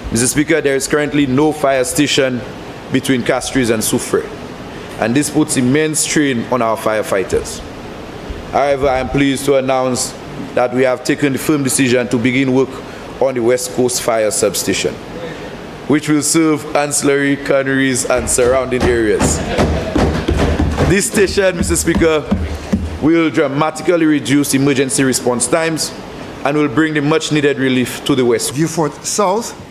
Mr. Speaker, there is currently no fire station between Castries and Soufrière, and this puts immense strain on our firefighters. However, I am pleased to announce that we have taken the firm decision to begin work on the West Coast Fire Substation, which will serve ancillary canneries and surrounding areas. This station, Mr. Speaker, will dramatically reduce emergency response times and will bring the much-needed relief to the West. Viewfort South.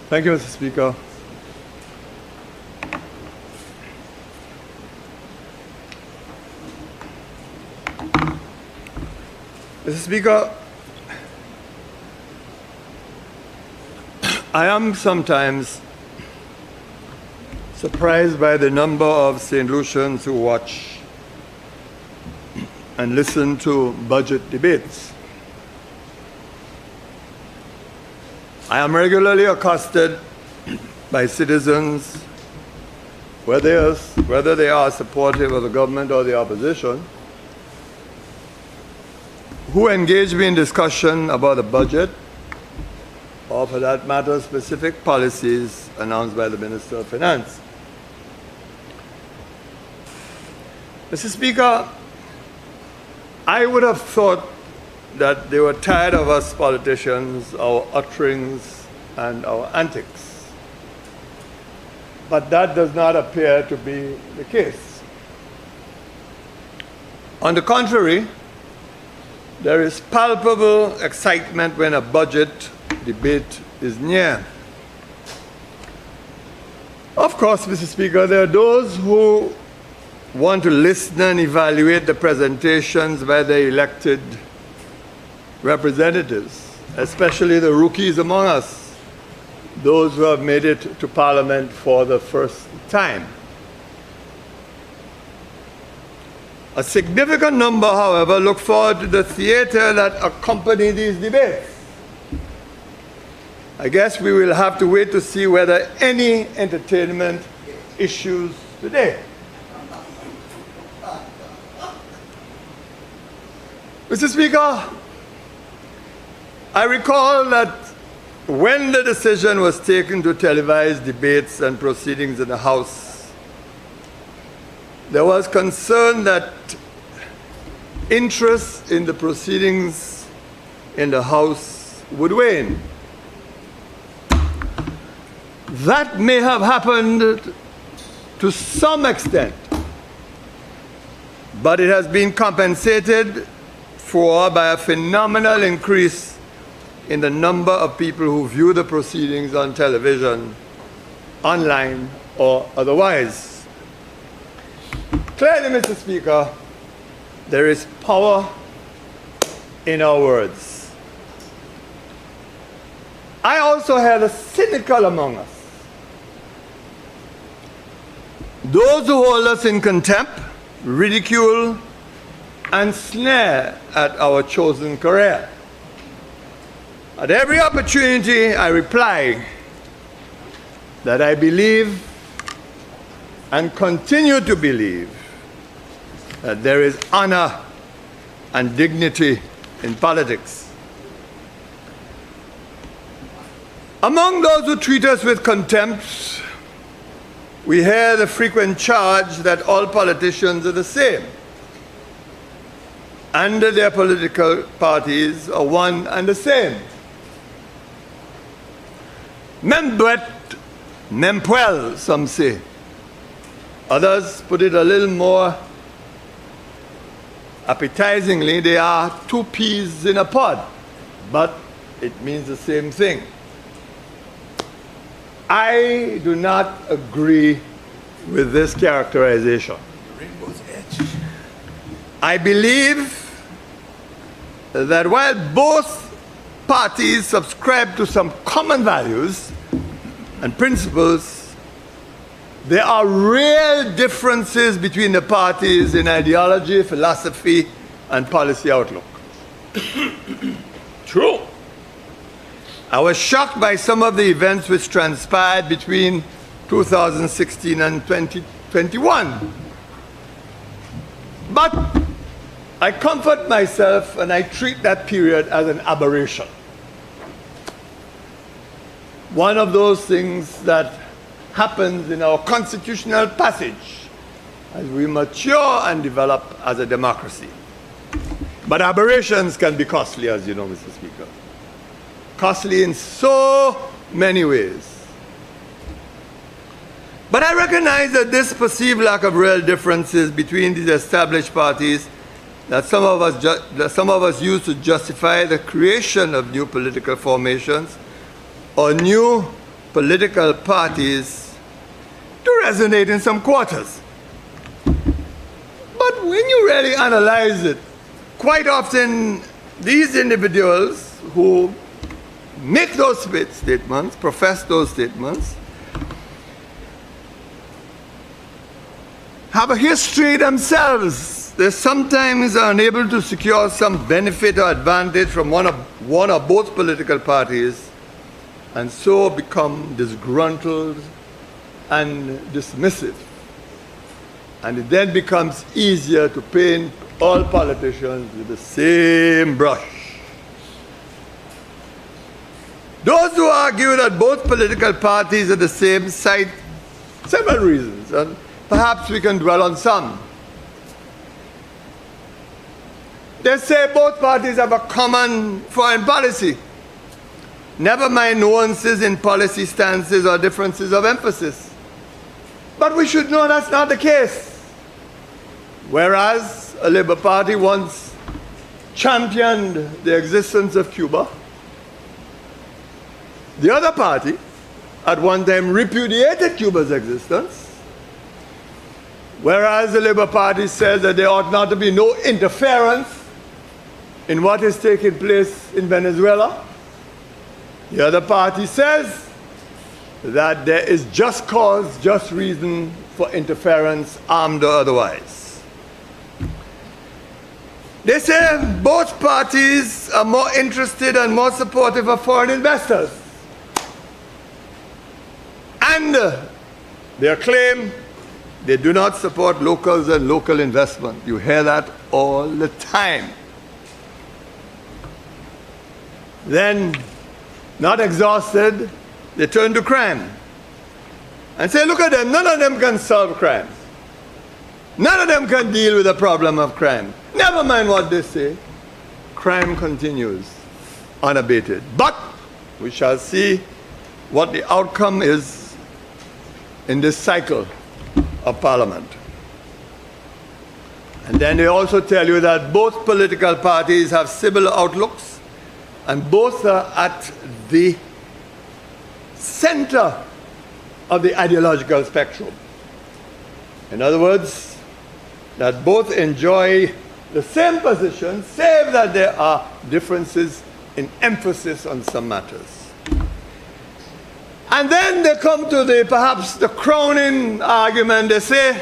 Thank you, Mr. Speaker. Mr. Speaker, I am sometimes surprised by the number of St. Lucians who watch and listen to budget debates. I am regularly accosted by citizens, whether they are supportive of the government or the opposition, who engage me in discussion about the budget, or for that matter, specific policies announced by the Minister of Finance. Mr. Speaker, I would have thought that they were tired of us politicians, our utterings, and our antics. But that does not appear to be the case. On the contrary, there is palpable excitement when a budget debate is near. Of course, Mr. Speaker, there are those who want to listen and evaluate the presentations by the elected representatives, especially the rookies among us, those who have made it to Parliament for the first time. A significant number, however, look forward to the theater that accompany these debates. I guess we will have to wait to see whether any entertainment issues today. Mr. Speaker, I recall that when the decision was taken to televise debates and proceedings in the House, there was concern that interest in the proceedings in the House would wane. That may have happened to some extent, but it has been compensated for by a phenomenal increase in the number of people who view the proceedings on television, online, or otherwise. Clearly, Mr. Speaker, there is power in our words. I also hear the cynical among us. Those who hold us in contempt, ridicule, and sneer at our chosen career. At every opportunity, I reply that I believe and continue to believe that there is honor and dignity in politics. Among those who treat us with contempt, we hear the frequent charge that all politicians are the same. and their political parties are one and the same. Mem duet, mem puel, some say. Others put it a little more appetizingly, they are two peas in a pod, but it means the same thing. I do not agree with this characterization. Rainbow's edge. I believe that while both parties subscribe to some common values and principles, there are real differences between the parties in ideology, philosophy, and policy outlook. True. I was shocked by some of the events which transpired between 2016 and 2021. But I comfort myself and I treat that period as an aberration. One of those things that happens in our constitutional passage as we mature and develop as a democracy. But aberrations can be costly, as you know, Mr. Speaker. Costly in so many ways. But I recognize that this perceived lack of real differences between these established parties that some of us use to justify the creation of new political formations or new political parties to resonate in some quarters. But when you really analyze it, quite often these individuals who make those statements, profess those statements, have a history themselves. They sometimes are unable to secure some benefit or advantage from one or both political parties, and so become disgruntled and dismissive. And it then becomes easier to paint all politicians with the same brush. Those who argue that both political parties are the same cite several reasons, and perhaps we can dwell on some. They say both parties have a common foreign policy. Never mind nuances in policy stances or differences of emphasis. But we should know that's not the case. Whereas a Labour Party once championed the existence of Cuba, the other party at one time repudiated Cuba's existence, whereas the Labour Party says that there ought not to be no interference in what is taking place in Venezuela. The other party says that there is just cause, just reason for interference, armed or otherwise. They say both parties are more interested and more supportive of foreign investors. And their claim, they do not support locals and local investment. You hear that all the time. Then, not exhausted, they turn to crime and say, look at them, none of them can solve crimes. None of them can deal with the problem of crime. Never mind what they say. Crime continues unabated. But we shall see what the outcome is in this cycle of Parliament. And then they also tell you that both political parties have similar outlooks and both are at the center of the ideological spectrum. In other words, that both enjoy the same position, save that there are differences in emphasis on some matters. And then they come to perhaps the crowning argument. They say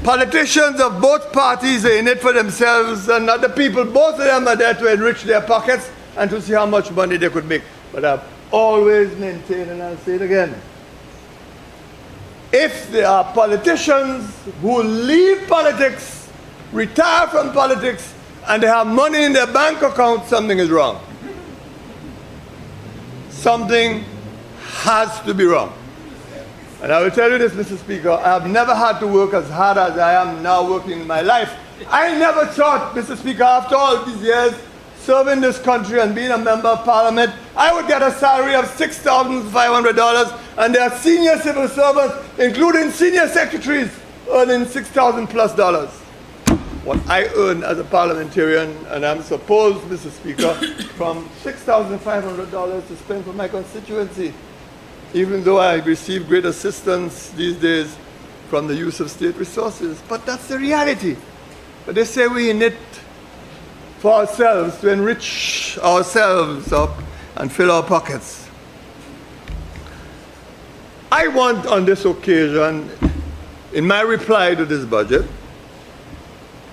politicians of both parties are in it for themselves and not the people. Both of them are there to enrich their pockets and to see how much money they could make. But I've always maintained, and I'll say it again, if there are politicians who leave politics, retire from politics, and they have money in their bank account, something is wrong. Something has to be wrong. And I will tell you this, Mr. Speaker, I have never had to work as hard as I am now working in my life. I never thought, Mr. Speaker, after all these years serving this country and being a member of parliament, I would get a salary of $6,500, and there are senior civil servants, including senior secretaries, earning $6,000 plus. What I earn as a parliamentarian, and I'm supposed, Mr. Speaker, from $6,500 to spend for my constituency, even though I receive great assistance these days from the use of state resources. But that's the reality. But they say we're in it for ourselves, to enrich ourselves up and fill our pockets. I want on this occasion, in my reply to this budget,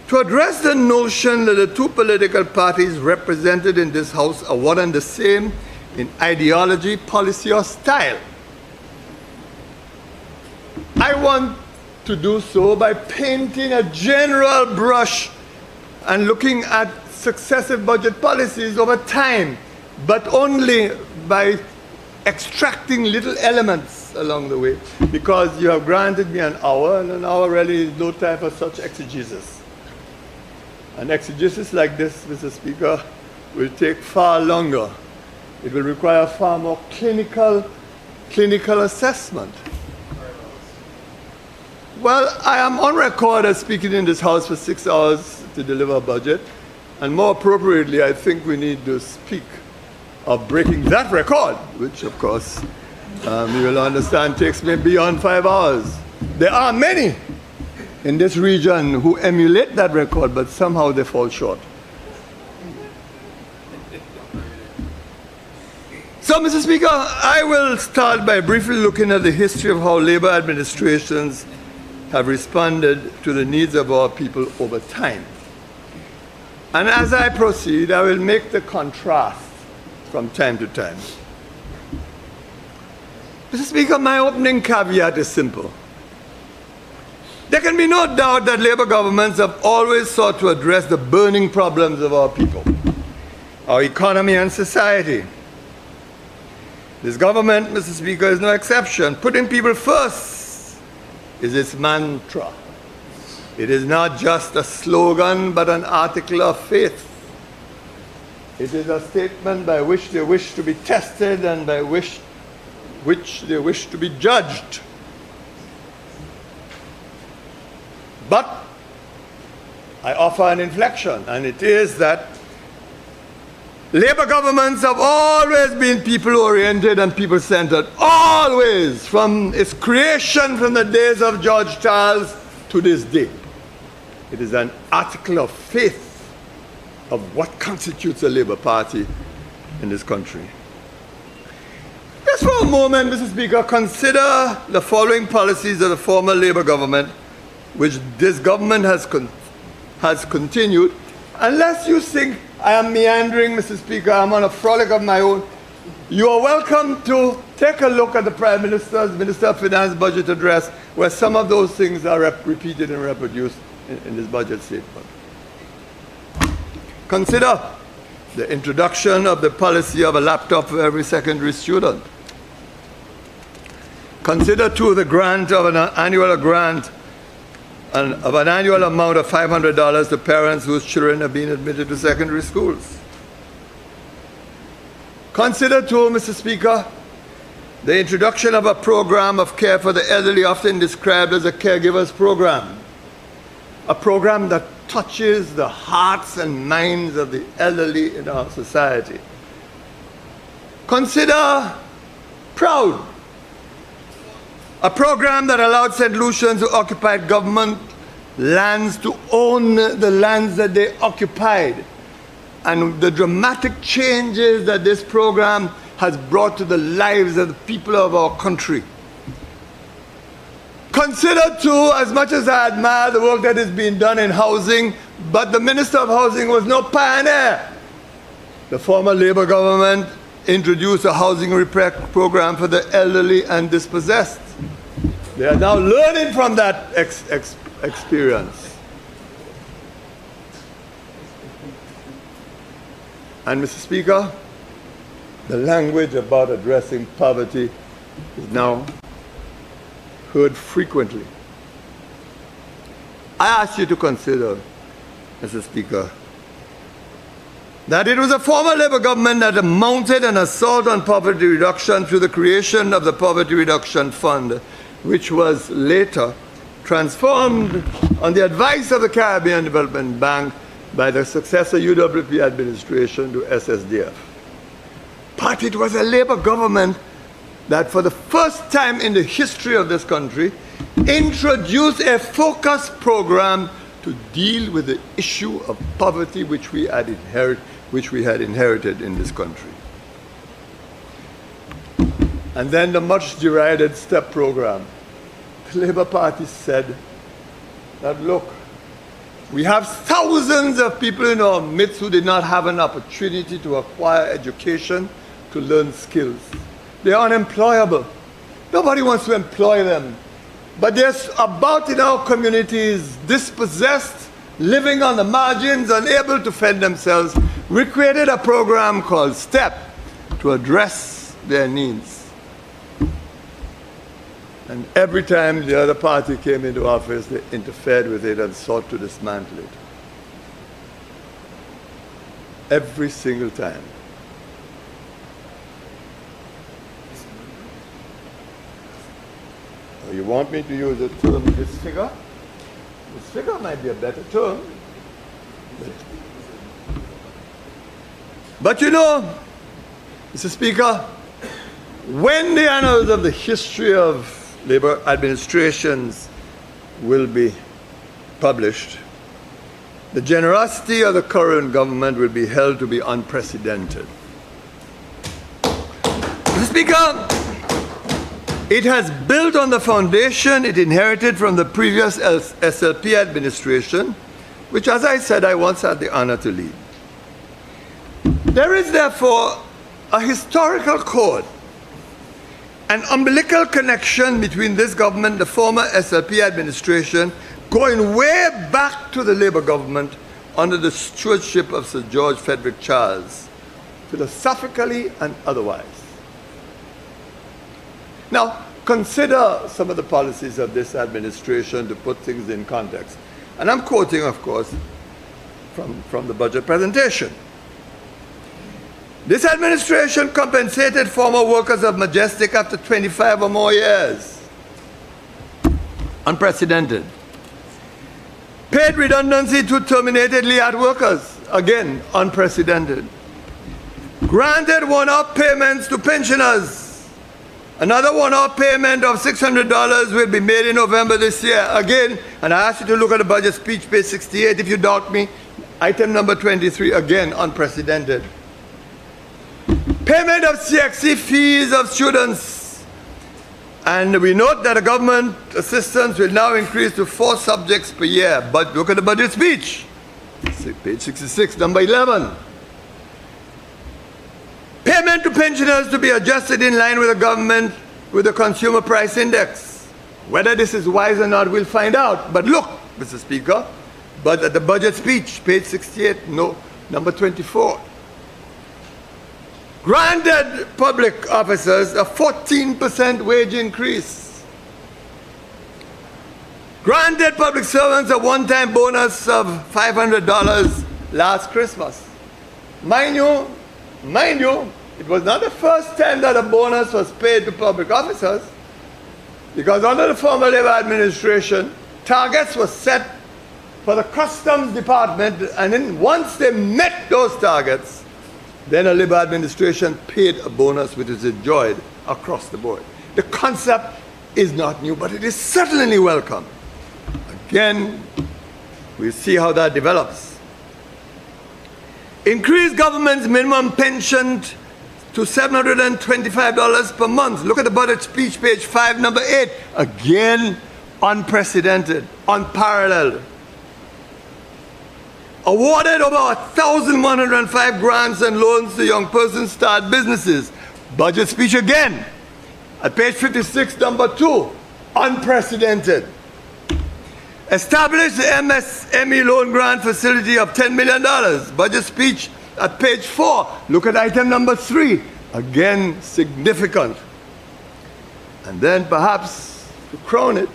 to address the notion that the two political parties represented in this House are one and the same in ideology, policy, or style. I want to do so by painting a general brush and looking at successive budget policies over time, but only by extracting little elements along the way, because you have granted me an hour, and an hour really is no time for such exegesis. An exegesis like this, Mr. Speaker, will take far longer. It will require far more clinical assessment. Well, I am on record as speaking in this House for 6 hours to deliver a budget, and more appropriately, I think we need to speak of breaking that record, which, of course, you will understand takes me beyond 5 hours. There are many in this region who emulate that record, but somehow they fall short. So, Mr. Speaker, I will start by briefly looking at the history of how labor administrations have responded to the needs of our people over time. And as I proceed, I will make the contrast from time to time. Mr. Speaker, my opening caveat is simple. There can be no doubt that labor governments have always sought to address the burning problems of our people, our economy and society. This government, Mr. Speaker, is no exception. Putting people first is its mantra. It is not just a slogan, but an article of faith. It is a statement by which they wish to be tested and by which they wish to be judged. But I offer an inflection, and it is that labor governments have always been people-oriented and people-centered, always, from its creation from the days of George Charles to this day. It is an article of faith of what constitutes a labor party in this country. Just for a moment, Mr. Speaker, consider the following policies of the former labor government, which this government has continued. Unless you think I am meandering, Mr. Speaker, I'm on a frolic of my own, you are welcome to take a look at the Prime Minister's Minister of Finance budget address, where some of those things are repeated and reproduced in this budget statement. Consider the introduction of the policy of a laptop for every secondary student. Consider, too, the grant of an annual amount of $500 to parents whose children have been admitted to secondary schools. Consider, too, Mr. Speaker, the introduction of a program of care for the elderly, often described as a caregivers program, a program that touches the hearts and minds of the elderly in our society. Consider PROUD, a program that allowed St. Lucians who occupied government lands to own the lands that they occupied, and the dramatic changes that this program has brought to the lives of the people of our country. Consider, too, as much as I admire the work that is being done in housing, but the Minister of Housing was no pioneer. The former Labour government introduced a housing repair program for the elderly and dispossessed. They are now learning from that experience. And, Mr. Speaker, the language about addressing poverty is now heard frequently. I ask you to consider, Mr. Speaker, that it was a former Labour government that mounted an assault on poverty reduction through the creation of the Poverty Reduction Fund, which was later transformed on the advice of the Caribbean Development Bank by the successor UWP administration to SSDF. But it was a Labour government that for the first time in the history of this country introduced a focused program to deal with the issue of poverty which we had inherited in this country. And then the much derided STEP program. The Labour Party said that, look, we have thousands of people in our midst who did not have an opportunity to acquire education, to learn skills. They are unemployable. Nobody wants to employ them. But there's about in our communities dispossessed, living on the margins, unable to fend themselves. We created a program called STEP to address their needs. And every time the other party came into office, they interfered with it and sought to dismantle it. Every single time. You want me to use the term disfigure? Disfigure might be a better term. But you know, Mr. Speaker, when the annals of the history of Labour administrations will be published, the generosity of the current government will be held to be unprecedented. Mr. Speaker, it has built on the foundation it inherited from the previous SLP administration, which, as I said, I once had the honor to lead. There is therefore a historical code, an umbilical connection between this government, the former SLP administration, going way back to the Labour government under the stewardship of Sir George Frederick Charles, philosophically and otherwise. Now, consider some of the policies of this administration to put things in context. And I'm quoting, of course, from the budget presentation. This administration compensated former workers of Majestic after 25 or more years. Unprecedented. Paid redundancy to terminated LEAT workers. Again, unprecedented. Granted one-off payments to pensioners. Another one-off payment of $600 will be made in November this year. Again, and I ask you to look at the budget speech, page 68, if you doubt me. Item number 23, again, unprecedented. Payment of CXC fees of students. And we note that the government assistance will now increase to 4 subjects per year. But look at the budget speech. Page 66, number 11. Payment to pensioners to be adjusted in line with the government, with the consumer price index. Whether this is wise or not, we'll find out. But look, Mr. Speaker, but at the budget speech, page 68, no, number 24. Granted public officers a 14% wage increase. Granted public servants a one-time bonus of $500 last Christmas. Mind you, it was not the first time that a bonus was paid to public officers, because under the former Labour administration, targets were set for the Customs Department, and then once they met those targets, then a Labour administration paid a bonus which is enjoyed across the board. The concept is not new, but it is certainly welcome. Again, we'll see how that develops. Increase government's minimum pension to $725 per month. Look at the budget speech, page 5, number 8. Again, unprecedented, unparalleled. Awarded over 1,105 grants and loans to young persons start businesses. Budget speech again. At page 56, number 2. Unprecedented. Establish the MSME loan grant facility of $10 million. Budget speech at page 4. Look at item number 3. Again, significant. And then perhaps to crown it,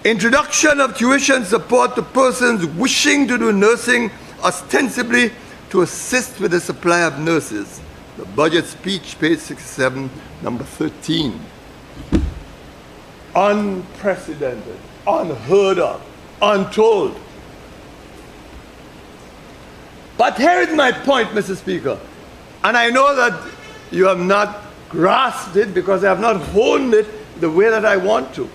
introduction of tuition support to persons wishing to do nursing, ostensibly to assist with the supply of nurses. The budget speech, page 67, number 13. Unprecedented, unheard of, untold. But here is my point, Mr. Speaker. And I know that you have not grasped it because I have not honed it the way that I want to.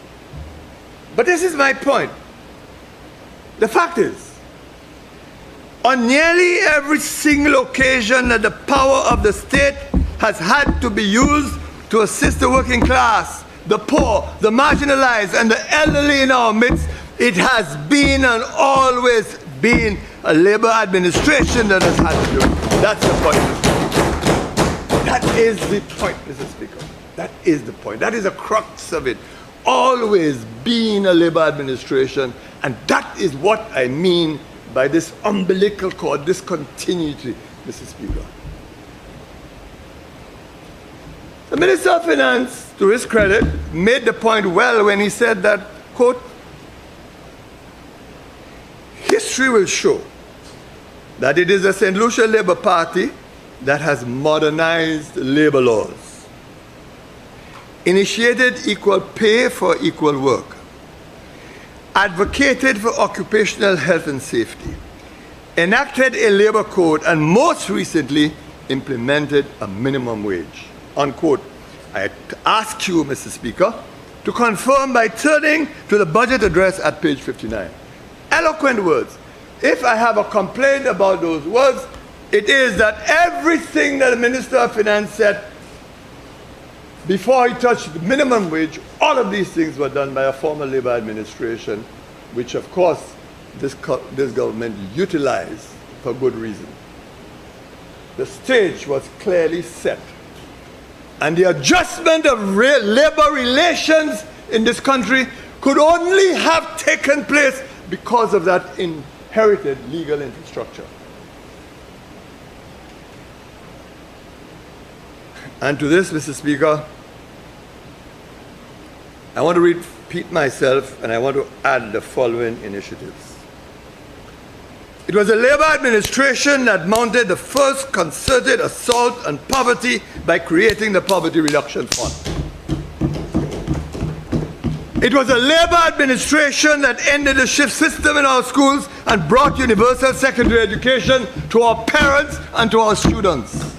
But this is my point. The fact is, on nearly every single occasion that the power of the state has had to be used to assist the working class, the poor, the marginalized, and the elderly in our midst, it has been and always been a labor administration that has had to do it. That's the point, Mr. Speaker. That is the point, Mr. Speaker. That is the point. That is the crux of it. Always been a labor administration, and that is what I mean by this umbilical cord, this continuity, Mr. Speaker. The Minister of Finance, to his credit, made the point well when he said that, quote, history will show that it is the St. Lucia Labour Party that has modernized labor laws, initiated equal pay for equal work, advocated for occupational health and safety, enacted a labor code, and most recently implemented a minimum wage, unquote. I ask you, Mr. Speaker, to confirm by turning to the budget address at page 59. Eloquent words. If I have a complaint about those words, it is that everything that the Minister of Finance said before he touched the minimum wage, all of these things were done by a former labor administration, which of course this government utilized for good reason. The stage was clearly set. And the adjustment of labor relations in this country could only have taken place because of that inherited legal infrastructure. And to this, Mr. Speaker, I want to repeat myself, and I want to add the following initiatives. It was a labor administration that mounted the first concerted assault on poverty by creating the Poverty Reduction Fund. It was a labor administration that ended the shift system in our schools and brought universal secondary education to our parents and to our students.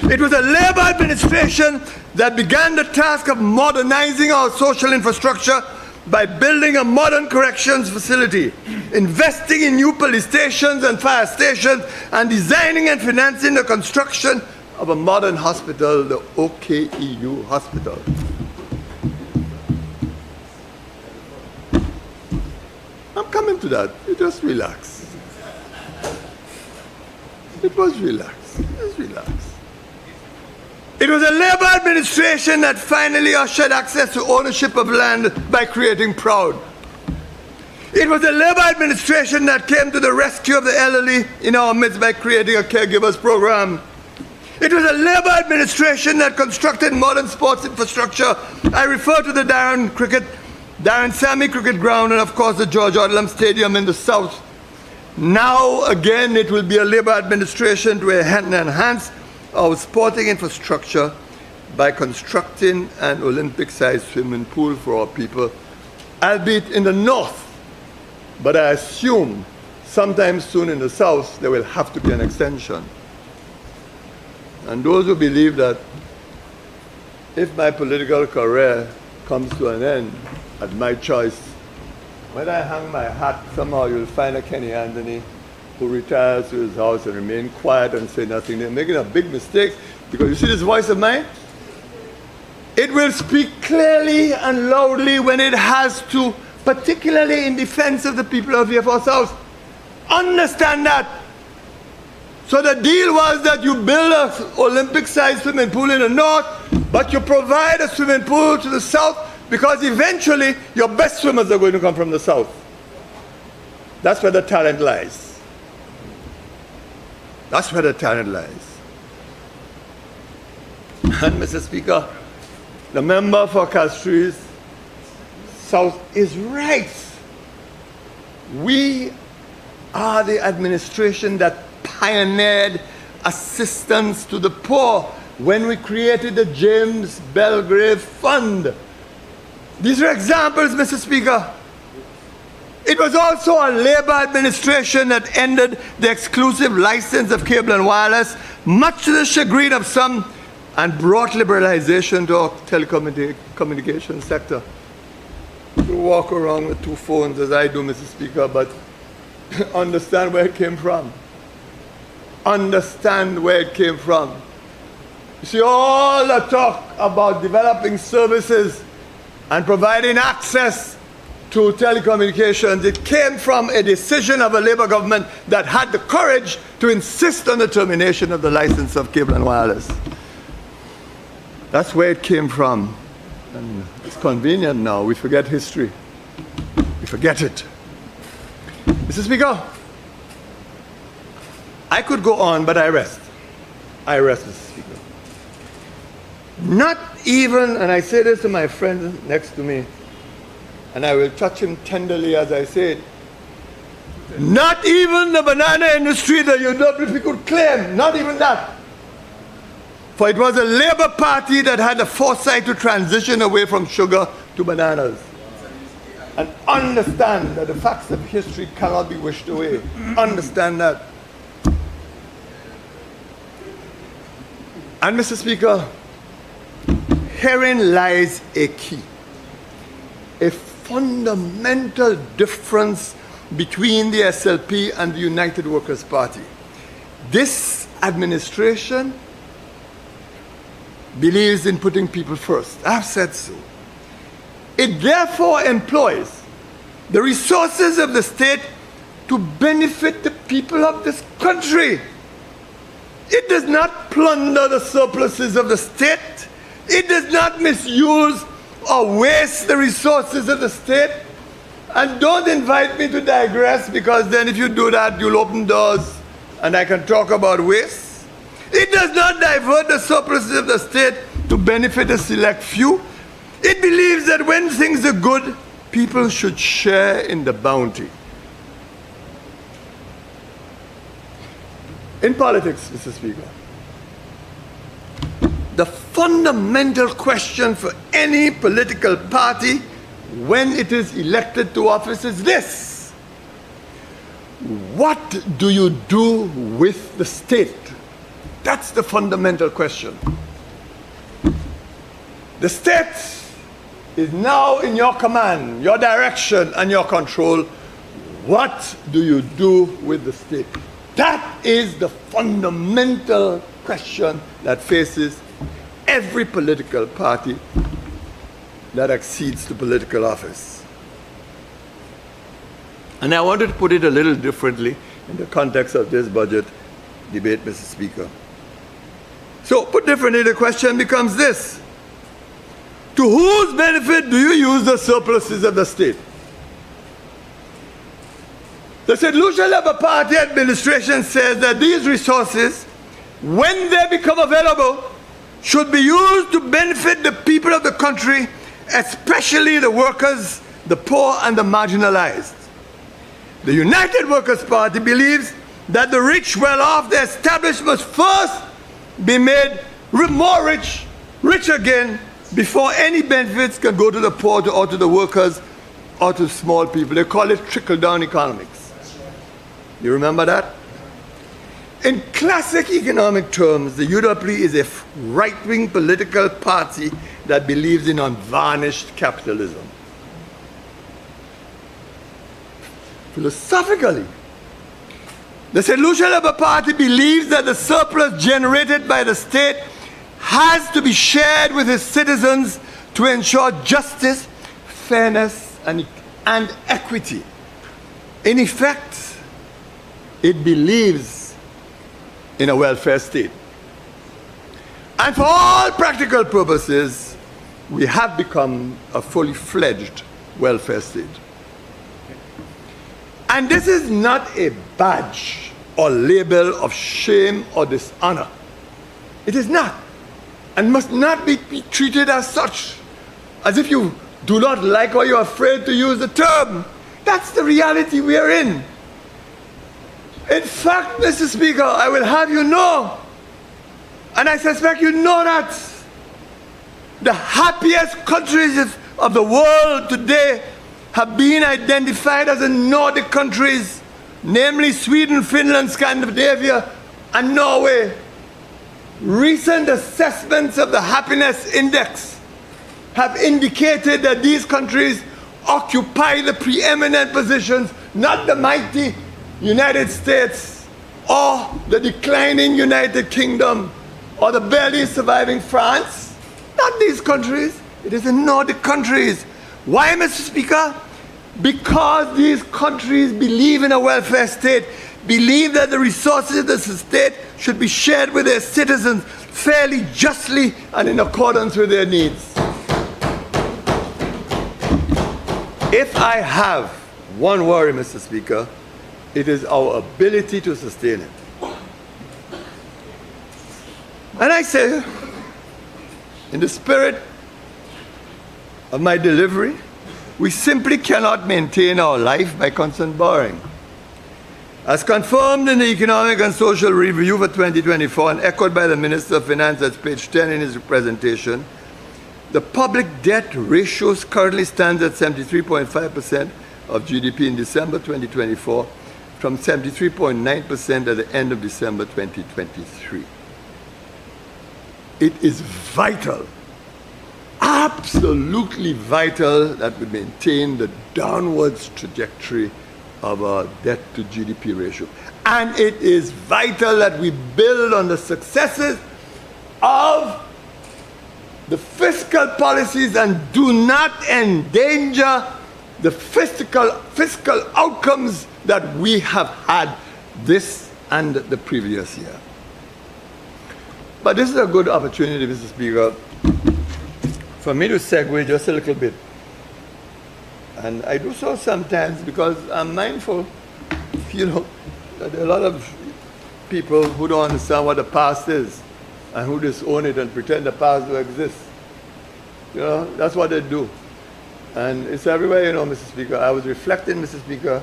It was a labor administration that began the task of modernizing our social infrastructure by building a modern corrections facility, investing in new police stations and fire stations, and designing and financing the construction of a modern hospital, the OKEU hospital. I'm coming to that. You just relax. It was relaxed. Just relax. It was a labor administration that finally ushered access to ownership of land by creating Proud. It was a labor administration that came to the rescue of the elderly in our midst by creating a caregivers program. It was a labor administration that constructed modern sports infrastructure. I refer to the Darren Sammy Cricket Ground and of course the George Odlum Stadium in the south. Now again it will be a labor administration to enhance our sporting infrastructure by constructing an Olympic-sized swimming pool for our people, albeit in the north. But I assume sometime soon in the south there will have to be an extension. And those who believe that if my political career comes to an end at my choice, when I hang my hat, somehow you'll find a Kenny Anthony who retires to his house and remain quiet and say nothing. They're making a big mistake because you see this voice of mine? It will speak clearly and loudly when it has to, particularly in defense of the people of Vieux South. Understand that. So the deal was that you build an Olympic-sized swimming pool in the north, but you provide a swimming pool to the south because eventually your best swimmers are going to come from the south. That's where the talent lies. That's where the talent lies. And Mr. Speaker, the member for Castries South is right. We are the administration that pioneered assistance to the poor when we created the James Belgrave Fund. These are examples, Mr. Speaker. It was also a Labour administration that ended the exclusive license of cable and wireless, much to the chagrin of some, and brought liberalization to our telecommunications sector. You walk around with two phones as I do, Mr. Speaker, but understand where it came from. Understand where it came from. You see, all the talk about developing services and providing access to telecommunications, it came from a decision of a Labour government that had the courage to insist on the termination of the license of cable and wireless. That's where it came from. And it's convenient now. We forget history. We forget it. Mr. Speaker, I could go on, but I rest. I rest, Mr. Speaker. Not even, and I say this to my friend next to me, and I will touch him tenderly as I say it, not even the banana industry, the UWP could claim, not even that. For it was a Labour Party that had the foresight to transition away from sugar to bananas. And understand that the facts of history cannot be wished away. Understand that. And Mr. Speaker, herein lies a key, a fundamental difference between the SLP and the United Workers' Party. This administration believes in putting people first. I've said so. It therefore employs the resources of the state to benefit the people of this country. It does not plunder the surpluses of the state. It does not misuse or waste the resources of the state. And don't invite me to digress, because then if you do that, you'll open doors and I can talk about waste. It does not divert the surpluses of the state to benefit a select few. It believes that when things are good, people should share in the bounty. In politics, Mr. Speaker, the fundamental question for any political party when it is elected to office is this: what do you do with the state? That's the fundamental question. The state is now in your command, your direction, and your control. What do you do with the state? That is the fundamental question that faces every political party that accedes to political office. And I wanted to put it a little differently in the context of this budget debate, Mr. Speaker. So, put differently, the question becomes this: to whose benefit do you use the surpluses of the state? The St. Lucia Labour Party administration says that these resources, when they become available, should be used to benefit the people of the country, especially the workers, the poor, and the marginalized. The United Workers' Party believes that the rich, well-off, the established must first be made more rich, rich again, before any benefits can go to the poor or to the workers or to small people. They call it trickle-down economics. You remember that? In classic economic terms, the UWP is a right-wing political party that believes in unvarnished capitalism. Philosophically, the St. Lucia Labour Party believes that the surplus generated by the state has to be shared with its citizens to ensure justice, fairness, and equity. In effect, it believes in a welfare state. And for all practical purposes, we have become a fully fledged welfare state. And this is not a badge or label of shame or dishonor. It is not, and must not be treated as such, as if you do not like or you're afraid to use the term. That's the reality we are in. In fact, Mr. Speaker, I will have you know, and I suspect you know that, the happiest countries of the world today have been identified as the Nordic countries, namely Sweden, Finland, Scandinavia, and Norway. Recent assessments of the happiness index have indicated that these countries occupy the preeminent positions, not the mighty United States or the declining United Kingdom or the barely surviving France. Not these countries. It is the Nordic countries. Why, Mr. Speaker? Because these countries believe in a welfare state, believe that the resources of the state should be shared with their citizens fairly, justly, and in accordance with their needs. If I have one worry, Mr. Speaker, it is our ability to sustain it. And I say, in the spirit of my delivery, we simply cannot maintain our life by constant borrowing. As confirmed in the Economic and Social Review for 2024 and echoed by the Minister of Finance at page 10 in his presentation, the public debt ratio currently stands at 73.5% of GDP in December 2024 from 73.9% at the end of December 2023. It is vital, absolutely vital, that we maintain the downwards trajectory of our debt to GDP ratio. And it is vital that we build on the successes of the fiscal policies and do not endanger the fiscal outcomes that we have had this and the previous year. But this is a good opportunity, Mr. Speaker, for me to segue just a little bit. And I do so sometimes because I'm mindful, that there are a lot of people who don't understand what the past is and who disown it and pretend the past don't exist. That's what they do. And it's everywhere, Mr. Speaker. I was reflecting, Mr. Speaker,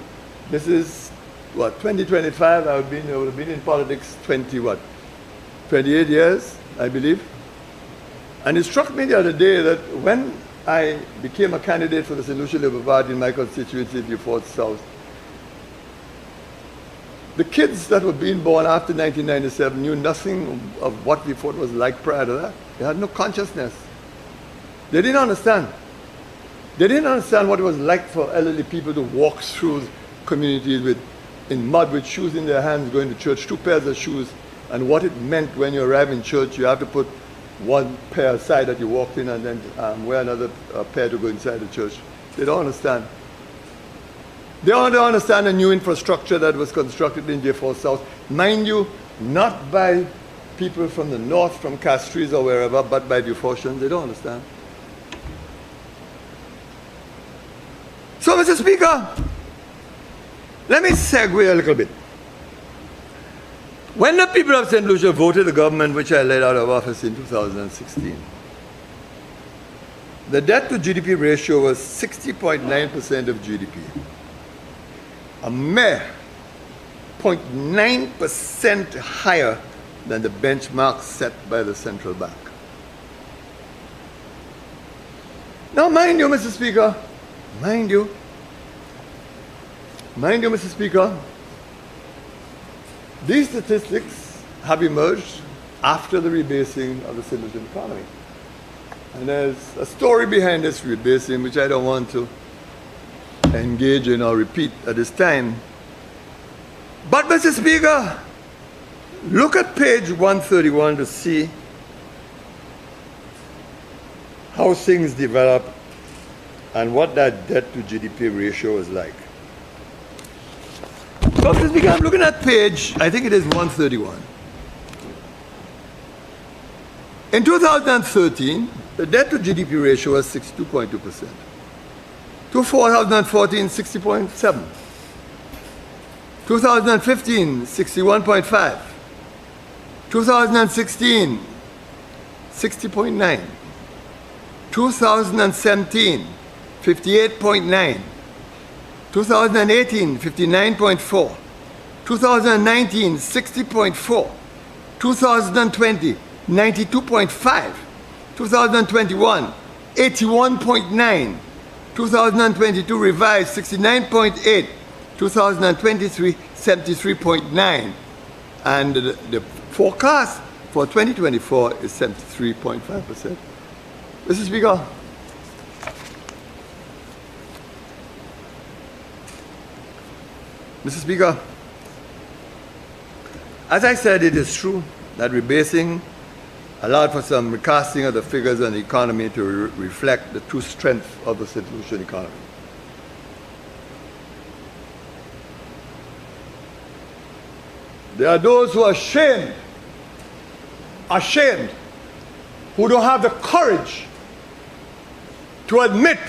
this is, 2025, I would have been in politics 28 years, I believe. And it struck me the other day that when I became a candidate for the St. Lucia Labour Party in my constituency, Beaufort South, the kids that were being born after 1997 knew nothing of what Beaufort was like prior to that. They had no consciousness. They didn't understand. They didn't understand what it was like for elderly people to walk through communities in mud with shoes in their hands going to church, 2 pairs of shoes, and what it meant when you arrive in church, you have to put one pair aside that you walked in and then wear another pair to go inside the church. They don't understand. They don't understand the new infrastructure that was constructed in Beaufort South. Mind you, not by people from the north, from Castries or wherever, but by Beaufortians. They don't understand. So, Mr. Speaker, let me segue a little bit. When the people of St. Lucia voted the government which I led out of office in 2016, the debt to GDP ratio was 60.9% of GDP. A mere 0.9% higher than the benchmark set by the central bank. Now, mind you, Mr. Speaker, Mr. Speaker, these statistics have emerged after the rebasing of the St. Lucian economy. And there's a story behind this rebasing which I don't want to engage in or repeat at this time. But, Mr. Speaker, look at page 131 to see how things develop and what that debt to GDP ratio is like. So, Mr. Speaker, I'm looking at page, I think it is 131. In 2013, the debt to GDP ratio was 62.2%. 2014, 60.7. 2015, 61.5. 2016, 60.9. 2017, 58.9. 2018, 59.4. 2019, 60.4. 2020, 92.5. 2021, 81.9. 2022 revised 69.8. 2023, 73.9. And the forecast for 2024 is 73.5%. Mr. Speaker, Mr. Speaker, as I said, it is true that rebasing allowed for some recasting of the figures on the economy to reflect the true strength of the St. Lucian economy. There are those who are ashamed, who don't have the courage to admit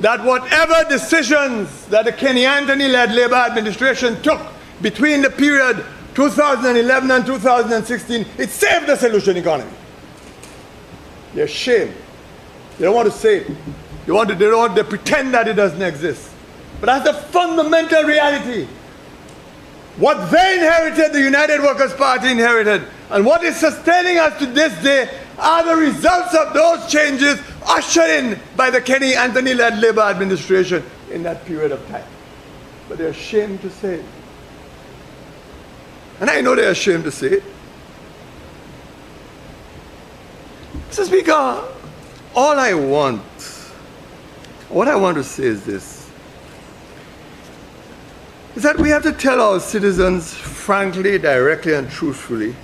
that whatever decisions that the Kenny Anthony-led Labour administration took between the period 2011 and 2016, it saved the St. Lucian economy. They're ashamed. They don't want to say it. They pretend that it doesn't exist. But that's the fundamental reality. What they inherited, the United Workers' Party inherited, and what is sustaining us to this day are the results of those changes ushered in by the Kenny Anthony-led Labour administration in that period of time. But they're ashamed to say it. And I know they're ashamed to say it. Mr. Speaker, what I want to say is this, is that we have to tell our citizens frankly, directly, and truthfully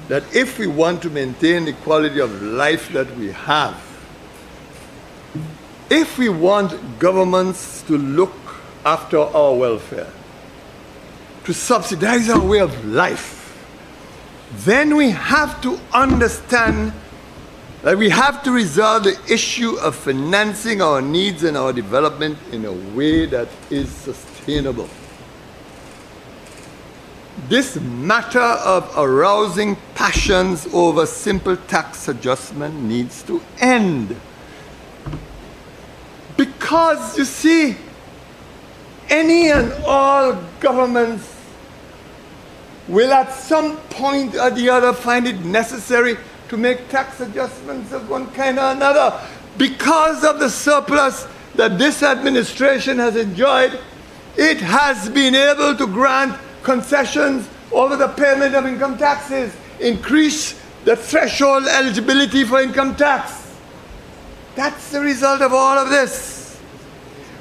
that if we want to maintain the quality of life that we have, if we want governments to look after our welfare, to subsidize our way of life, then we have to understand that we have to resolve the issue of financing our needs and our development in a way that is sustainable. This matter of arousing passions over simple tax adjustment needs to end. Because, you see, any and all governments will at some point or the other find it necessary to make tax adjustments of one kind or another because of the surplus that this administration has enjoyed. It has been able to grant concessions over the payment of income taxes, increase the threshold eligibility for income tax. That's the result of all of this.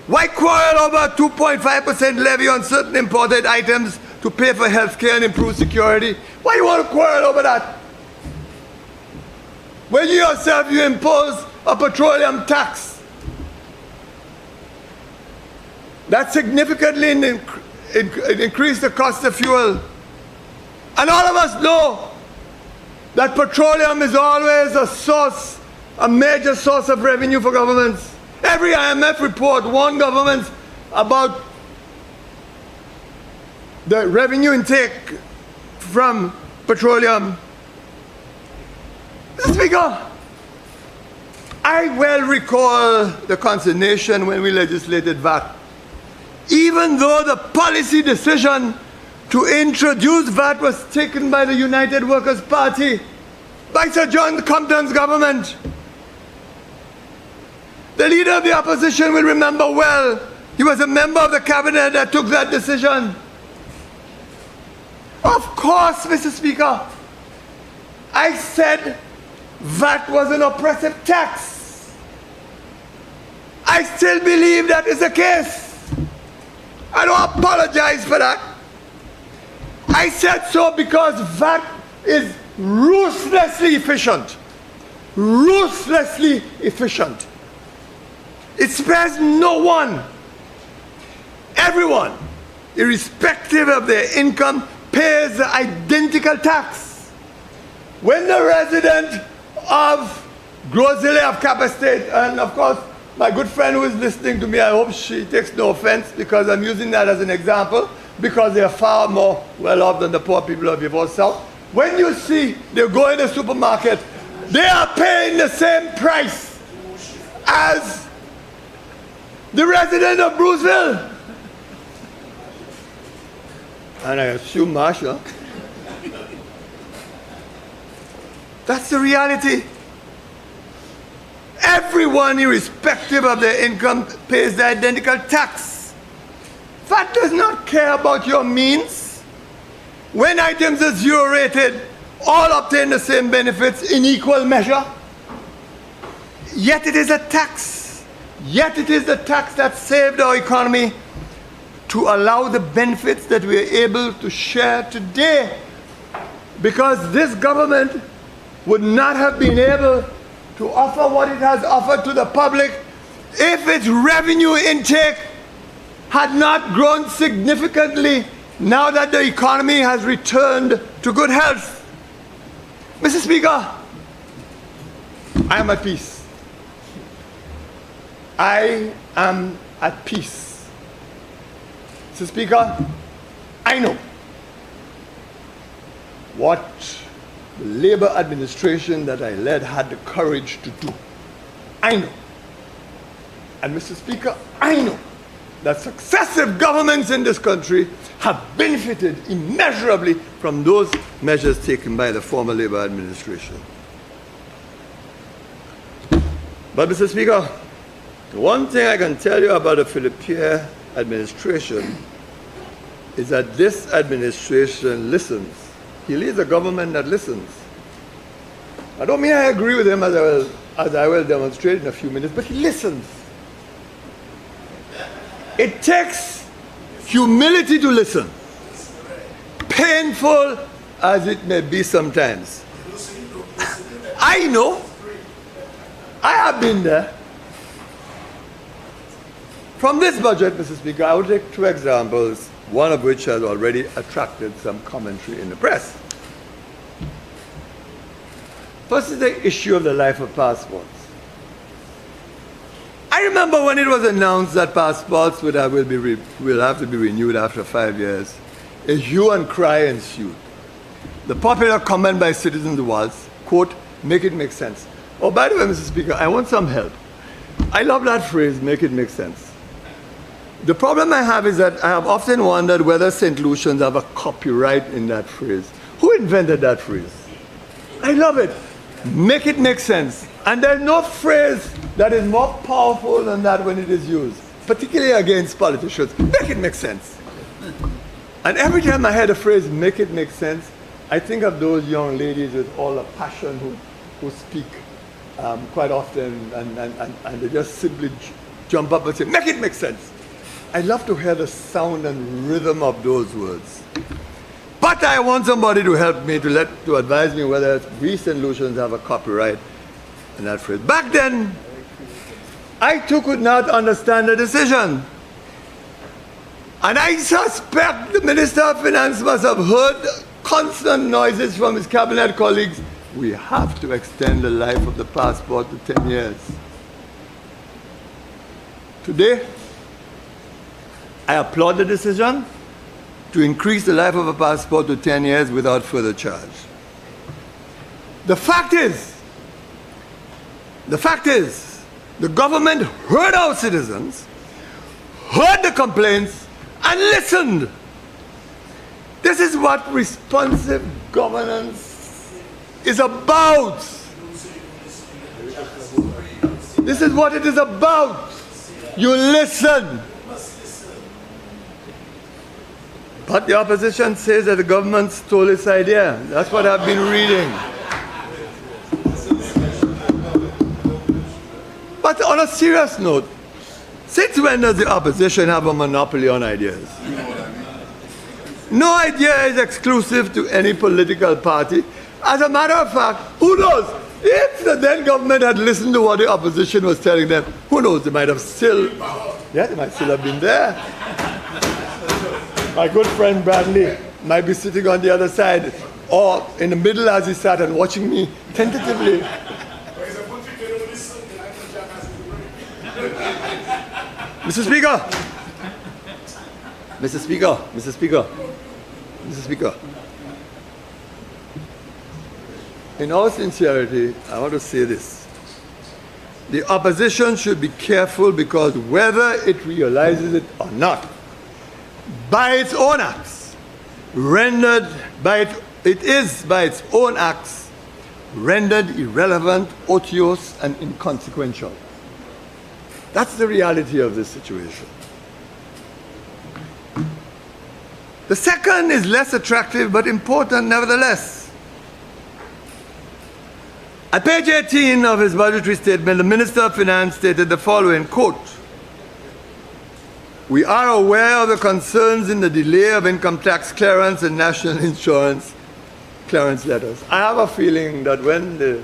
Why quarrel over a 2.5% levy on certain imported items to pay for health care and improve security? Why do you want to quarrel over that? When you yourself, you impose a petroleum tax that significantly increased the cost of fuel. And all of us know that petroleum is always a major source of revenue for governments. Every IMF report warned governments about the revenue intake from petroleum. Mr. Speaker, I well recall the consternation when we legislated VAT. Even though the policy decision to introduce VAT was taken by the United Workers' Party, by Sir John Compton's government. The leader of the opposition will remember well, he was a member of the cabinet that took that decision. Of course, Mr. Speaker, I said VAT was an oppressive tax. I still believe that is the case. I don't apologize for that. I said so because VAT is ruthlessly efficient. Ruthlessly efficient. It spares no one. Everyone, irrespective of their income, pays the identical tax. When the resident of Grosile of Kappa State, and of course, my good friend who is listening to me, I hope she takes no offense because I'm using that as an example, because they are far more well off than the poor people of Yvonne South. When you see they go in the supermarket, they are paying the same price as the resident of Bruceville, and I assume Marshall. That's the reality. Everyone, irrespective of their income, pays the identical tax. VAT does not care about your means. When items are zero rated, all obtain the same benefits in equal measure. Yet it is a tax. Yet it is the tax that saved our economy to allow the benefits that we are able to share today. Because this government would not have been able to offer what it has offered to the public if its revenue intake had not grown significantly now that the economy has returned to good health. Mr. Speaker, I am at peace. I am at peace. Mr. Speaker, I know what the Labour administration that I led had the courage to do. I know. And Mr. Speaker, I know that successive governments in this country have benefited immeasurably from those measures taken by the former Labour administration. But Mr. Speaker, the one thing I can tell you about the Philippe administration is that this administration listens. He leads a government that listens. I don't mean I agree with him as I will demonstrate in a few minutes, but he listens. It takes humility to listen, painful as it may be sometimes. I know. I have been there. From this budget, Mr. Speaker, I will take two examples, one of which has already attracted some commentary in the press. First is the issue of the life of passports. I remember when it was announced that passports will have to be renewed after 5 years, a hue and cry ensued. The popular comment by citizens was, quote, make it make sense. Oh, by the way, Mr. Speaker, I want some help. I love that phrase, make it make sense. The problem I have is that I have often wondered whether St. Lucians have a copyright in that phrase. Who invented that phrase? I love it. Make it make sense. And there's no phrase that is more powerful than that when it is used, particularly against politicians. Make it make sense. And every time I hear the phrase, make it make sense, I think of those young ladies with all the passion who speak quite often, and they just simply jump up and say, make it make sense. I love to hear the sound and rhythm of those words. But I want somebody to help me, to advise me whether we St. Lucians have a copyright in that phrase. Back then, I too could not understand the decision. And I suspect the Minister of Finance must have heard constant noises from his cabinet colleagues. We have to extend the life of the passport to 10 years. Today, I applaud the decision to increase the life of a passport to 10 years without further charge. The fact is, the government heard our citizens, heard the complaints, and listened. This is what responsive governance is about. This is what it is about. You listen. But the opposition says that the government stole its idea. That's what I've been reading. But on a serious note, since when does the opposition have a monopoly on ideas? No idea is exclusive to any political party. As a matter of fact, who knows? If the then government had listened to what the opposition was telling them, who knows, they might still have been there. My good friend Bradley might be sitting on the other side or in the middle as he sat and watching me tentatively. Mr. Speaker. In all sincerity, I want to say this. the opposition should be careful, because whether it realizes it or not, by its own acts, it is by its own acts rendered irrelevant, odious, and inconsequential. That's the reality of this situation. The second is less attractive but important nevertheless. At page 18 of his budgetary statement, the Minister of Finance stated the following, quote, "We are aware of the concerns in the delay of income tax clearance and national insurance clearance letters." I have a feeling that when the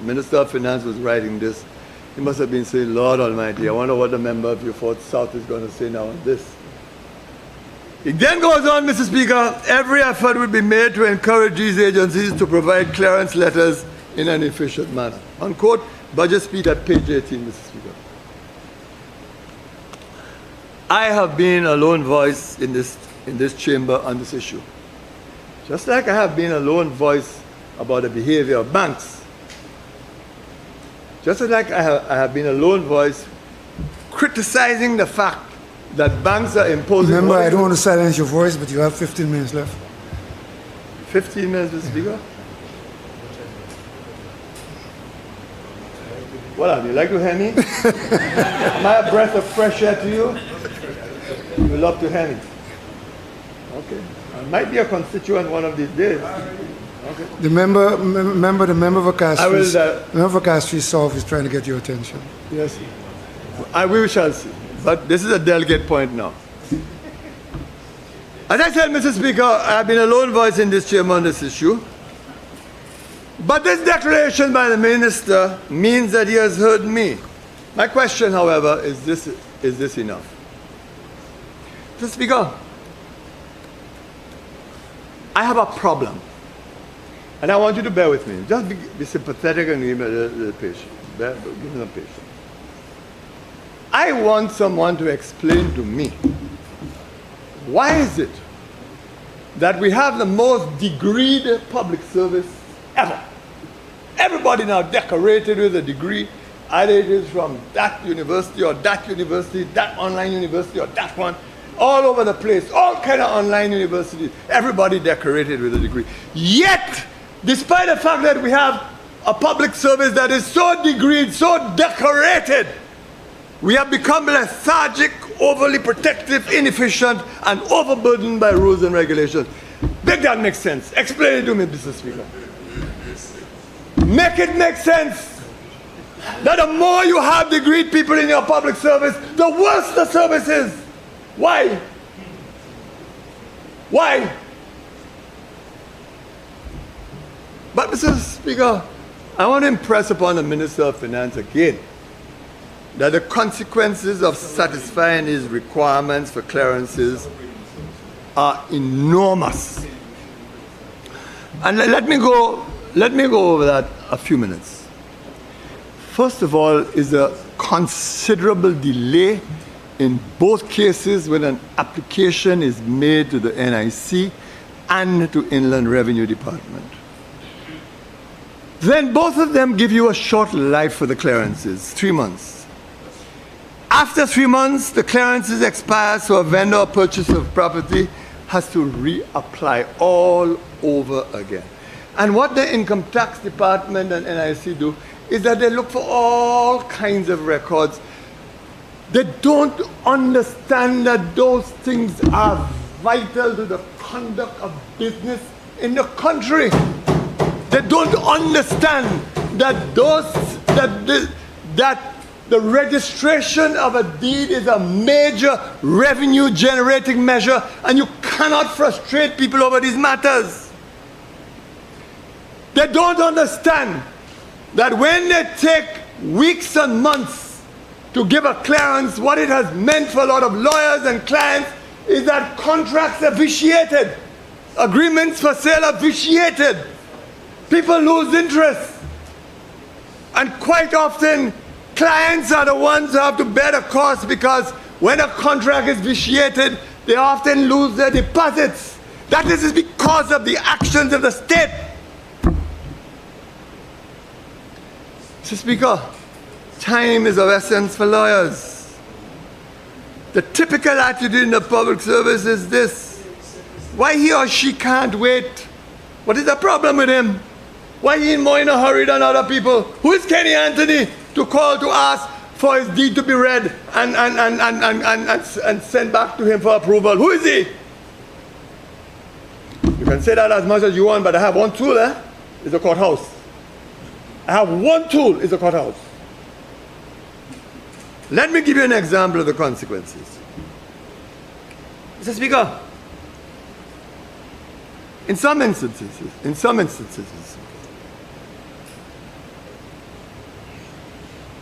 Minister of Finance was writing this, he must have been saying, "Lord Almighty, I wonder what the member of your Fourth South is going to say now on this." It then goes on, Mr. Speaker, "Every effort will be made to encourage these agencies to provide clearance letters in an efficient manner." Unquote. Budget speech at page 18, Mr. Speaker. I have been a lone voice in this chamber on this issue. Just like I have been a lone voice about the behavior of banks. Just like I have been a lone voice criticizing the fact that banks are imposing... Remember, I don't want to silence your voice, but you have 15 minutes left. 15 minutes, Mr. Speaker? What, you like to hear me? Am I a breath of fresh air to you? You would love to hear me? Okay. I might be a constituent one of these days. Okay. The member for Castries, I will, the member for Castries South is trying to get your attention. Yes. We shall see. But this is a delicate point now. As I said, Mr. Speaker, I have been a lone voice in this chamber on this issue. But this declaration by the minister means that he has heard me. My question, however, is this enough? Mr. Speaker, I have a problem. And I want you to bear with me. Just be sympathetic and give me a little patience. Give me some patience. I want someone to explain to me, why is it that we have the most degreed public service ever? Everybody now decorated with a degree, either it is from that university, that online university, or that one, all over the place, all kind of online universities, everybody decorated with a degree. Yet, despite the fact that we have a public service that is so degreed, so decorated, we have become lethargic, overly protective, inefficient, and overburdened by rules and regulations. Make that make sense. Explain it to me, Mr. Speaker. Make it make sense that the more you have degreed people in your public service, the worse the service is. Why? Why? But, Mr. Speaker, I want to impress upon the Minister of Finance again that the consequences of satisfying his requirements for clearances are enormous. And let me go over that a few minutes. First of all is a considerable delay in both cases when an application is made to the NIC and to Inland Revenue Department. Then both of them give you a short life for the clearances, 3 months. After 3 months, the clearances expire, so a vendor or purchaser of property has to reapply all over again. And what the Income Tax Department and NIC do is that they look for all kinds of records. They don't understand that those things are vital to the conduct of business in the country. They don't understand that the registration of a deed is a major revenue generating measure, and you cannot frustrate people over these matters. They don't understand that when they take weeks and months to give a clearance, what it has meant for a lot of lawyers and clients is that contracts are vitiated, agreements for sale are vitiated, people lose interest, and quite often clients are the ones who have to bear the cost, because when a contract is vitiated, they often lose their deposits. That is because of the actions of the state. Mr. Speaker, time is of essence for lawyers. The typical attitude in the public service is this: why he or she can't wait? What is the problem with him? Why he more in a hurry than other people? Who is Kenny Anthony to call to ask for his deed to be read and sent back to him for approval? Who is he? You can say that as much as you want, but I have one tool, it's the courthouse. I have one tool, it's the courthouse. Let me give you an example of the consequences. Mr. Speaker, in some instances,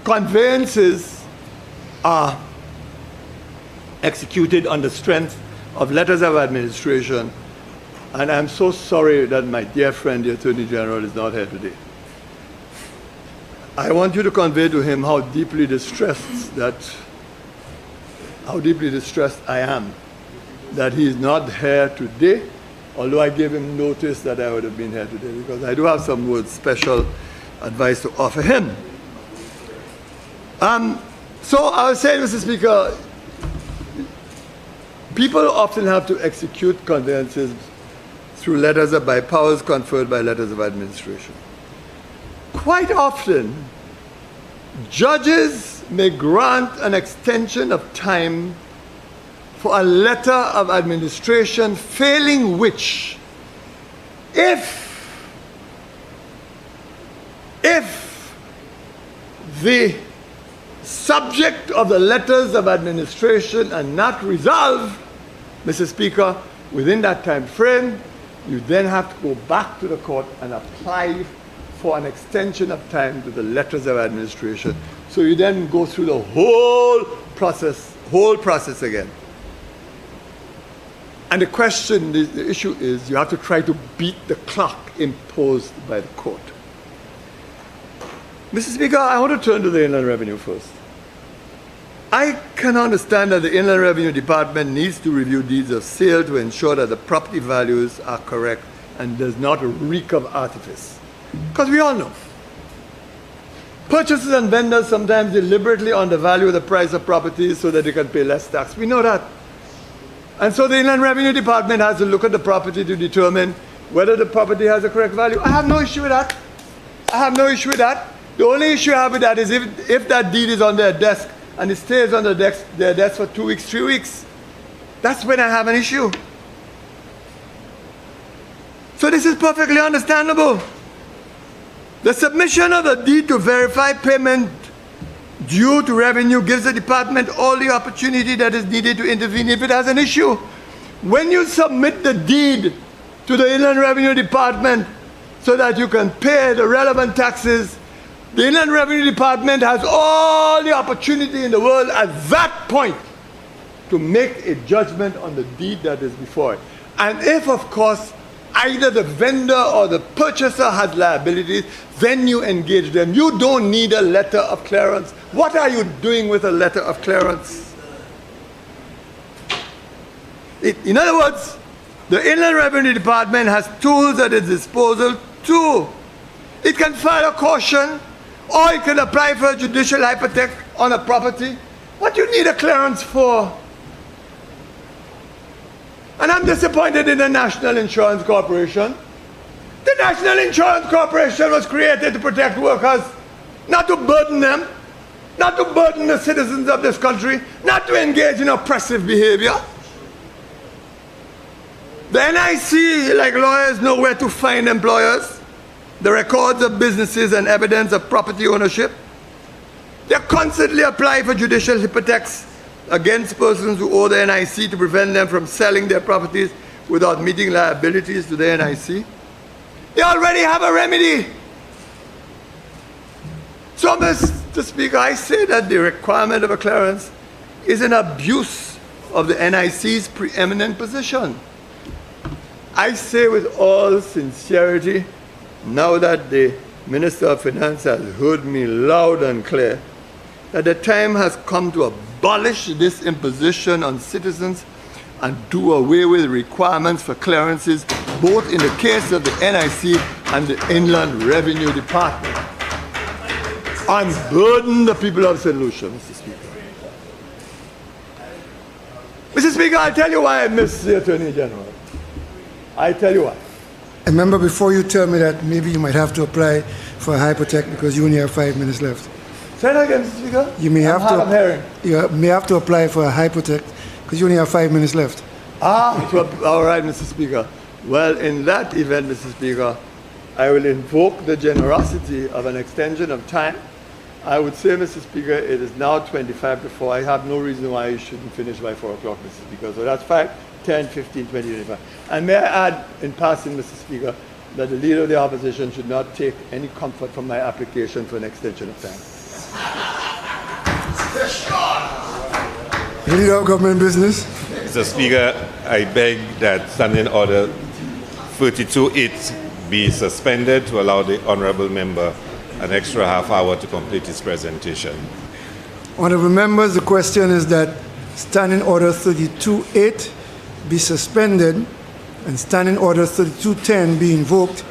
conveyances are executed on the strength of letters of administration, and I'm so sorry that my dear friend, the Attorney General, is not here today. I want you to convey to him how deeply distressed I am that he is not here today, although I gave him notice that I would have been here today, because I do have some words, special advice to offer him. So I was saying, Mr. Speaker, people often have to execute conveyances through letters by powers conferred by letters of administration. Quite often, judges may grant an extension of time for a letter of administration, failing which, if the subject of the letters of administration are not resolved, Mr. Speaker, within that time frame, you then have to go back to the court and apply for an extension of time to the letters of administration. So you then go through the whole process again. And the issue is you have to try to beat the clock imposed by the court. Mr. Speaker, I want to turn to the Inland Revenue first. I can understand that the Inland Revenue Department needs to review deeds of sale to ensure that the property values are correct and does not reek of artifice. Because we all know, purchasers and vendors sometimes deliberately undervalue the price of properties so that they can pay less tax. We know that. And so the Inland Revenue Department has to look at the property to determine whether the property has a correct value. I have no issue with that. The only issue I have with that is if that deed is on their desk and it stays on their desk for 2 weeks, 3 weeks. That's when I have an issue. So this is perfectly understandable. The submission of the deed to verify payment due to revenue gives the department all the opportunity that is needed to intervene if it has an issue. When you submit the deed to the Inland Revenue Department so that you can pay the relevant taxes, the Inland Revenue Department has all the opportunity in the world at that point to make a judgment on the deed that is before it. And if, of course, either the vendor or the purchaser has liabilities, then you engage them. You don't need a letter of clearance. What are you doing with a letter of clearance? In other words, the Inland Revenue Department has tools at its disposal too. It can file a caution, or it can apply for a judicial hypothec on a property. What do you need a clearance for? And I'm disappointed in the National Insurance Corporation. The National Insurance Corporation was created to protect workers, not to burden them, not to burden the citizens of this country, not to engage in oppressive behavior. The NIC, like lawyers, know where to find employers, the records of businesses and evidence of property ownership. They constantly apply for judicial hypothecs against persons who owe the NIC to prevent them from selling their properties without meeting liabilities to the NIC. They already have a remedy. So, Mr. Speaker, I say that the requirement of a clearance is an abuse of the NIC's preeminent position. I say with all sincerity, now that the Minister of Finance has heard me loud and clear, that the time has come to abolish this imposition on citizens and do away with requirements for clearances, both in the case of the NIC and the Inland Revenue Department. unburden the people of St. Lucia, Mr. Speaker. Mr. Speaker, I'll tell you why I miss the Attorney General. I'll tell you why. Remember, before you tell me that, maybe you might have to apply for a hypothec because you only have 5 minutes left. Say that again, Mr. Speaker. You may have I'm hearing. You may have to apply for a hypothec because you only have 5 minutes left. All right, Mr. Speaker. Well, in that event, Mr. Speaker, I will invoke the generosity of an extension of time. I would say, Mr. Speaker, it is now 25 to 4. I have no reason why you shouldn't finish by 4 o'clock, Mr. Speaker. So that's 5, 10, 15, 20, 25. And may I add, in passing, Mr. Speaker, that the Leader of the Opposition should not take any comfort from my application for an extension of time. Leader of Government Business. Mr. Speaker, I beg that Standing Order 32.8 be suspended to allow the honourable member an extra half hour to complete his presentation. Honourable members, the question is that Standing Order 32.8 be suspended and Standing Order 32.10 be invoked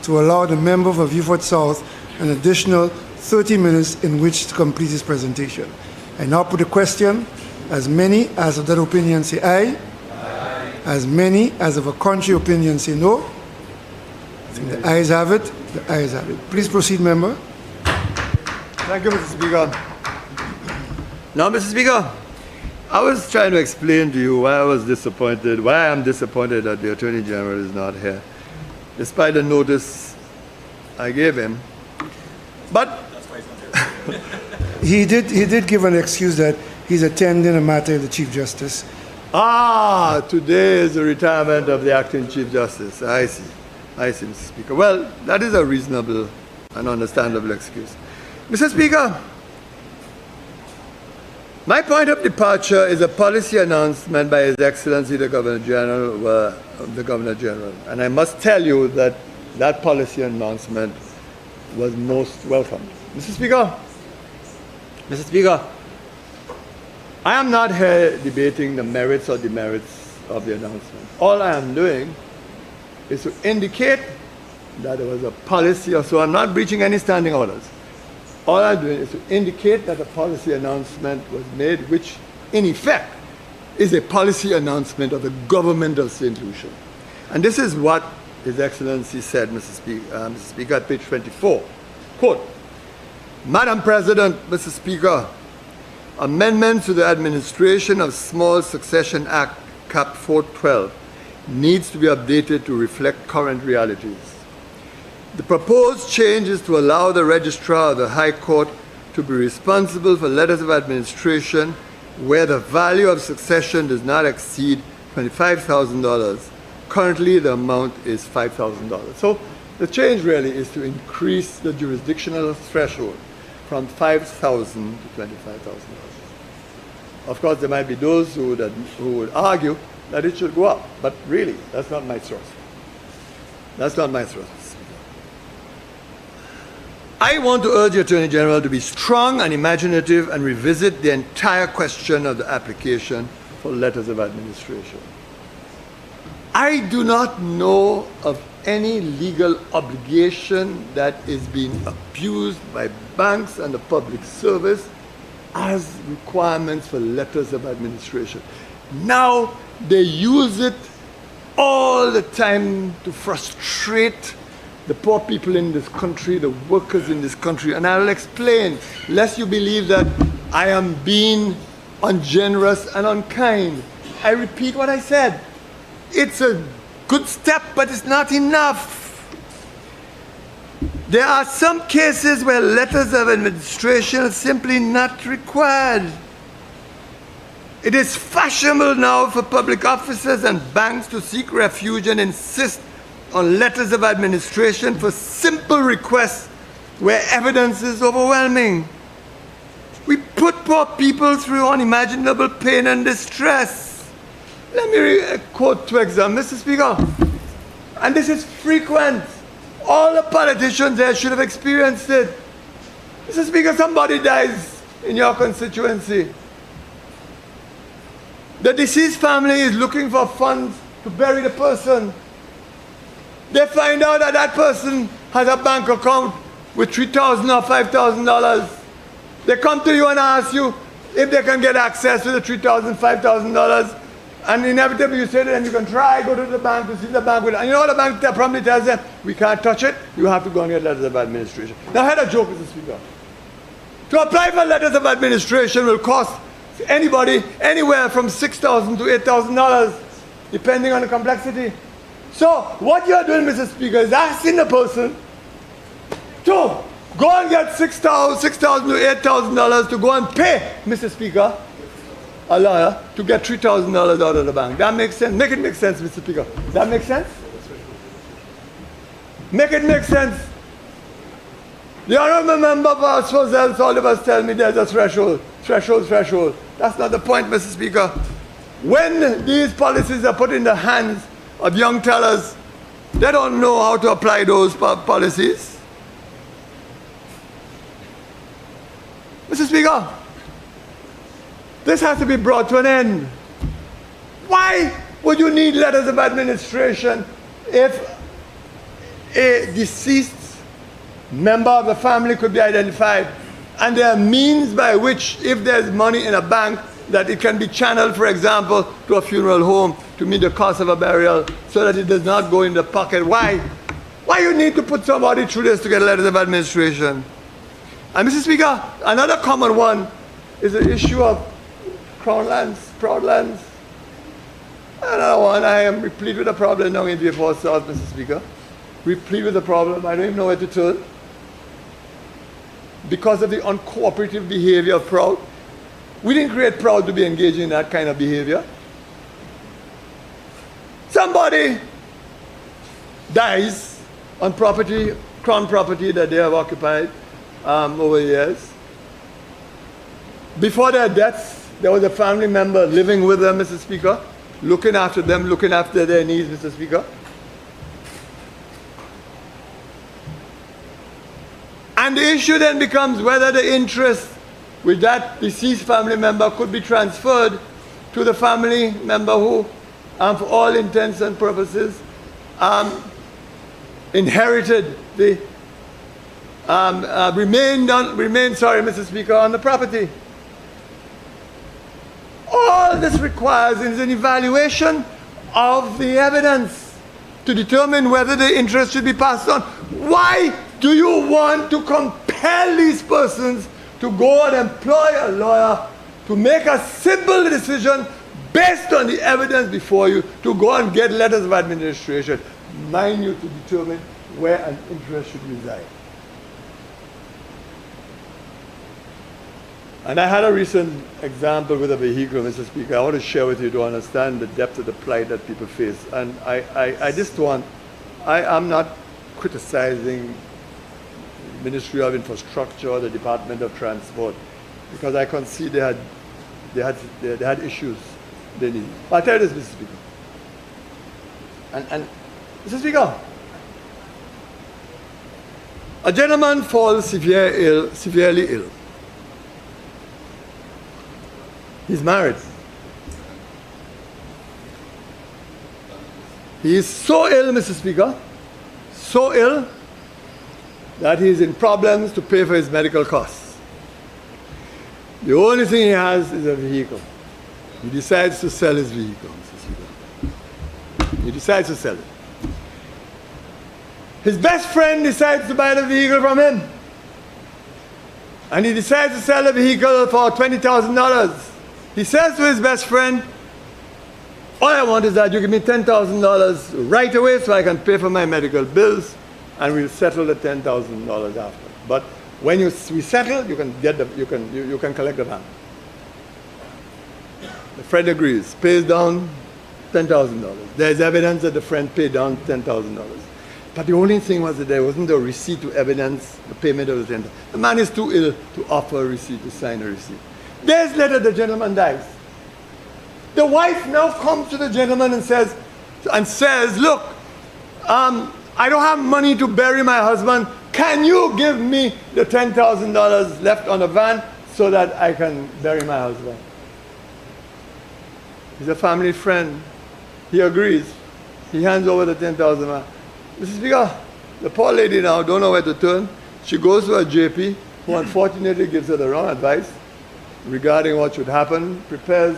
to allow the member for Beaufort South an additional 30 minutes in which to complete his presentation. I now put the question. As many as of that opinion say aye. Aye. As many as of a contrary opinion say no. I think the ayes have it. The ayes have it. Please proceed, member. Thank you, Mr. Speaker. Now, Mr. Speaker, I was trying to explain to you why I am disappointed that the Attorney General is not here, despite the notice I gave him. But he did give an excuse that he's attending a matter of the Chief Justice. Today is the retirement of the acting Chief Justice. I see, Mr. Speaker. Well, that is a reasonable and understandable excuse. Mr. Speaker, my point of departure is a policy announcement by His Excellency the Governor General, and I must tell you that that policy announcement was most welcome. Mr. Speaker, I am not here debating the merits or demerits of the announcement. All I am doing is to indicate that there was a policy, so I'm not breaching any standing orders. All I'm doing is to indicate that a policy announcement was made, which in effect is a policy announcement of the government of St. Lucia. And this is what His Excellency said, Mr. Speaker, at page 24. Quote, Madam President, Mr. Speaker, amendments to the Administration of Small Succession Act, Cap 412, needs to be updated to reflect current realities. The proposed change is to allow the Registrar of the High Court to be responsible for letters of administration where the value of succession does not exceed $25,000. Currently, the amount is $5,000. So the change really is to increase the jurisdictional threshold from $5,000 to $25,000. Of course, there might be those who would argue that it should go up, but really, that's not my thrust. That's not my thrust. I want to urge the Attorney General to be strong and imaginative and revisit the entire question of the application for letters of administration. I do not know of any legal obligation that is being abused by banks and the public service as requirements for letters of administration. Now they use it all the time to frustrate the poor people in this country, the workers in this country. And I will explain, lest you believe that I am being ungenerous and unkind. I repeat what I said. It's a good step, but it's not enough. There are some cases where letters of administration are simply not required. It is fashionable now for public officers and banks to seek refuge and insist on letters of administration for simple requests where evidence is overwhelming. We put poor people through unimaginable pain and distress. Let me quote two examples, Mr. Speaker. And this is frequent. All the politicians there should have experienced it. Mr. Speaker, somebody dies in your constituency. The deceased family is looking for funds to bury the person. They find out that that person has a bank account with $3,000 or $5,000. They come to you and ask you if they can get access to the $3,000, $5,000. And inevitably you say to them, you can try, go to the bank to see the bank. And you know what the bank promptly tells them? We can't touch it. You have to go and get letters of administration. Now I had a joke, Mr. Speaker. To apply for letters of administration will cost anybody anywhere from $6,000 to $8,000, depending on the complexity. So what you are doing, Mr. Speaker, is asking the person to go and get $6,000 to $8,000 to go and pay, Mr. Speaker, a lawyer to get $3,000 out of the bank. That makes sense. Make it make sense, Mr. Speaker. That makes sense? Make it make sense. The honourable member for Swazels, all of us tell me there's a threshold. Threshold. That's not the point, Mr. Speaker. When these policies are put in the hands of young tellers, they don't know how to apply those policies. Mr. Speaker, this has to be brought to an end. Why would you need letters of administration if a deceased member of the family could be identified and there are means by which, if there's money in a bank, that it can be channeled, for example, to a funeral home to meet the cost of a burial so that it does not go in the pocket? Why? Why you need to put somebody through this to get letters of administration? And Mr. Speaker, another common one is the issue of crown lands, proud lands. Another one, I am replete with a problem now in V4 South, Mr. Speaker. Replete with a problem, I don't even know where to turn. Because of the uncooperative behavior of Proud. We didn't create Proud to be engaging in that kind of behavior. Somebody dies on property, crown property that they have occupied over years. Before their deaths, there was a family member living with them, Mr. Speaker, looking after them, looking after their needs, Mr. Speaker. And the issue then becomes whether the interest with that deceased family member could be transferred to the family member who, for all intents and purposes, inherited the, remained, Mr. Speaker, on the property. All this requires is an evaluation of the evidence to determine whether the interest should be passed on. Why do you want to compel these persons to go and employ a lawyer to make a simple decision based on the evidence before you to go and get letters of administration, mind you, to determine where an interest should reside? And I had a recent example with a vehicle, Mr. Speaker, I want to share with you to understand the depth of the plight that people face. And I just want, I'm not criticizing the Ministry of Infrastructure or the Department of Transport, because I can see they had issues they need. I'll tell you this, Mr. Speaker. And Mr. Speaker, a gentleman falls severely ill. He's married. He is so ill, Mr. Speaker, so ill that he's in problems to pay for his medical costs. The only thing he has is a vehicle. He decides to sell his vehicle, Mr. Speaker. He decides to sell it. His best friend decides to buy the vehicle from him. And he decides to sell the vehicle for $20,000. He says to his best friend, all I want is that you give me $10,000 right away so I can pay for my medical bills, and we'll settle the $10,000 after. But when we settle, you can collect the van. The friend agrees, pays down $10,000. There's evidence that the friend paid down $10,000. But the only thing was that there wasn't a receipt to evidence the payment of the $10,000. The man is too ill to offer a receipt, to sign a receipt. Days later, the gentleman dies. The wife now comes to the gentleman and says, look, I don't have money to bury my husband. Can you give me the $10,000 left on the van so that I can bury my husband? He's a family friend. He agrees. He hands over the $10,000. Mr. Speaker, the poor lady now don't know where to turn. She goes to a JP, who unfortunately gives her the wrong advice regarding what should happen, prepares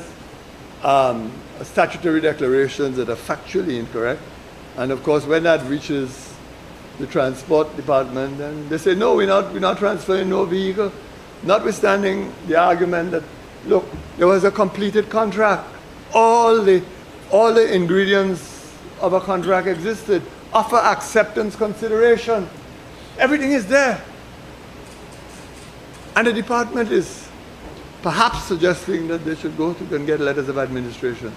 statutory declarations that are factually incorrect. And of course, when that reaches the transport department, then they say, no, we're not transferring no vehicle, notwithstanding the argument that, look, there was a completed contract. All the ingredients of a contract existed. Offer acceptance consideration. Everything is there. And the department is perhaps suggesting that they should go to and get letters of administration.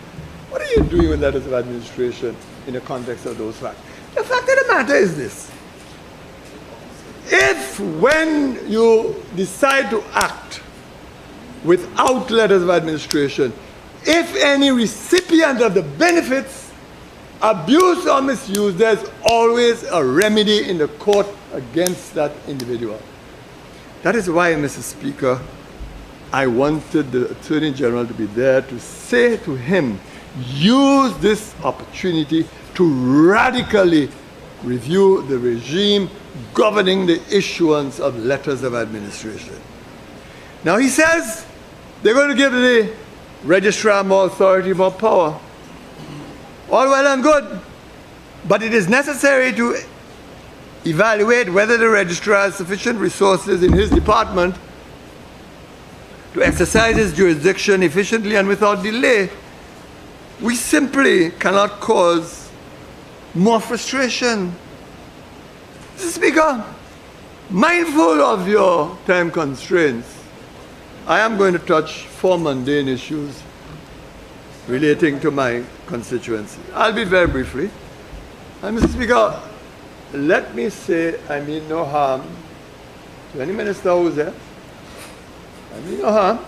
What are you doing with letters of administration in the context of those facts? The fact of the matter is this. If when you decide to act without letters of administration, if any recipient of the benefits abuse or misuse, there's always a remedy in the court against that individual. That is why, Mr. Speaker, I wanted the Attorney General to be there to say to him, use this opportunity to radically review the regime governing the issuance of letters of administration. Now he says they're going to give the registrar more authority, more power. All well and good, but it is necessary to evaluate whether the registrar has sufficient resources in his department to exercise his jurisdiction efficiently and without delay. We simply cannot cause more frustration. Mr. Speaker, mindful of your time constraints, I am going to touch 4 mundane issues relating to my constituency. I'll be very briefly. And Mr. Speaker, let me say I mean no harm to any minister who's there. I mean no harm.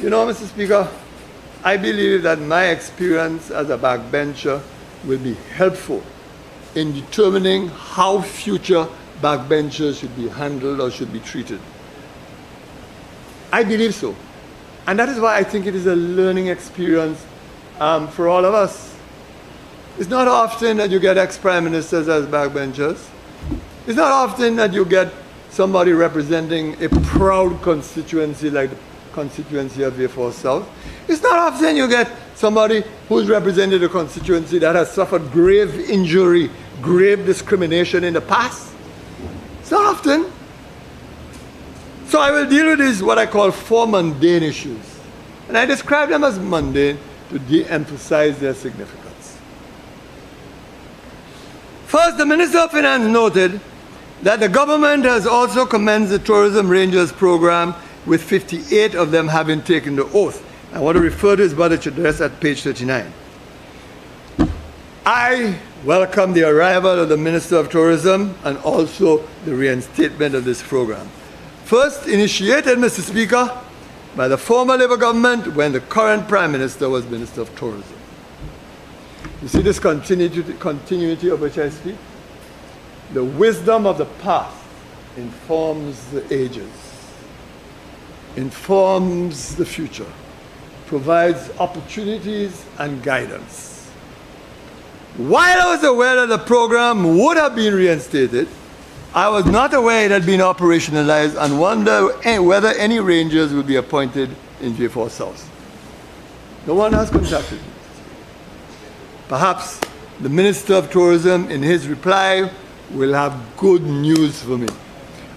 You know, Mr. Speaker, I believe that my experience as a backbencher will be helpful in determining how future backbenchers should be handled or should be treated. I believe so. And that is why I think it is a learning experience for all of us. It's not often that you get ex-prime ministers as backbenchers. It's not often that you get somebody representing a proud constituency like the constituency of Vieux-Fort South. It's not often you get somebody who's represented a constituency that has suffered grave injury, grave discrimination in the past. It's not often. So I will deal with these, what I call 4 mundane issues. And I describe them as mundane to de-emphasize their significance. First, the Minister of Finance noted that the government has also commenced the Tourism Rangers program, with 58 of them having taken the oath. I want to refer to his budget address at page 39. I welcome the arrival of the Minister of Tourism and also the reinstatement of this program. First initiated, Mr. Speaker, by the former Labour government when the current Prime Minister was Minister of Tourism. You see this continuity of which I speak? The wisdom of the past informs the ages, informs the future, provides opportunities and guidance. While I was aware that the program would have been reinstated, I was not aware it had been operationalized and wonder whether any rangers would be appointed in Vieux-Fort South. No one has contacted me. Perhaps the Minister of Tourism, in his reply, will have good news for me.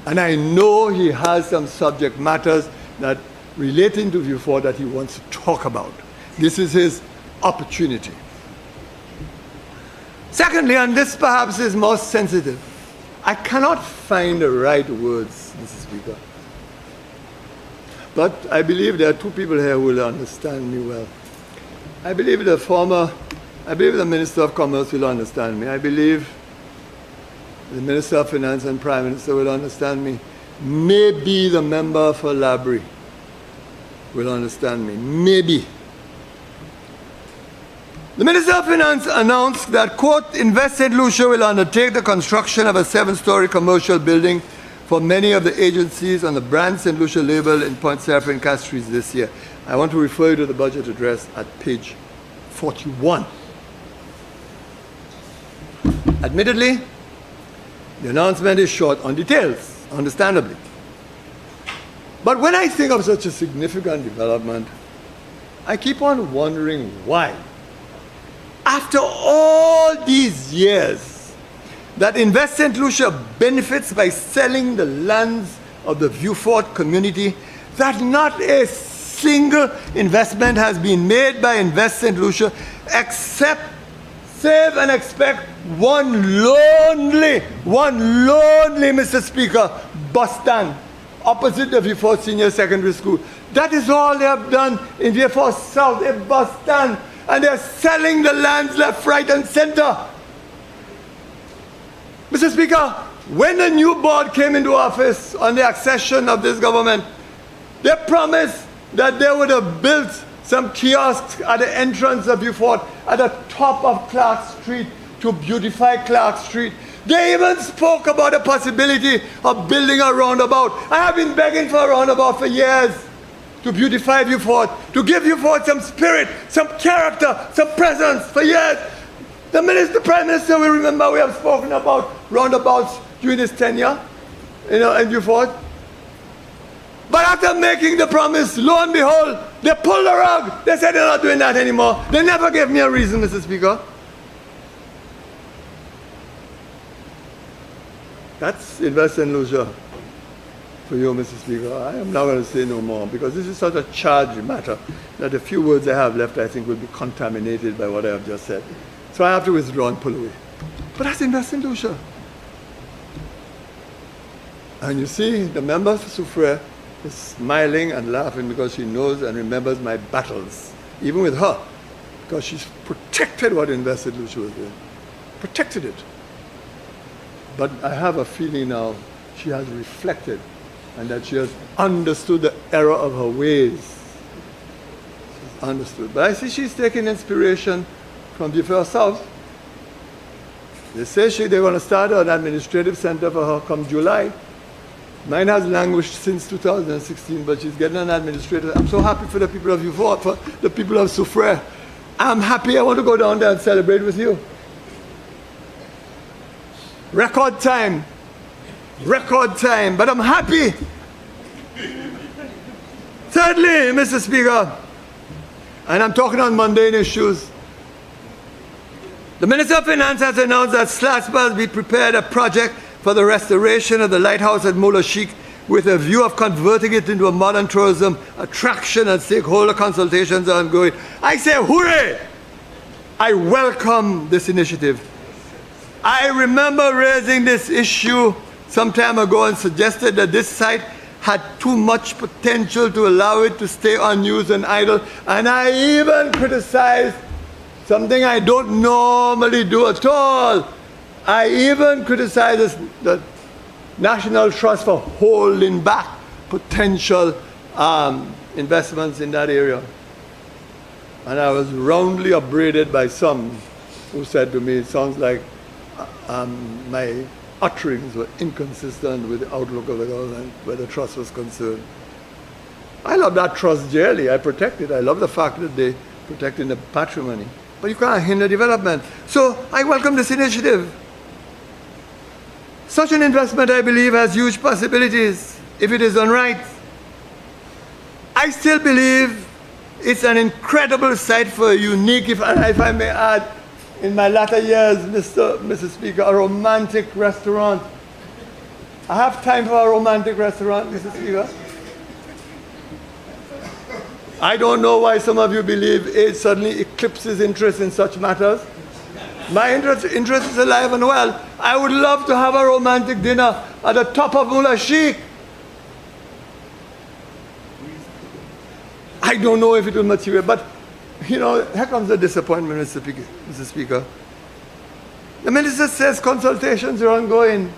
And I know he has some subject matters that relating to Vieux-Fort that he wants to talk about. This is his opportunity. Secondly, and this perhaps is most sensitive, I cannot find the right words, Mr. Speaker. But I believe there are 2 people here who will understand me well. I believe the Minister of Commerce will understand me. I believe the Minister of Finance and Prime Minister will understand me. Maybe the member for Labrie will understand me. Maybe. The Minister of Finance announced that, quote, Invest St. Lucia will undertake the construction of a 7-story commercial building for many of the agencies on the brand St. Lucia label in Point Serapis and Castries this year. I want to refer you to the budget address at page 41. Admittedly, The announcement is short on details, understandably. But when I think of such a significant development, I keep on wondering why. After all these years, that Invest St. Lucia benefits by selling the lands of the Vieux-Fort community, that not a single investment has been made by Invest St. Lucia except save and expect one lonely, Mr. Speaker, bus stand opposite the Vieux-Fort Senior Secondary School. That is all they have done in Vieux-Fort South, a bus stand, and they're selling the lands left, right, and center. Mr. Speaker, when the new board came into office on the accession of this government, they promised that they would have built some kiosks at the entrance of Vieux-Fort at the top of Clark Street to beautify Clark Street. They even spoke about the possibility of building a roundabout. I have been begging for a roundabout for years to beautify Vieux-Fort, to give Vieux-Fort some spirit, some character, some presence for years. The Prime Minister will remember we have spoken about roundabouts during his tenure, in Vieux-Fort. But after making the promise, lo and behold, they pulled the rug. They said they're not doing that anymore. They never gave me a reason, Mr. Speaker. That's Invest St. Lucia for you, Mr. Speaker. I am not going to say no more because this is such a charged matter that the few words I have left, I think, will be contaminated by what I have just said. So I have to withdraw and pull away. But that's Invest St. Lucia. And you see, the member for Soufrière is smiling and laughing because she knows and remembers my battles, even with her, because she's protected what Invest St. Lucia was doing. Protected it. But I have a feeling now she has reflected and that she has understood the error of her ways. She's understood. But I see she's taking inspiration from Vieux-Fort South. They say they're going to start an administrative center for her come July. Mine has languished since 2016, but she's getting an administrator. I'm so happy for the people of Vieux-Fort, for the people of Soufrière. I'm happy. I want to go down there and celebrate with you. Record time, but I'm happy. Thirdly, Mr. Speaker, and I'm talking on mundane issues, the Minister of Finance has announced that SLASPA has been prepared a project for the restoration of the lighthouse at Moula Sheikh with a view of converting it into a modern tourism attraction, and stakeholder consultations are ongoing. I say hooray! I welcome this initiative. I remember raising this issue some time ago and suggested that this site had too much potential to allow it to stay unused and idle. And I even criticized something I don't normally do at all. I even criticized the National Trust for holding back potential investments in that area. And I was roundly upbraided by some who said to me, it sounds like my utterings were inconsistent with the outlook of the government where the trust was concerned. I love that trust dearly. I protect it. I love the fact that they protecting the patrimony. But you can't hinder development. So I welcome this initiative. Such an investment, I believe, has huge possibilities if it is done right. I still believe it's an incredible site for a unique, if I may add, in my latter years, Mr. Speaker, a romantic restaurant. I have time for a romantic restaurant, Mr. Speaker. I don't know why some of you believe age suddenly eclipses interest in such matters. My interest is alive and well. I would love to have a romantic dinner at the top of Moula Sheikh. I don't know if it will materialize, but you know, here comes the disappointment, Mr. Speaker. The minister says consultations are ongoing.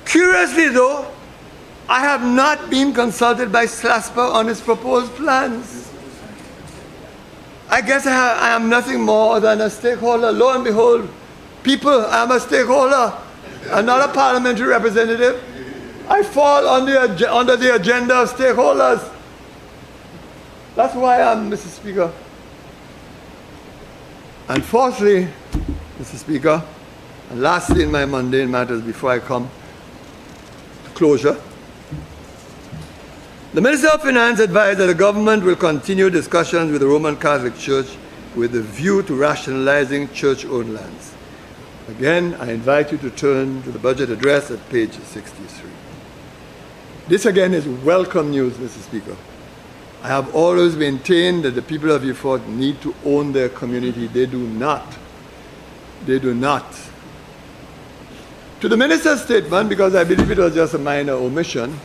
Curiously, though, I have not been consulted by SLASPA on its proposed plans. I guess I am nothing more than a stakeholder. Lo and behold, people, I am a stakeholder. I'm not a parliamentary representative. I fall under the agenda of stakeholders. That's who I am, Mr. Speaker. And fourthly, Mr. Speaker, And lastly, in my mundane matters, before I come to closure, the Minister of Finance advised that the government will continue discussions with the Roman Catholic Church with a view to rationalizing church-owned lands. Again, I invite you to turn to the budget address at page 63. This again is welcome news, Mr. Speaker. I have always maintained that the people of Beaufort need to own their community. They do not. They do not. To the Minister's statement, because I believe it was just a minor omission,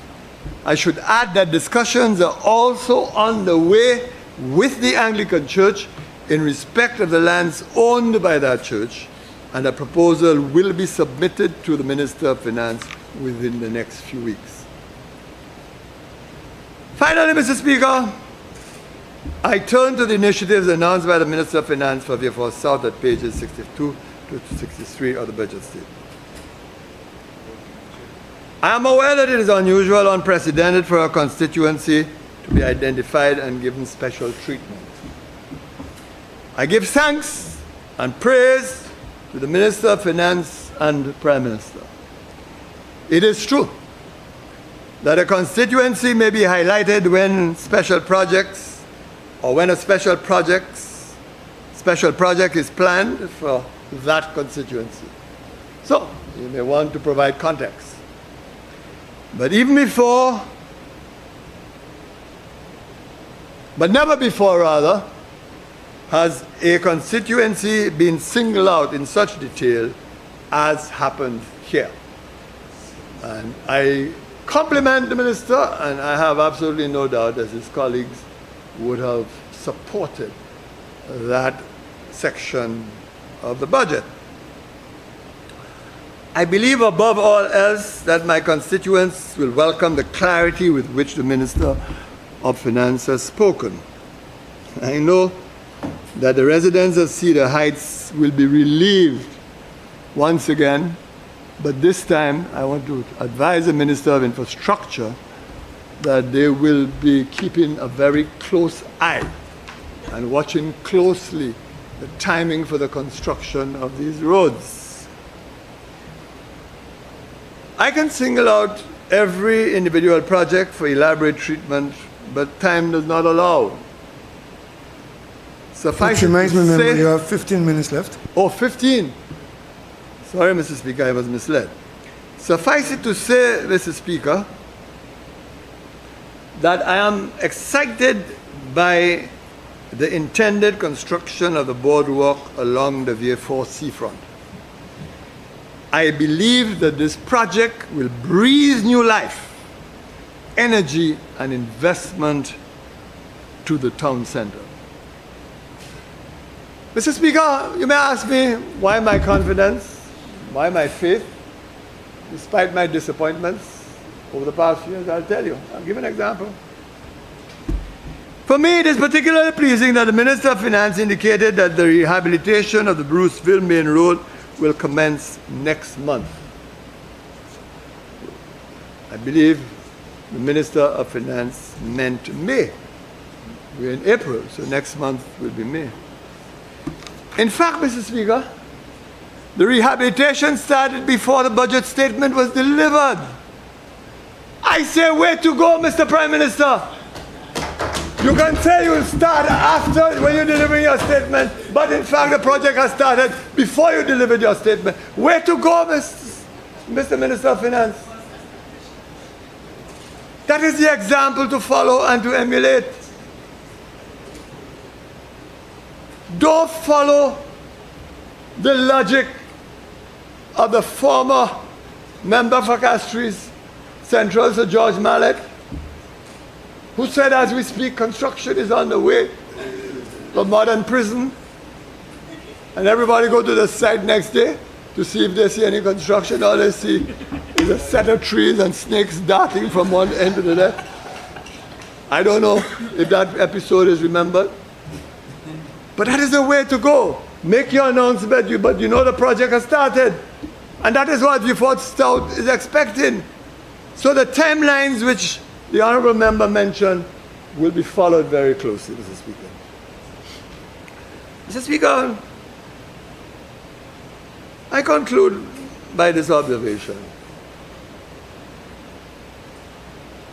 I should add that discussions are also on the way with the Anglican Church in respect of the lands owned by that church, and a proposal will be submitted to the Minister of Finance within the next few weeks. Finally, Mr. Speaker, I turn to the initiatives announced by the Minister of Finance for Beaufort South at pages 62 to 63 of the budget statement. I am aware that it is unusual, unprecedented for a constituency to be identified and given special treatment. I give thanks and praise to the Minister of Finance and the Prime Minister. It is true that a constituency may be highlighted when special projects or when a special project is planned for that constituency. So, you may want to provide context. But even before, but never before rather, has a constituency been singled out in such detail as happened here. And I compliment the Minister, and I have absolutely no doubt that his colleagues would have supported that section of the budget. I believe above all else that my constituents will welcome the clarity with which the Minister of Finance has spoken. I know that the residents of Cedar Heights will be relieved once again, but this time I want to advise the Minister of Infrastructure that they will be keeping a very close eye and watching closely the timing for the construction of these roads. I can single out every individual project for elaborate treatment, but time does not allow. Suffice it reminds to me, member, say, you have 15 minutes left. Oh, 15. Sorry, Mr. Speaker, I was misled. Suffice it to say, Mr. Speaker, that I am excited by the intended construction of the boardwalk along the Beaufort seafront. I believe that this project will breathe new life, energy, and investment to the town center. Mr. Speaker, you may ask me why my confidence, why my faith, despite my disappointments over the past few years. I'll tell you. I'll give an example. For me, it is particularly pleasing that the Minister of Finance indicated that the rehabilitation of the Bruceville Main Road will commence next month. I believe the Minister of Finance meant May. We're in April, so next month will be May. In fact, Mr. Speaker, the rehabilitation started before the budget statement was delivered. I say, where to go, Mr. Prime Minister? You can say you'll start after, when you deliver your statement, but in fact the project has started before you delivered your statement. Where to go, Mr. Minister of Finance? That is the example to follow and to emulate. Don't follow the logic of the former member for Castries Central, Sir George Mallet, who said as we speak construction is on the way for modern prison, and everybody go to the site next day to see if they see any construction. All they see is a set of trees and snakes darting from one end to the next. I don't know if that episode is remembered, but that is the way to go. Make your announcement, but you know the project has started, and that is what Beaufort South is expecting. So the timelines which the honourable member mentioned will be followed very closely, Mr. Speaker. Mr. Speaker, I conclude by this observation.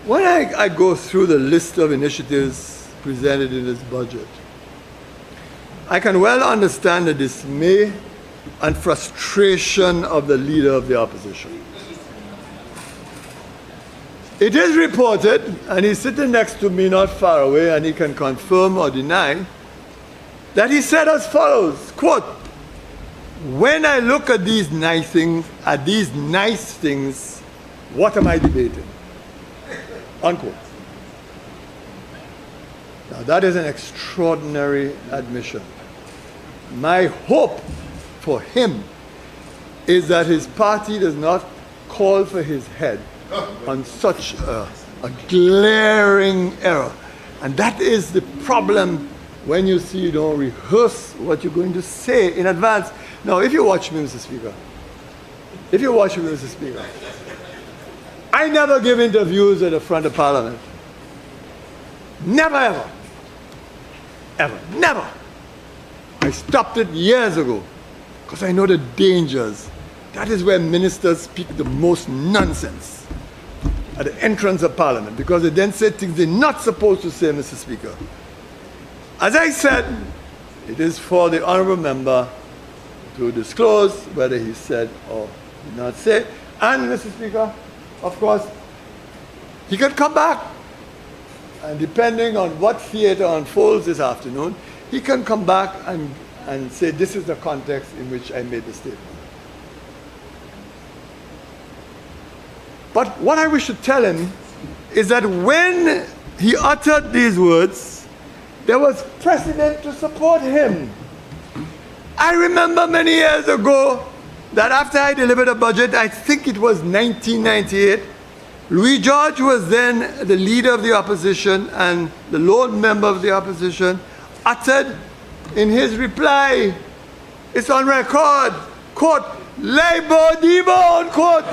When I go through the list of initiatives presented in this budget, I can well understand the dismay and frustration of the leader of the opposition. It is reported, and he's sitting next to me not far away, and he can confirm or deny, that he said as follows, quote, "When I look at these nice things, what am I debating?" Unquote. Now that is an extraordinary admission. My hope for him is that his party does not call for his head on such a glaring error. And that is the problem when you see you don't rehearse what you're going to say in advance. Now, if you watch me, Mr. Speaker, I never give interviews at the front of Parliament. Never, ever. Ever. Never. I stopped it years ago because I know the dangers. That is where ministers speak the most nonsense at the entrance of Parliament, because they then say things they're not supposed to say, Mr. Speaker. As I said, it is for the honourable member to disclose whether he said or did not say. And, Mr. Speaker, of course, he can come back, and depending on what theatre unfolds this afternoon, he can come back and say, this is the context in which I made the statement. But what I wish to tell him is that when he uttered these words, there was precedent to support him. I remember many years ago that after I delivered a budget, I think it was 1998, Louis George was then the leader of the opposition and the lone member of the opposition, uttered in his reply, it's on record, quote, "Labour Debo," unquote.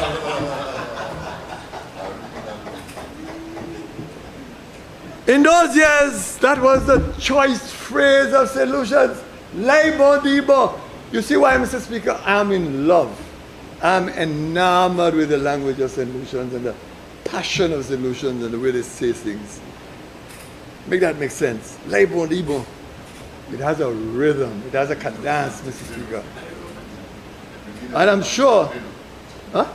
In those years, that was the choice phrase of St. Lucia's, "Labour Debo." You see why, Mr. Speaker, I'm in love. I'm enamored with the language of St. Lucians and the passion of St. Lucians and the way they say things. Make that make sense. Labour Debo. It has a rhythm. It has a cadence, Mr. Speaker. And I'm sure. Huh?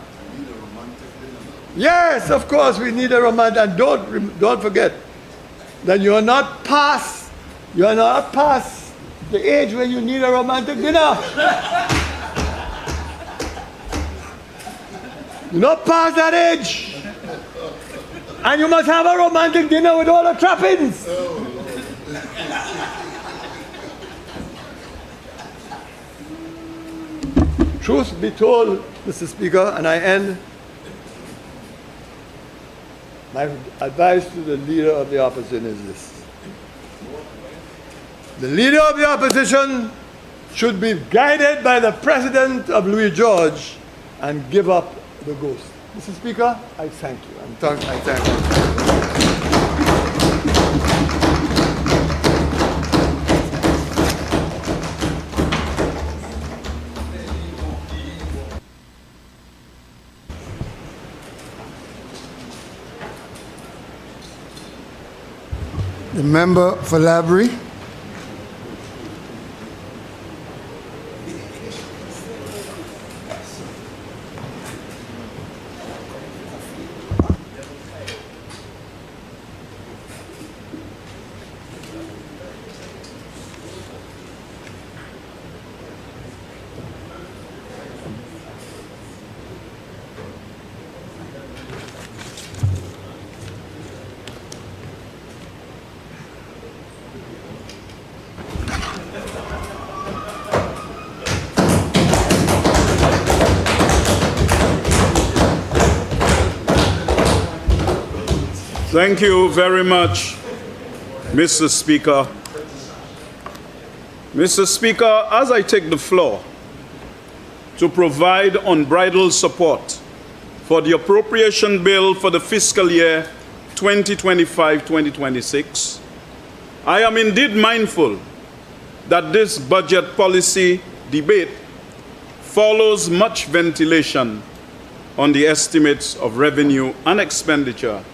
Yes, of course, we need a romantic. And don't forget that you're not past the age where you need a romantic dinner. You're not past that age. And you must have a romantic dinner with all the trappings. Truth be told, Mr. Speaker, and I end, my advice to the leader of the opposition is this. The leader of the opposition should be guided by the president of Louis George and give up the ghost. Mr. Speaker, I thank you. I thank you. The member for Labrie. Thank you very much, Mr. Speaker. Mr. Speaker, as I take the floor to provide unbridled support for the appropriation bill for the fiscal year 2025-2026, I am indeed mindful that this budget policy debate follows much ventilation on the estimates of revenue and expenditure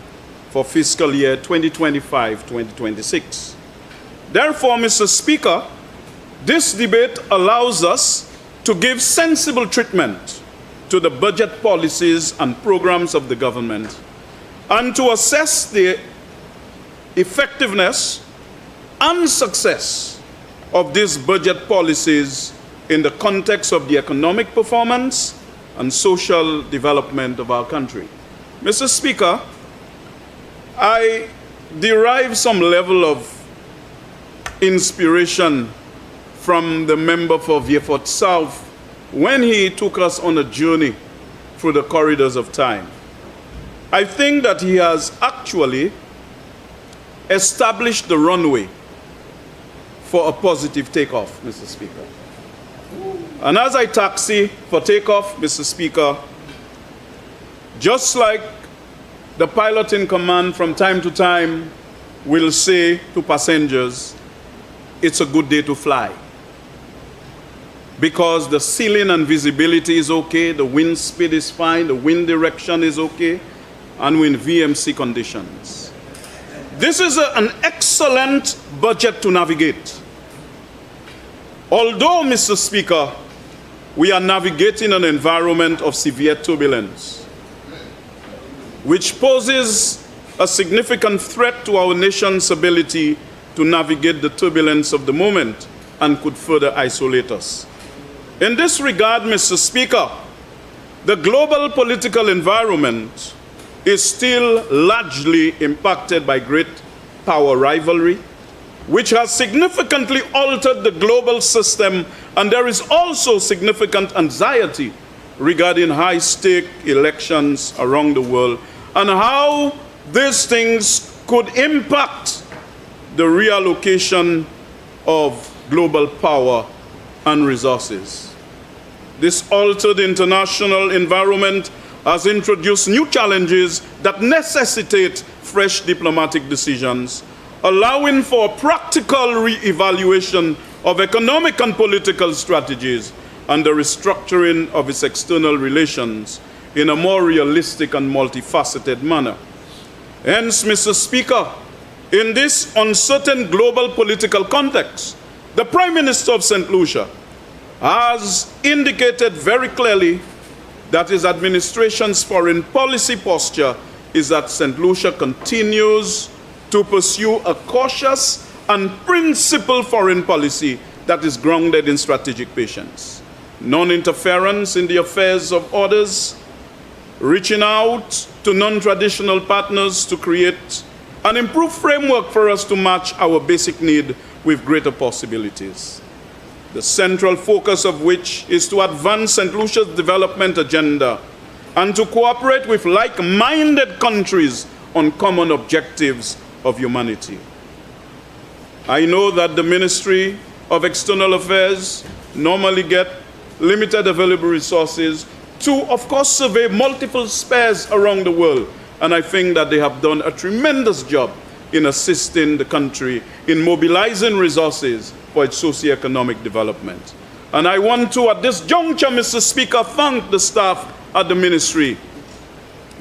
for fiscal year 2025-2026. Therefore, Mr. Speaker, this debate allows us to give sensible treatment to the budget policies and programs of the government and to assess the effectiveness and success of these budget policies in the context of the economic performance and social development of our country. Mr. Speaker, I derive some level of inspiration from the member for Vieux-Fort South when he took us on a journey through the corridors of time. I think that he has actually established the runway for a positive takeoff, Mr. Speaker. And as I taxi for takeoff, Mr. Speaker, just like the pilot in command from time to time will say to passengers, it's a good day to fly. Because the ceiling and visibility is okay, the wind speed is fine, the wind direction is okay, and we're in VMC conditions. This is an excellent budget to navigate. Although, Mr. Speaker, we are navigating an environment of severe turbulence, which poses a significant threat to our nation's ability to navigate the turbulence of the moment and could further isolate us. In this regard, Mr. Speaker, the global political environment is still largely impacted by great power rivalry, which has significantly altered the global system, and there is also significant anxiety regarding high-stake elections around the world and how these things could impact the reallocation of global power and resources. This altered international environment has introduced new challenges that necessitate fresh diplomatic decisions, allowing for practical re-evaluation of economic and political strategies and the restructuring of its external relations in a more realistic and multifaceted manner. Hence, Mr. Speaker, in this uncertain global political context, the Prime Minister of St. Lucia has indicated very clearly that his administration's foreign policy posture is that St. Lucia continues to pursue a cautious and principled foreign policy that is grounded in strategic patience, non-interference in the affairs of others, reaching out to non-traditional partners to create an improved framework for us to match our basic need with greater possibilities. The central focus of which is to advance St. Lucia's development agenda and to cooperate with like-minded countries on common objectives of humanity. I know that the Ministry of External Affairs normally get limited available resources to, of course, survey multiple spares around the world, and I think that they have done a tremendous job in assisting the country in mobilizing resources for its socioeconomic development. And I want to, at this juncture, Mr. Speaker, thank the staff at the ministry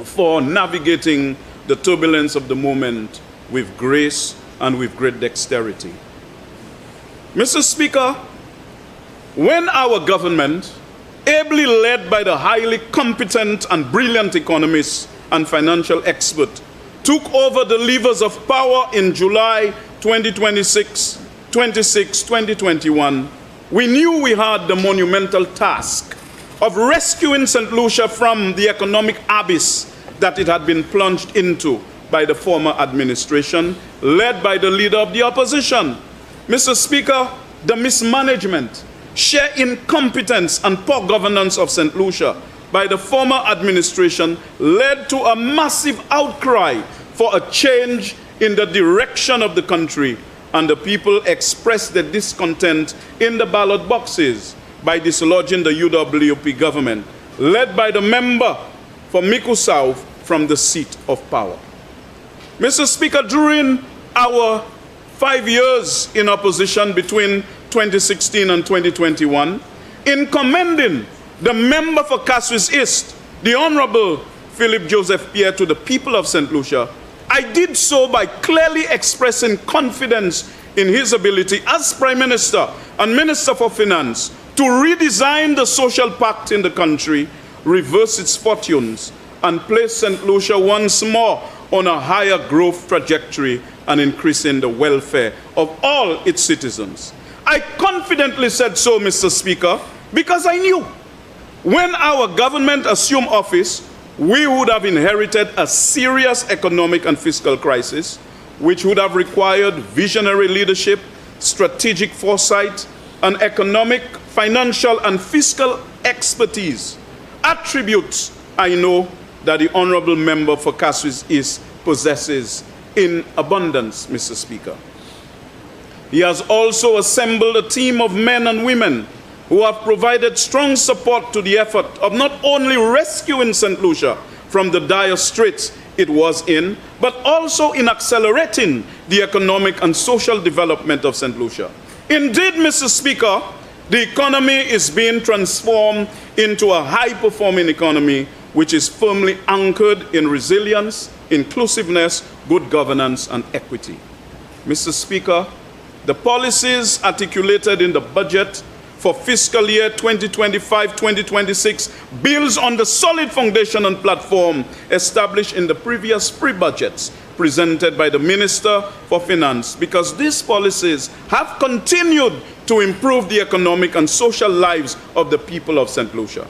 for navigating the turbulence of the moment with grace and with great dexterity. Mr. Speaker, when our government, ably led by the highly competent and brilliant economists and financial experts, took over the levers of power in July 2021, we knew we had the monumental task of rescuing St. Lucia from the economic abyss that it had been plunged into by the former administration, led by the leader of the opposition. Mr. Speaker, the mismanagement, sheer incompetence and poor governance of St. Lucia by the former administration led to a massive outcry for a change in the direction of the country, and the people expressed their discontent in the ballot boxes by dislodging the UWP government, led by the member for Miku South from the seat of power. Mr. Speaker, during our 5 years in opposition between 2016 and 2021, in commending the member for Castries East, the Honorable Philip Joseph Pierre, to the people of St. Lucia, I did so by clearly expressing confidence in his ability as Prime Minister and Minister for Finance to redesign the social pact in the country, reverse its fortunes, and place St. Lucia once more on a higher growth trajectory and increasing the welfare of all its citizens. I confidently said so, Mr. Speaker, because I knew when our government assumed office, we would have inherited a serious economic and fiscal crisis, which would have required visionary leadership, strategic foresight, and economic, financial, and fiscal expertise. Attributes I know that the Honorable Member for Castries East possesses in abundance, Mr. Speaker. He has also assembled a team of men and women who have provided strong support to the effort of not only rescuing St. Lucia from the dire straits it was in, but also in accelerating the economic and social development of St. Lucia. Indeed, Mr. Speaker, the economy is being transformed into a high-performing economy which is firmly anchored in resilience, inclusiveness, good governance, and equity. Mr. Speaker, the policies articulated in the budget for fiscal year 2025-2026 builds on the solid foundation and platform established in the previous pre-budgets presented by the Minister for Finance, because these policies have continued to improve the economic and social lives of the people of St. Lucia.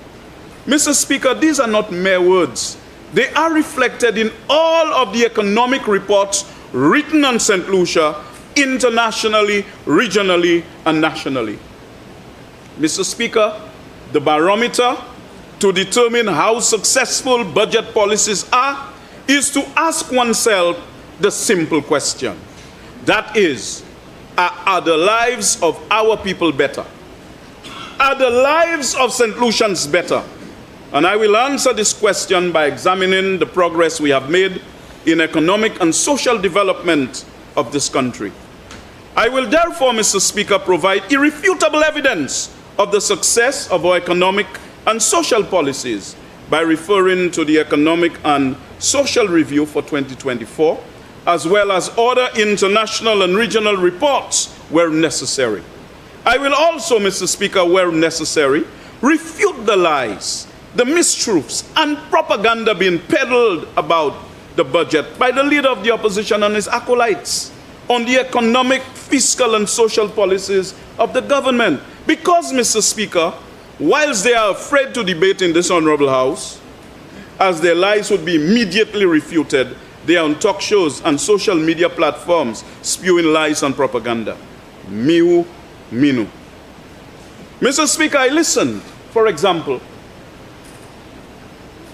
Mr. Speaker, these are not mere words. They are reflected in all of the economic reports written on St. Lucia internationally, regionally, and nationally. Mr. Speaker, the barometer to determine how successful budget policies are is to ask oneself the simple question. That is, are the lives of our people better? Are the lives of St. Lucians better? And I will answer this question by examining the progress we have made in economic and social development of this country. I will therefore, Mr. Speaker, provide irrefutable evidence of the success of our economic and social policies by referring to the Economic and Social Review for 2024, as well as other international and regional reports where necessary. I will also, Mr. Speaker, where necessary, refute the lies, the mistruths, and propaganda being peddled about the budget by the leader of the opposition and his acolytes on the economic, fiscal, and social policies of the government. Because, Mr. Speaker, whilst they are afraid to debate in this honorable House, as their lies would be immediately refuted, they are on talk shows and social media platforms spewing lies and propaganda. Miu Minu. Mr. Speaker, I listened, for example,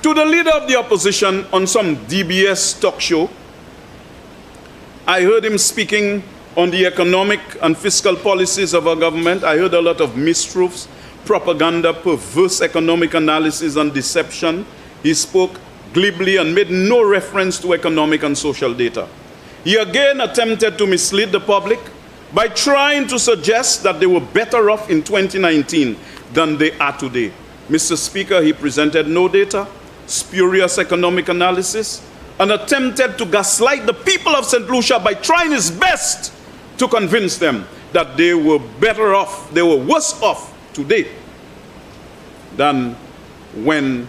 to the leader of the opposition on some DBS talk show. I heard him speaking on the economic and fiscal policies of our government. I heard a lot of mistruths, propaganda, perverse economic analysis, and deception. He spoke glibly and made no reference to economic and social data. He again attempted to mislead the public by trying to suggest that they were better off in 2019 than they are today. Mr. Speaker, he presented no data, spurious economic analysis, and attempted to gaslight the people of St. Lucia by trying his best to convince them that they were better off, they were worse off today than when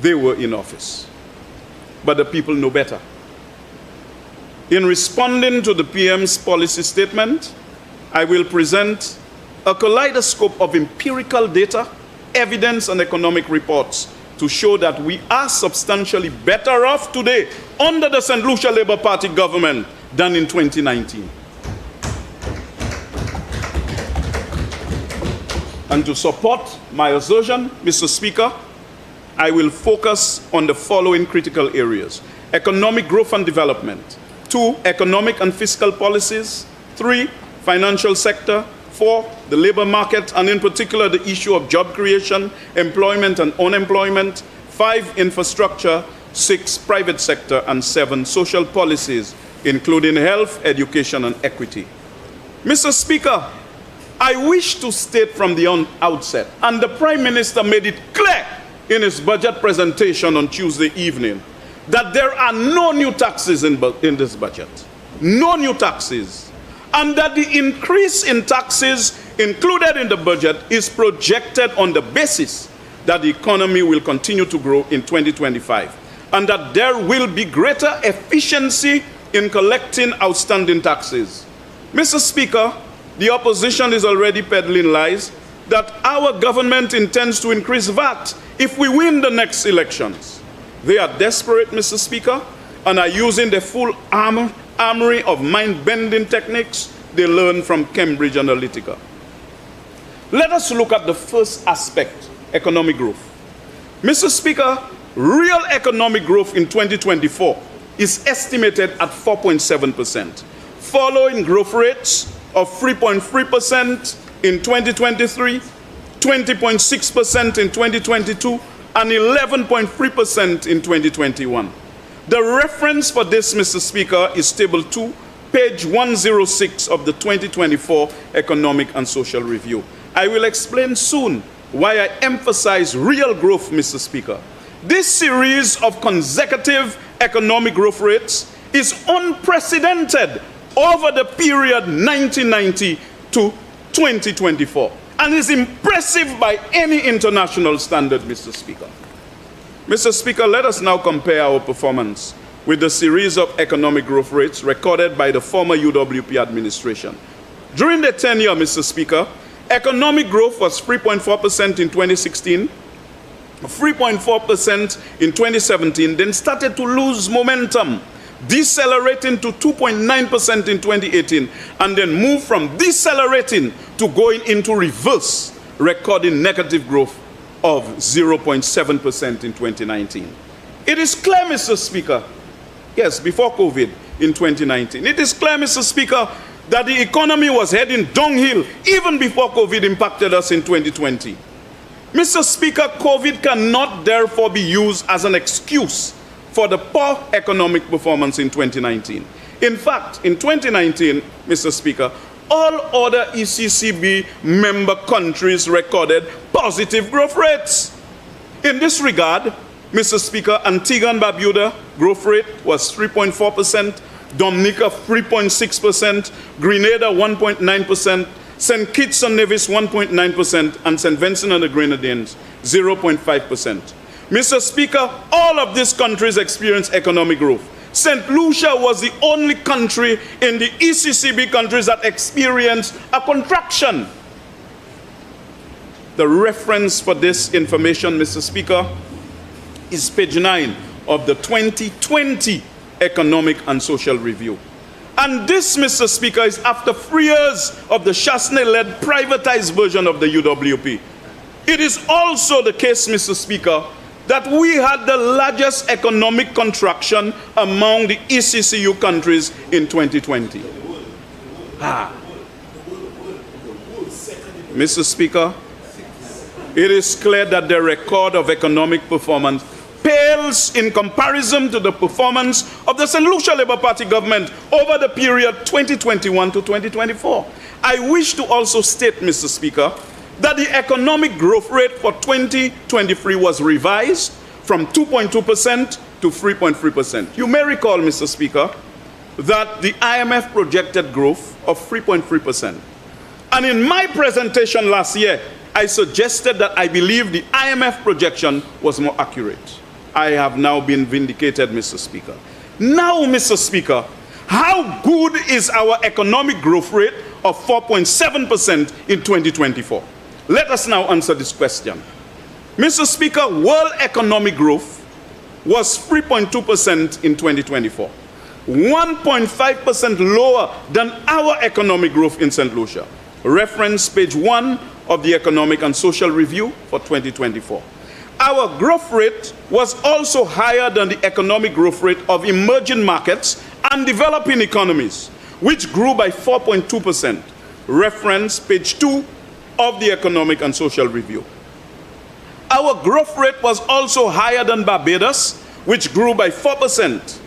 they were in office. But the people know better. In responding to the PM's policy statement, I will present a kaleidoscope of empirical data, evidence, and economic reports to show that we are substantially better off today under the St. Lucia Labour Party government than in 2019. And to support my assertion, Mr. Speaker, I will focus on the following critical areas: economic growth and development; 2, economic and fiscal policies; 3, financial sector; 4, the labor market, and in particular the issue of job creation, employment and unemployment; 5, infrastructure; 6, private sector; and 7, social policies, including health, education, and equity. Mr. Speaker, I wish to state from the outset, and the Prime Minister made it clear in his budget presentation on Tuesday evening, that there are no new taxes in this budget. No new taxes. And that the increase in taxes included in the budget is projected on the basis that the economy will continue to grow in 2025, and that there will be greater efficiency in collecting outstanding taxes. Mr. Speaker, the opposition is already peddling lies that our government intends to increase VAT if we win the next elections. They are desperate, Mr. Speaker, and are using the full armory of mind-bending techniques they learned from Cambridge Analytica. Let us look at the first aspect, economic growth. Mr. Speaker, real economic growth in 2024 is estimated at 4.7%, following growth rates of 3.3% in 2023, 20.6% in 2022, and 11.3% in 2021. The reference for this, Mr. Speaker, is Table 2, page 106 of the 2024 Economic and Social Review. I will explain soon why I emphasize real growth, Mr. Speaker. This series of consecutive economic growth rates is unprecedented over the period 1990 to 2024 and is impressive by any international standard, Mr. Speaker. Mr. Speaker, let us now compare our performance with the series of economic growth rates recorded by the former UWP administration. During the tenure, Mr. Speaker, economic growth was 3.4% in 2016, 3.4% in 2017, then started to lose momentum, decelerating to 2.9% in 2018, and then moved from decelerating to going into reverse, recording negative growth of 0.7% in 2019. It is clear, Mr. Speaker, yes, before COVID in 2019, it is clear, Mr. Speaker, that the economy was heading downhill even before COVID impacted us in 2020. Mr. Speaker, COVID cannot therefore be used as an excuse for the poor economic performance in 2019. In fact, in 2019, Mr. Speaker, all other ECCB member countries recorded positive growth rates. In this regard, Mr. Speaker, Antigua and Barbuda growth rate was 3.4%, Dominica 3.6%, Grenada 1.9%, St. Kitts and Nevis 1.9%, and St. Vincent and the Grenadines 0.5%. Mr. Speaker, all of these countries experienced economic growth. St. Lucia was the only country in the ECCB countries that experienced a contraction. The reference for this information, Mr. Speaker, is page 9 of the 2020 Economic and Social Review. And this, Mr. Speaker, is after 3 years of the Chasney-led privatized version of the UWP. It is also the case, Mr. Speaker, that we had the largest economic contraction among the ECCU countries in 2020. Mr. Speaker, it is clear that the record of economic performance pales in comparison to the performance of the St. Lucia Labour Party government over the period 2021 to 2024. I wish to also state, Mr. Speaker, that the economic growth rate for 2023 was revised from 2.2% to 3.3%. You may recall, Mr. Speaker, that the IMF projected growth of 3.3%. And in my presentation last year, I suggested that I believe the IMF projection was more accurate. I have now been vindicated, Mr. Speaker. Now, Mr. Speaker, how good is our economic growth rate of 4.7% in 2024? Let us now answer this question. Mr. Speaker, world economic growth was 3.2% in 2024, 1.5% lower than our economic growth in St. Lucia. Reference page 1 of the Economic and Social Review for 2024. Our growth rate was also higher than the economic growth rate of emerging markets and developing economies, which grew by 4.2%. Reference page 2 of the Economic and Social Review. Our growth rate was also higher than Barbados, which grew by 4%.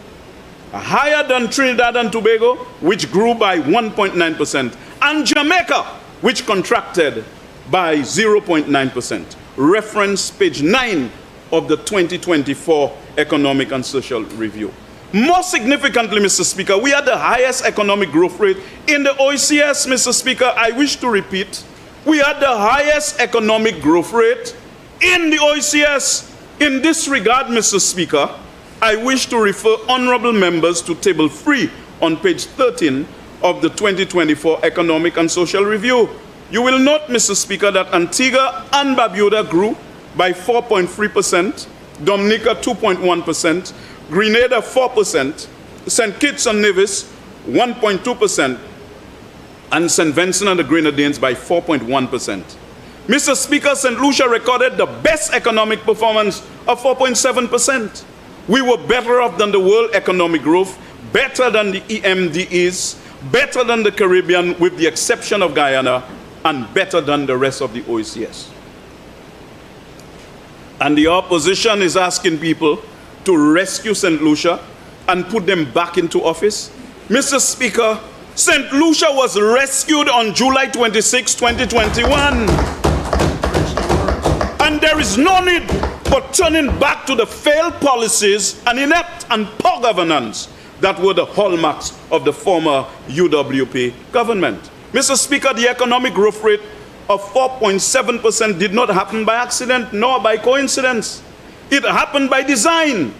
Higher than Trinidad and Tobago, which grew by 1.9%. And Jamaica, which contracted by 0.9%. Reference page 9 of the 2024 Economic and Social Review. More significantly, Mr. Speaker, we had the highest economic growth rate in the OECS, Mr. Speaker. I wish to repeat, we had the highest economic growth rate in the OECS. In this regard, Mr. Speaker, I wish to refer honorable members to Table 3 on page 13 of the 2024 Economic and Social Review. You will note, Mr. Speaker, that Antigua and Barbuda grew by 4.3%, Dominica 2.1%, Grenada 4%, St. Kitts and Nevis 1.2%, and St. Vincent and the Grenadines by 4.1%. Mr. Speaker, St. Lucia recorded the best economic performance of 4.7%. We were better off than the world economic growth, better than the EMDEs, better than the Caribbean with the exception of Guyana, and better than the rest of the OECS. And the opposition is asking people to rescue St. Lucia and put them back into office. Mr. Speaker, St. Lucia was rescued on July 26, 2021. And there is no need for turning back to the failed policies and inept and poor governance that were the hallmarks of the former UWP government. Mr. Speaker, the economic growth rate of 4.7% did not happen by accident nor by coincidence. It happened by design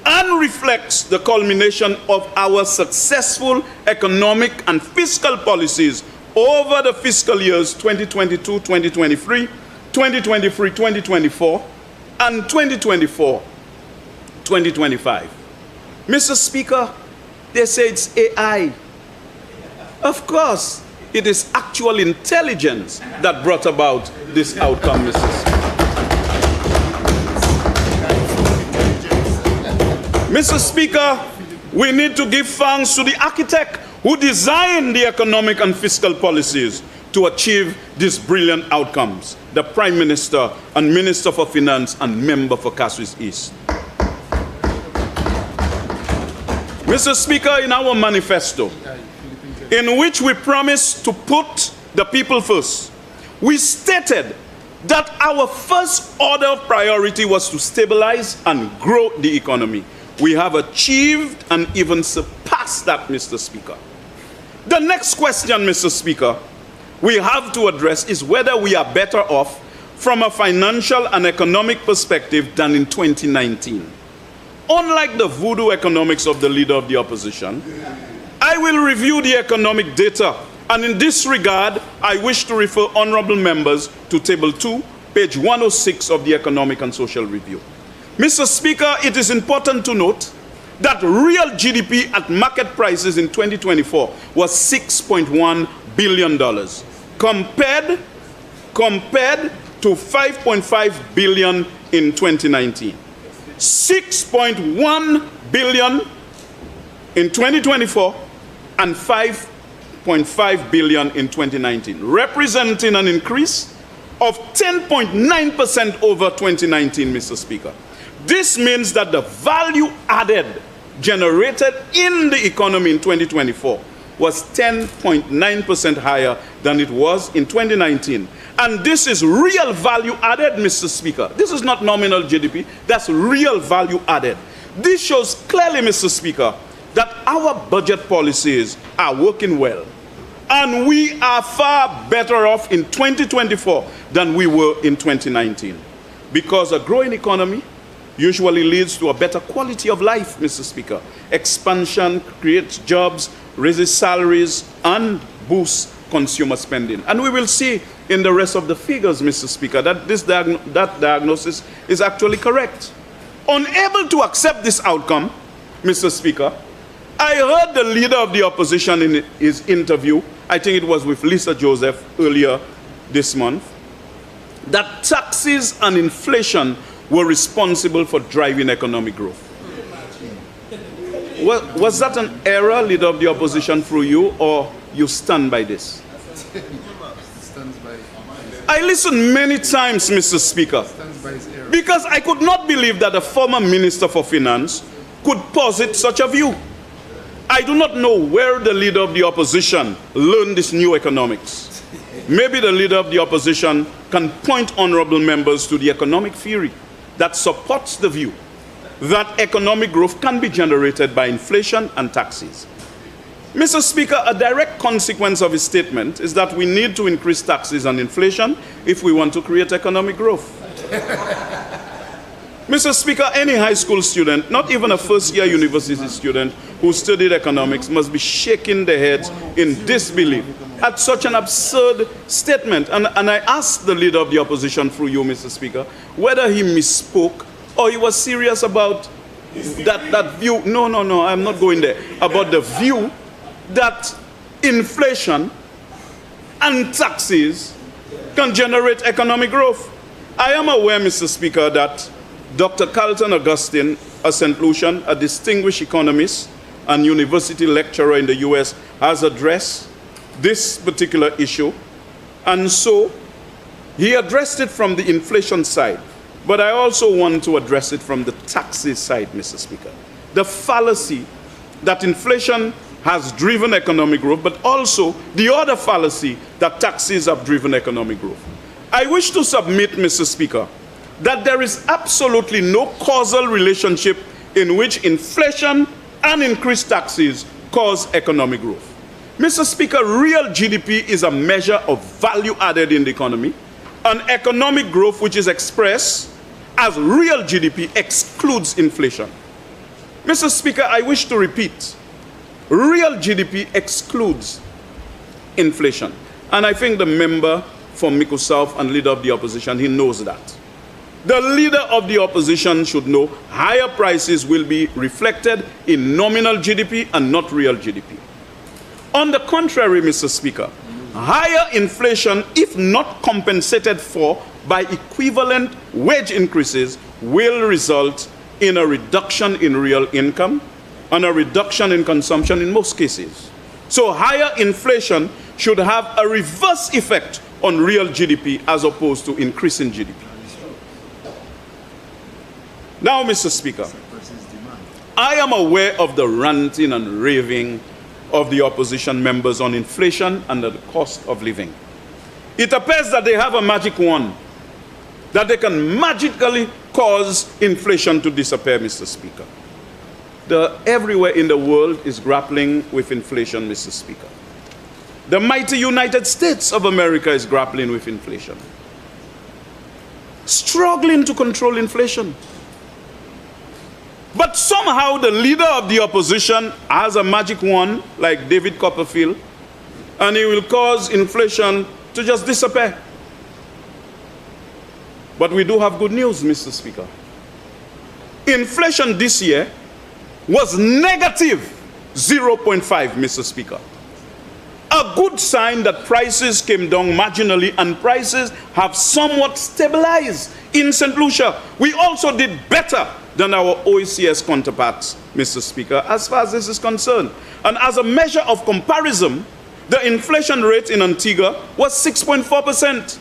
and reflects the culmination of our successful economic and fiscal policies over the fiscal years 2022-2023, 2023-2024, and 2024-2025. Mr. Speaker, they say it's AI. Of course, it is actual intelligence that brought about this outcome, Mr. Speaker. Mr. Speaker, we need to give thanks to the architect who designed the economic and fiscal policies to achieve these brilliant outcomes, the Prime Minister and Minister for Finance and member for Castries East. Mr. Speaker, in our manifesto, in which we promised to put the people first, we stated that our first order of priority was to stabilize and grow the economy. We have achieved and even surpassed that, Mr. Speaker. The next question, Mr. Speaker, we have to address is whether we are better off from a financial and economic perspective than in 2019. Unlike the voodoo economics of the leader of the opposition, I will review the economic data, and in this regard, I wish to refer honorable members to Table 2, page 106 of the Economic and Social Review. Mr. Speaker, it is important to note that real GDP at market prices in 2024 was $6.1 billion, compared to $5.5 billion in 2019. 6.1 billion in 2024 and 5.5 billion in 2019, representing an increase of 10.9% over 2019, Mr. Speaker. This means that the value added generated in the economy in 2024 was 10.9% higher than it was in 2019. And this is real value added, Mr. Speaker. This is not nominal GDP, that's real value added. This shows clearly, Mr. Speaker, that our budget policies are working well. And we are far better off in 2024 than we were in 2019. Because a growing economy usually leads to a better quality of life, Mr. Speaker. Expansion creates jobs, raises salaries, and boosts consumer spending. And we will see in the rest of the figures, Mr. Speaker, that that diagnosis is actually correct. Unable to accept this outcome, Mr. Speaker, I heard the leader of the opposition in his interview, I think it was with Lisa Joseph earlier this month, that taxes and inflation were responsible for driving economic growth. Was that an error, leader of the opposition, through you, or you stand by this? I listened many times, Mr. Speaker, because I could not believe that a former Minister for Finance could posit such a view. I do not know where the leader of the opposition learned this new economics. maybe the leader of the opposition can point honorable members to the economic theory that supports the view that economic growth can be generated by inflation and taxes. Mr. Speaker, a direct consequence of his statement is that we need to increase taxes and inflation if we want to create economic growth. Mr. Speaker, any high school student, not even a first-year university student who studied economics, must be shaking their heads in disbelief at such an absurd statement. And I asked the leader of the opposition through you, Mr. Speaker, whether he misspoke or he was serious about that view. No, I'm not going there. About the view that inflation and taxes can generate economic growth. I am aware, Mr. Speaker, that Dr. Carlton Augustine, a St. Lucian, a distinguished economist and university lecturer in the US, has addressed this particular issue. And so he addressed it from the inflation side. But I also want to address it from the taxes side, Mr. Speaker. The fallacy that inflation has driven economic growth, but also the other fallacy that taxes have driven economic growth. I wish to submit, Mr. Speaker, that there is absolutely no causal relationship in which inflation and increased taxes cause economic growth. Mr. Speaker, real GDP is a measure of value added in the economy, and economic growth, which is expressed as real GDP, excludes inflation. Mr. Speaker, I wish to repeat, real GDP excludes inflation. And I think the member from Mico South and leader of the opposition, he knows that. The leader of the opposition should know higher prices will be reflected in nominal GDP and not real GDP. On the contrary, Mr. Speaker, higher inflation, if not compensated for by equivalent wage increases, will result in a reduction in real income and a reduction in consumption in most cases. So higher inflation should have a reverse effect on real GDP as opposed to increasing GDP. Now, Mr. Speaker, I am aware of the ranting and raving of the opposition members on inflation and the cost of living. It appears that they have a magic wand, that they can magically cause inflation to disappear, Mr. Speaker. Everywhere in the world is grappling with inflation, Mr. Speaker. The mighty United States of America is grappling with inflation, struggling to control inflation. But somehow the leader of the opposition has a magic wand, like David Copperfield, and he will cause inflation to just disappear. But we do have good news, Mr. Speaker. Inflation this year was negative 0.5, Mr. Speaker. A good sign that prices came down marginally and prices have somewhat stabilized in St. Lucia. We also did better than our OECS counterparts, Mr. Speaker, as far as this is concerned. And as a measure of comparison, the inflation rate in Antigua was 6.4%,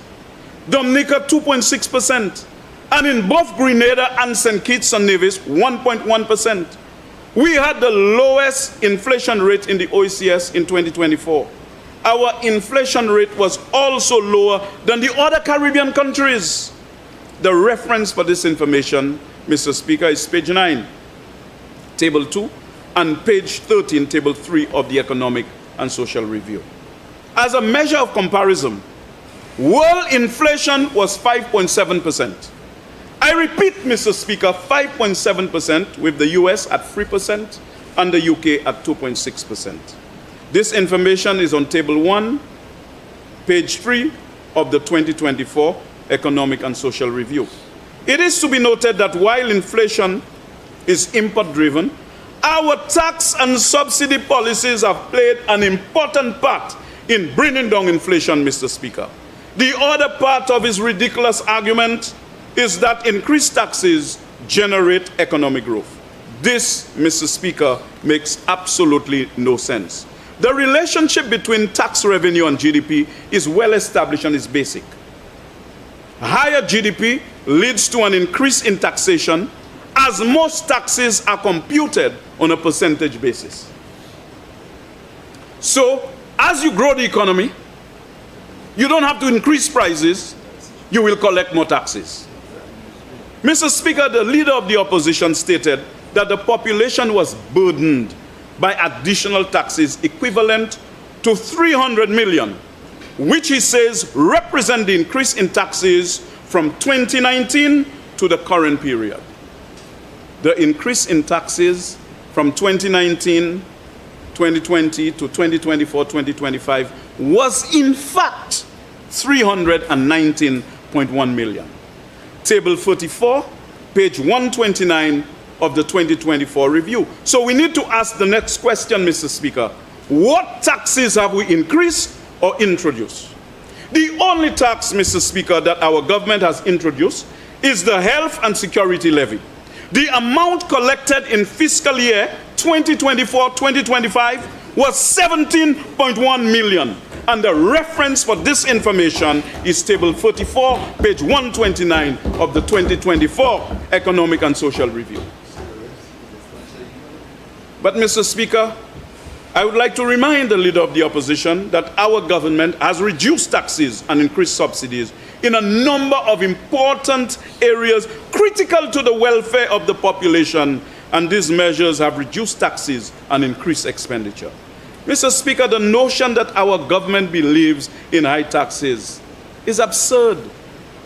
Dominica 2.6%, and in both Grenada and St. Kitts and Nevis, 1.1%. We had the lowest inflation rate in the OECS in 2024. Our inflation rate was also lower than the other Caribbean countries. The reference for this information, Mr. Speaker, is page 9, table 2, and page 13, table 3 of the Economic and Social Review. As a measure of comparison, world inflation was 5.7%. I repeat, Mr. Speaker, 5.7%, with the US at 3% and the UK at 2.6%. This information is on table 1, page 3 of the 2024 Economic and Social Review. It is to be noted that while inflation is import-driven, our tax and subsidy policies have played an important part in bringing down inflation, Mr. Speaker. The other part of his ridiculous argument is that increased taxes generate economic growth. This, Mr. Speaker, makes absolutely no sense. The relationship between tax revenue and GDP is well established and is basic. Higher GDP leads to an increase in taxation, as most taxes are computed on a percentage basis. So, as you grow the economy, You don't have to increase prices, you will collect more taxes. Mr. Speaker, the leader of the opposition stated that the population was burdened by additional taxes equivalent to 300 million, which he says represent the increase in taxes from 2019 to the current period. The increase in taxes from 2019, 2020 to 2024, 2025 was in fact 319.1 million. Table 44, page 129 of the 2024 review. So we need to ask the next question, Mr. Speaker. What taxes have we increased or introduced? The only tax, Mr. Speaker, that our government has introduced is the health and security levy. The amount collected in fiscal year 2024-2025 was 17.1 million. And the reference for this information is table 44, page 129 of the 2024 Economic and Social Review. But, Mr. Speaker, I would like to remind the leader of the opposition that our government has reduced taxes and increased subsidies in a number of important areas critical to the welfare of the population, and these measures have reduced taxes and increased expenditure. Mr. Speaker, the notion that our government believes in high taxes is absurd.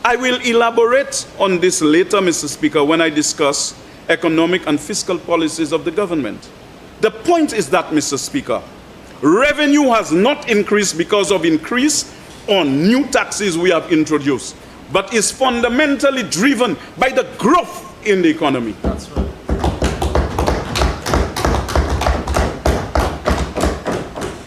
I will elaborate on this later, Mr. Speaker, when I discuss economic and fiscal policies of the government. The point is that, Mr. Speaker, revenue has not increased because of increase on new taxes we have introduced, but is fundamentally driven by the growth in the economy. That's right.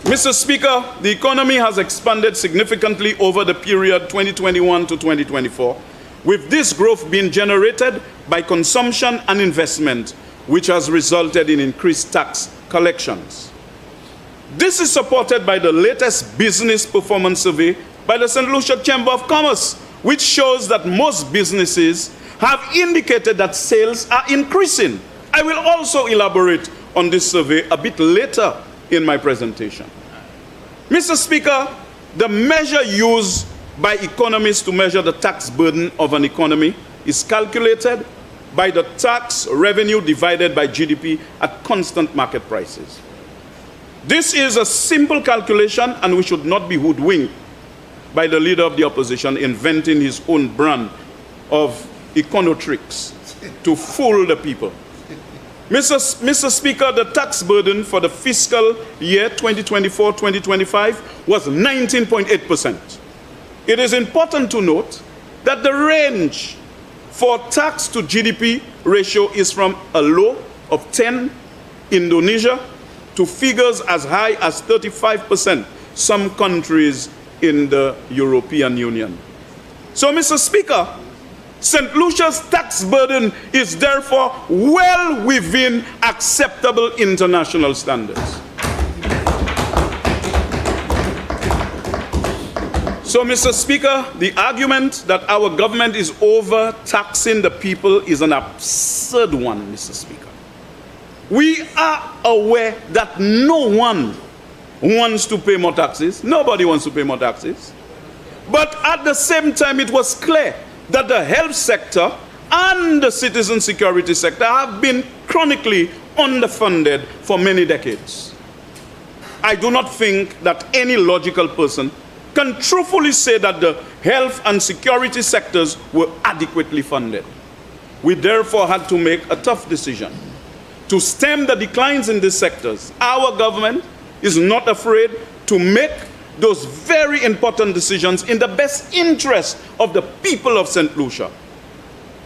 Mr. Speaker, the economy has expanded significantly over the period 2021 to 2024, with this growth being generated by consumption and investment, which has resulted in increased tax collections. This is supported by the latest business performance survey by the St. Lucia Chamber of Commerce, which shows that most businesses have indicated that sales are increasing. I will also elaborate on this survey a bit later in my presentation. Mr. Speaker, the measure used by economists to measure the tax burden of an economy is calculated by the tax revenue divided by GDP at constant market prices. This is a simple calculation, and we should not be hoodwinked by the leader of the opposition inventing his own brand of econotricks to fool the people. Mr. Speaker, the tax burden for the fiscal year 2024-2025 was 19.8%. It is important to note that the range for tax to GDP ratio is from a low of 10 Indonesia to figures as high as 35%, some countries in the European Union. So, Mr. Speaker, St. Lucia's tax burden is therefore well within acceptable international standards. So, Mr. Speaker, the argument that our government is overtaxing the people is an absurd one, Mr. Speaker. We are aware that no one wants to pay more taxes. Nobody wants to pay more taxes. But at the same time, it was clear that the health sector and the citizen security sector have been chronically underfunded for many decades. I do not think that any logical person can truthfully say that the health and security sectors were adequately funded. We therefore had to make a tough decision to stem the declines in these sectors. Our government is not afraid to make those very important decisions in the best interest of the people of St. Lucia.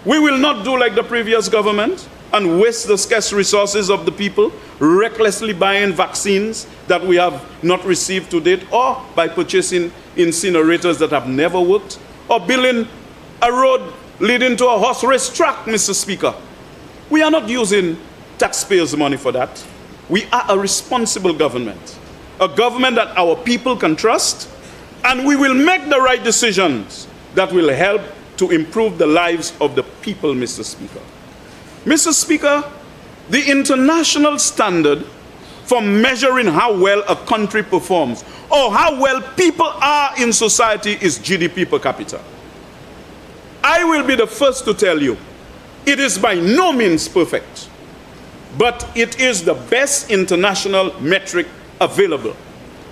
We will not do like the previous government and waste the scarce resources of the people, recklessly buying vaccines that we have not received to date, or by purchasing incinerators that have never worked, or building a road leading to a horse race track, Mr. Speaker. We are not using taxpayers' money for that. We are a responsible government, a government that our people can trust, and we will make the right decisions that will help to improve the lives of the people, Mr. Speaker. Mr. Speaker, the international standard for measuring how well a country performs or how well people are in society is GDP per capita. I will be the first to tell you, it is by no means perfect, but it is the best international metric available.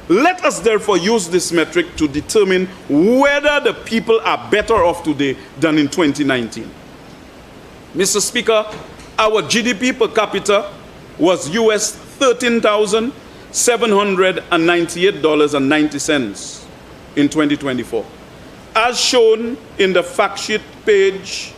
Let us therefore use this metric to determine whether the people are better off today than in 2019. Mr. Speaker, our GDP per capita was US $13,798.90 in 2024. As shown in the fact sheet page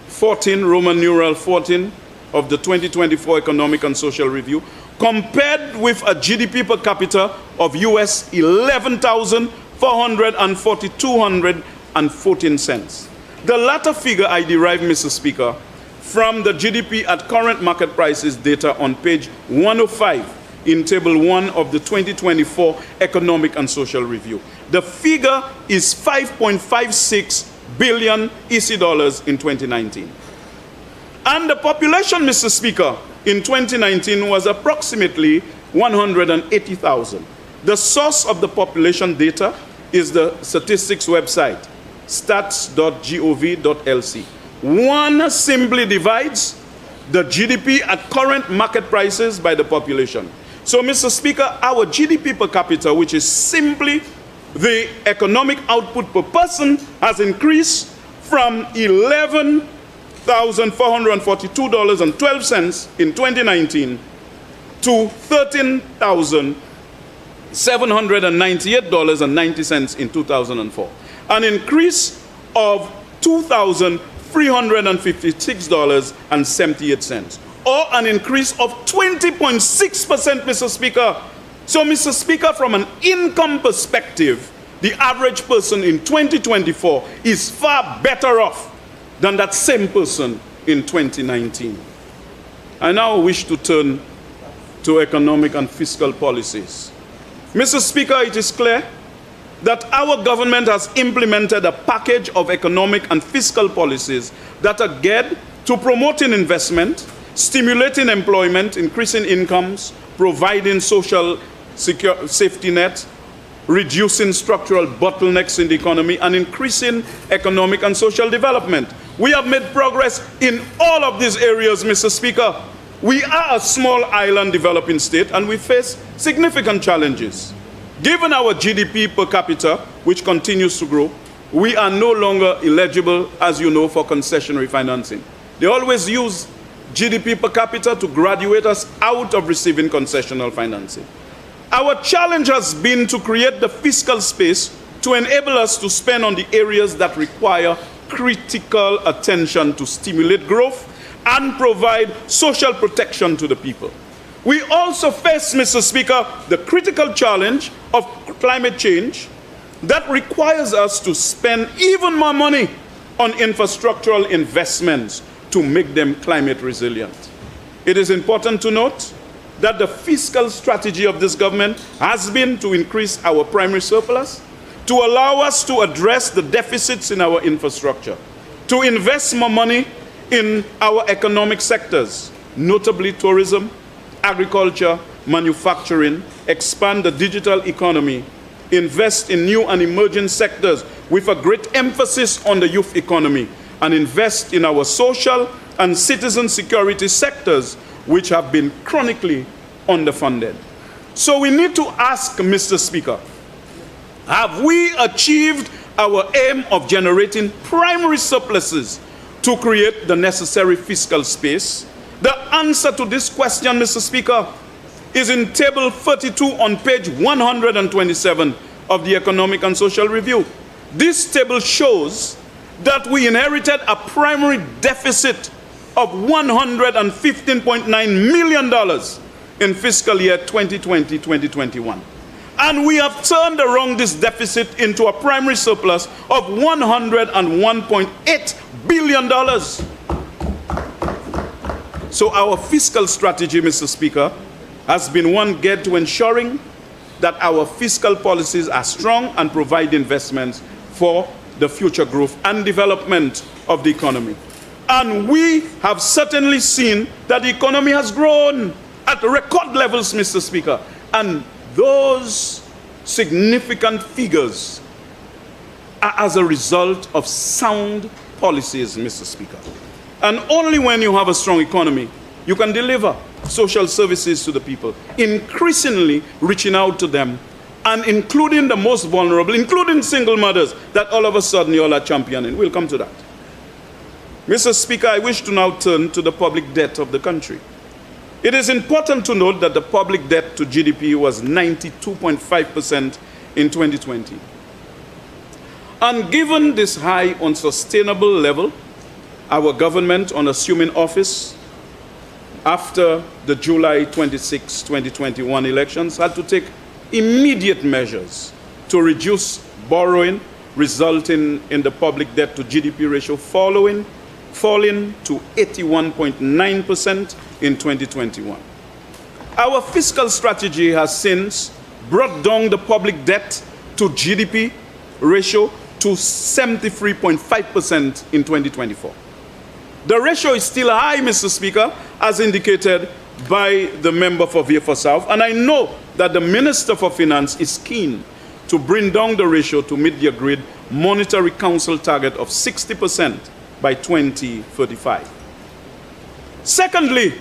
14, Roman numeral 14 of the 2024 Economic and Social Review, compared with a GDP per capita of US $11,442.14. The latter figure I derived, Mr. Speaker, from the GDP at current market prices data on page 105 in Table 1 of the 2024 Economic and Social Review. The figure is 5.56 billion EC dollars in 2019. And the population, Mr. Speaker, in 2019 was approximately 180,000. The source of the population data is the statistics website, stats.gov.lc. One simply divides the GDP at current market prices by the population. So, Mr. Speaker, our GDP per capita, which is simply the economic output per person, has increased from $11,442.12 in 2019 to $13,798.90 in 2004, an increase of $2,356.78, or an increase of 20.6%, Mr. Speaker. So, Mr. Speaker, from an income perspective, the average person in 2024 is far better off than that same person in 2019. I now wish to turn to economic and fiscal policies. Mr. Speaker, it is clear that our government has implemented a package of economic and fiscal policies that are geared to promoting investment, stimulating employment, increasing incomes, providing social safety net, reducing structural bottlenecks in the economy, and increasing economic and social development. We have made progress in all of these areas, Mr. Speaker. We are a small island developing state, and we face significant challenges. Given our GDP per capita, which continues to grow, we are no longer eligible, as you know, for concessionary financing. They always use GDP per capita to graduate us out of receiving concessional financing. Our challenge has been to create the fiscal space to enable us to spend on the areas that require critical attention to stimulate growth and provide social protection to the people. We also face, Mr. Speaker, the critical challenge of climate change that requires us to spend even more money on infrastructural investments to make them climate resilient. It is important to note that the fiscal strategy of this government has been to increase our primary surplus, to allow us to address the deficits in our infrastructure, to invest more money in our economic sectors, notably tourism, agriculture, manufacturing, expand the digital economy, invest in new and emerging sectors with a great emphasis on the youth economy, and invest in our social and citizen security sectors, which have been chronically underfunded. So we need to ask, Mr. Speaker, have we achieved our aim of generating primary surpluses to create the necessary fiscal space? The answer to this question, Mr. Speaker, is in Table 32 on page 127 of the Economic and Social Review. This table shows that we inherited a primary deficit of $115.9 million in fiscal year 2020-2021. And we have turned around this deficit into a primary surplus of $101.8 billion. So our fiscal strategy, Mr. Speaker, has been one geared to ensuring that our fiscal policies are strong and provide investments for the future growth and development of the economy. And we have certainly seen that the economy has grown. at record levels, Mr. Speaker. And those significant figures are as a result of sound policies, Mr. Speaker. And only when you have a strong economy, you can deliver social services to the people, increasingly reaching out to them and including the most vulnerable, including single mothers, that all of a sudden you all are championing. We'll come to that. Mr. Speaker, I wish to now turn to the public debt of the country. It is important to note that the public debt to GDP was 92.5% in 2020. And given this high unsustainable level, our government, on assuming office after the July 26, 2021 elections, had to take immediate measures to reduce borrowing, resulting in the public debt to GDP ratio falling to 81.9% in 2021. Our fiscal strategy has since brought down the public debt to GDP ratio to 73.5% in 2024. The ratio is still high, Mr. Speaker, as indicated by the member for Vieux South, and I know that the Minister for Finance is keen to bring down the ratio to meet the agreed Monetary Council target of 60% by 2035. Secondly,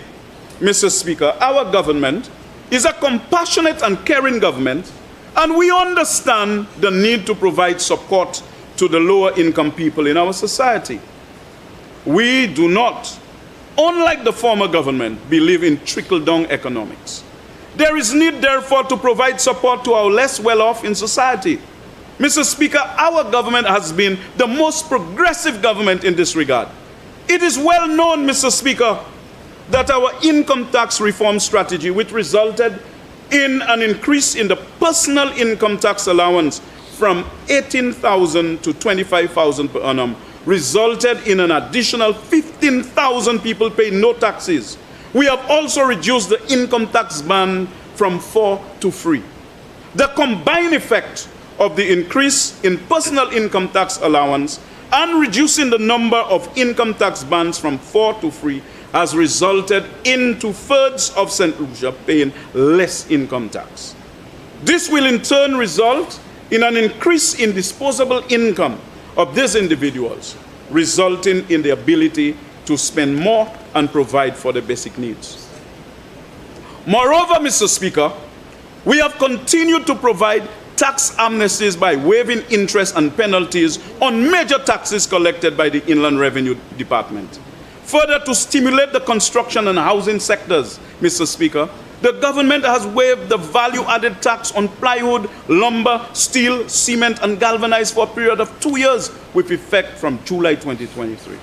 Mr. Speaker, our government is a compassionate and caring government, and we understand the need to provide support to the lower income people in our society. We do not, unlike the former government, believe in trickle-down economics. There is need, therefore, to provide support to our less well-off in society. Mr. Speaker, our government has been the most progressive government in this regard. It is well known, Mr. Speaker, that our income tax reform strategy, which resulted in an increase in the personal income tax allowance from 18,000 to 25,000 per annum, resulted in an additional 15,000 people paying no taxes. We have also reduced the income tax band from 4 to 3. The combined effect of the increase in personal income tax allowance and reducing the number of income tax bands from 4 to 3 has resulted in 2/3 of St. Lucia paying less income tax. This will in turn result in an increase in disposable income of these individuals, resulting in the ability to spend more and provide for the basic needs. Moreover, Mr. Speaker, we have continued to provide tax amnesties by waiving interest and penalties on major taxes collected by the Inland Revenue Department. Further, to stimulate the construction and housing sectors, Mr. Speaker, the government has waived the value-added tax on plywood, lumber, steel, cement, and galvanized for a period of 2 years with effect from July 2023.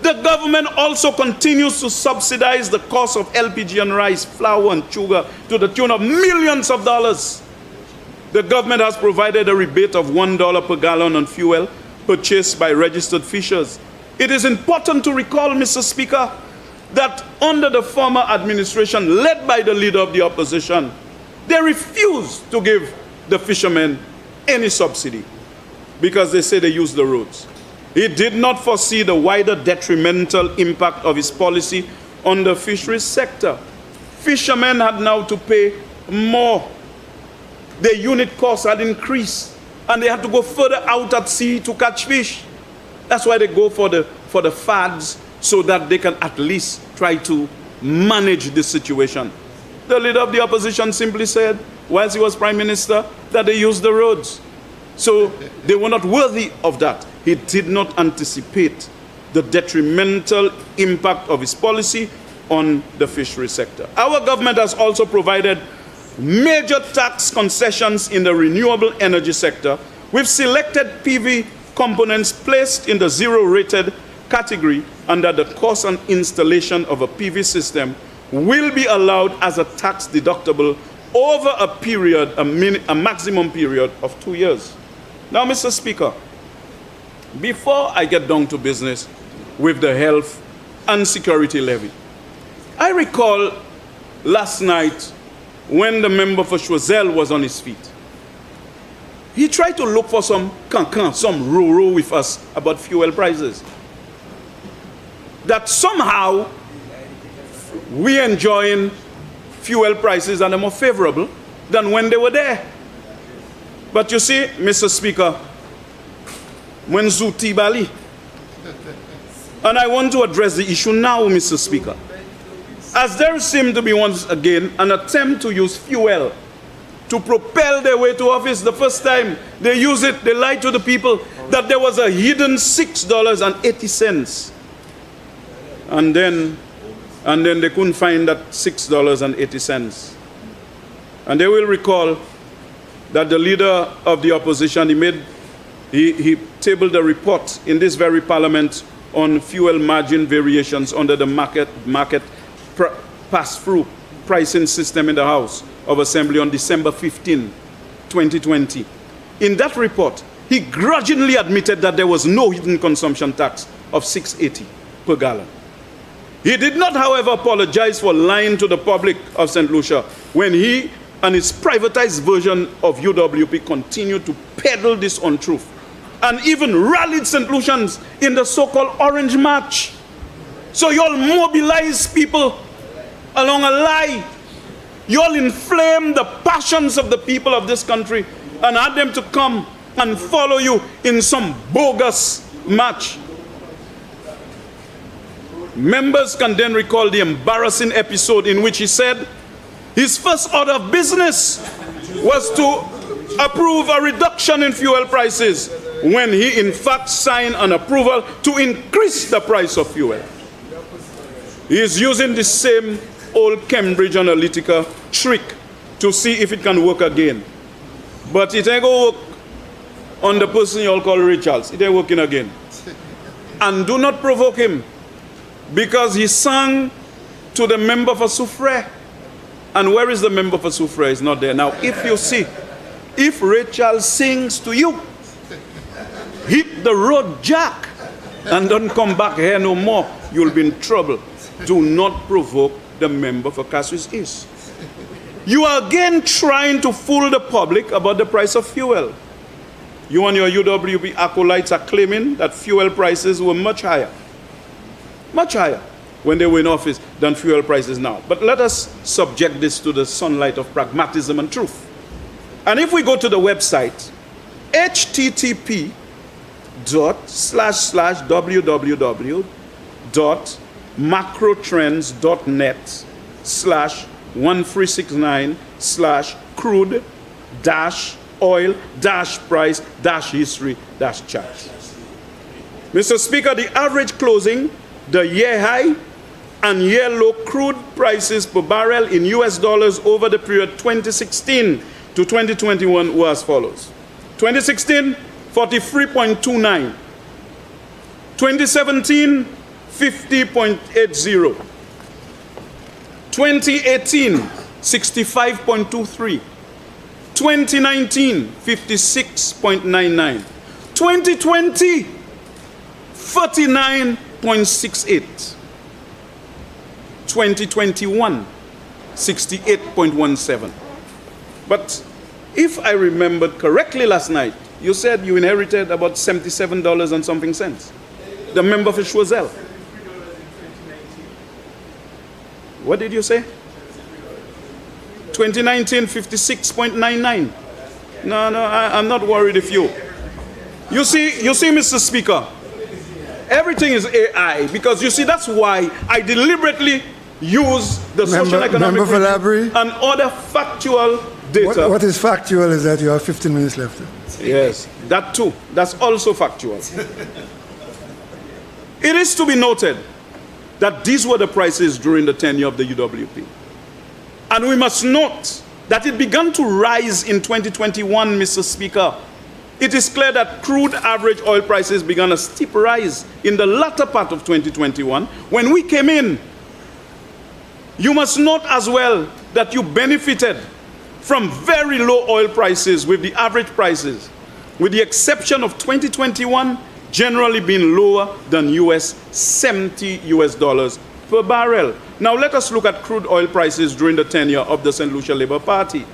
The government also continues to subsidize the cost of LPG and rice, flour, and sugar to the tune of millions of dollars. The government has provided a rebate of $1 per gallon on fuel purchased by registered fishers. It is important to recall, Mr. Speaker, that under the former administration, led by the leader of the opposition, they refused to give the fishermen any subsidy because they say they use the roads. He did not foresee the wider detrimental impact of his policy on the fisheries sector. Fishermen had now to pay more. Their unit costs had increased, and they had to go further out at sea to catch fish. That's why they go for the fads, so that they can at least try to manage this situation. The leader of the opposition simply said, whilst he was prime minister, that they used the roads. So they were not worthy of that. He did not anticipate the detrimental impact of his policy on the fishery sector. Our government has also provided major tax concessions in the renewable energy sector, with selected PV components placed in the zero-rated category under the cost and installation of a PV system will be allowed as a tax deductible over a period, a maximum period of 2 years. Now, Mr. Speaker, before I get down to business with the health and security levy, I recall last night when the member for Choiseul was on his feet. He tried to look for some cancan, some row with us about fuel prices. That somehow we enjoying fuel prices and are more favorable than when they were there. But you see, Mr. Speaker, Mwenzuti Bali, and I want to address the issue now, Mr. Speaker. As there seemed to be once again an attempt to use fuel to propel their way to office. The first time they used it, they lied to the people that there was a hidden $6.80. And then they couldn't find that $6.80. And they will recall that the leader of the opposition, he tabled a report in this very parliament on fuel margin variations under the market pass-through pricing system in the House of Assembly on December 15, 2020. In that report, he grudgingly admitted that there was no hidden consumption tax of $6.80 per gallon. He did not, however, apologize for lying to the public of St. Lucia when he and his privatized version of UWP continued to peddle this untruth and even rallied St. Lucians in the so-called Orange March. So you all mobilize people along a lie. You all inflame the passions of the people of this country and add them to come and follow you in some bogus march. Members can then recall the embarrassing episode in which he said his first order of business was to approve a reduction in fuel prices when he in fact signed an approval to increase the price of fuel. He is using the same old Cambridge Analytica trick to see if it can work again. But it ain't gonna work on the person you all call Ray Charles. It ain't working again. And do not provoke him, because he sang to the member for Soufrière. And where is the member for Soufrière? He's not there. Now, if you see, if Ray Charles sings to you, hit the road, Jack, and don't come back here no more, you'll be in trouble. Do not provoke the member for Castries East. You are again trying to fool the public about the price of fuel. You and your UWP acolytes are claiming that fuel prices were much higher when they were in office than fuel prices now. But let us subject this to the sunlight of pragmatism and truth. And if we go to the website, http://www.macrotrends.net/1369/crude-oil-price-history-chart. Mr. Speaker, the average closing, the year high and year low crude prices per barrel in US dollars over the period 2016 to 2021 were as follows. 2016, 43.29. 2017, 50.80. 2018, 65.23. 2019, 56.99. 2020, 49.68. 2021, 68.17. But if I remembered correctly last night, you said you inherited about $77 and something cents. The member for Choiseul. What did you say? 2019, 56.99. No, I'm not worried if you. You see, Mr. Speaker, everything is AI, because you see, that's why I deliberately use the social economic and other factual data. What is factual is that you have 15 minutes left. Yes, that too. That's also factual. It is to be noted that these were the prices during the tenure of the UWP. And we must note that it began to rise in 2021, Mr. Speaker. It is clear that crude average oil prices began a steep rise in the latter part of 2021 when we came in. You must note as well that you benefited from very low oil prices with the average prices, with the exception of 2021 generally being lower than $70 per barrel. Now let us look at crude oil prices during the tenure of the St. Lucia Labour Party,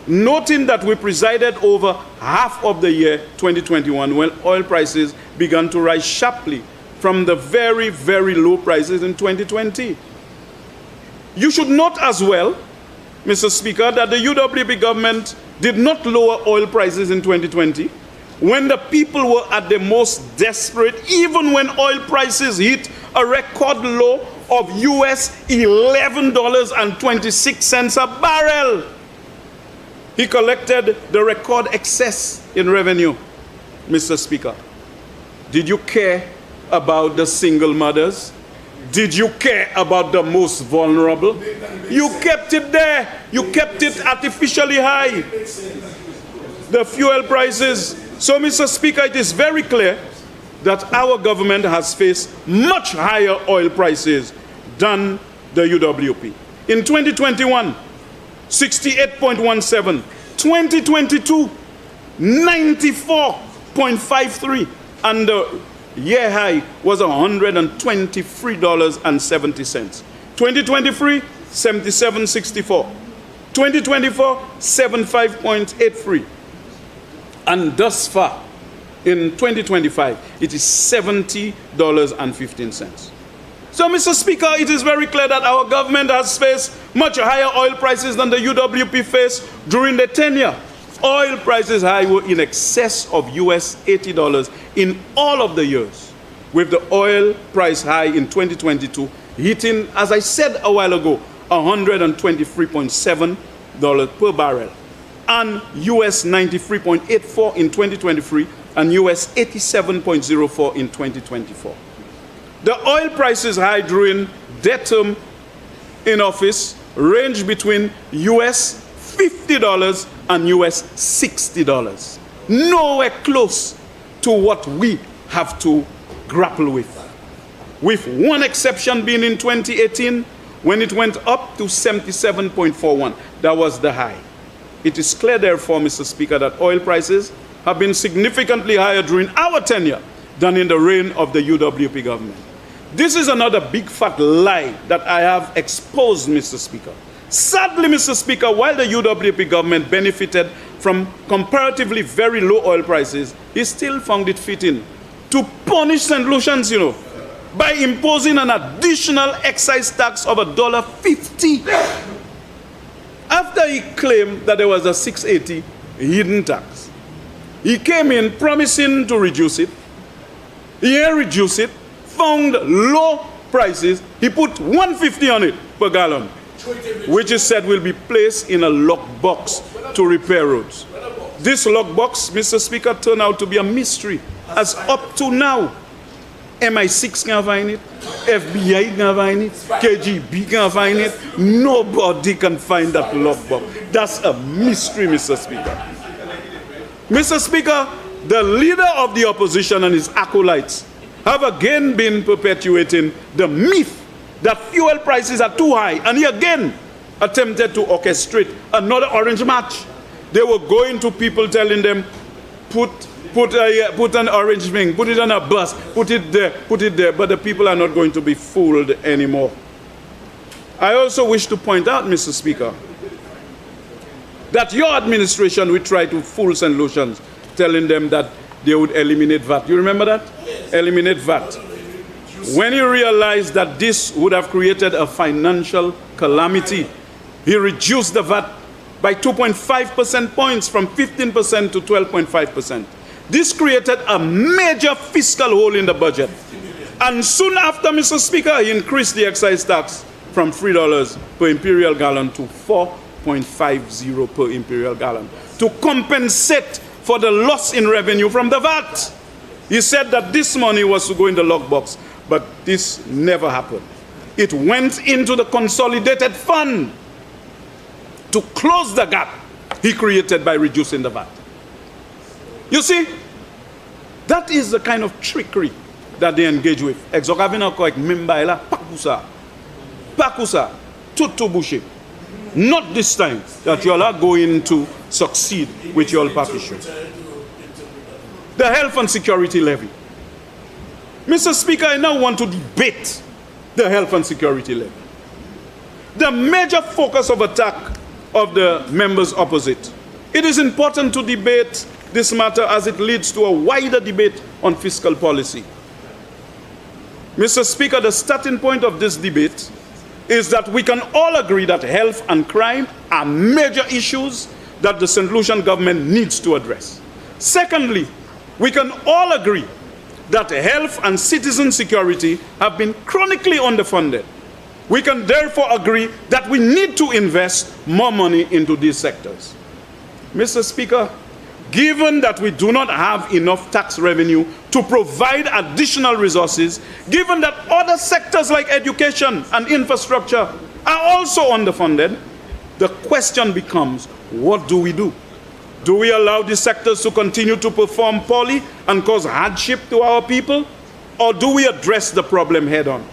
noting that we presided over half of the year 2021 when oil prices began to rise sharply from the very, very low prices in 2020. You should note as well Mr. Speaker, that the UWP government did not lower oil prices in 2020 when the people were at the most desperate, even when oil prices hit a record low of US $11.26 a barrel. He collected the record excess in revenue. Mr. Speaker, did you care about the single mothers? Did you care about the most vulnerable? You kept it there. You kept it artificially high. The fuel prices. So, Mr. Speaker, it is very clear that our government has faced much higher oil prices than the UWP. In 2021, 68.17. 2022, 94.53. And the year high was $123.70. 2023, 77.64. 2024, 75.83. And thus far, in 2025, it is $70.15. So, Mr. Speaker, it is very clear that our government has faced much higher oil prices than the UWP faced during the tenure. Oil prices high were in excess of US $80 in all of the years, with the oil price high in 2022 hitting, as I said a while ago, $123.7 per barrel, and US 93.84 in 2023 and US 87.04 in 2024. The oil prices high during their term in office range between US $50 and US $60. Nowhere close to what we have to grapple with one exception being in 2018 when it went up to 77.41. That was the high. It is clear, therefore, Mr. Speaker, that oil prices have been significantly higher during our tenure than in the reign of the UWP government. This is another big fat lie that I have exposed, Mr. Speaker. Sadly, Mr. Speaker, while the UWP government benefited from comparatively very low oil prices, he still found it fitting to punish St. Lucians, by imposing an additional excise tax of $1.50. After he claimed that there was a $6.80 hidden tax, he came in promising to reduce it. He reduced it, found low prices. He put $1.50 on it per gallon, which is said will be placed in a lockbox to repair roads. This lockbox, Mr. Speaker, turned out to be a mystery, as up to now, MI6 can't find it, FBI can't find it, KGB can't find it. Nobody can find that lockbox. That's a mystery, Mr. Speaker. Mr. Speaker, the leader of the opposition and his acolytes have again been perpetuating the myth that fuel prices are too high, and he again attempted to orchestrate another orange march. They were going to people telling them, put an orange thing, put it on a bus, put it there, but the people are not going to be fooled anymore. I also wish to point out, Mr. Speaker, that your administration will try to fool St. Lucians, telling them that they would eliminate VAT. You remember that? Yes. Eliminate VAT. When he realized that this would have created a financial calamity, he reduced the VAT by 2.5% points from 15% to 12.5%. This created a major fiscal hole in the budget. And soon after, Mr. Speaker, he increased the excise tax from $3 per imperial gallon to $4.50 per imperial gallon to compensate for the loss in revenue from the VAT. He said that this money was to go in the lockbox, but this never happened. It went into the consolidated fund to close the gap he created by reducing the VAT. You see, that is the kind of trickery that they engage with. Pakusa, tutubushi. Not this time that you all are going to succeed with your package. The health and security levy. Mr. Speaker, I now want to debate the health and security levy. The major focus of attack of the members opposite. It is important to debate this matter as it leads to a wider debate on fiscal policy. Mr. Speaker, the starting point of this debate is that we can all agree that health and crime are major issues that the St. Lucian government needs to address. Secondly, we can all agree that health and citizen security have been chronically underfunded. We can therefore agree that we need to invest more money into these sectors. Mr. Speaker, given that we do not have enough tax revenue to provide additional resources, given that other sectors like education and infrastructure are also underfunded, the question becomes, what do we do? Do we allow these sectors to continue to perform poorly and cause hardship to our people? Or do we address the problem head on?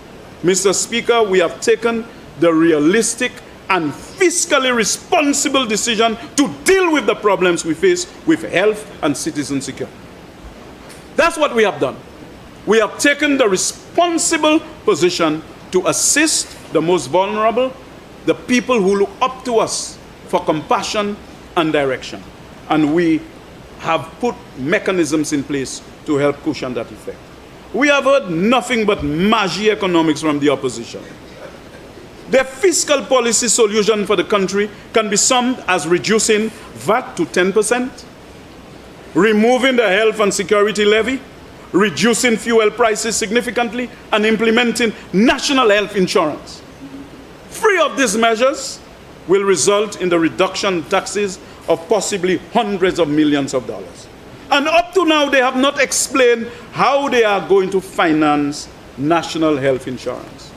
Mr. Speaker, we have taken the realistic and fiscally responsible decision to deal with the problems we face with health and citizen security. That's what we have done. We have taken the responsible position to assist the most vulnerable, the people who look up to us for compassion and direction. And we have put mechanisms in place to help cushion that effect. We have heard nothing but magie economics from the opposition. The fiscal policy solution for the country can be summed as reducing VAT to 10%, removing the health and security levy, reducing fuel prices significantly, and implementing national health insurance. Three of these measures will result in the reduction of taxes of possibly hundreds of millions of dollars. And up to now, they have not explained how they are going to finance national health insurance.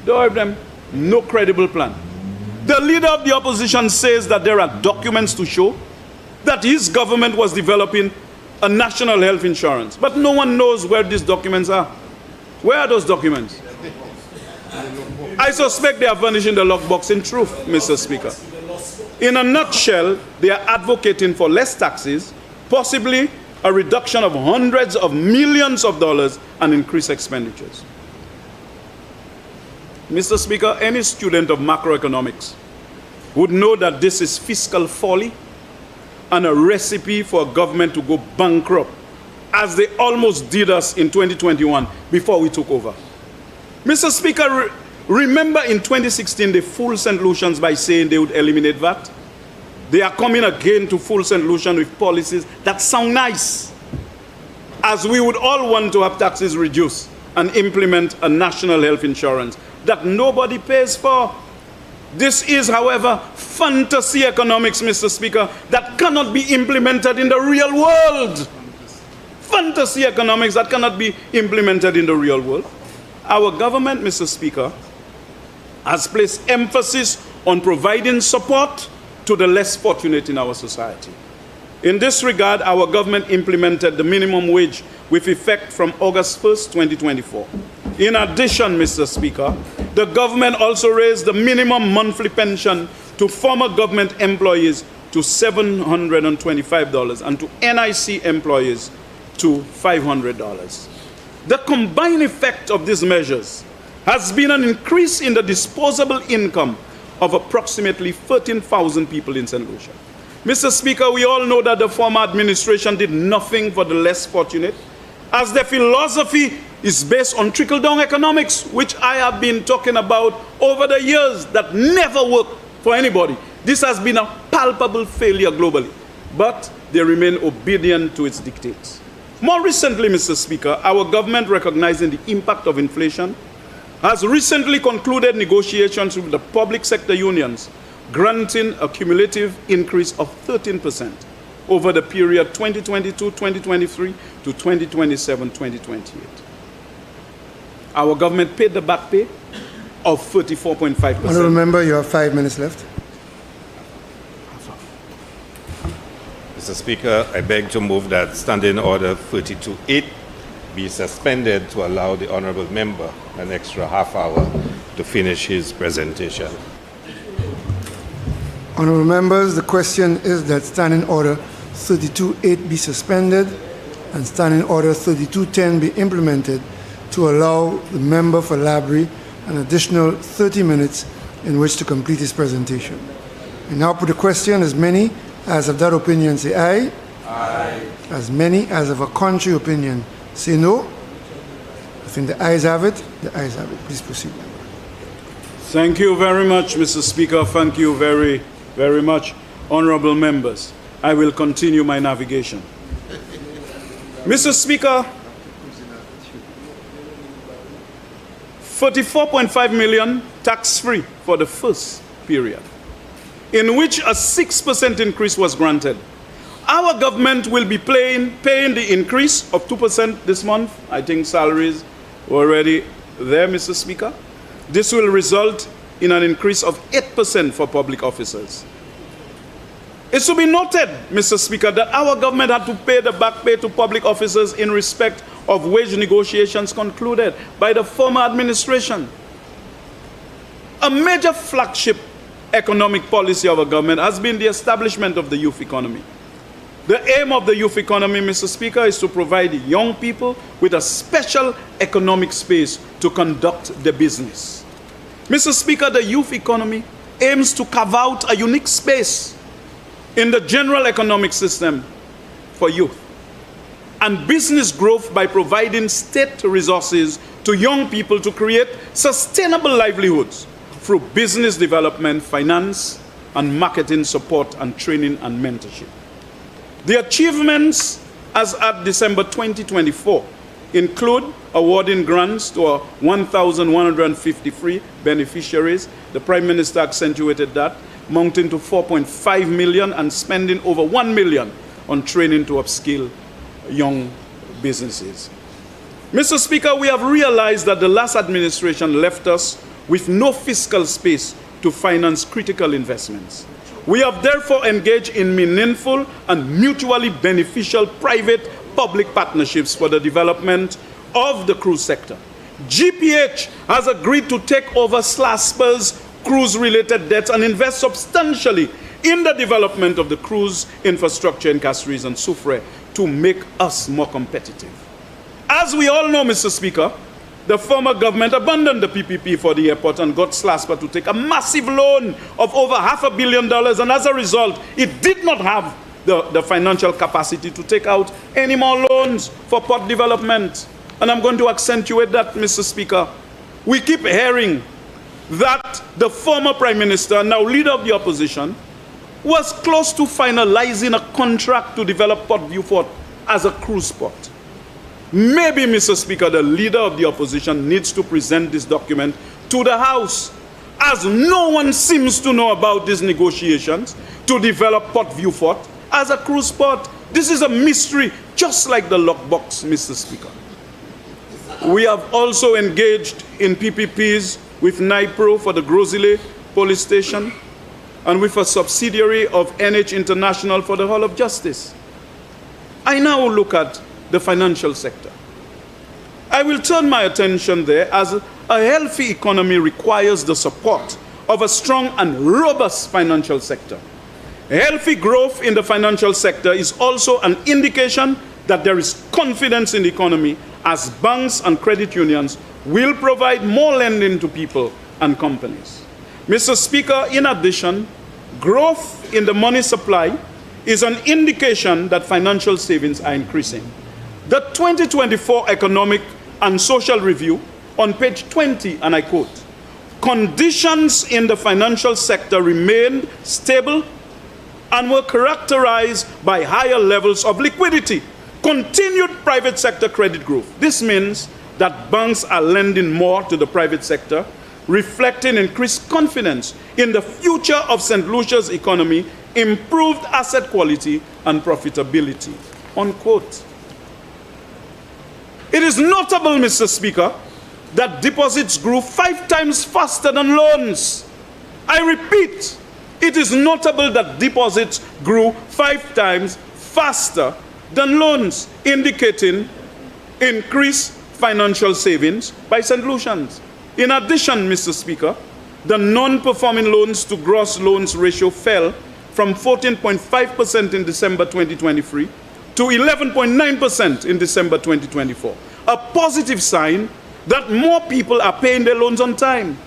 They have them no credible plan. The leader of the opposition says that there are documents to show that his government was developing a national health insurance. But no one knows where these documents are. Where are those documents? I suspect they are vanished in the lockbox in truth, Mr. Speaker. In a nutshell, they are advocating for less taxes, possibly a reduction of hundreds of millions of dollars, and increased expenditures. Mr. Speaker, any student of macroeconomics would know that this is fiscal folly and a recipe for a government to go bankrupt, as they almost did us in 2021 before we took over. Mr. Speaker, remember in 2016 they fooled St. Lucians by saying they would eliminate VAT? They are coming again to fool St. Lucian with policies that sound nice, as we would all want to have taxes reduced and implement a national health insurance that nobody pays for. This is, however, fantasy economics, Mr. Speaker, that cannot be implemented in the real world. Fantasy economics that cannot be implemented in the real world. Our government, Mr. Speaker, has placed emphasis on providing support to the less fortunate in our society. In this regard, our government implemented the minimum wage with effect from August 1st, 2024. In addition, Mr. Speaker, the government also raised the minimum monthly pension to former government employees to $725 and to NIC employees to $500. The combined effect of these measures has been an increase in the disposable income of approximately 13,000 people in St. Lucia. Mr. Speaker, we all know that the former administration did nothing for the less fortunate, as their philosophy is based on trickle-down economics, which I have been talking about over the years, that never worked for anybody. This has been a palpable failure globally, but they remain obedient to its dictates. More recently, Mr. Speaker, our government, recognizing the impact of inflation, has recently concluded negotiations with the public sector unions, granting a cumulative increase of 13% over the period 2022-2023 to 2027-2028. Our government paid the back pay of 34.5%. Honourable Member, you have 5 minutes left. Mr. Speaker, I beg to move that Standing Order 32.8 be suspended to allow the Honourable Member an extra half hour to finish his presentation. Honourable Members, the question is that Standing Order 32.8 be suspended and Standing Order 32.10 be implemented to allow the member for Labrie an additional 30 minutes in which to complete his presentation. I now put the question. As many as of that opinion say aye. Aye. As many as of a contrary opinion say no. The think the ayes have it. The ayes have it. Please proceed. Thank you very much, Mr. Speaker. Thank you very, very much, honorable members. I will continue my navigation. Mr. Speaker, 44.5 million tax-free for the first period, in which a 6% increase was granted. Our government will be paying the increase of 2% this month. I think salaries were already there, Mr. Speaker. This will result in an increase of 8% for public officers. It should be noted, Mr. Speaker, that our government had to pay the back pay to public officers in respect of wage negotiations concluded by the former administration. A major flagship economic policy of our government has been the establishment of the youth economy. The aim of the youth economy, Mr. Speaker, is to provide young people with a special economic space to conduct their business. Mr. Speaker, the youth economy aims to carve out a unique space in the general economic system for youth and business growth by providing state resources to young people to create sustainable livelihoods through business development, finance, and marketing support and training and mentorship. The achievements as at December 2024 include awarding grants to 1,153 beneficiaries. The Prime Minister accentuated that, amounting to 4.5 million and spending over 1 million on training to upskill young businesses. Mr. Speaker, we have realized that the last administration left us with no fiscal space to finance critical investments. We have therefore engaged in meaningful and mutually beneficial private-public partnerships for the development of the cruise sector. GPH has agreed to take over SLASPER's cruise-related debts and invest substantially in the development of the cruise infrastructure in Castries and Soufrière to make us more competitive. As we all know, Mr. Speaker, the former government abandoned the PPP for the airport and got SLASPER to take a massive loan of over $500 million, and as a result, it did not have the financial capacity to take out any more loans for port development. And I'm going to accentuate that, Mr. Speaker. We keep hearing that the former Prime Minister, now leader of the opposition, was close to finalizing a contract to develop Port Beaufort as a cruise port. Maybe, Mr. Speaker, the leader of the opposition needs to present this document to the House, as no one seems to know about these negotiations to develop Port Beaufort as a cruise port. This is a mystery, just like the lockbox, Mr. Speaker. We have also engaged in PPPs with NIPRO for the Grosile police station and with a subsidiary of NH International for the Hall of Justice. I now look at the financial sector. I will turn my attention there, as a healthy economy requires the support of a strong and robust financial sector. Healthy growth in the financial sector is also an indication that there is confidence in the economy, as banks and credit unions will provide more lending to people and companies. Mr. Speaker, in addition, growth in the money supply is an indication that financial savings are increasing. The 2024 Economic and Social Review on page 20, and I quote, "Conditions in the financial sector remained stable and were characterized by higher levels of liquidity, continued private sector credit growth." This means that banks are lending more to the private sector, reflecting increased confidence in the future of St. Lucia's economy, improved asset quality and profitability, unquote. It is notable, Mr. Speaker, that deposits grew 5 times faster than loans. I repeat, it is notable that deposits grew 5 times faster than loans, indicating increased financial savings by St. Lucians. In addition, Mr. Speaker, the non-performing loans to gross loans ratio fell from 14.5% in December 2023 to 11.9% in December 2024, a positive sign that more people are paying their loans on time.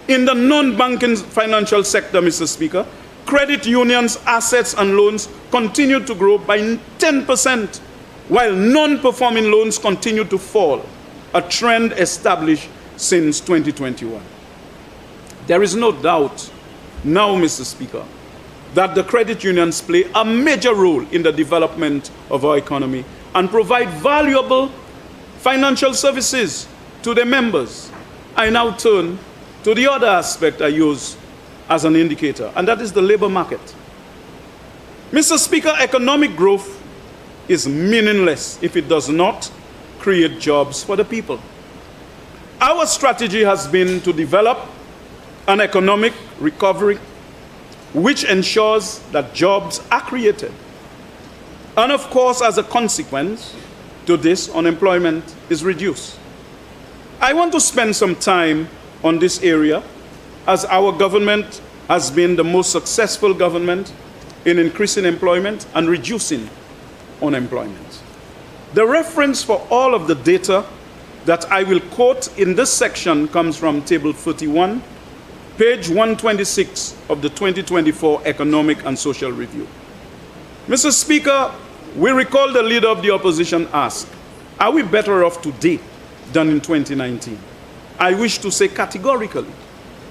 In the non-banking financial sector, Mr. Speaker, credit unions' assets and loans continued to grow by 10%, while non-performing loans continued to fall. a trend established since 2021. There is no doubt now, Mr. Speaker, that the credit unions play a major role in the development of our economy and provide valuable financial services to their members. I now turn to the other aspect I use as an indicator, and that is the labor market. Mr. Speaker, economic growth is meaningless if it does not create jobs for the people. Our strategy has been to develop an economic recovery which ensures that jobs are created. And of course, as a consequence to this, unemployment is reduced. I want to spend some time on this area as our government has been the most successful government in increasing employment and reducing unemployment. The reference for all of the data that I will quote in this section comes from Table 31, page 126 of the 2024 Economic and Social Review. Mr. Speaker, we recall the leader of the opposition asked, are we better off today than in 2019? I wish to say categorically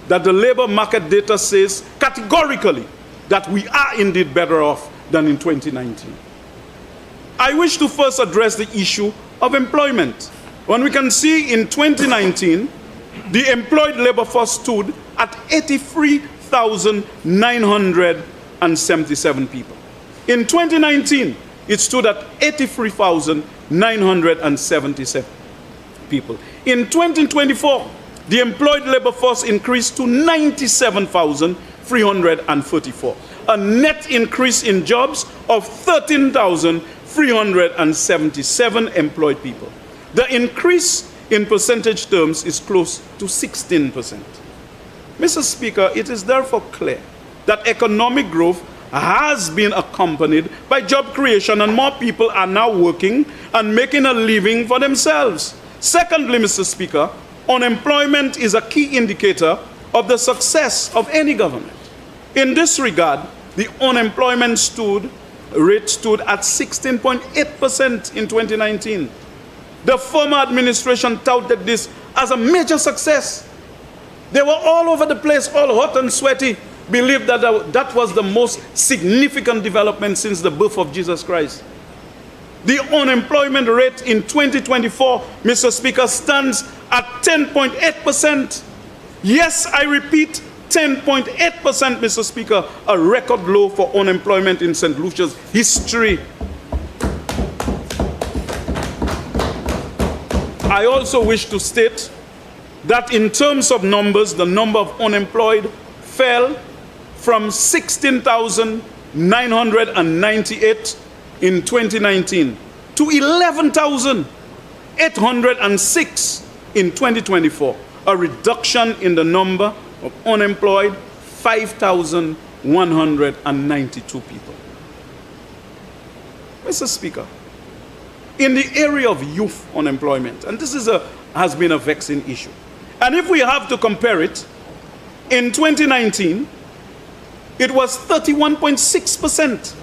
that the labor market data says categorically that we are indeed better off than in 2019. I wish to first address the issue of employment. When we can see in 2019, the employed labor force stood at 83,977 people. In 2019, it stood at 83,977 people. In 2024, the employed labor force increased to 97,334, a net increase in jobs of 13,377 employed people. The increase in percentage terms is close to 16%. Mr. Speaker, it is therefore clear that economic growth has been accompanied by job creation, and more people are now working and making a living for themselves. Secondly, Mr. Speaker, unemployment is a key indicator of the success of any government. In this regard, the unemployment rate stood at 16.8% in 2019. The former administration touted this as a major success. They were all over the place, all hot and sweaty, believed that that was the most significant development since the birth of Jesus Christ. The unemployment rate in 2024, Mr. Speaker, stands at 10.8%. Yes, I repeat, 10.8%, Mr. Speaker, a record low for unemployment in St. Lucia's history. I also wish to state that in terms of numbers, the number of unemployed fell from 16,998 in 2019 to 11,806 in 2024, a reduction in the number of unemployed, 5,192 people. Mr. Speaker, in the area of youth unemployment, and this has been a vexing issue, and if we have to compare it, in 2019, it was 31.6%.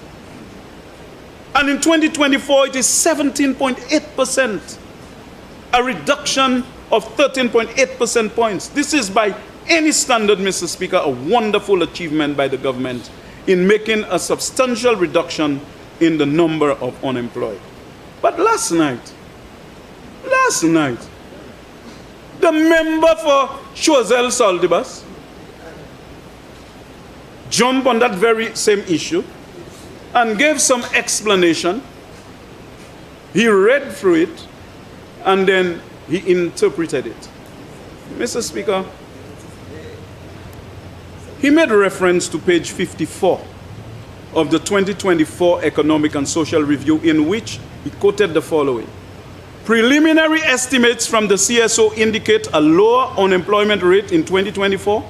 And in 2024, it is 17.8%, a reduction of 13.8% points. This is, by any standard, Mr. Speaker, a wonderful achievement by the government in making a substantial reduction in the number of unemployed. But last night, the member for Choiseul Saldibas jumped on that very same issue and gave some explanation. He read through it and then he interpreted it. Mr. Speaker, he made reference to page 54 of the 2024 Economic and Social Review, in which he quoted the following: preliminary estimates from the CSO indicate a lower unemployment rate in 2024.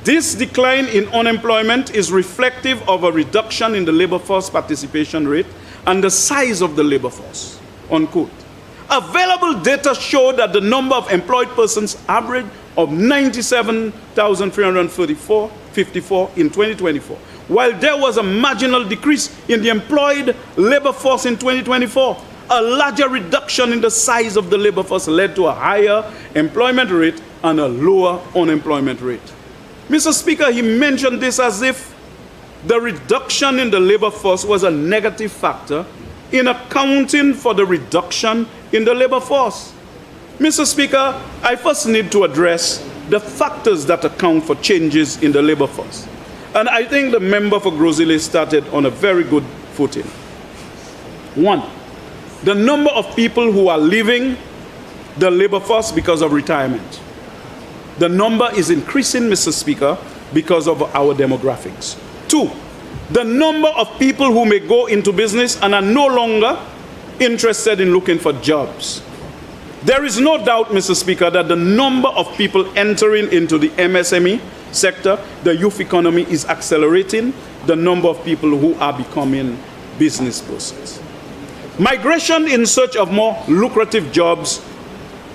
This decline in unemployment is reflective of a reduction in the labor force participation rate and the size of the labor force, unquote. Available data show that the number of employed persons averaged of 97,354 in 2024, while there was a marginal decrease in the employed labor force in 2024. a larger reduction in the size of the labor force led to a higher employment rate and a lower unemployment rate. Mr. Speaker, he mentioned this as if the reduction in the labor force was a negative factor in accounting for the reduction in the labor force. Mr. Speaker, I first need to address the factors that account for changes in the labor force. And I think the member for Grozile started on a very good footing. One, the number of people who are leaving the labor force because of retirement. The number is increasing, Mr. Speaker, because of our demographics. Two, the number of people who may go into business and are no longer interested in looking for jobs. There is no doubt, Mr. Speaker, that the number of people entering into the MSME sector, the youth economy, is accelerating the number of people who are becoming business persons. Migration in search of more lucrative jobs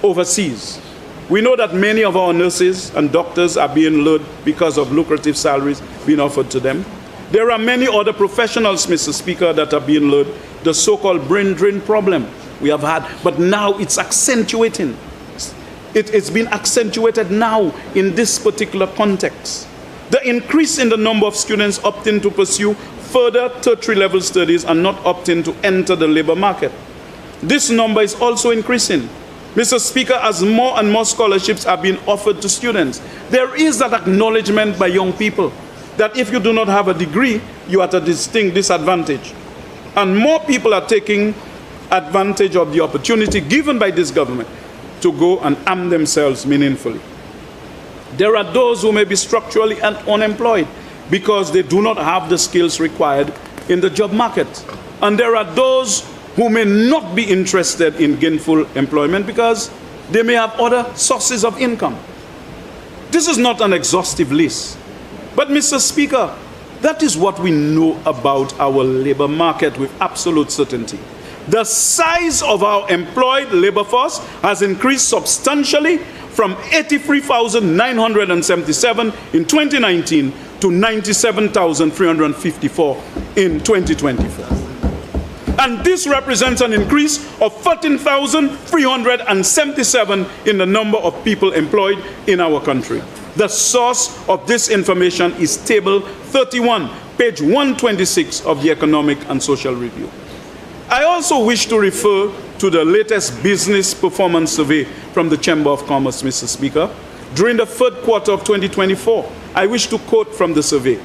overseas. We know that many of our nurses and doctors are being lured because of lucrative salaries being offered to them. There are many other professionals, Mr. Speaker, that are being lured. The so-called brain drain problem we have had, but now it's accentuating. It's been accentuated now in this particular context. The increase in the number of students opting to pursue further tertiary level studies and not opting to enter the labor market. This number is also increasing. Mr. Speaker, as more and more scholarships are being offered to students, there is that acknowledgement by young people that if you do not have a degree, you are at a distinct disadvantage. And more people are taking advantage of the opportunity given by this government to go and arm themselves meaningfully. There are those who may be structurally unemployed because they do not have the skills required in the job market. And there are those who may not be interested in gainful employment because they may have other sources of income. This is not an exhaustive list. But, Mr. Speaker, that is what we know about our labor market with absolute certainty. The size of our employed labor force has increased substantially from 83,977 in 2019 to 97,354 in 2024. And this represents an increase of 14,377 in the number of people employed in our country. The source of this information is Table 31, page 126 of the Economic and Social Review. I also wish to refer to the latest business performance survey from the Chamber of Commerce, Mr. Speaker. During the third quarter of 2024, I wish to quote from the survey.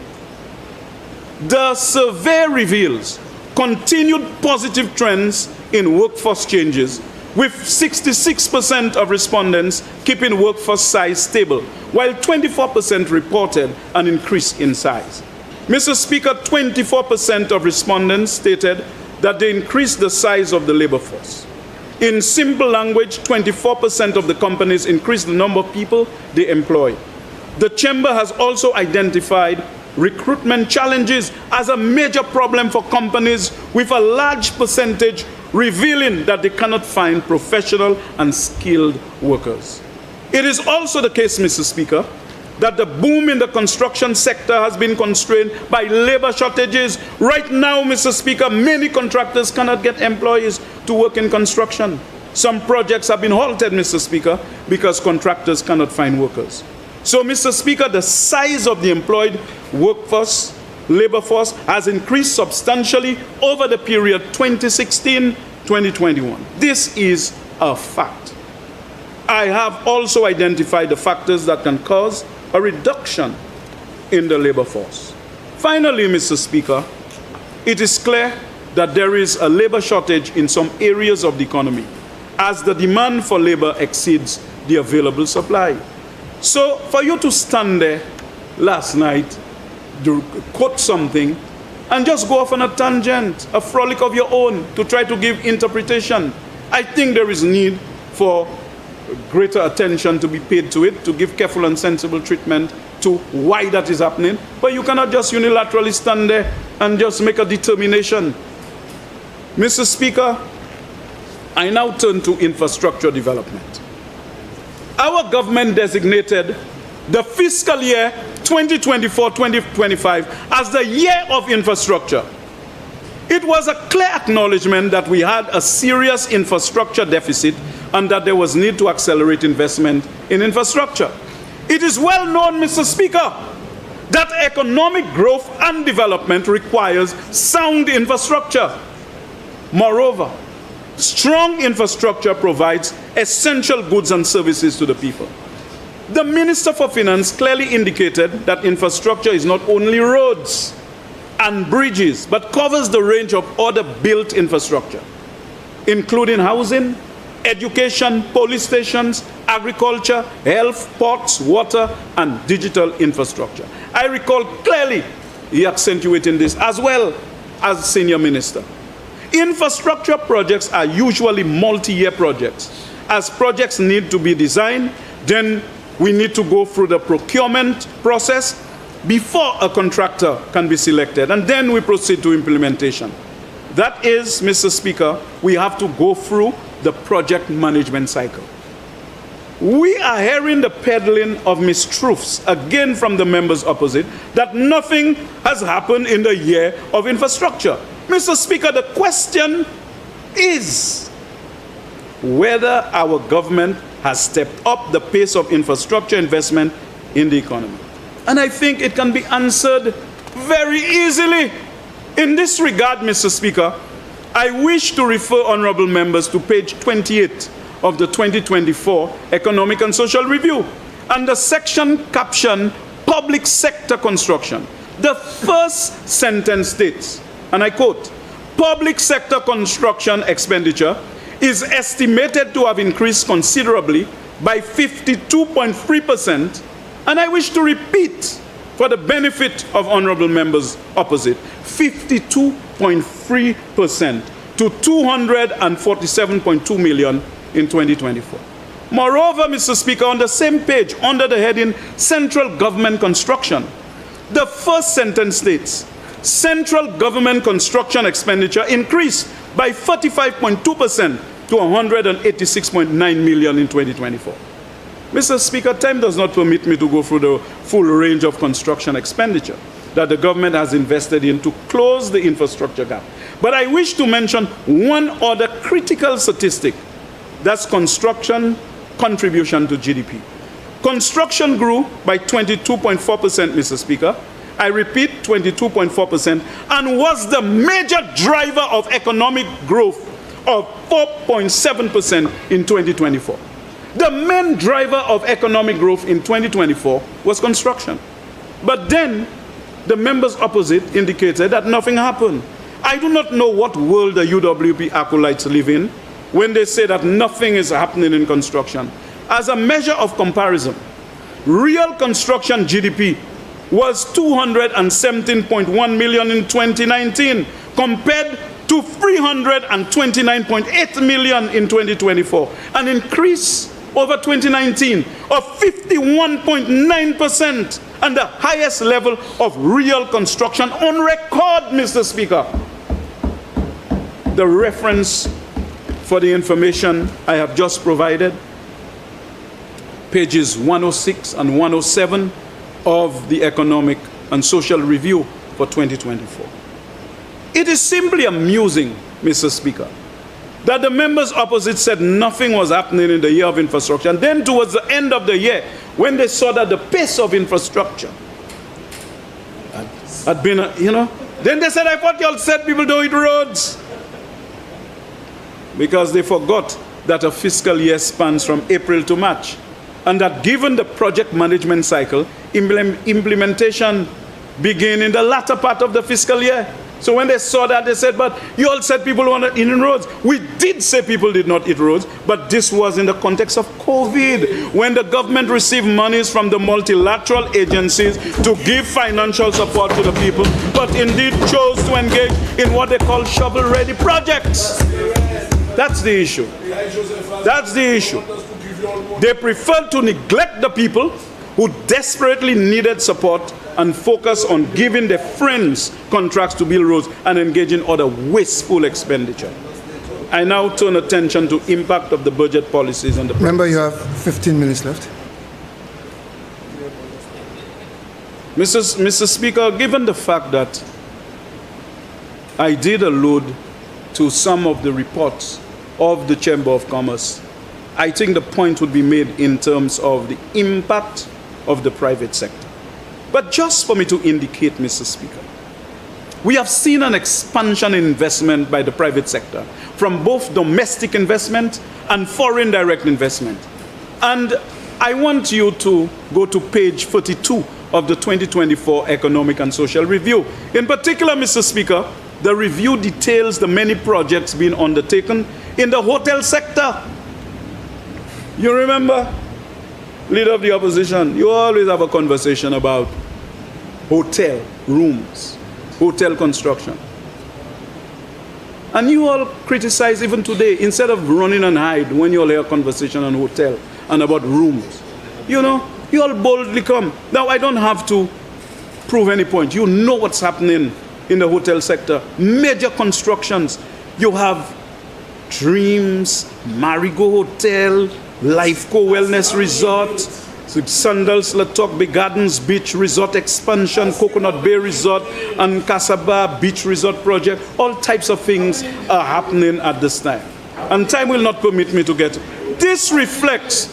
The survey reveals continued positive trends in workforce changes, with 66% of respondents keeping workforce size stable, while 24% reported an increase in size. Mr. Speaker, 24% of respondents stated that they increased the size of the labor force. In simple language, 24% of the companies increased the number of people they employ. The Chamber has also identified recruitment challenges as a major problem for companies, with a large percentage revealing that they cannot find professional and skilled workers. It is also the case, Mr. Speaker, that the boom in the construction sector has been constrained by labor shortages. Right now, Mr. Speaker, many contractors cannot get employees to work in construction. Some projects have been halted, Mr. Speaker, because contractors cannot find workers. So, Mr. Speaker, the size of the employed workforce, labor force, has increased substantially over the period 2016-2021. This is a fact. I have also identified the factors that can cause a reduction in the labor force. Finally, Mr. Speaker, it is clear that there is a labor shortage in some areas of the economy, as the demand for labor exceeds the available supply. So for you to stand there last night, to quote something, and just go off on a tangent, a frolic of your own, to try to give interpretation, I think there is need for greater attention to be paid to it, to give careful and sensible treatment to why that is happening. But you cannot just unilaterally stand there and just make a determination. Mr. Speaker, I now turn to infrastructure development. Our government designated the fiscal year 2024-2025 as the year of infrastructure. It was a clear acknowledgement that we had a serious infrastructure deficit and that there was need to accelerate investment in infrastructure. It is well known, Mr. Speaker, that economic growth and development requires sound infrastructure. Moreover, strong infrastructure provides essential goods and services to the people. The Minister for Finance clearly indicated that infrastructure is not only roads and bridges, but covers the range of other built infrastructure, including housing, education, police stations, agriculture, health, ports, water, and digital infrastructure. I recall clearly he accentuating this as well as Senior Minister. Infrastructure projects are usually multi-year projects. As projects need to be designed, then we need to go through the procurement process before a contractor can be selected, and then we proceed to implementation. That is, Mr. Speaker, we have to go through the project management cycle. We are hearing the peddling of mistruths again from the members opposite that nothing has happened in the year of infrastructure. Mr. Speaker, the question is whether our government has stepped up the pace of infrastructure investment in the economy. And I think it can be answered very easily. In this regard, Mr. Speaker, I wish to refer honorable members to page 28 of the 2024 Economic and Social Review and the section captioned Public Sector Construction. The first sentence states, and I quote, "Public sector construction expenditure is estimated to have increased considerably by 52.3%, and I wish to repeat for the benefit of honorable members opposite, 52.3% to 247.2 million in 2024. Moreover, Mr. Speaker, on the same page, under the heading Central Government Construction, the first sentence states, central government construction expenditure increased by 45.2% to 186.9 million in 2024. Mr. Speaker, time does not permit me to go through the full range of construction expenditure that the government has invested in to close the infrastructure gap. But I wish to mention one other critical statistic, that's construction contribution to GDP. Construction grew by 22.4%, Mr. Speaker. I repeat, 22.4%, and was the major driver of economic growth of 4.7% in 2024. The main driver of economic growth in 2024 was construction. But then the members opposite indicated that nothing happened. I do not know what world the UWP acolytes live in when they say that nothing is happening in construction. As a measure of comparison, real construction GDP was 217.1 million in 2019 compared to 329.8 million in 2024, an increase over 2019 of 51.9% and the highest level of real construction on record, Mr. Speaker. The reference for the information I have just provided, pages 106 and 107 of the Economic and Social Review for 2024. It is simply amusing, Mr. Speaker, that the members opposite said nothing was happening in the year of infrastructure. And then towards the end of the year, when they saw that the pace of infrastructure had been, then they said, I thought y'all said people don't eat roads. Because they forgot that a fiscal year spans from April to March. And that given the project management cycle, implementation began in the latter part of the fiscal year. So when they saw that, they said, but you all said people want to eat in roads. We did say people did not eat roads, but this was in the context of COVID, when the government received monies from the multilateral agencies to give financial support to the people, but indeed chose to engage in what they call shovel-ready projects. That's the issue. That's the issue. They preferred to neglect the people who desperately needed support and focus on giving their friends contracts to build roads and engage in other wasteful expenditure. I now turn attention to impact of the budget policies on the Member, you have 15 minutes left. Mr. Speaker, given the fact that I did allude to some of the reports of the Chamber of Commerce. I think the point would be made in terms of the impact of the private sector. But just for me to indicate, Mr. Speaker, we have seen an expansion in investment by the private sector, from both domestic investment and foreign direct investment. And I want you to go to page 42 of the 2024 Economic and Social Review. In particular, Mr. Speaker, the review details the many projects being undertaken in the hotel sector. You remember, Leader of the Opposition, you always have a conversation about hotel rooms, hotel construction. And you all criticize even today, instead of running and hide when you all hear a conversation on hotel and about rooms. You know, you all boldly come. Now, I don't have to prove any point. You know what's happening in the hotel sector. Major constructions. You have Dreams, Marigo Hotel, Lifeco Wellness Resort, Sandals, Latok Bay Gardens Beach Resort Expansion, Coconut Bay Resort, and Casaba Beach Resort Project. All types of things are happening at this time. And time will not permit me to get. This reflects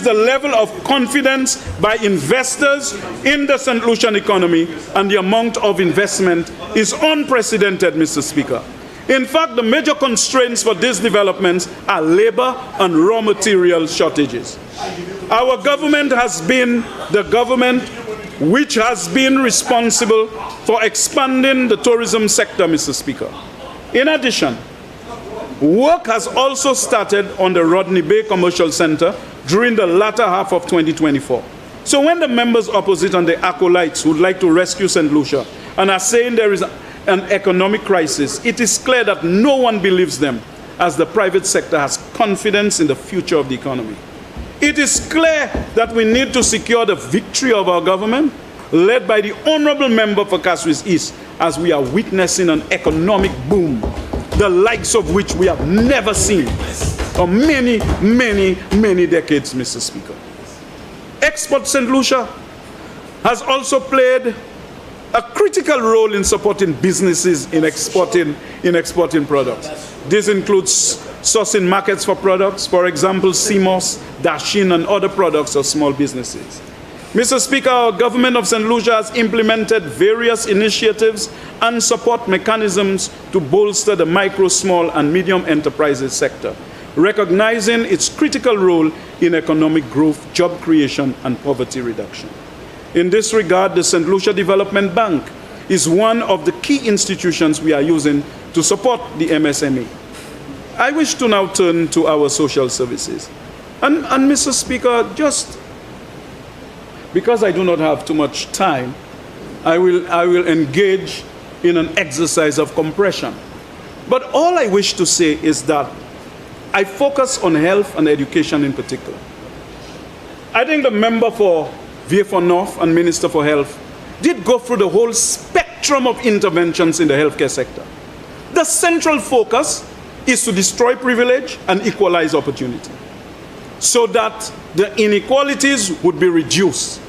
the level of confidence by investors in the St. Lucian economy, and the amount of investment is unprecedented, Mr. Speaker. In fact, the major constraints for these developments are labor and raw material shortages. Our government has been the government which has been responsible for expanding the tourism sector, Mr. Speaker. In addition, work has also started on the Rodney Bay Commercial Center during the latter half of 2024. So when the members opposite and the acolytes would like to rescue St. Lucia and are saying there is an economic crisis, it is clear that no one believes them, as the private sector has confidence in the future of the economy. It is clear that we need to secure the victory of our government, led by the honorable member for Castries East, as we are witnessing an economic boom, the likes of which we have never seen for many, many, many decades, Mr. Speaker. Export St. Lucia has also played a critical role in supporting businesses in exporting products. This includes sourcing markets for products, for example, CMOS, Dashin, and other products of small businesses. Mr. Speaker, our government of St. Lucia has implemented various initiatives and support mechanisms to bolster the micro, small, and medium enterprises sector, recognizing its critical role in economic growth, job creation, and poverty reduction. In this regard, the St. Lucia Development Bank is one of the key institutions we are using to support the MSME. I wish to now turn to our social services. And Mr. Speaker, just because I do not have too much time, I will engage in an exercise of compression. But all I wish to say is that I focus on health and education in particular. I think the member for VA4 North and Minister for Health did go through the whole spectrum of interventions in the healthcare sector. The central focus is to destroy privilege and equalize opportunity, so that the inequalities would be reduced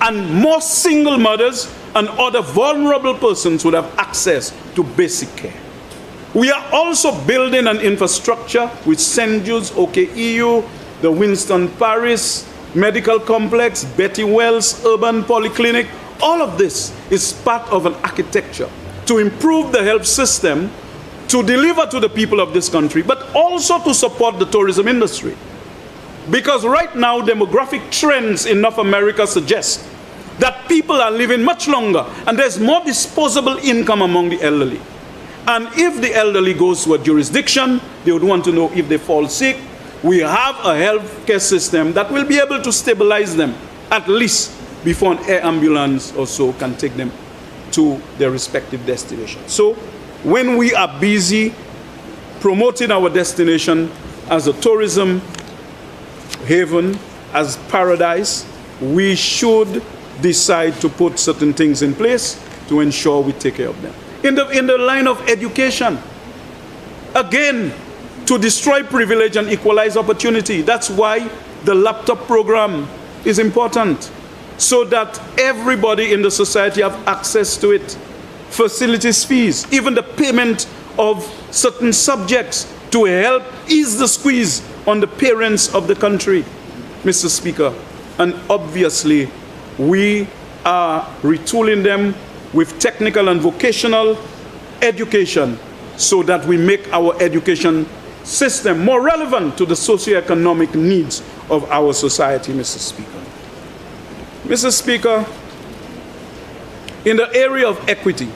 and more single mothers and other vulnerable persons would have access to basic care. We are also building an infrastructure with St. Jude's, OKEU, the Winston Paris Medical Complex, Betty Wells Urban Polyclinic. All of this is part of an architecture to improve the health system, to deliver to the people of this country, but also to support the tourism industry. Because right now, demographic trends in North America suggest that people are living much longer and there's more disposable income among the elderly. And if the elderly goes to a jurisdiction, they would want to know if they fall sick. We have a healthcare system that will be able to stabilize them, at least before an air ambulance or so can take them to their respective destinations. So when we are busy promoting our destination as a tourism haven, as paradise, we should decide to put certain things in place to ensure we take care of them. In the line of education, again, to destroy privilege and equalize opportunity. That's why the laptop program is important, so that everybody in the society have access to it. facilities fees, even the payment of certain subjects to help ease the squeeze on the parents of the country, Mr. Speaker. And obviously, we are retooling them with technical and vocational education so that we make our education system more relevant to the socioeconomic needs of our society, Mr. Speaker. Mr. Speaker, in the area of equity,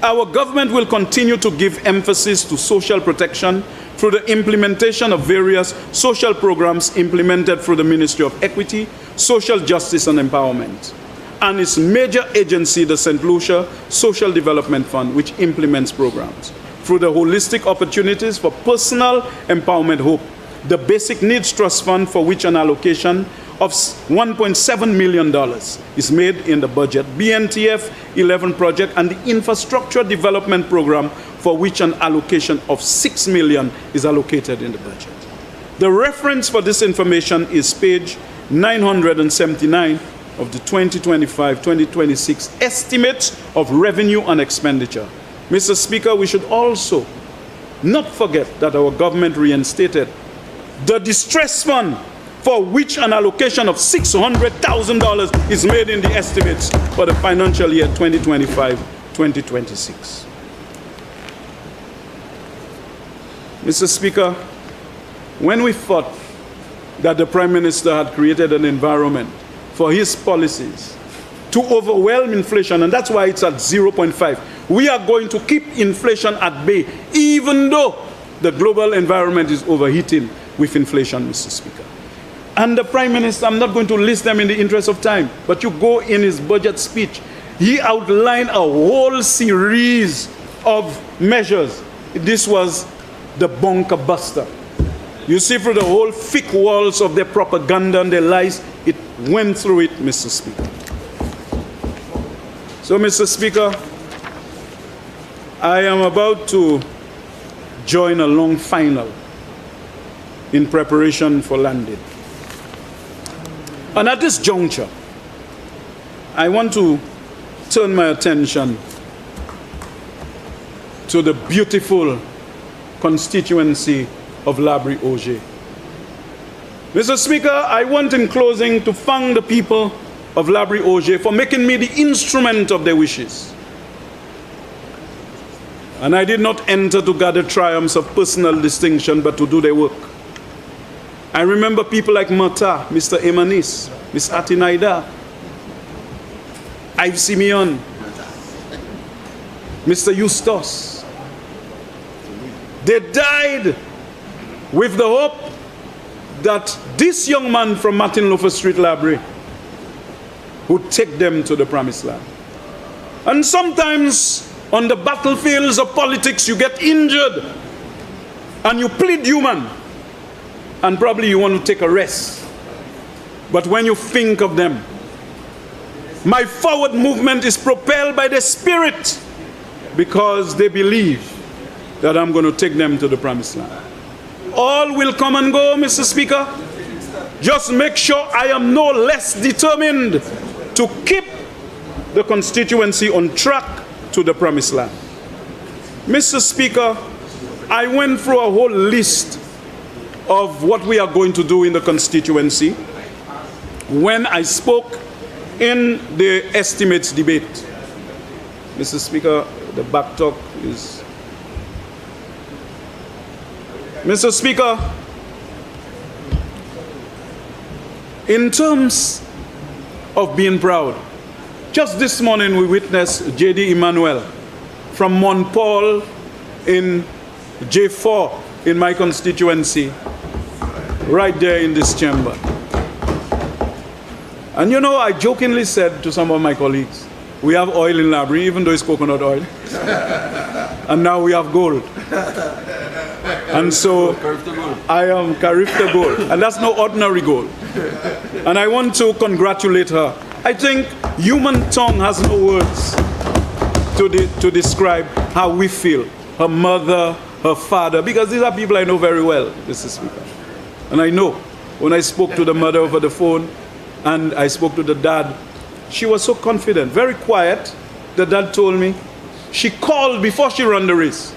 our government will continue to give emphasis to social protection through the implementation of various social programs implemented through the Ministry of Equity, Social Justice and Empowerment, and its major agency, the St. Lucia Social Development Fund, which implements programs. Through the Holistic Opportunities for Personal Empowerment Hope, the Basic Needs Trust Fund, for which an allocation of $1.7 million is made in the budget, BNTF 11 project, and the Infrastructure Development Program, for which an allocation of $6 million is allocated in the budget. The reference for this information is page 979 of the 2025-2026 Estimates of Revenue and Expenditure. Mr. Speaker, we should also not forget that our government reinstated the Distress Fund, for which an allocation of $600,000 is made in the estimates for the financial year 2025-2026. Mr. Speaker, when we thought that the Prime Minister had created an environment for his policies to overwhelm inflation, and that's why it's at 0.5, we are going to keep inflation at bay, even though the global environment is overheating with inflation, Mr. Speaker. And the Prime Minister, I'm not going to list them in the interest of time, but you go in his budget speech, he outlined a whole series of measures. This was the bunker buster. You see, through the whole thick walls of their propaganda and their lies, it went through it, Mr. Speaker. So, Mr. Speaker, I am about to join a long final in preparation for landing. And at this juncture, I want to turn my attention to the beautiful constituency of Labrie-Auger. Mr. Speaker, I want in closing to thank the people of Labrie-Auger for making me the instrument of their wishes. And I did not enter to gather triumphs of personal distinction, but to do their work. I remember people like Mata, Mr. Emanis, Ms. Atinaida, Ive Simeon, Mr. Eustace. They died with the hope that this young man from Martin Luther Street Library would take them to the promised land. And sometimes on the battlefields of politics, you get injured and you plead human. And probably you want to take a rest. But when you think of them, my forward movement is propelled by the Spirit, because they believe that I'm going to take them to the promised land. All will come and go, Mr. Speaker. Just make sure I am no less determined to keep the constituency on track to the promised land. Mr. Speaker, I went through a whole list of what we are going to do in the constituency when I spoke in the estimates debate. Mr. Speaker, the back talk is... Mr. Speaker, in terms of being proud, just this morning we witnessed J.D. Emmanuel from Mont Paul in J4 in my constituency, right there in this chamber. And you know, I jokingly said to some of my colleagues, we have oil in Labrie, even though it's coconut oil. And now we have gold. And so I am Carifta gold. And that's no ordinary gold. And I want to congratulate her. I think human tongue has no words to describe how we feel. Her mother, her father, because these are people I know very well, Mr. Speaker. And I know when I spoke to the mother over the phone and I spoke to the dad, she was so confident, very quiet, the dad told me? She called before she ran the race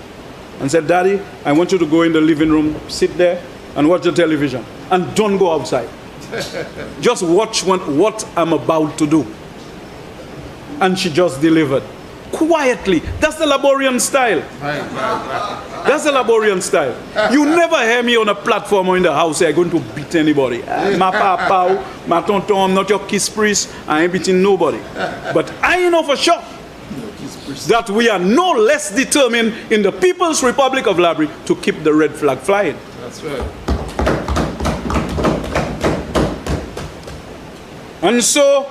and said, Daddy, I want you to go in the living room, sit there and watch the television and don't go outside. Just watch what I'm about to do. And she just delivered. Quietly. That's the Laborian style. That's the Laborian style. You never hear me on a platform or in the house say I'm going to beat anybody. My papa, my tonton, I'm not your kiss priest. I ain't beating nobody. But I know for sure that we are no less determined in the People's Republic of Labrie to keep the red flag flying. That's right. And so,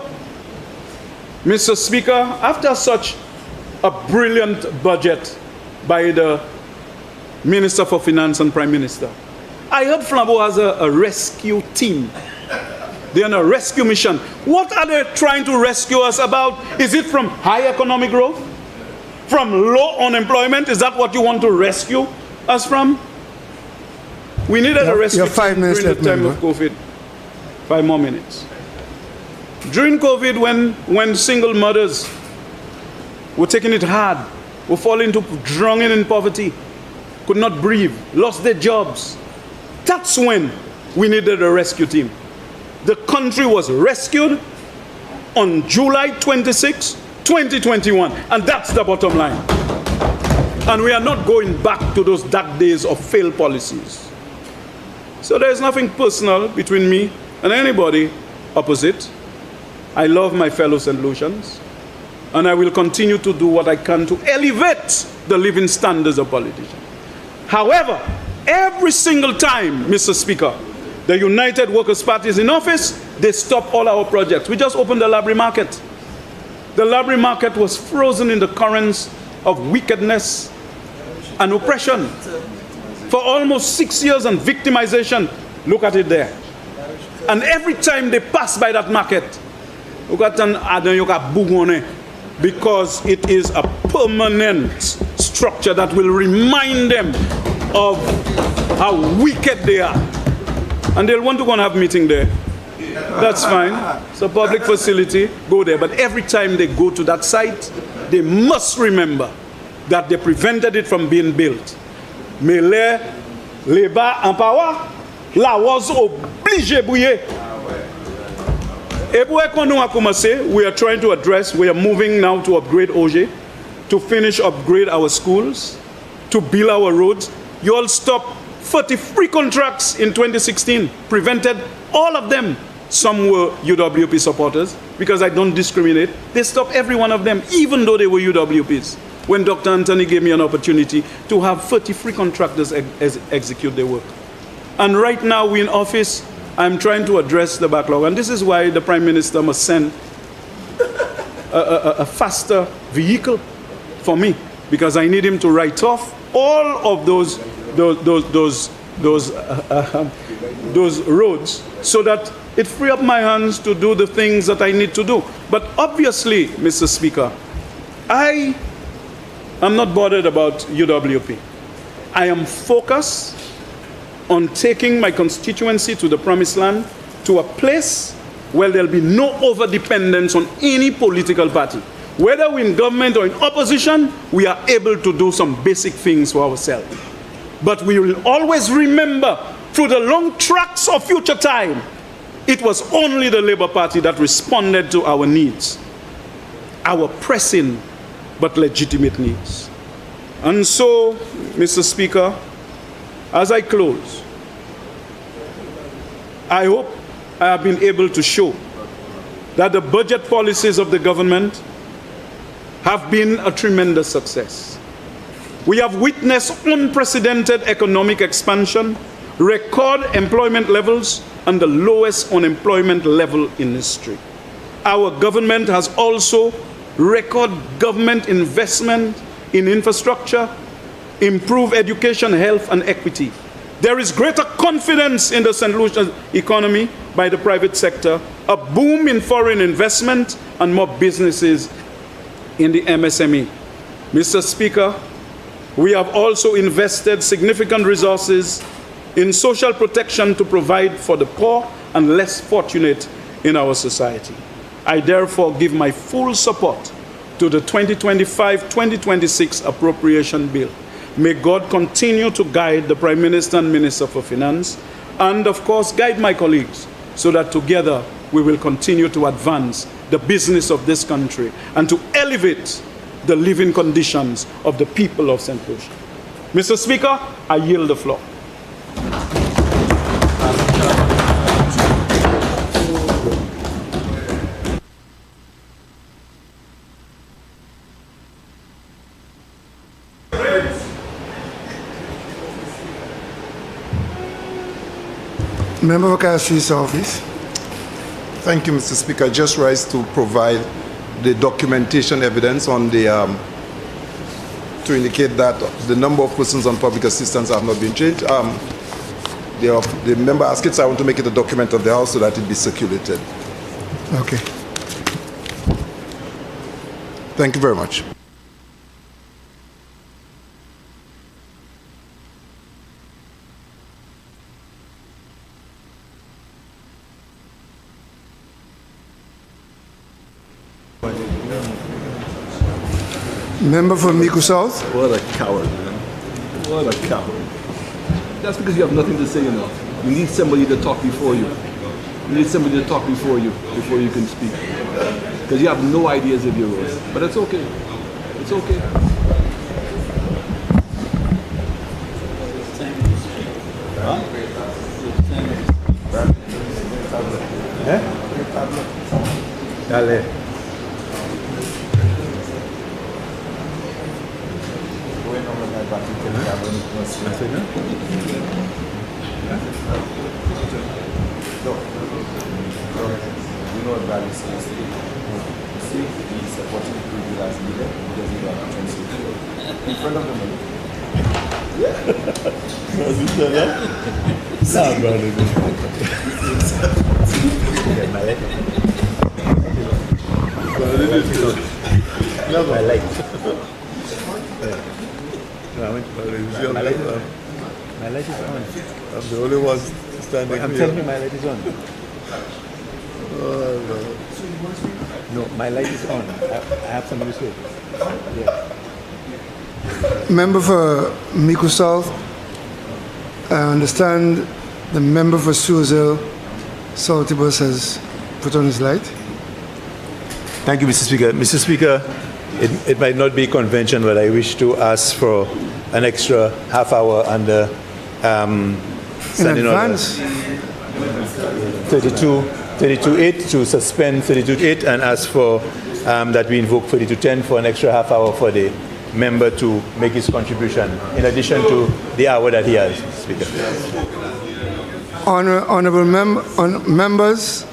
Mr. Speaker, after such a brilliant budget by the Minister for Finance and Prime Minister, I heard Flambeau has a rescue team. They're on a rescue mission. What are they trying to rescue us about? Is it from high economic growth? From low unemployment? Is that what you want to rescue us from? We needed a rescue team during the time of COVID. 5 more minutes. During COVID, when single mothers were taking it hard, were falling to drowning in poverty, could not breathe, lost their jobs, that's when we needed a rescue team. The country was rescued on July 26, 2021, and that's the bottom line. And we are not going back to those dark days of failed policies. So there's nothing personal between me and anybody opposite. I love my fellow St. Lucians, and I will continue to do what I can to elevate the living standards of politicians. However, every single time, Mr. Speaker, the United Workers' Party is in office, they stop all our projects. We just opened the Labrie market. The Labrie market was frozen in the currents of wickedness and oppression for almost 6 years, and victimization. Look at it there. And every time they pass by that market, because it is a permanent structure that will remind them of how wicked they are. And they'll want to go and have a meeting there. That's fine. It's a public facility. Go there. But every time they go to that site, they must remember that they prevented it from being built. Mais les bas en power, la was obligé bouiller. We are trying to address, we are moving now to upgrade OJ, to finish upgrade our schools, to build our roads. You all stopped 33 contracts in 2016, prevented all of them. Some were UWP supporters, because I don't discriminate. They stopped every one of them, even though they were UWPs. When Dr. Anthony gave me an opportunity to have 33 contractors execute their work. And right now we're in office, I'm trying to address the backlog. And this is why the Prime Minister must send a faster vehicle for me, because I need him to write off all of those roads, so that it free up my hands to do the things that I need to do. But obviously, Mr. Speaker, I am not bothered about UWP. I am focused on taking my constituency to the promised land, to a place where there'll be no over-dependence on any political party. Whether we're in government or in opposition, we are able to do some basic things for ourselves. But we will always remember, through the long tracks of future time, it was only the Labour Party that responded to our needs, our pressing but legitimate needs. And so, Mr. Speaker, as I close, I hope I have been able to show that the budget policies of the government have been a tremendous success. We have witnessed unprecedented economic expansion, record employment levels, and the lowest unemployment level in history. Our government has also record government investment in infrastructure, improve education, health, and equity. There is greater confidence in the St. Lucia economy by the private sector, a boom in foreign investment, and more businesses in the MSME. Mr. Speaker, we have also invested significant resources in social protection to provide for the poor and less fortunate in our society. I therefore give my full support to the 2025-2026 Appropriation Bill. May God continue to guide the Prime Minister and Minister for Finance, and of course guide my colleagues, so that together we will continue to advance the business of this country and to elevate the living conditions of the people of St. Lucia. Mr. Speaker, I yield the floor. Member for Castries office. Thank you, Mr. Speaker. I just rise to provide the documentation evidence on the to indicate that the number of persons on public assistance have not been changed. The member asked it, so I want to make it a document of the House so that it be circulated. Okay. Thank you very much. Member for Mico South. What a coward, man. What a coward. That's because you have nothing to say, you know. You need somebody to talk before you. You need somebody to talk before you can speak. Because you have no ideas of your own. But it's okay. It's okay. Huh? Dale. In front of the money. My light is on. I'm the only one standing I'm here. telling you, my light is on. No, my light is on. I have something to say. Yeah. Member for Mico South. I understand the member for Suzel, Saltibus, has put on his light. Thank you, Mr. Speaker. Mr. Speaker, it might not be convention, but I wish to ask for an extra half hour under standing order 32.8 to suspend 32.8 and ask for that we invoke 32.10 for an extra half hour for the member to make his contribution, in addition to the hour that he has, Speaker. Honorable members,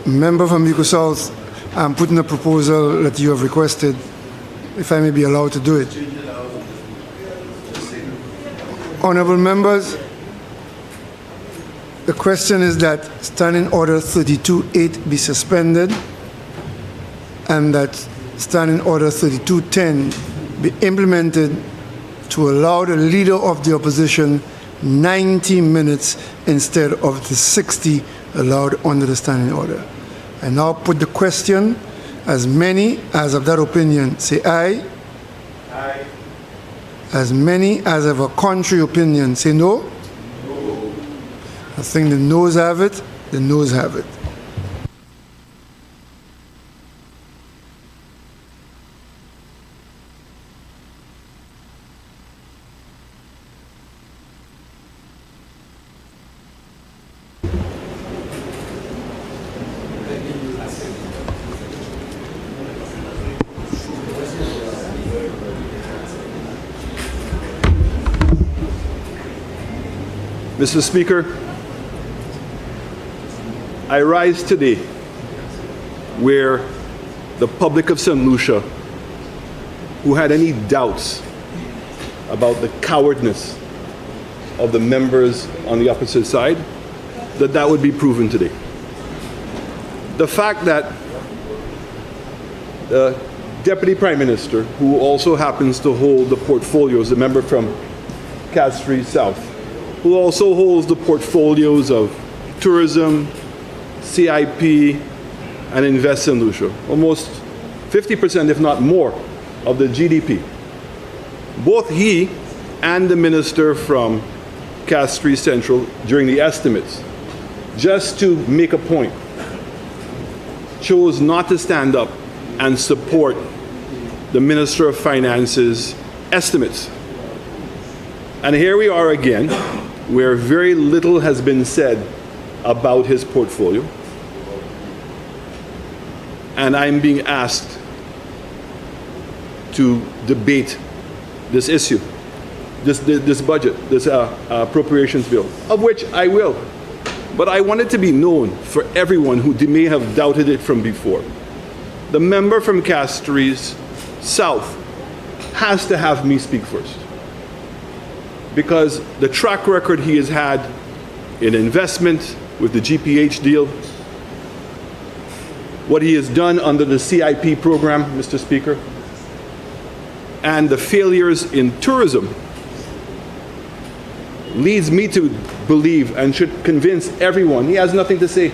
member from Mico South, I'm putting a proposal that you have requested, if I may be allowed to do it. Honorable members, the question is that Standing Order 32.8 be suspended and that Standing Order 32.10 be implemented to allow the Leader of the Opposition 90 minutes instead of the 60 allowed under the Standing Order. I now put the question. As many as of that opinion say aye. Aye. As many as of a contrary opinion say no. No. I think the noes have it. The noes have it. Mr. Speaker, I rise today where the public of St. Lucia, who had any doubts about the cowardness of the members on the opposite side, that would be proven today. The fact that the Deputy Prime Minister, who also happens to hold the portfolios, the member from Castries South, who also holds the portfolios of tourism, CIP, and invest in Lucia, almost 50%, if not more, of the GDP. Both he and the minister from Castries Central during the estimates, just to make a point, chose not to stand up and support the Minister of Finance's estimates. And here we are again, where very little has been said about his portfolio. And I'm being asked to debate this issue, this budget, this appropriations bill, of which I will. But I want it to be known for everyone who may have doubted it from before. The member from Castries South has to have me speak first, because the track record he has had in investment with the GPH deal, what he has done under the CIP program, Mr. Speaker, and the failures in tourism leads me to believe and should convince everyone he has nothing to say.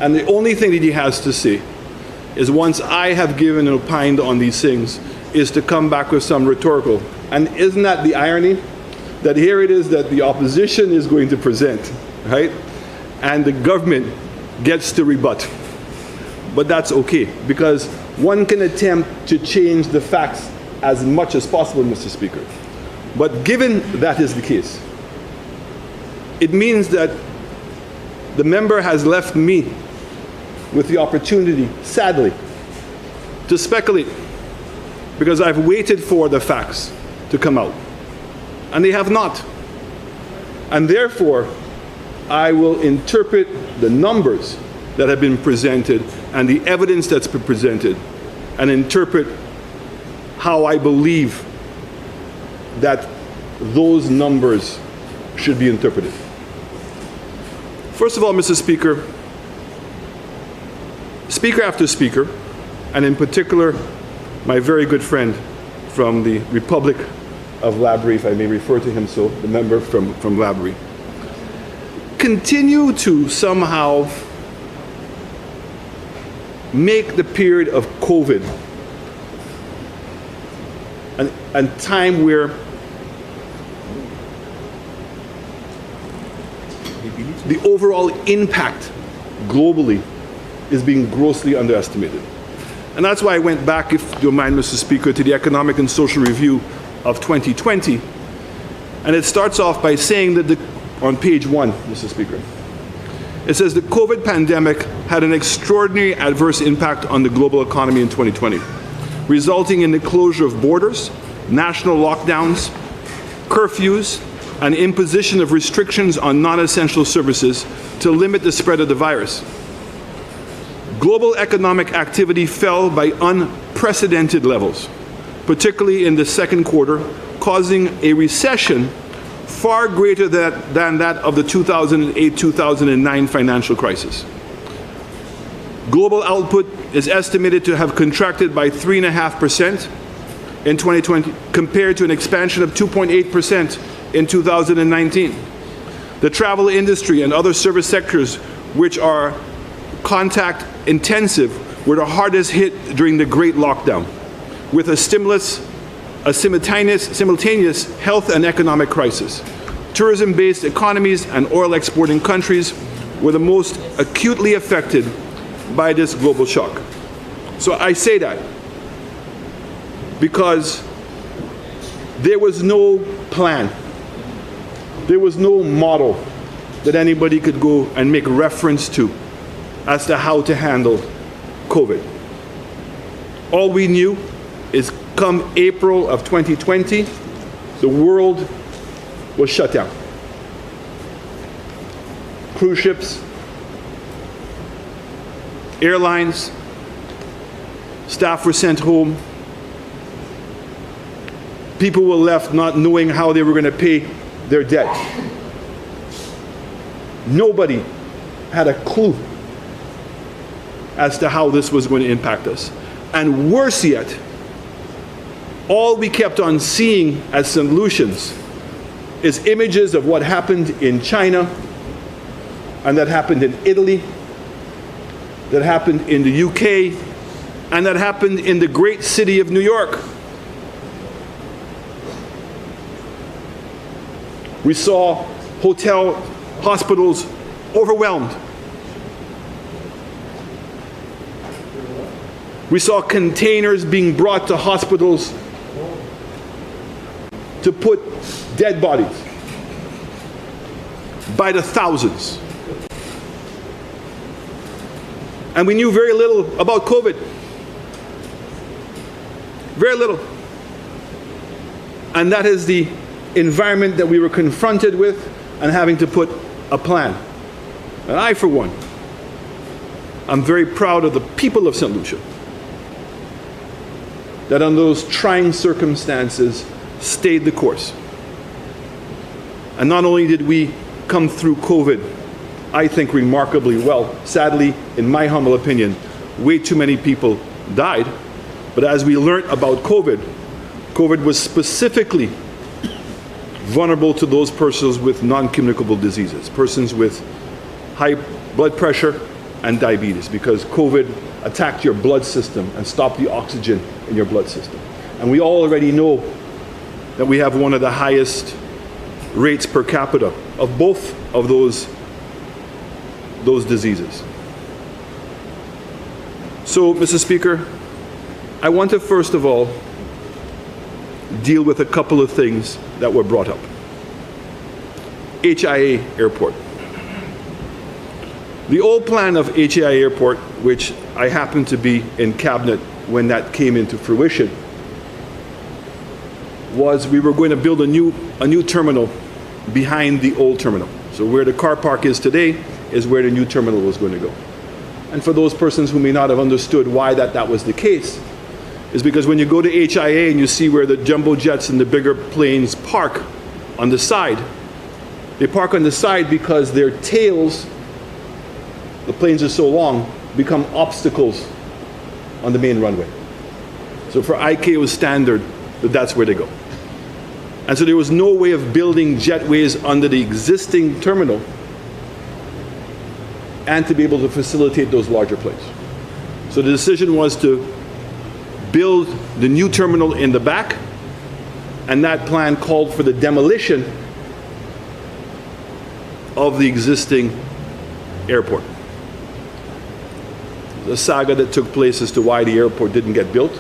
And the only thing that he has to say is, once I have given and opined on these things, is to come back with some rhetorical. And isn't that the irony? That here it is that the opposition is going to present, right? And the government gets to rebut. But that's okay, because one can attempt to change the facts as much as possible, Mr. Speaker. But given that is the case, it means that the member has left me with the opportunity, sadly, to speculate, because I've waited for the facts to come out, and they have not. And therefore, I will interpret the numbers that have been presented and the evidence that's been presented, and interpret how I believe that those numbers should be interpreted. First of all, Mr. Speaker, speaker after speaker, and in particular, my very good friend from the Republic of Labrie, if I may refer to him so, the member from Labrie, continue to somehow make the period of COVID a time where the overall impact globally is being grossly underestimated. And that's why I went back, if you don't mind, Mr. Speaker, to the Economic and Social Review of 2020. And it starts off by saying that on page 1, Mr. Speaker, it says the COVID pandemic had an extraordinary adverse impact on the global economy in 2020, resulting in the closure of borders, national lockdowns, curfews, and imposition of restrictions on non-essential services to limit the spread of the virus. Global economic activity fell by unprecedented levels, particularly in the second quarter, causing a recession far greater than that of the 2008-2009 financial crisis. Global output is estimated to have contracted by 3.5% in 2020, compared to an expansion of 2.8% in 2019. The travel industry and other service sectors, which are contact intensive, were the hardest hit during the Great Lockdown, with a simultaneous health and economic crisis. Tourism-based economies and oil exporting countries were the most acutely affected by this global shock. So I say that because there was no plan, there was no model that anybody could go and make reference to as to how to handle COVID. All we knew is come April of 2020, the world was shut down. Cruise ships, airlines, staff were sent home. People were left not knowing how they were going to pay their debt. Nobody had a clue as to how this was going to impact us. And worse yet, all we kept on seeing as solutions is images of what happened in China, and that happened in Italy, that happened in the UK, and that happened in the great city of New York. We saw hospitals overwhelmed. We saw containers being brought to hospitals to put dead bodies by the thousands. And we knew very little about COVID. Very little. And that is the environment that we were confronted with and having to put a plan. And I, for one, I'm very proud of the people of St. Lucia that under those trying circumstances stayed the course. And not only did we come through COVID, I think remarkably well. Sadly, in my humble opinion, way too many people died. But as we learned about COVID, COVID was specifically vulnerable to those persons with non-communicable diseases, persons with high blood pressure and diabetes, because COVID attacked your blood system and stopped the oxygen in your blood system. And we all already know that we have one of the highest rates per capita of both of those diseases. So, Mr. Speaker, I want to first of all deal with a couple of things that were brought up. HIA Airport. The old plan of HIA Airport, which I happened to be in cabinet when that came into fruition, was we were going to build a new terminal behind the old terminal. So where the car park is today is where the new terminal was going to go. And for those persons who may not have understood why that was the case, is because when you go to HIA and you see where the jumbo jets and the bigger planes park on the side, they park on the side because their tails, the planes are so long, become obstacles on the main runway. So for ICAO standard, that's where they go. And so there was no way of building jetways under the existing terminal and to be able to facilitate those larger planes. So the decision was to build the new terminal in the back, and that plan called for the demolition of the existing airport. The saga that took place as to why the airport didn't get built.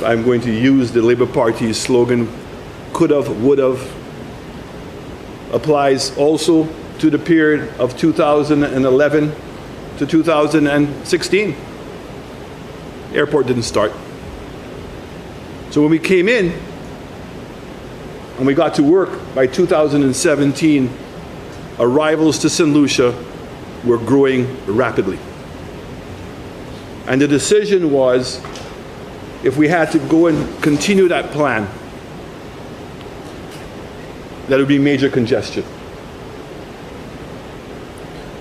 I'm going to use the Labour Party's slogan, could have, would have, applies also to the period of 2011 to 2016. Airport didn't start. So when we came in and we got to work by 2017, arrivals to St. Lucia were growing rapidly. And the decision was, if we had to go and continue that plan, that would be major congestion.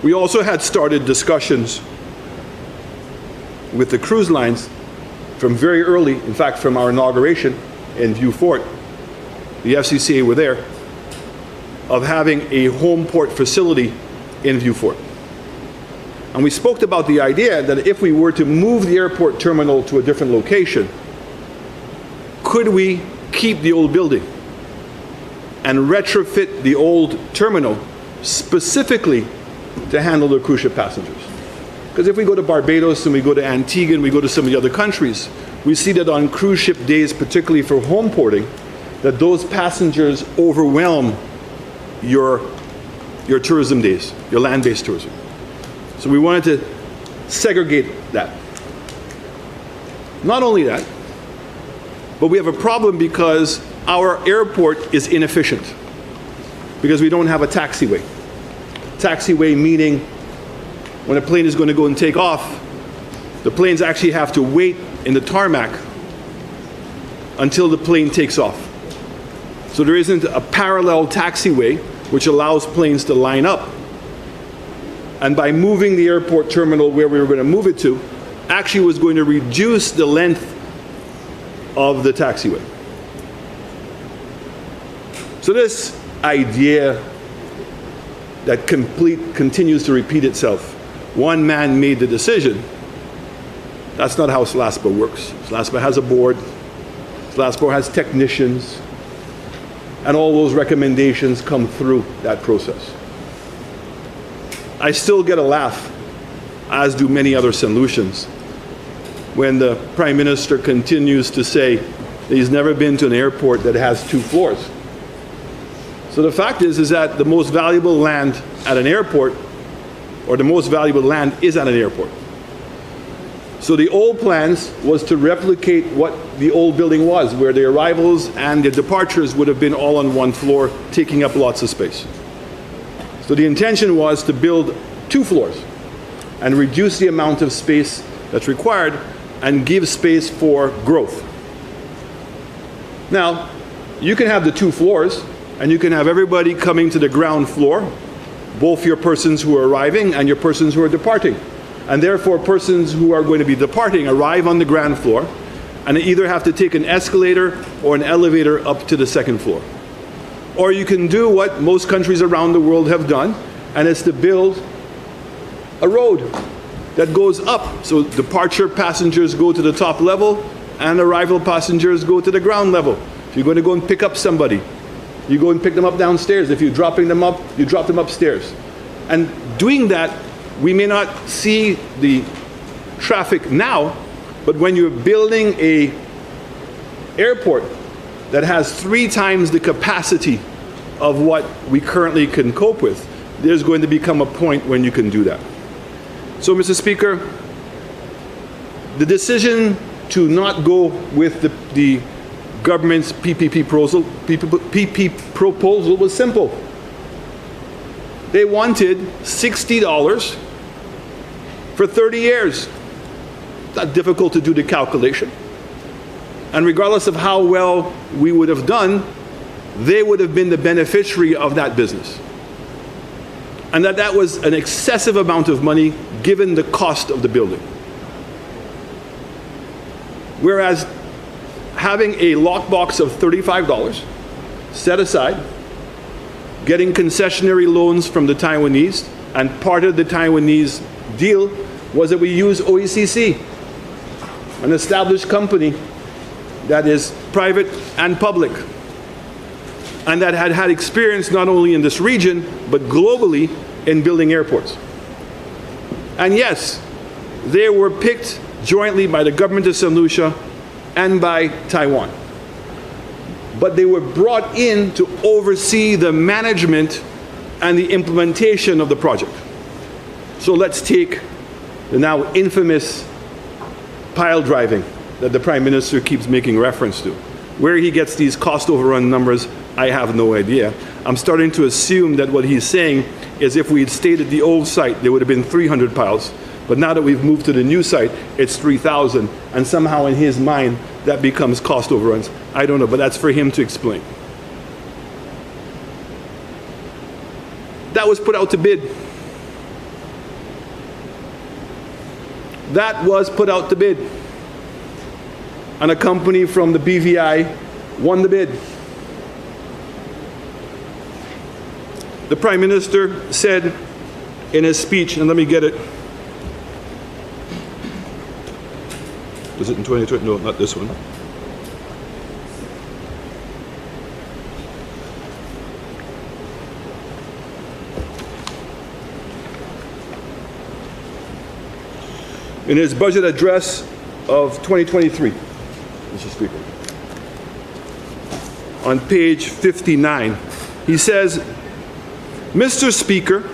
We also had started discussions with the cruise lines from very early, in fact from our inauguration in Vieux Fort, the FCCA were there, of having a home port facility in Vieux Fort. And we spoke about the idea that if we were to move the airport terminal to a different location, could we keep the old building and retrofit the old terminal specifically to handle the cruise ship passengers? Because if we go to Barbados and we go to Antigua and we go to some of the other countries, we see that on cruise ship days, particularly for home porting, that those passengers overwhelm your tourism days, your land-based tourism. So we wanted to segregate that. Not only that, but we have a problem because our airport is inefficient because we don't have a taxiway. Taxiway meaning when a plane is going to go and take off, the planes actually have to wait in the tarmac until the plane takes off. So there isn't a parallel taxiway which allows planes to line up. And by moving the airport terminal where we were going to move it to, actually was going to reduce the length of the taxiway. So this idea that continues to repeat itself one man made the decision. That's not how SLASPA works. SLASPA has a board. SLASPA has technicians. And all those recommendations come through that process. I still get a laugh, as do many other solutions, when the Prime Minister continues to say that he's never been to an airport that has 2 floors. So the fact is that the most valuable land at an airport, or the most valuable land is at an airport. So the old plans was to replicate what the old building was, where the arrivals and the departures would have been all on 1 floor, taking up lots of space. So the intention was to build 2 floors and reduce the amount of space that's required and give space for growth. Now, you can have the 2 floors and you can have everybody coming to the ground floor, both your persons who are arriving and your persons who are departing. And therefore, persons who are going to be departing arrive on the ground floor and they either have to take an escalator or an elevator up to the 2nd floor. Or you can do what most countries around the world have done, and it's to build a road that goes up. So departure passengers go to the top level and arrival passengers go to the ground level. If you're going to go and pick up somebody, you go and pick them up downstairs. If you're dropping them up, you drop them upstairs. And doing that, we may not see the traffic now, but when you're building a airport that has 3 times the capacity of what we currently can cope with, there's going to become a point when you can do that. So, Mr. Speaker, the decision to not go with the government's PPP proposal was simple. They wanted $60 for 30 years. It's not difficult to do the calculation. And regardless of how well we would have done, they would have been the beneficiary of that business. And that was an excessive amount of money given the cost of the building. Whereas having a lockbox of $35 set aside, getting concessionary loans from the Taiwanese, and part of the Taiwanese deal was that we use OECC, an established company that is private and public, and that had experience not only in this region, but globally in building airports. And yes, they were picked jointly by the government of St. Lucia and by Taiwan. But they were brought in to oversee the management and the implementation of the project. So let's take the now infamous pile driving that the Prime Minister keeps making reference to. Where he gets these cost overrun numbers, I have no idea. I'm starting to assume that what he's saying is if we had stayed at the old site, there would have been 300 piles. But now that we've moved to the new site, it's 3,000. And somehow in his mind, that becomes cost overruns. I don't know, but that's for him to explain. That was put out to bid. That was put out to bid. And a company from the BVI won the bid. The Prime Minister said in his speech, and let me get it. Is it in 2020? No, not this one. In his budget address of 2023, Mr. Speaker, on page 59, he says, Mr. Speaker,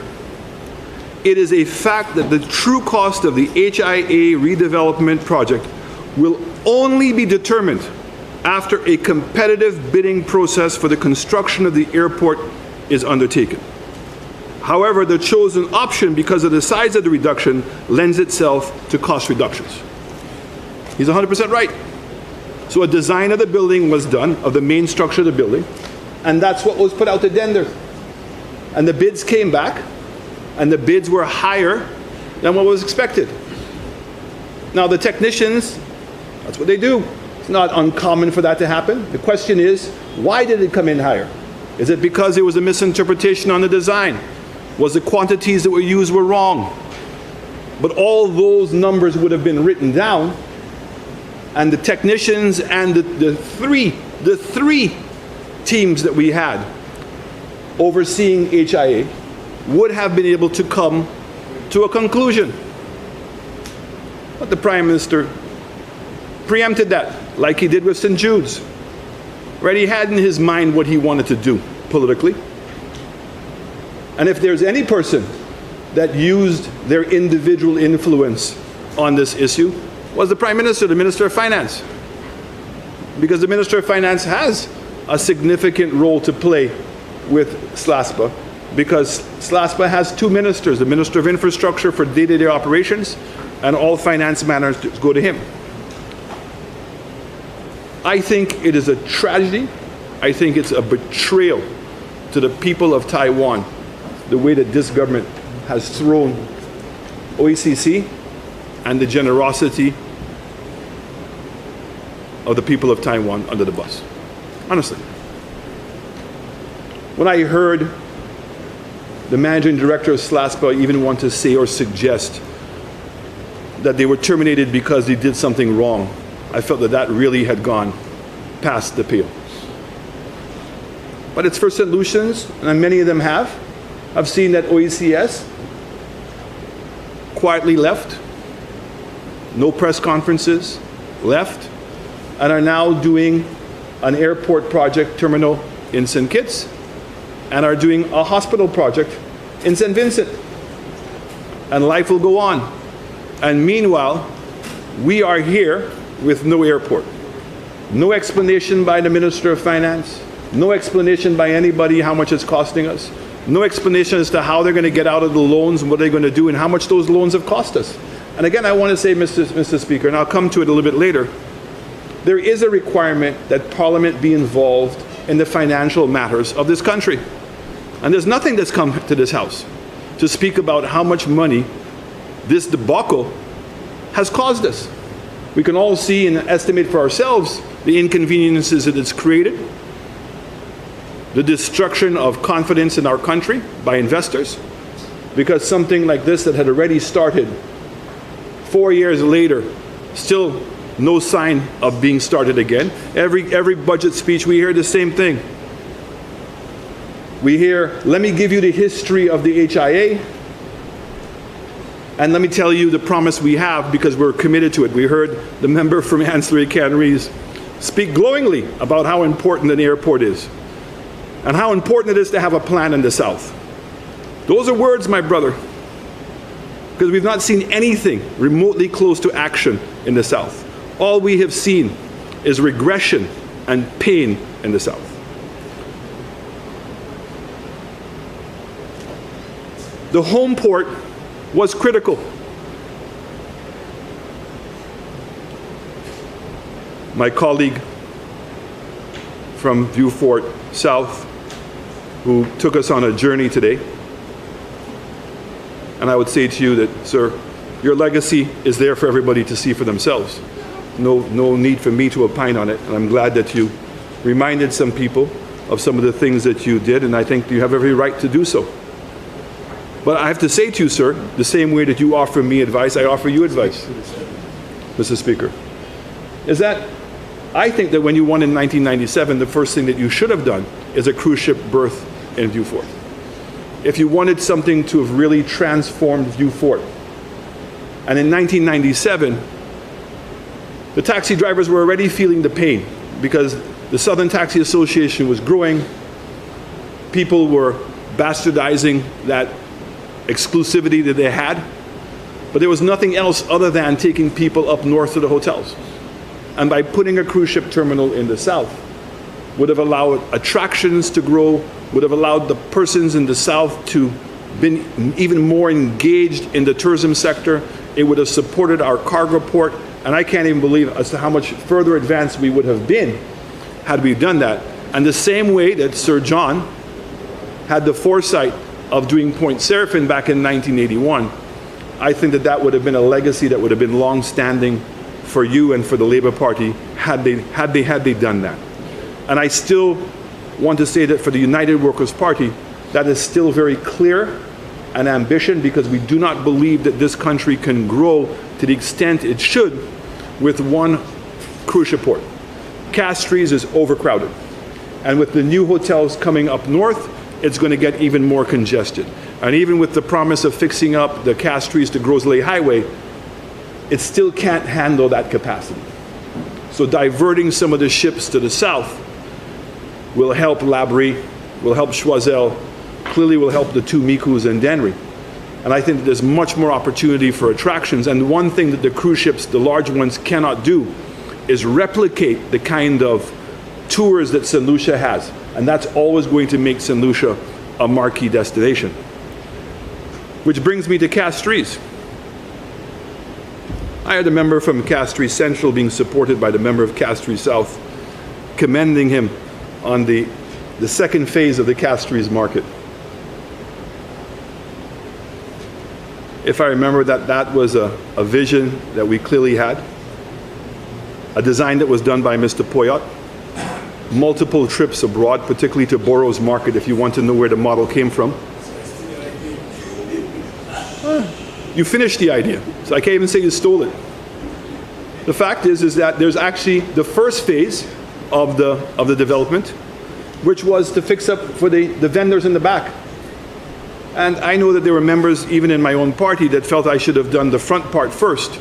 it is a fact that the true cost of the HIA redevelopment project will only be determined after a competitive bidding process for the construction of the airport is undertaken. However, the chosen option, because of the size of the reduction, lends itself to cost reductions. He's 100% right. So a design of the building was done, of the main structure of the building, and that's what was put out to tender. And the bids came back, and the bids were higher than what was expected. Now the technicians, that's what they do. It's not uncommon for that to happen. The question is, why did it come in higher? Is it because there was a misinterpretation on the design? Was the quantities that were used were wrong? But all those numbers would have been written down, and the technicians and the three teams that we had overseeing HIA would have been able to come to a conclusion. But the Prime Minister preempted that, like he did with St. Jude's. Right? He had in his mind what he wanted to do politically. And if there's any person that used their individual influence on this issue, was the Prime Minister, the Minister of Finance. Because the Minister of Finance has a significant role to play with SLASPA, because SLASPA has two ministers, the Minister of Infrastructure for day-to-day operations, and all finance matters go to him. I think it is a tragedy. I think it's a betrayal to the people of Taiwan, the way that this government has thrown OECC and the generosity of the people of Taiwan under the bus. Honestly. When I heard the managing director of SLASPA even want to say or suggest that they were terminated because they did something wrong, I felt that that really had gone past the pale. But it's for St. Lucians, and many of them have. I've seen that OECS quietly left, no press conferences, left, and are now doing an airport project terminal in St. Kitts, and are doing a hospital project in St. Vincent. And life will go on. And meanwhile, we are here with no airport. No explanation by the Minister of Finance, no explanation by anybody how much it's costing us, no explanation as to how they're going to get out of the loans and what they're going to do and how much those loans have cost us. And again, I want to say, Mr. Speaker, and I'll come to it a little bit later, there is a requirement that Parliament be involved in the financial matters of this country. And there's nothing that's come to this House to speak about how much money this debacle has caused us. We can all see and estimate for ourselves the inconveniences that it's created, the destruction of confidence in our country by investors, because something like this that had already started 4 years later, still no sign of being started again. Every budget speech we hear the same thing. We hear, let me give you the history of the HIA, and let me tell you the promise we have because we're committed to it. We heard the member from Ancillary Canaries speak glowingly about how important an airport is and how important it is to have a plan in the South. Those are words, my brother, because we've not seen anything remotely close to action in the South. All we have seen is regression and pain in the South. The home port was critical. My colleague from Vieux-Fort South, who took us on a journey today, and I would say to you that, sir, your legacy is there for everybody to see for themselves. No need for me to opine on it, and I'm glad that you reminded some people of some of the things that you did, and I think you have every right to do so. But I have to say to you, sir, the same way that you offer me advice, I offer you advice, Mr. Speaker, is that I think that when you won in 1997, the first thing that you should have done is a cruise ship berth in Vieux-Fort. If you wanted something to have really transformed Vieux-Fort. And in 1997, the taxi drivers were already feeling the pain because the Southern Taxi Association was growing. People were bastardizing that exclusivity that they had, but there was nothing else other than taking people up north to the hotels. And by putting a cruise ship terminal in the South, would have allowed attractions to grow, would have allowed the persons in the South to be even more engaged in the tourism sector. It would have supported our cargo port, and I can't even believe as to how much further advanced we would have been had we done that. And the same way that Sir John had the foresight of doing Point Seraphin back in 1981, I think that that would have been a legacy that would have been long-standing for you and for the Labour Party had they done that. And I still want to say that for the United Workers' Party, that is still very clear and ambition, because we do not believe that this country can grow to the extent it should with one cruise ship port. Castries is overcrowded. And with the new hotels coming up north, it's going to get even more congested. And even with the promise of fixing up the Castries to Gros Islet Highway, it still can't handle that capacity. So diverting some of the ships to the south will help Labrie, will help Choiseul, clearly will help the two Micous and Dennery. And I think that there's much more opportunity for attractions. And one thing that the cruise ships, the large ones, cannot do is replicate the kind of tours that St. Lucia has. And that's always going to make St. Lucia a marquee destination. Which brings me to Castries. I had a member from Castries Central being supported by the member of Castries South, commending him on the second phase of the Castries market. If I remember that was a vision that we clearly had, a design that was done by Mr. Poyot, multiple trips abroad, particularly to Burroughs Market, if you want to know where the model came from. You finished the idea, so I can't even say you stole it. The fact is that there's actually the first phase of the development, which was to fix up for the vendors in the back. And I know that there were members, even in my own party, that felt I should have done the front part first.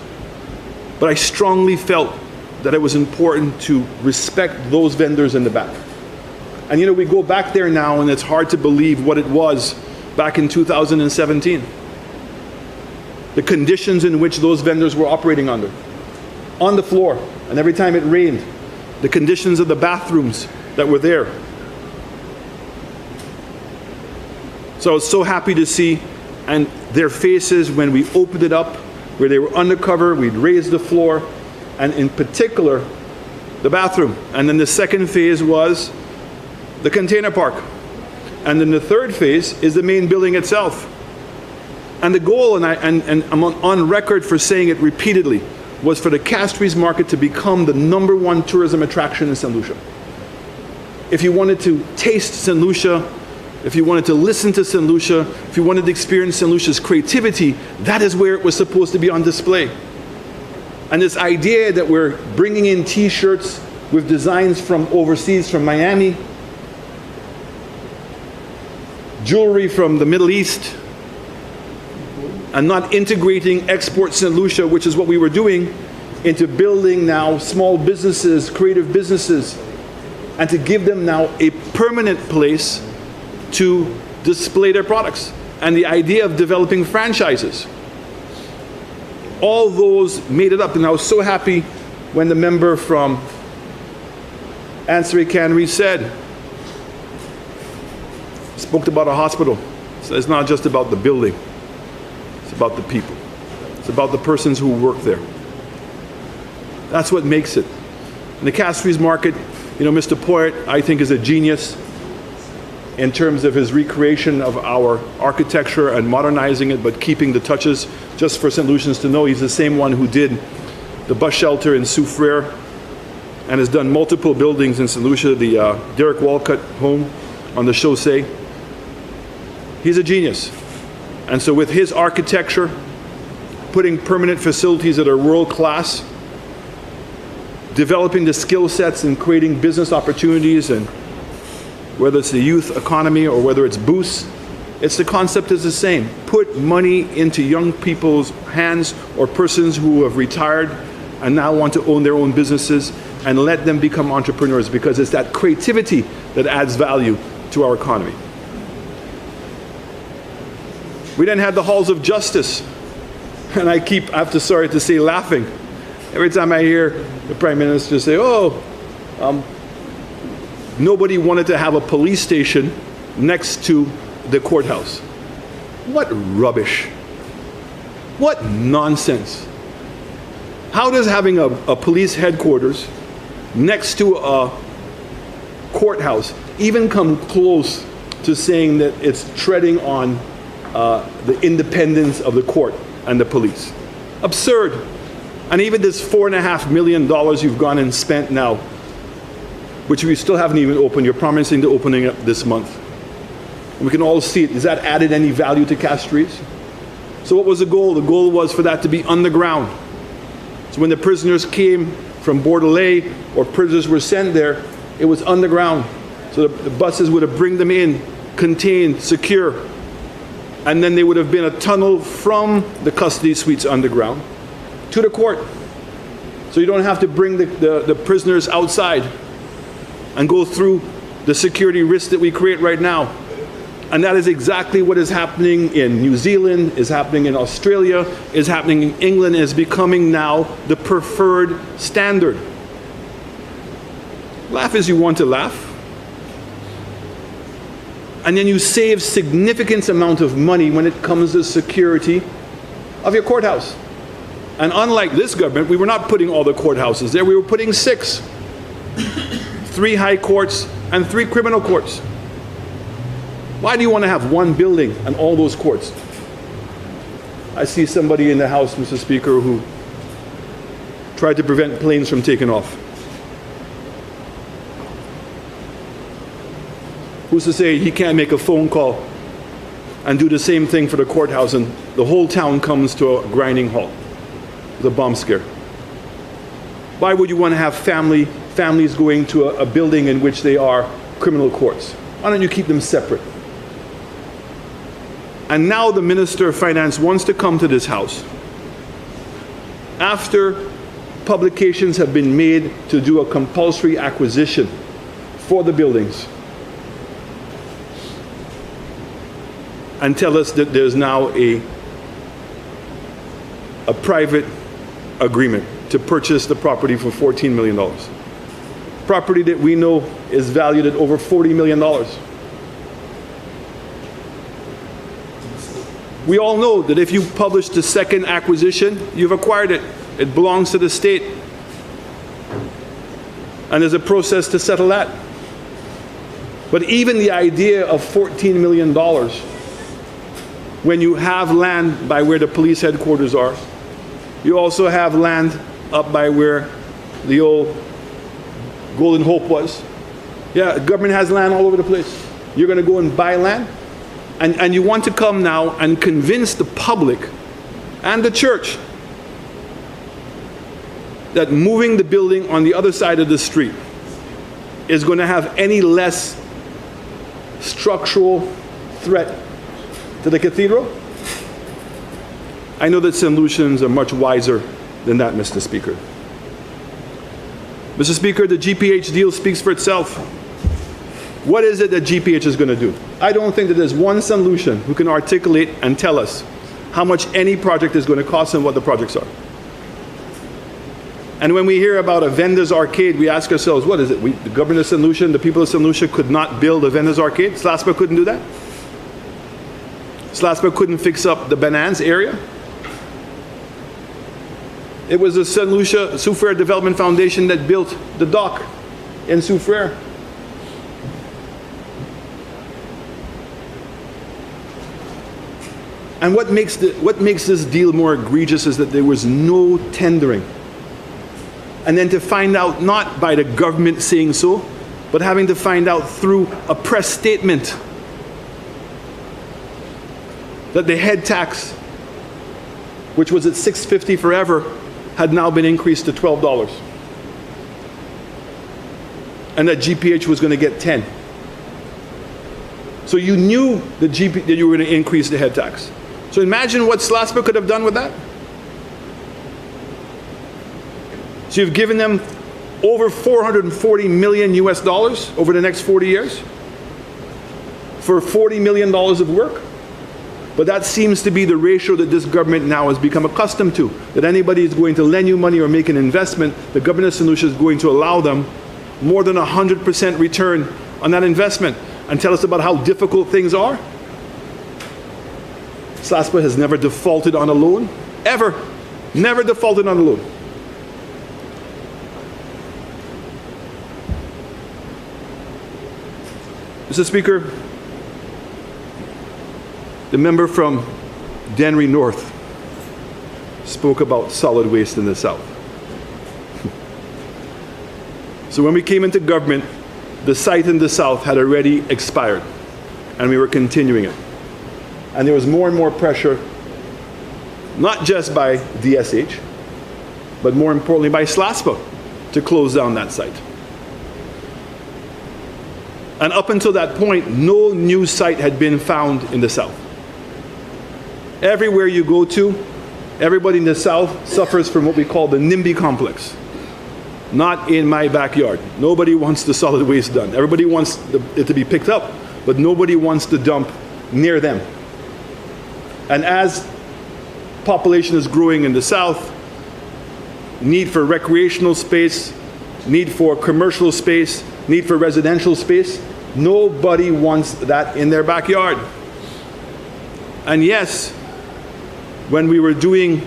But I strongly felt that it was important to respect those vendors in the back. And you know, we go back there now and it's hard to believe what it was back in 2017. The conditions in which those vendors were operating under. On the floor, and every time it rained. The conditions of the bathrooms that were there. So I was so happy to see, and their faces when we opened it up, where they were undercover, we'd raised the floor, and in particular, the bathroom. And then the second phase was the container park. And then the third phase is the main building itself. And the goal, and I'm on record for saying it repeatedly, was for the Castries market to become the #1 tourism attraction in St. Lucia. If you wanted to taste St. Lucia, if you wanted to listen to St. Lucia, if you wanted to experience St. Lucia's creativity, that is where it was supposed to be on display. And this idea that we're bringing in t-shirts with designs from overseas, from Miami, jewelry from the Middle East, and not integrating Export St. Lucia, which is what we were doing, into building now small businesses, creative businesses, and to give them now a permanent place to display their products. And the idea of developing franchises. All those made it up, and I was so happy when the member from Ancillary Cannery spoke about a hospital. So it's not just about the building. It's about the people. It's about the persons who work there. That's what makes it. In the Castries market, you know, Mr. Poyet, I think, is a genius in terms of his recreation of our architecture and modernizing it, but keeping the touches. Just for St. Lucians to know, he's the same one who did the bus shelter in Soufriere and has done multiple buildings in St. Lucia, the Derek Walcott home on the Chaussee. He's a genius. And so with his architecture, putting permanent facilities that are world class, developing the skill sets and creating business opportunities, and whether it's the youth economy or whether it's boosts, the concept is the same. Put money into young people's hands or persons who have retired and now want to own their own businesses, and let them become entrepreneurs, because it's that creativity that adds value to our economy. We then had the halls of justice, and I have to, sorry to say, laughing every time I hear the Prime Minister say, nobody wanted to have a police station next to the courthouse. What rubbish. What nonsense. How does having a police headquarters next to a courthouse even come close to saying that it's treading on the independence of the court and the police? Absurd. And even this $4.5 million you've gone and spent now, which we still haven't even opened, you're promising to opening up this month. And we can all see it. Is that added any value to Castries? So what was the goal? The goal was for that to be underground. So when the prisoners came from Bordelais or prisoners were sent there, it was underground. So the buses would have bring them in, contained, secure. And then there would have been a tunnel from the custody suites underground to the court. So you don't have to bring the prisoners outside and go through the security risks that we create right now. And that is exactly what is happening in New Zealand, is happening in Australia, is happening in England, is becoming now the preferred standard. Laugh as you want to laugh. And then you save significant amount of money when it comes to security of your courthouse. And unlike this government, we were not putting all the courthouses there, we were putting 6. 3 high courts and 3 criminal courts. Why do you want to have one building and all those courts? I see somebody in the House, Mr. Speaker, who tried to prevent planes from taking off. Who's to say he can't make a phone call and do the same thing for the courthouse and the whole town comes to a grinding halt with a bomb scare? Why would you want to have families going to a building in which they are criminal courts? Why don't you keep them separate? And now the Minister of Finance wants to come to this House after publications have been made to do a compulsory acquisition for the buildings and tell us that there's now a private agreement to purchase the property for $14 million. Property that we know is valued at over $40 million. We all know that if you publish the second acquisition, you've acquired it. It belongs to the state. And there's a process to settle that. But even the idea of $14 million, when you have land by where the police headquarters are, you also have land up by where the old Golden Hope was. Yeah, the government has land all over the place. You're going to go and buy land? And you want to come now and convince the public and the church that moving the building on the other side of the street is going to have any less structural threat to the cathedral? I know that St. Lucians are much wiser than that, Mr. Speaker. Mr. Speaker, the GPH deal speaks for itself. What is it that GPH is going to do? I don't think that there's one St. Lucian who can articulate and tell us how much any project is going to cost and what the projects are. And when we hear about a vendor's arcade, we ask ourselves, what is it? The government of St. Lucia and the people of St. Lucia could not build a vendor's arcade? SLASPA couldn't do that? SLASPA couldn't fix up the Banans area? It was the St. Lucia Soufriere Development Foundation that built the dock in Soufriere. And what makes this deal more egregious is that there was no tendering. And then to find out, not by the government saying so, but having to find out through a press statement that the head tax, which was at $6.50 forever, had now been increased to $12. And that GPH was going to get 10. So you knew that you were going to increase the head tax. So imagine what SLASPA could have done with that. So you've given them over $440 million US dollars over the next 40 years for $40 million of work. But that seems to be the ratio that this government now has become accustomed to. That anybody is going to lend you money or make an investment, the government of St. Lucia is going to allow them more than 100% return on that investment and tell us about how difficult things are. SLASPA has never defaulted on a loan, ever. Never defaulted on a loan. Mr. Speaker, the member from Dennery North spoke about solid waste in the South. So when we came into government, the site in the South had already expired. and we were continuing it. And there was more and more pressure, not just by DSH, but more importantly by SLASPA to close down that site. And up until that point, no new site had been found in the South. Everywhere you go to, everybody in the South suffers from what we call the NIMBY complex. Not in my backyard. Nobody wants the solid waste done. Everybody wants it to be picked up, but nobody wants to dump near them. And as population is growing in the South, need for recreational space, need for commercial space, need for residential space, nobody wants that in their backyard. And yes, when we were doing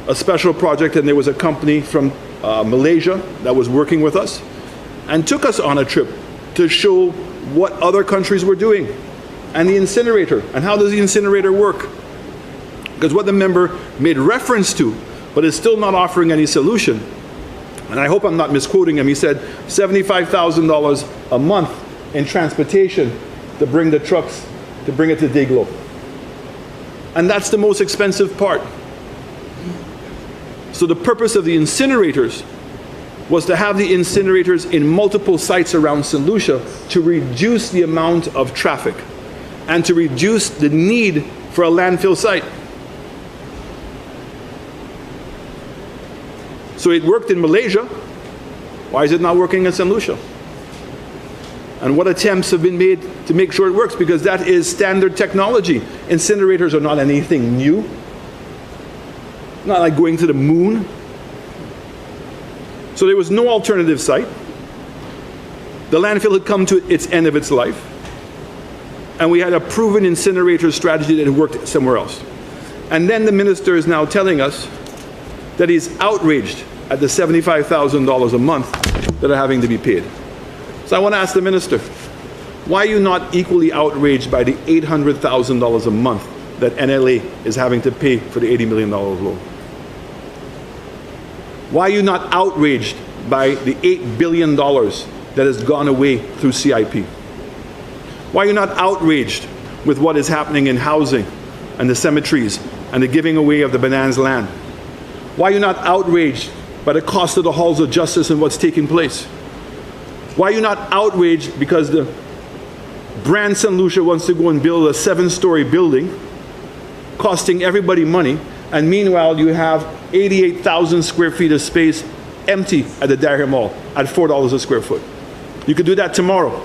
a special project and there was a company from Malaysia that was working with us and took us on a trip to show what other countries were doing and the incinerator and how does the incinerator work. Because what the member made reference to, but is still not offering any solution, and I hope I'm not misquoting him, he said $75,000 a month in transportation to bring the trucks, to bring it to Deglo. And that's the most expensive part. So the purpose of the incinerators was to have the incinerators in multiple sites around St. Lucia to reduce the amount of traffic and to reduce the need for a landfill site. So it worked in Malaysia. Why is it not working in St. Lucia? And what attempts have been made to make sure it works? Because that is standard technology. Incinerators are not anything new. Not like going to the moon. So there was no alternative site. The landfill had come to its end of its life. And we had a proven incinerator strategy that had worked somewhere else. And then the minister is now telling us that he's outraged at the $75,000 a month that are having to be paid. So I want to ask the minister, why are you not equally outraged by the $800,000 a month that NLA is having to pay for the $80 million loan? Why are you not outraged by the $8 billion that has gone away through CIP? Why are you not outraged with what is happening in housing and the cemeteries and the giving away of the Bonanza land? Why are you not outraged by the cost of the halls of justice and what's taking place? Why are you not outraged because the brand St. Lucia wants to go and build a 7-story building costing everybody money, and meanwhile you have 88,000 square feet of space empty at the Dairy Mall at $4 a square foot? You could do that tomorrow.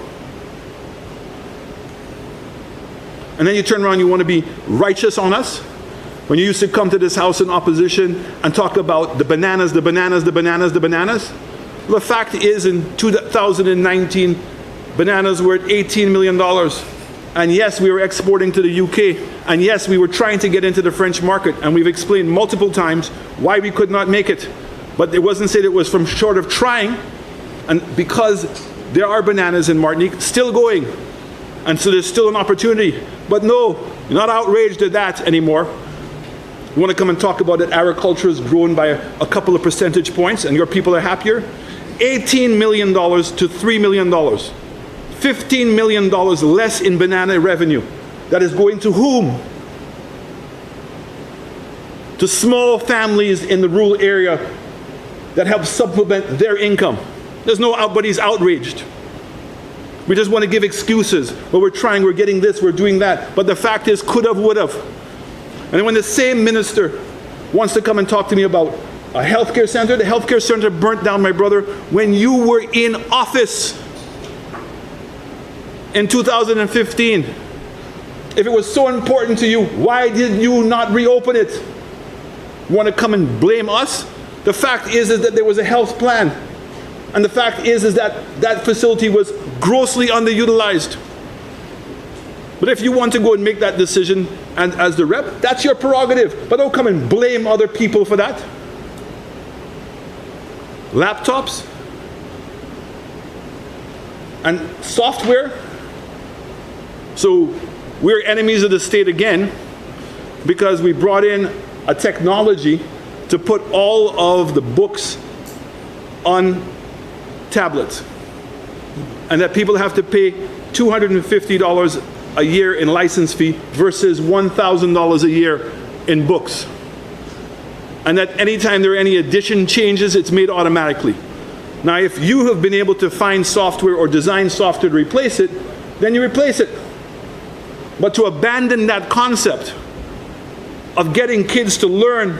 And then you turn around, you want to be righteous on us? When you used to come to this house in opposition and talk about the bananas, the bananas, the bananas, the bananas. The fact is, in 2019, bananas were at $18 million. And yes, we were exporting to the UK. And yes, we were trying to get into the French market. And we've explained multiple times why we could not make it. But it wasn't said it was from short of trying. And because there are bananas in Martinique still going. And so there's still an opportunity. But no, you're not outraged at that anymore. You want to come and talk about that agriculture has grown by a couple of percentage points and your people are happier? $18 million to $3 million. $15 million less in banana revenue. That is going to whom? To small families in the rural area that help supplement their income. There's no nobody's outraged. We just want to give excuses. Well, we're trying, we're getting this, we're doing that. But the fact is, could have, would have. And then when the same minister wants to come and talk to me about a healthcare center, the healthcare center burnt down, my brother, when you were in office in 2015. If it was so important to you, why did you not reopen it? You want to come and blame us? The fact is that there was a health plan. And the fact is that that facility was grossly underutilized. But if you want to go and make that decision and as the rep, that's your prerogative. But don't come and blame other people for that. Laptops and software. So we're enemies of the state again because we brought in a technology to put all of the books on tablets, and that people have to pay $250 a year in license fee versus $1,000 a year in books. And that anytime there are any addition changes, it's made automatically. Now, if you have been able to find software or design software to replace it, then you replace it. But to abandon that concept of getting kids to learn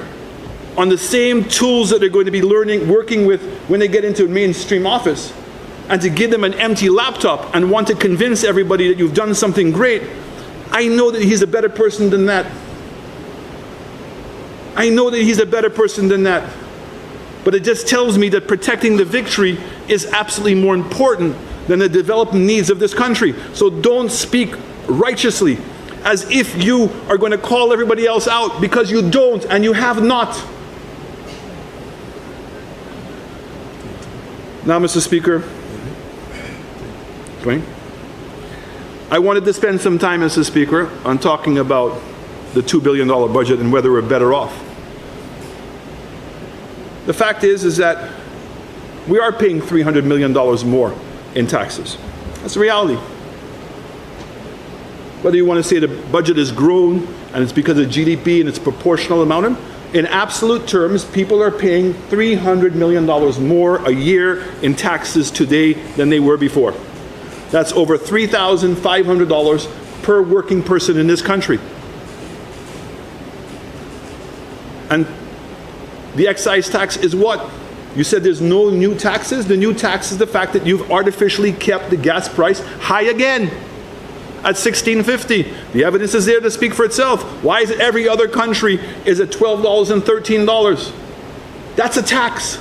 on the same tools that they're going to be working with when they get into a mainstream office, and to give them an empty laptop and want to convince everybody that you've done something great, I know that he's a better person than that. I know that he's a better person than that. But it just tells me that protecting the victory is absolutely more important than the development needs of this country. So don't speak righteously as if you are going to call everybody else out, because you don't and you have not. Now, Mr. Speaker, I wanted to spend some time, Mr. Speaker, on talking about the $2 billion budget and whether we're better off. The fact is that we are paying $300 million more in taxes. That's the reality. Whether you want to say the budget has grown and it's because of GDP and it's proportional amount, in absolute terms, people are paying $300 million more a year in taxes today than they were before. That's over $3,500 per working person in this country. And the excise tax is what? You said there's no new taxes? The new tax is the fact that you've artificially kept the gas price high again at $16.50. The evidence is there to speak for itself. Why is it every other country is at $12 and $13? That's a tax.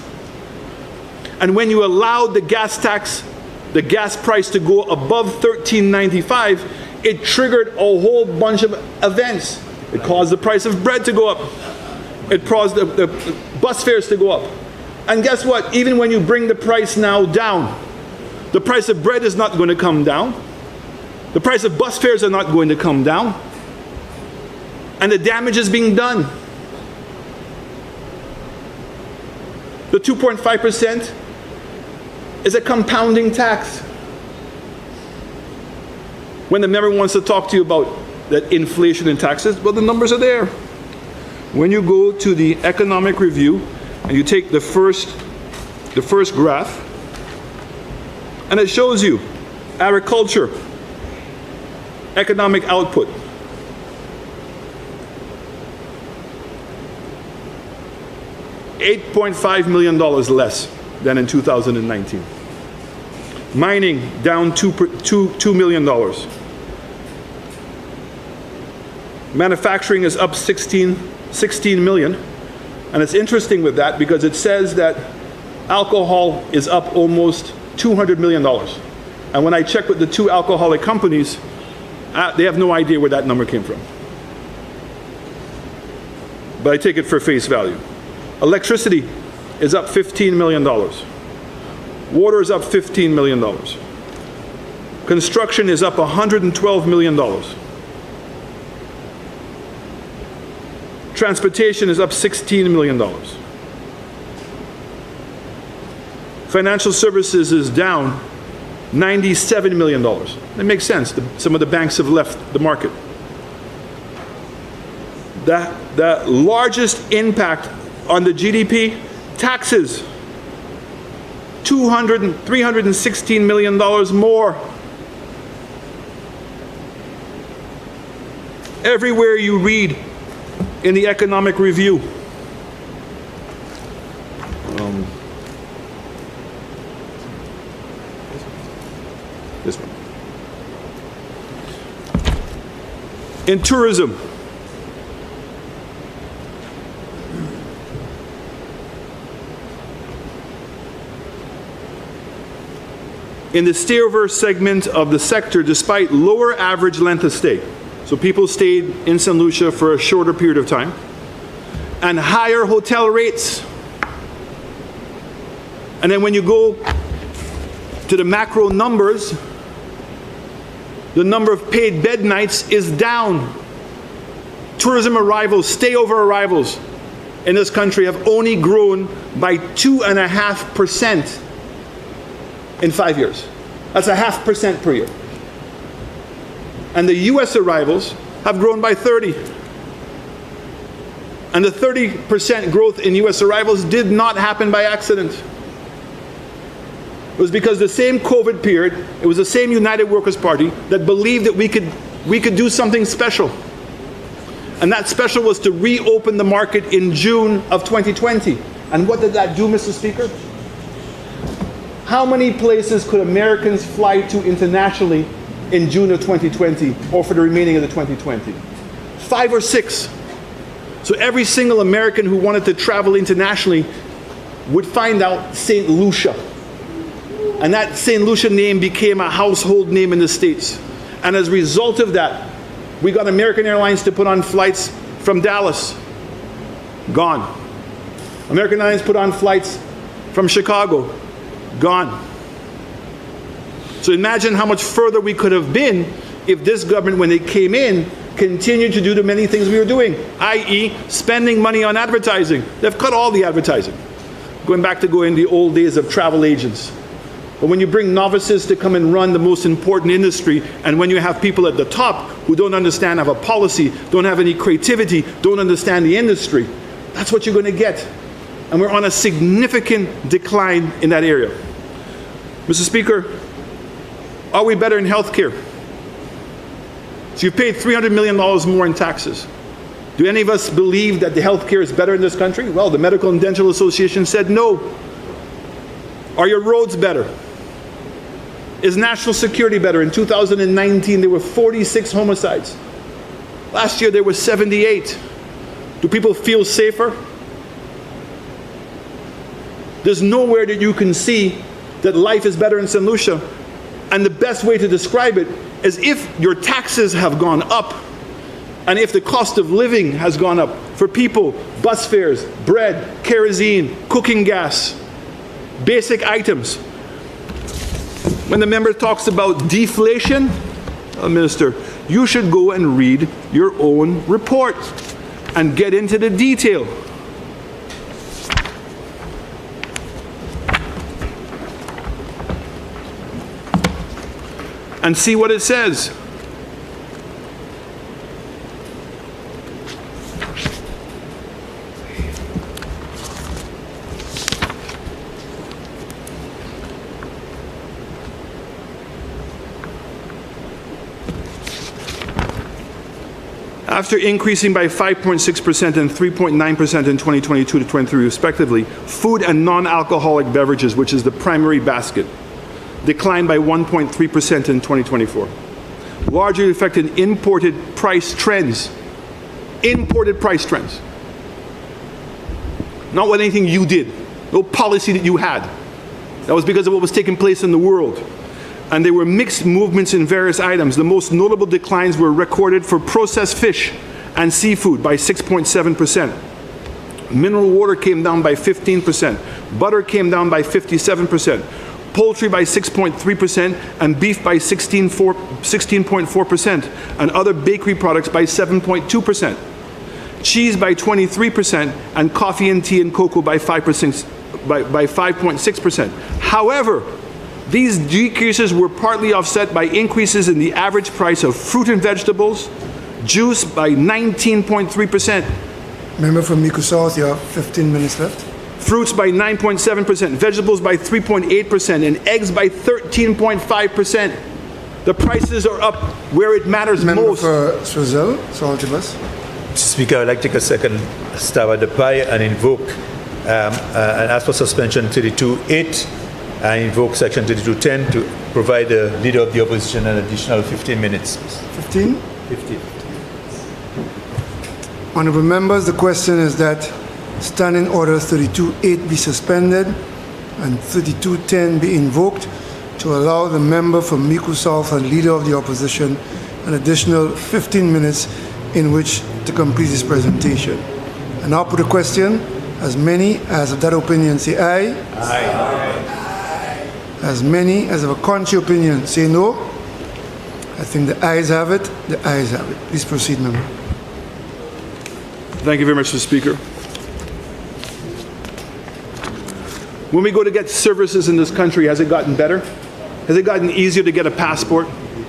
And when you allowed the gas tax, the gas price to go above $13.95, it triggered a whole bunch of events. It caused the price of bread to go up. It caused the bus fares to go up. And guess what? Even when you bring the price now down, the price of bread is not going to come down. The price of bus fares are not going to come down. And the damage is being done. The 2.5% is a compounding tax. When the member wants to talk to you about that inflation in taxes, well, the numbers are there. When you go to the economic review and you take the first graph, and it shows you agriculture, economic output. $8.5 million less than in 2019. Mining down $2 million. Manufacturing is up 16 million. And it's interesting with that because it says that alcohol is up almost $200 million. And when I check with the two alcoholic companies, they have no idea where that number came from. But I take it for face value. Electricity is up $15 million. Water is up $15 million. Construction is up $112 million. Transportation is up $16 million. Financial services is down $97 million. That makes sense. Some of the banks have left the market. The largest impact on the GDP, taxes. $316 million more. Everywhere you read in the economic review, this one. In tourism, in the stayover segment of the sector, despite lower average length of stay, so people stayed in St. Lucia for a shorter period of time, and higher hotel rates. And then when you go to the macro numbers, the number of paid bed nights is down. Tourism arrivals, stayover arrivals in this country have only grown by 2.5% in 5 years. That's 0.5% per year. And the US arrivals have grown by 30. And the 30% growth in US arrivals did not happen by accident. It was because the same COVID period, it was the same United Workers' Party that believed that we could do something special. And that special was to reopen the market in June of 2020. And what did that do, Mr. Speaker? How many places could Americans fly to internationally in June of 2020 or for the remaining of the 2020? 5 or 6. So every single American who wanted to travel internationally would find out St. Lucia. And that St. Lucia name became a household name in the States. And as a result of that, we got American Airlines to put on flights from Dallas. Gone. American Airlines put on flights from Chicago. Gone. So imagine how much further we could have been if this government, when they came in, continued to do the many things we were doing, i.e. spending money on advertising. They've cut all the advertising. Going back to the old days of travel agents. But when you bring novices to come and run the most important industry, and when you have people at the top who don't understand, have a policy, don't have any creativity, don't understand the industry, that's what you're going to get. And we're on a significant decline in that area. Mr. Speaker, are we better in health care? So you've paid $300 million more in taxes. Do any of us believe that the health care is better in this country? Well, the Medical and Dental Association said no. Are your roads better? Is national security better? In 2019, there were 46 homicides. Last year, there were 78. Do people feel safer? There's nowhere that you can see that life is better in St. Lucia. And the best way to describe it is if your taxes have gone up, and if the cost of living has gone up for people, bus fares, bread, kerosene, cooking gas, basic items. When the member talks about deflation, Minister, you should go and read your own report and get into the detail. And see what it says. After increasing by 5.6% and 3.9% in 2022 to 23 respectively, food and non-alcoholic beverages, which is the primary basket, declined by 1.3% in 2024, largely affected imported price trends. Imported price trends. Not with anything you did, no policy that you had. That was because of what was taking place in the world. And there were mixed movements in various items. The most notable declines were recorded for processed fish and seafood by 6.7%. Mineral water came down by 15%. Butter came down by 57%. Poultry by 6.3%, and beef by 16.4%, and other bakery products by 7.2%. Cheese by 23%, and coffee and tea and cocoa by 5.6%. However, these decreases were partly offset by increases in the average price of fruit and vegetables, juice by 19.3%. Member from Mico South, you have 15 minutes left. Fruits by 9.7%, vegetables by 3.8%, and eggs by 13.5%. The prices are up where it matters most. Member for Swazelle, Saltibus. Mr. Speaker, I'd like to take a second stab at the pie and invoke and ask for suspension 32.8 and invoke section 32.10 to provide the Leader of the Opposition an additional 15 minutes. 15? 15. Honourable members, the question is that Standing Order 32.8 be suspended and 32.10 be invoked to allow the member from Mico South and Leader of the Opposition an additional 15 minutes in which to complete his presentation. And now put the question. As many as of that opinion say aye. Aye. As many as of a contrary opinion say no. I think the ayes have it. The ayes have it. Please proceed, member. Thank you very much, Mr. Speaker. When we go to get services in this country, has it gotten better? Has it gotten easier to get a passport?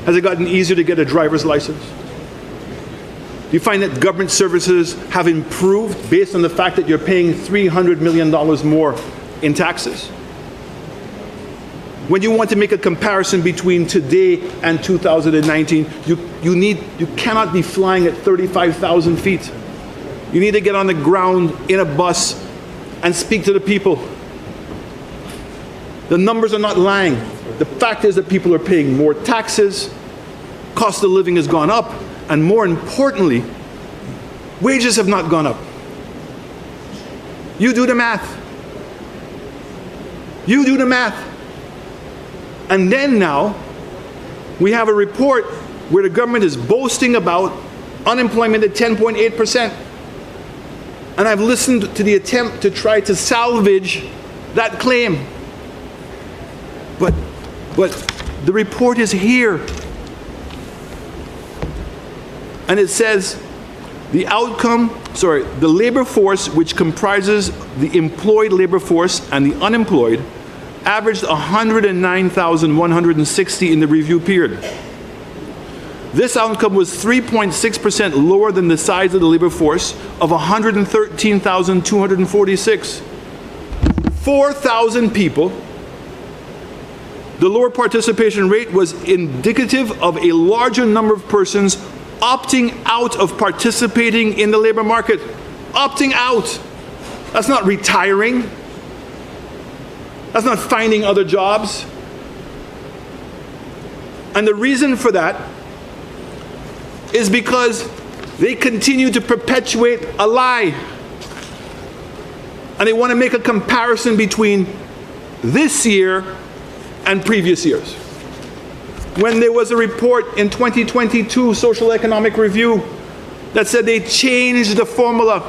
Has it gotten easier to get a driver's license? Do you find that government services have improved based on the fact that you're paying $300 million more in taxes? When you want to make a comparison between today and 2019, you cannot be flying at 35,000 feet. You need to get on the ground in a bus and speak to the people. The numbers are not lying. The fact is that people are paying more taxes, cost of living has gone up, and more importantly, wages have not gone up. You do the math. You do the math. And then now, we have a report where the government is boasting about unemployment at 10.8%. And I've listened to the attempt to try to salvage that claim. But the report is here. And it says, the labor force, which comprises the employed labor force and the unemployed, averaged 109,160 in the review period. This outcome was 3.6% lower than the size of the labor force of 113,246. 4,000 people. The lower participation rate was indicative of a larger number of persons opting out of participating in the labor market. Opting out. That's not retiring. That's not finding other jobs. And the reason for that is because they continue to perpetuate a lie. And they want to make a comparison between this year and previous years. When there was a report in 2022 Social Economic Review that said they changed the formula,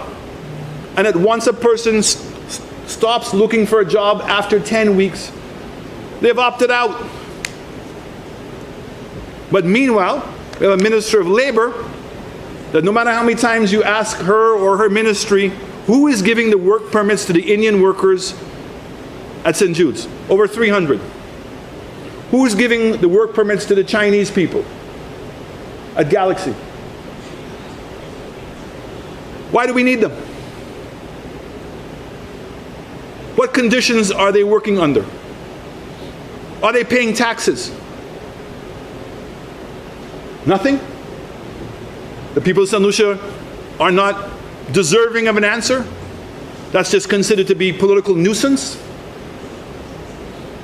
and that once a person stops looking for a job after 10 weeks, they've opted out. But meanwhile, we have a Minister of Labor that no matter how many times you ask her or her ministry, who is giving the work permits to the Indian workers at St. Jude's? Over 300. Who's giving the work permits to the Chinese people at Galaxy? Why do we need them? What conditions are they working under? Are they paying taxes? Nothing? The people of St. Lucia are not deserving of an answer? That's just considered to be political nuisance?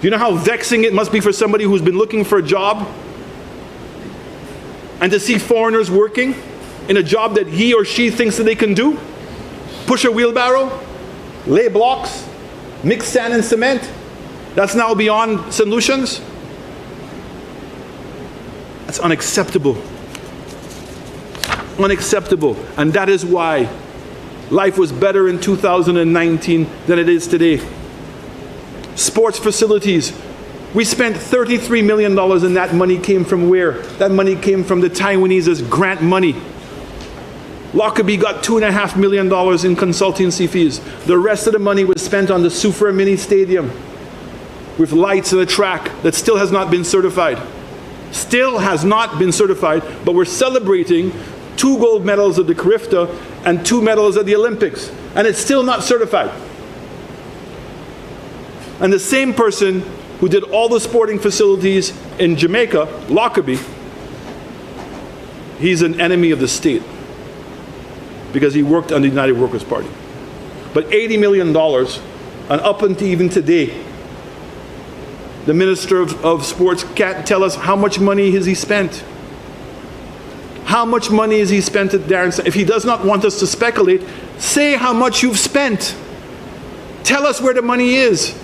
Do you know how vexing it must be for somebody who's been looking for a job and to see foreigners working in a job that he or she thinks that they can do? Push a wheelbarrow, lay blocks, mix sand and cement. That's now beyond St. Lucians. That's unacceptable. Unacceptable. And that is why life was better in 2019 than it is today. Sports facilities. We spent $33 million and that money came from where? That money came from the Taiwanese as grant money. Lockerbie got $2.5 million in consultancy fees. The rest of the money was spent on the Soufriere Mini Stadium with lights and a track that still has not been certified. Still has not been certified, but we're celebrating 2 gold medals at the Carifta and 2 medals at the Olympics, and it's still not certified. And the same person who did all the sporting facilities in Jamaica, Lockerbie, he's an enemy of the state because he worked on the United Workers' Party. But $80 million, and up until even today, the Minister of Sports can't tell us how much money has he spent. How much money has he spent at Darren? If he does not want us to speculate, say how much you've spent. Tell us where the money is.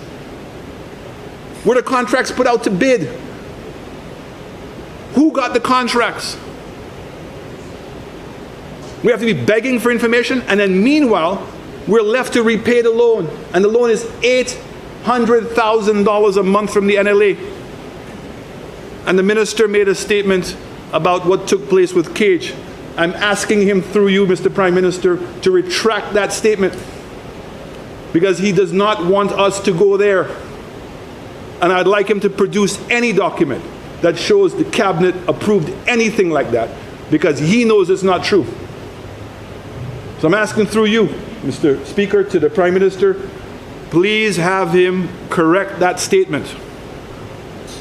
Were the contracts put out to bid? Who got the contracts? We have to be begging for information, and then meanwhile, we're left to repay the loan. And the loan is $800,000 a month from the NLA. And the minister made a statement about what took place with Cage. I'm asking him through you, Mr. Prime Minister, to retract that statement because he does not want us to go there. And I'd like him to produce any document, that shows the cabinet approved anything like that, because he knows it's not true. So I'm asking through you, Mr. Speaker, to the Prime Minister, please have him correct that statement.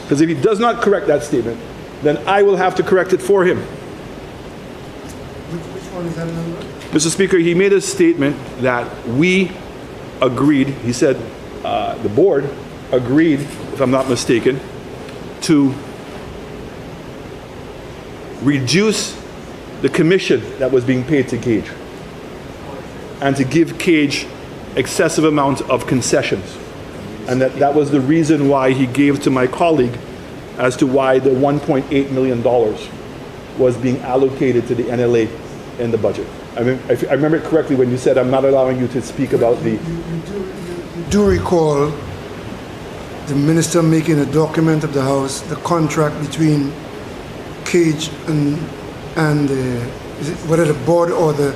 Because if he does not correct that statement, then I will have to correct it for him. Which one is that number? Mr. Speaker, he made a statement that we agreed, he said the board agreed, if I'm not mistaken, to reduce the commission that was being paid to Cage and to give Cage excessive amount of concessions. And that was the reason why he gave to my colleague as to why the $1.8 million was being allocated to the NLA in the budget. I mean, if I remember it correctly when you said I'm not allowing you to speak about the... You do recall the minister making a document of the House, the contract between Cage and is it, whether the board or the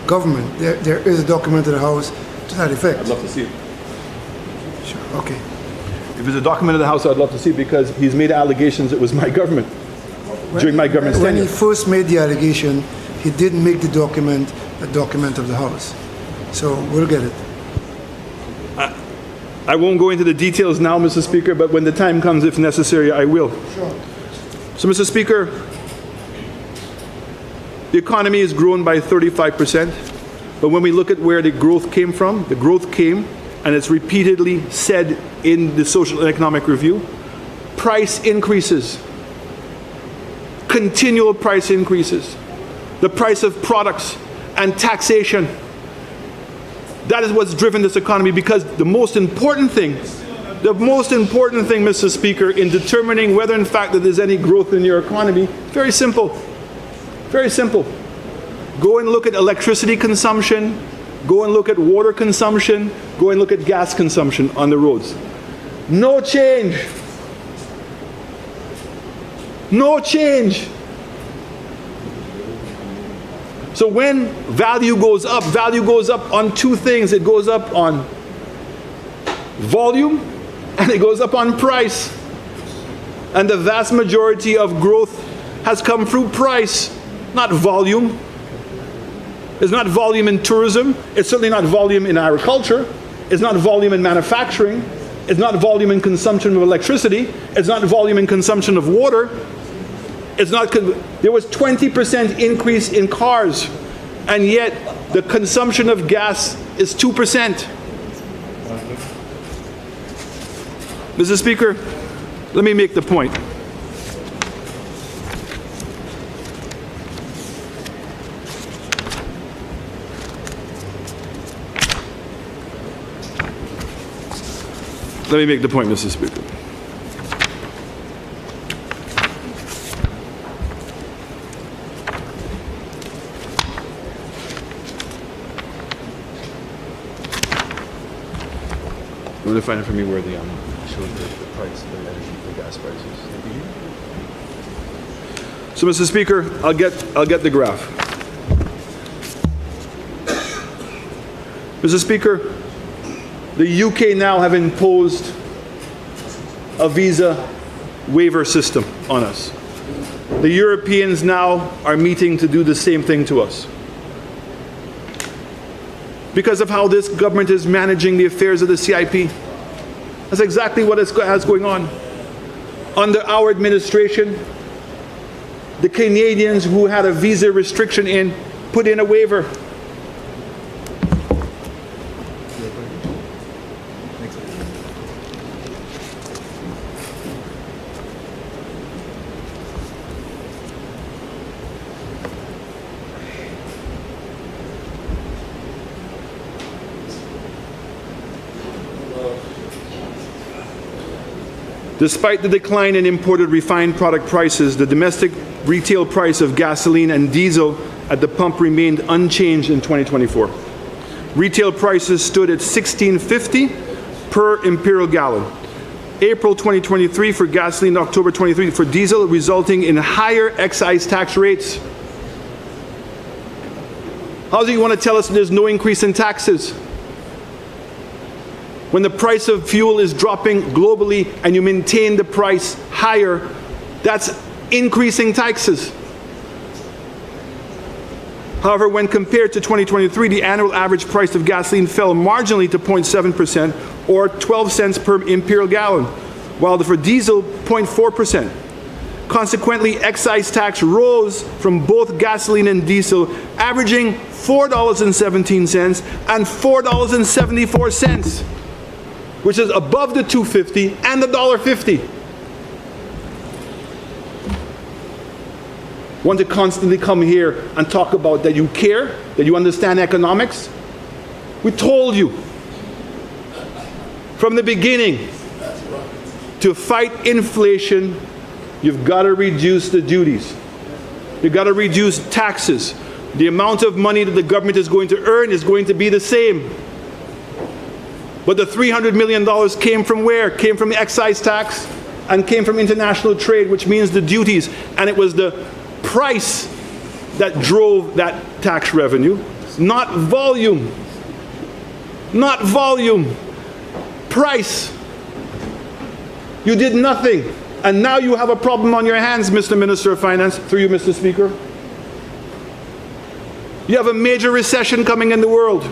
government. There is a document of the House to that effect. I'd love to see it. Sure, okay. If it's a document of the House, I'd love to see it, because he's made allegations it was my government during my government's When tenure. he first made the allegation, he didn't make the document a document of the House. So we'll get it. I won't go into the details now, Mr. Speaker, but when the time comes, if necessary, I will. Sure. So, Mr. Speaker, the economy has grown by 35%, but when we look at where the growth came from, the growth came, and it's repeatedly said in the Social and Economic Review, price increases, continual price increases, the price of products and taxation. That is what's driven this economy, because the most important thing, Mr. Speaker, in determining whether in fact that there's any growth in your economy, very simple. Very simple. Go and look at electricity consumption, go and look at water consumption, go and look at gas consumption on the roads. No change. No change. So when value goes up on two things. It goes up on volume and it goes up on price. And the vast majority of growth has come through price, not volume. It's not volume in tourism. It's certainly not volume in agriculture. It's not volume in manufacturing. It's not volume in consumption of electricity. It's not volume in consumption of water. It's not. There was 20% increase in cars, and yet the consumption of gas is 2%. Mr. Speaker, let me make the point. Let me make the point, Mr. Speaker. I'm going to find it for me where the shows the price, the energy, the gas prices. So, Mr. Speaker, I'll get the graph. Mr. Speaker, the UK now have imposed a visa waiver system on us. The Europeans now are meeting to do the same thing to us, because of how this government is managing the affairs of the CIP. That's exactly what is going on. Under our administration, the Canadians who had a visa restriction put in a waiver. Despite the decline in imported refined product prices, the domestic retail price of gasoline and diesel at the pump remained unchanged in 2024. Retail prices stood at $16.50 per imperial gallon. April 2023 for gasoline, October 23 for diesel, resulting in higher excise tax rates. How do you want to tell us there's no increase in taxes when the price of fuel is dropping globally and you maintain the price higher That's increasing taxes. However, when compared to 2023, the annual average price of gasoline fell marginally to 0.7% or 12 cents per imperial gallon, while for diesel, 0.4%. Consequently, excise tax rose from both gasoline and diesel, averaging $4.17 and $4.74, which is above the $2.50 and the $1.50. Want to constantly come here and talk about that you care, that you understand economics? We told you from the beginning, to fight inflation, you've got to reduce the duties. You've got to reduce taxes. The amount of money that the government is going to earn is going to be the same. But the $300 million came from where? Came from the excise tax and came from international trade, which means the duties. And it was the price that drove that tax revenue, not volume. Not volume. Price. You did nothing. And now you have a problem on your hands, Mr. Minister of Finance, through you, Mr. Speaker. You have a major recession coming in the world.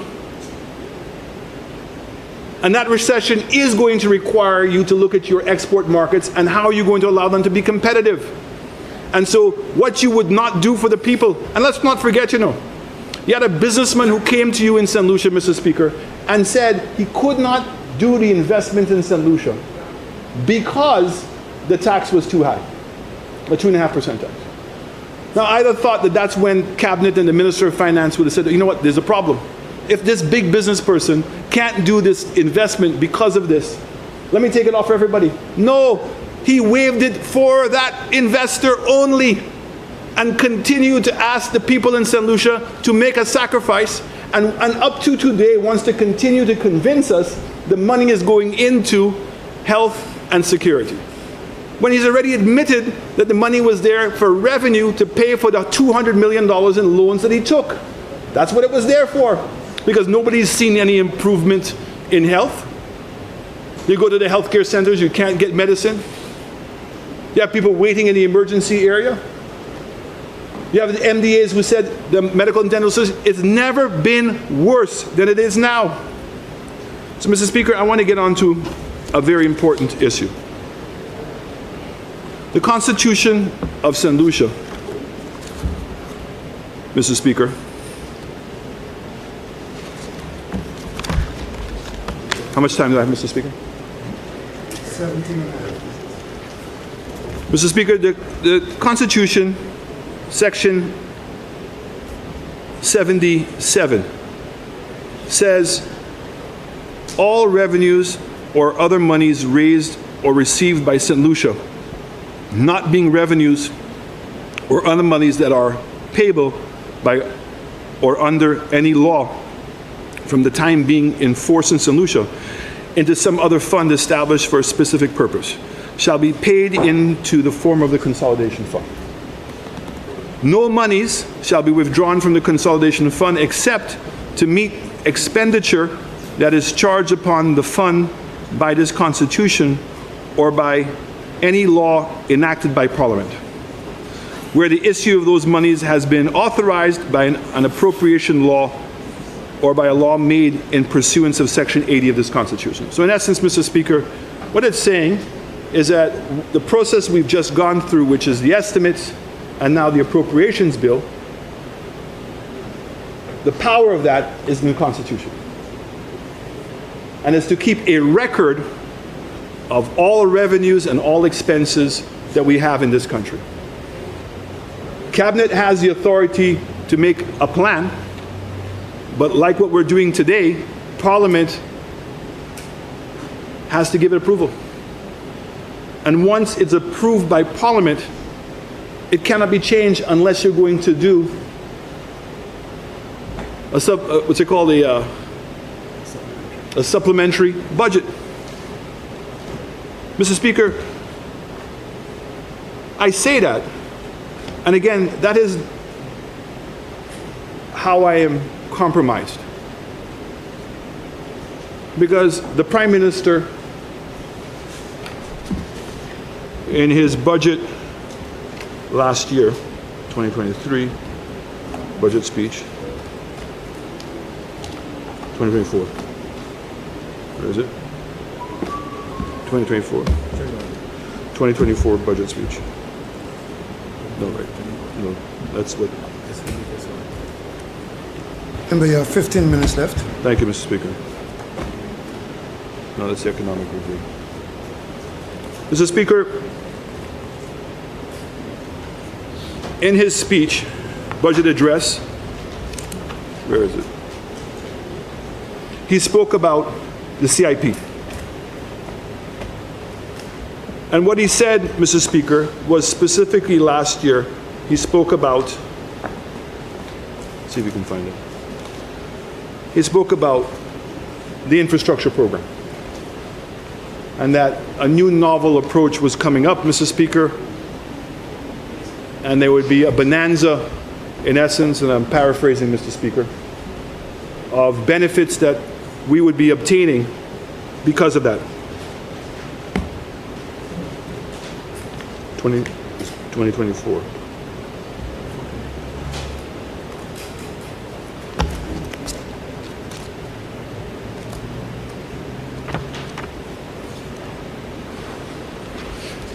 And that recession is going to require you to look at your export markets and how you're going to allow them to be competitive. And so what you would not do for the people, and let's not forget, you had a businessman who came to you in St. Lucia, Mr. Speaker, and said he could not do the investment in St. Lucia because the tax was too high, a 2.5% tax. Now, I'd have thought that that's when Cabinet and the Minister of Finance would have said, you know what, there's a problem. If this big business person can't do this investment because of this, let me take it off for everybody. No, he waived it for that investor only and continued to ask the people in St. Lucia to make a sacrifice, and up to today wants to continue to convince us the money is going into health and security, when he's already admitted that the money was there for revenue to pay for the $200 million in loans that he took. That's what it was there for, because nobody's seen any improvement in health. You go to the healthcare centers, you can't get medicine. You have people waiting in the emergency area. You have the MDAs who said, the medical and dental system, it's never been worse than it is now. So, Mr. Speaker, I want to get on to a very important issue. The Constitution of St. Lucia, Mr. Speaker, how much time do I have, Mr. Speaker? 17 minutes. Mr. Speaker, the Constitution, Section 77, says all revenues or other monies raised or received by St. Lucia, not being revenues or other monies that are payable by or under any law from the time being in force in St. Lucia into some other fund established for a specific purpose, shall be paid into the form of the consolidation fund. No monies shall be withdrawn from the consolidation fund except to meet expenditure that is charged upon the fund by this Constitution or by any law enacted by Parliament, where the issue of those monies has been authorized by an appropriation law or by a law made in pursuance of Section 80 of this Constitution. So in essence, Mr. Speaker, what it's saying is that the process we've just gone through, which is the estimates and now the appropriations bill, the power of that is in the Constitution. And it's to keep a record of all revenues and all expenses that we have in this country. Cabinet has the authority to make a plan, but like what we're doing today, Parliament has to give it approval. And once it's approved by Parliament, it cannot be changed unless you're going to do a supplementary budget. Mr. Speaker, I say that, and again, that is how I am compromised. Because the Prime Minister, in his budget last year, 2023, budget speech. 2024. Where is it? 2024. 2024 budget speech. No, right. No, that's what. Remember, you have 15 minutes left. Thank you, Mr. Speaker. No, that's the economic review. Mr. Speaker, in his speech, budget address, where is it? He spoke about the CIP. And what he said, Mr. Speaker, was specifically last year, he spoke about, see if we can find it. He spoke about the infrastructure program. And that a new novel approach was coming up, Mr. Speaker, and there would be a bonanza, in essence, and I'm paraphrasing, Mr. Speaker, of benefits that we would be obtaining because of that. 2024.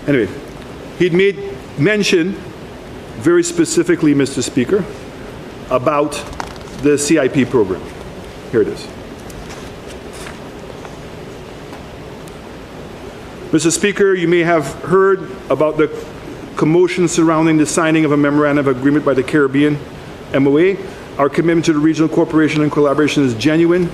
Anyway, he'd made mention very specifically, Mr. Speaker, about the CIP program. Here it is. Mr. Speaker, you may have heard about the commotion surrounding the signing of a memorandum of agreement by the Caribbean MOA. Our commitment to the regional cooperation and collaboration is genuine.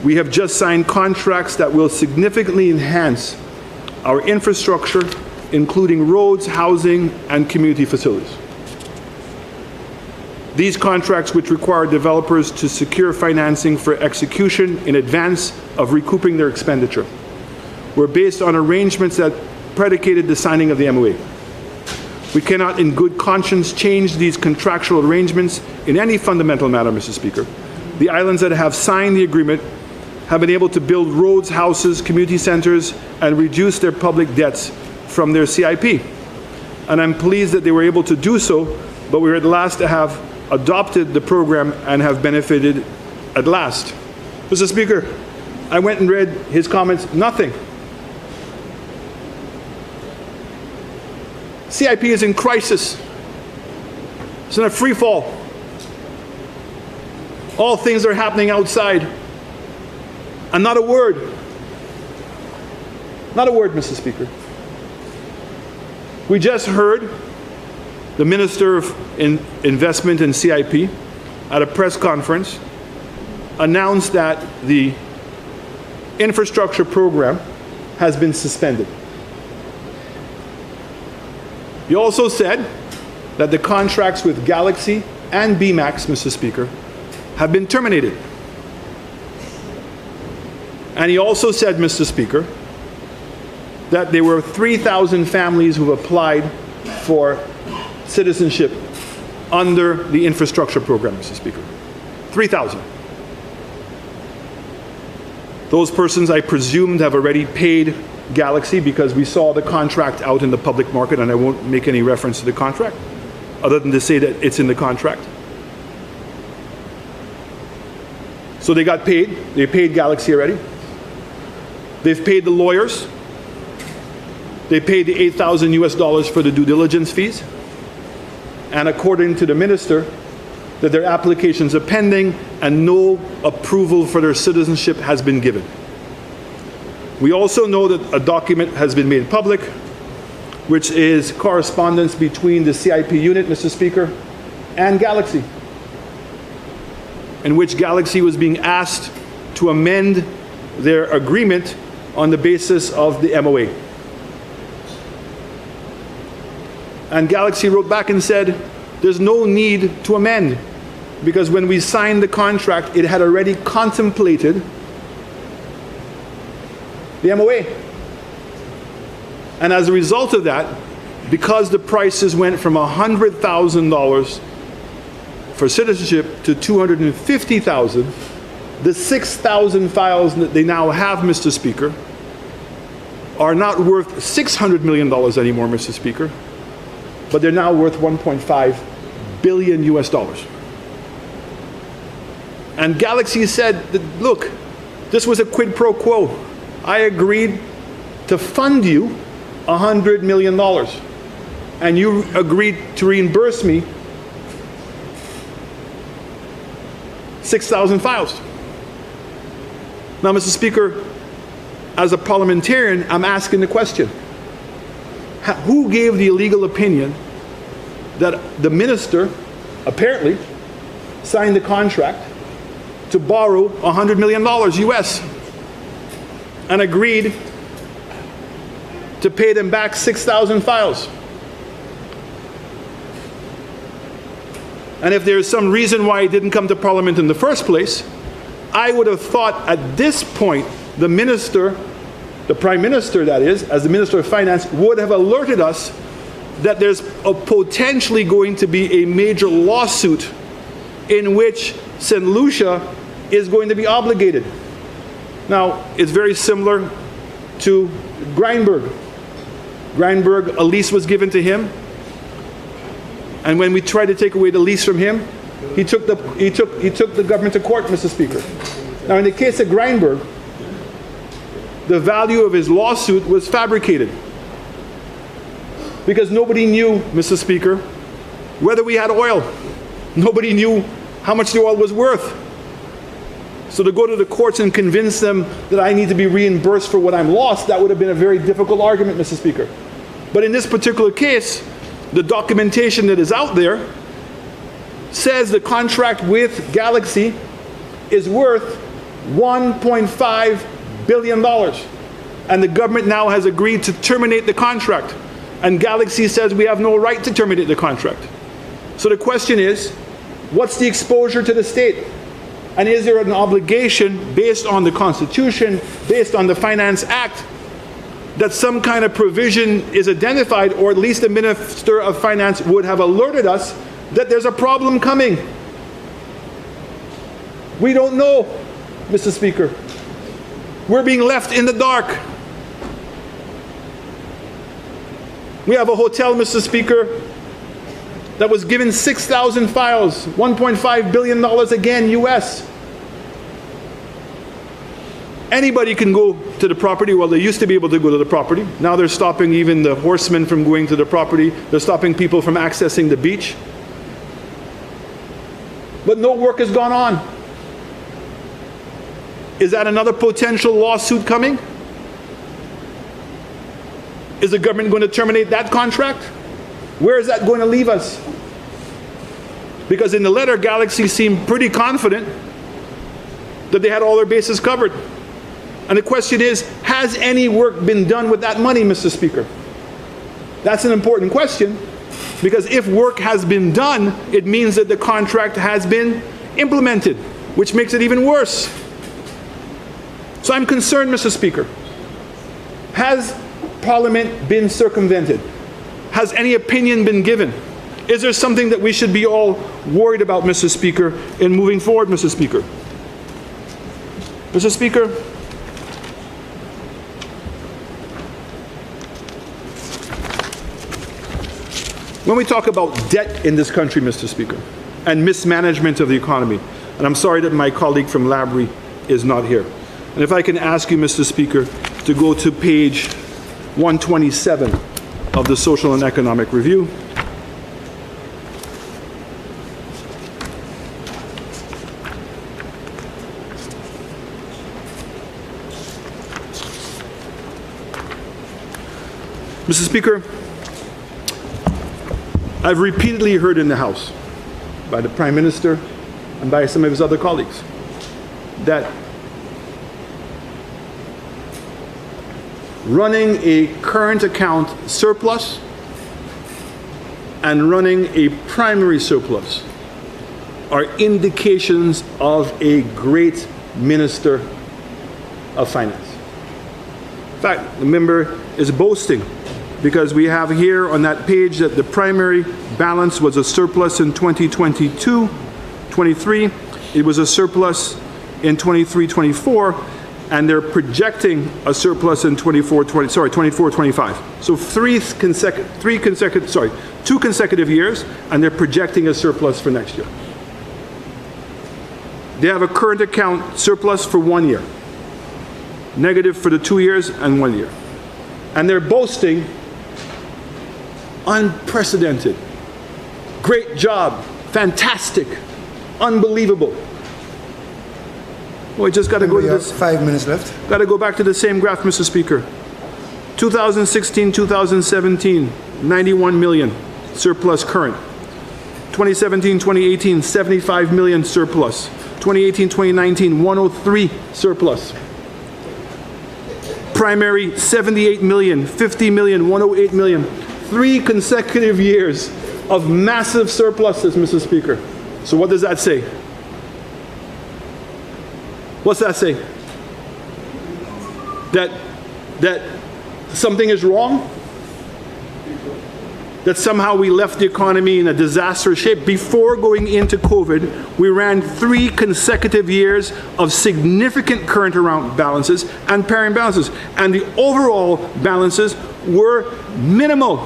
We have just signed contracts that will significantly enhance our infrastructure, including roads, housing, and community facilities. These contracts, which require developers to secure financing for execution in advance of recouping their expenditure, were based on arrangements that predicated the signing of the MOA. We cannot in good conscience change these contractual arrangements in any fundamental matter, Mr. Speaker. The islands that have signed the agreement have been able to build roads, houses, community centers, and reduce their public debts from their CIP. And I'm pleased that they were able to do so, but we were at last to have adopted the program and have benefited at last. Mr. Speaker, I went and read his comments, nothing. CIP is in crisis. It's in a free fall. All things are happening outside. And not a word. Not a word, Mr. Speaker. We just heard the Minister of Investment and CIP at a press conference announced that the infrastructure program has been suspended. He also said that the contracts with Galaxy and BMAX, Mr. Speaker, have been terminated. And he also said, Mr. Speaker, that there were 3,000 families who applied for citizenship under the infrastructure program, Mr. Speaker. 3,000. Those persons, I presumed, have already paid Galaxy because we saw the contract out in the public market, and I won't make any reference to the contract other than to say that it's in the contract. So they got paid. They paid Galaxy already. They've paid the lawyers. They paid the $8,000 US for the due diligence fees. And according to the minister, that their applications are pending and no approval for their citizenship has been given. We also know that a document has been made public, which is correspondence between the CIP unit, Mr. Speaker, and Galaxy, in which Galaxy was being asked to amend their agreement on the basis of the MOA. And Galaxy wrote back and said, there's no need to amend, because when we signed the contract, it had already contemplated the MOA. And as a result of that, because the prices went from $100,000 for citizenship to $250,000, the 6,000 files that they now have, Mr. Speaker, are not worth $600 million anymore, Mr. Speaker, but they're now worth 1.5 billion US dollars. And Galaxy said that, look, this was a quid pro quo. I agreed to fund you $100 million, and you agreed to reimburse me 6,000 files. Now, Mr. Speaker, as a parliamentarian, I'm asking the question, who gave the illegal opinion that the minister apparently signed the contract to borrow $100 million US and agreed to pay them back 6,000 files? And if there's some reason why it didn't come to Parliament in the first place, I would have thought at this point the minister, the Prime Minister that is, as the Minister of Finance, would have alerted us that there's potentially going to be a major lawsuit in which St. Lucia is going to be obligated. Now, it's very similar to Greinberg. Greinberg, a lease was given to him, and when we tried to take away the lease from him, he took the government to court, Mr. Speaker. Now, in the case of Greinberg, the value of his lawsuit was fabricated because nobody knew, Mr. Speaker, whether we had oil. Nobody knew how much the oil was worth. So to go to the courts and convince them that I need to be reimbursed for what I'm lost, that would have been a very difficult argument, Mr. Speaker. But in this particular case, the documentation that is out there says the contract with Galaxy is worth $1.5 billion. And the government now has agreed to terminate the contract. And Galaxy says we have no right to terminate the contract. So the question is, what's the exposure to the state? And is there an obligation based on the Constitution, based on the Finance Act, that some kind of provision is identified, or at least the Minister of Finance would have alerted us that there's a problem coming? We don't know, Mr. Speaker. We're being left in the dark. We have a hotel, Mr. Speaker, that was given 6,000 files, $1.5 billion again, US. Anybody can go to the property. Well, they used to be able to go to the property. Now they're stopping even the horsemen from going to the property. They're stopping people from accessing the beach. But no work has gone on. Is that another potential lawsuit coming? Is the government going to terminate that contract? Where is that going to leave us? Because in the letter, Galaxy seemed pretty confident that they had all their bases covered. And the question is, has any work been done with that money, Mr. Speaker? That's an important question, because if work has been done, it means that the contract has been implemented, which makes it even worse. So I'm concerned, Mr. Speaker. Has Parliament been circumvented? Has any opinion been given? Is there something that we should be all worried about, Mr. Speaker, in moving forward, Mr. Speaker? Mr. Speaker, when we talk about debt in this country, Mr. Speaker, and mismanagement of the economy, and I'm sorry that my colleague from Labrie is not here. And if I can ask you, Mr. Speaker, to go to page 127 of the Social and Economic Review. Mr. Speaker, I've repeatedly heard in the House by the Prime Minister and by some of his other colleagues that running a current account surplus and running a primary surplus are indications of a great Minister of Finance. In fact, the member is boasting because we have here on that page that the primary balance was a surplus in 2022-23. It was a surplus in 23-24. and they're projecting a surplus in 24-25. So two consecutive years, and they're projecting a surplus for next year. They have a current account surplus for 1 year, negative for the 2 years and 1 year. And they're boasting unprecedented, great job, fantastic, unbelievable. Well, we just got to go to this. 5 minutes left. Got to go back to the same graph, Mr. Speaker. 2016, 2017, 91 million surplus current. 2017, 2018, 75 million surplus. 2018, 2019, 103 surplus. Primary, 78 million, 50 million, 108 million. 3 consecutive years of massive surpluses, Mr. Speaker. So what does that say? What's that say? That something is wrong? That somehow we left the economy in a disastrous shape? Before going into COVID, we ran 3 consecutive years of significant current account balances and pairing balances, and the overall balances were minimal.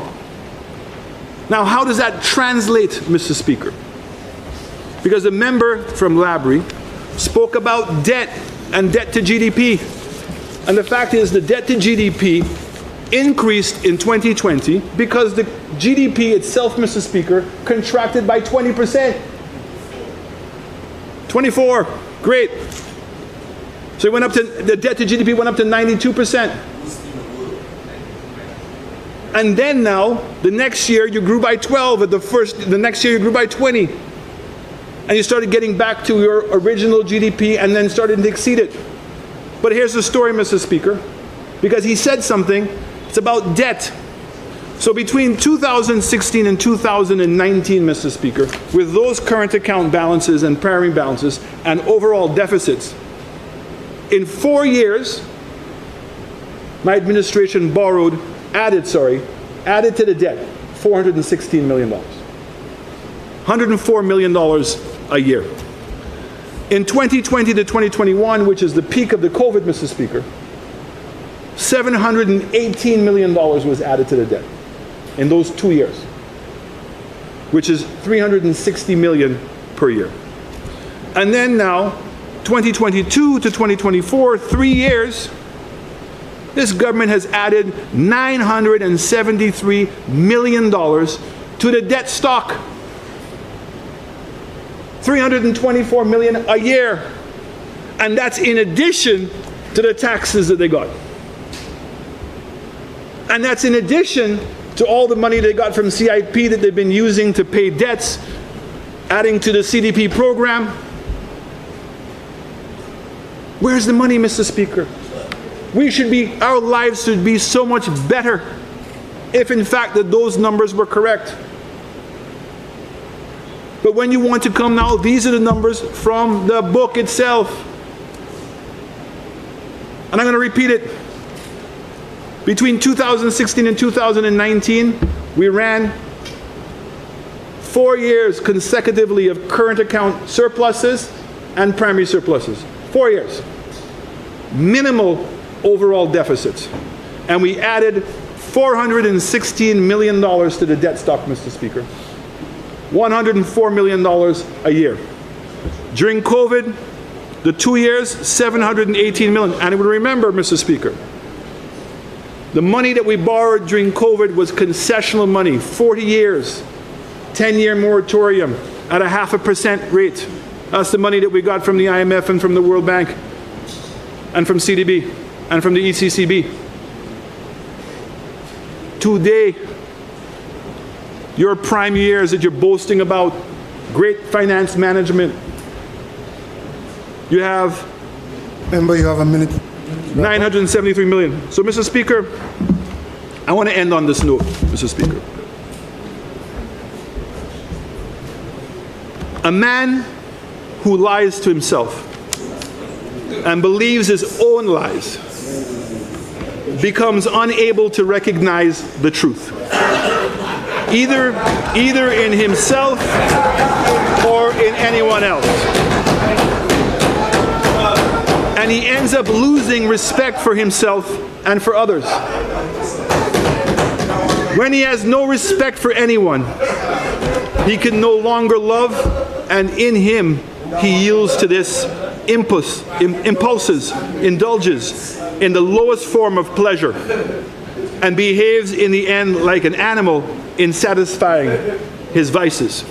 Now, how does that translate, Mr. Speaker? Because the member from Labrie spoke about debt and debt to GDP. And the fact is the debt to GDP increased in 2020 because the GDP itself, Mr. Speaker, contracted by 20%. 24, great. So it went up to, the debt to GDP went up to 92%. And then now, the next year you grew by 12, the next year you grew by 20. And you started getting back to your original GDP and then started to exceed it. But here's the story, Mr. Speaker, because he said something, it's about debt. So between 2016 and 2019, Mr. Speaker, with those current account balances and pairing balances and overall deficits, in 4 years, my administration added to the debt $416 million. $104 million a year. In 2020 to 2021, which is the peak of the COVID, Mr. Speaker, $718 million was added to the debt in those 2 years, which is $360 million per year. And then now, 2022 to 2024, 3 years, this government has added $973 million to the debt stock. $324 million a year. And that's in addition to the taxes that they got. And that's in addition to all the money they got from CIP that they've been using to pay debts, adding to the CDP program. Where's the money, Mr. Speaker? Our lives should be so much better if in fact that those numbers were correct. But when you want to come now, these are the numbers from the book itself. And I'm going to repeat it. Between 2016 and 2019, we ran 4 years consecutively of current account surpluses and primary surpluses. 4 years. Minimal overall deficits. And we added $416 million to the debt stock, Mr. Speaker. $104 million a year. During COVID, the 2 years, $718 million. And remember, Mr. Speaker, the money that we borrowed during COVID was concessional money, 40 years, 10-year moratorium at a 0.5% rate. That's the money that we got from the IMF and from the World Bank and from CDB and from the ECCB. Today, your prime years that you're boasting about, great finance management, you have Member, you have a minute. 973 million. So, Mr. Speaker, I want to end on this note, Mr. Speaker. A man who lies to himself and believes his own lies becomes unable to recognize the truth, either in himself or in anyone else. and he ends up losing respect for himself and for others. When he has no respect for anyone, he can no longer love, and in him he yields to this impulses, indulges in the lowest form of pleasure, and behaves in the end like an animal in satisfying his vices.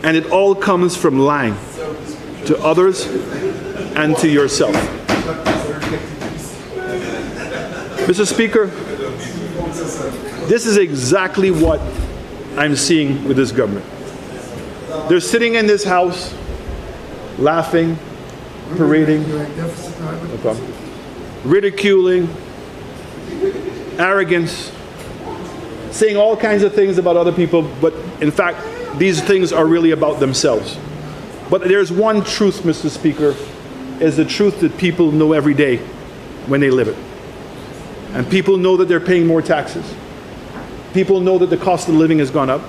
And it all comes from lying to others and to yourself. Mr. Speaker, this is exactly what I'm seeing with this government. They're sitting in this house, laughing, parading, ridiculing, arrogance, saying all kinds of things about other people, but in fact, these things are really about themselves. But there's one truth, Mr. Speaker, is the truth that people know every day when they live it. And people know that they're paying more taxes. People know that the cost of living has gone up.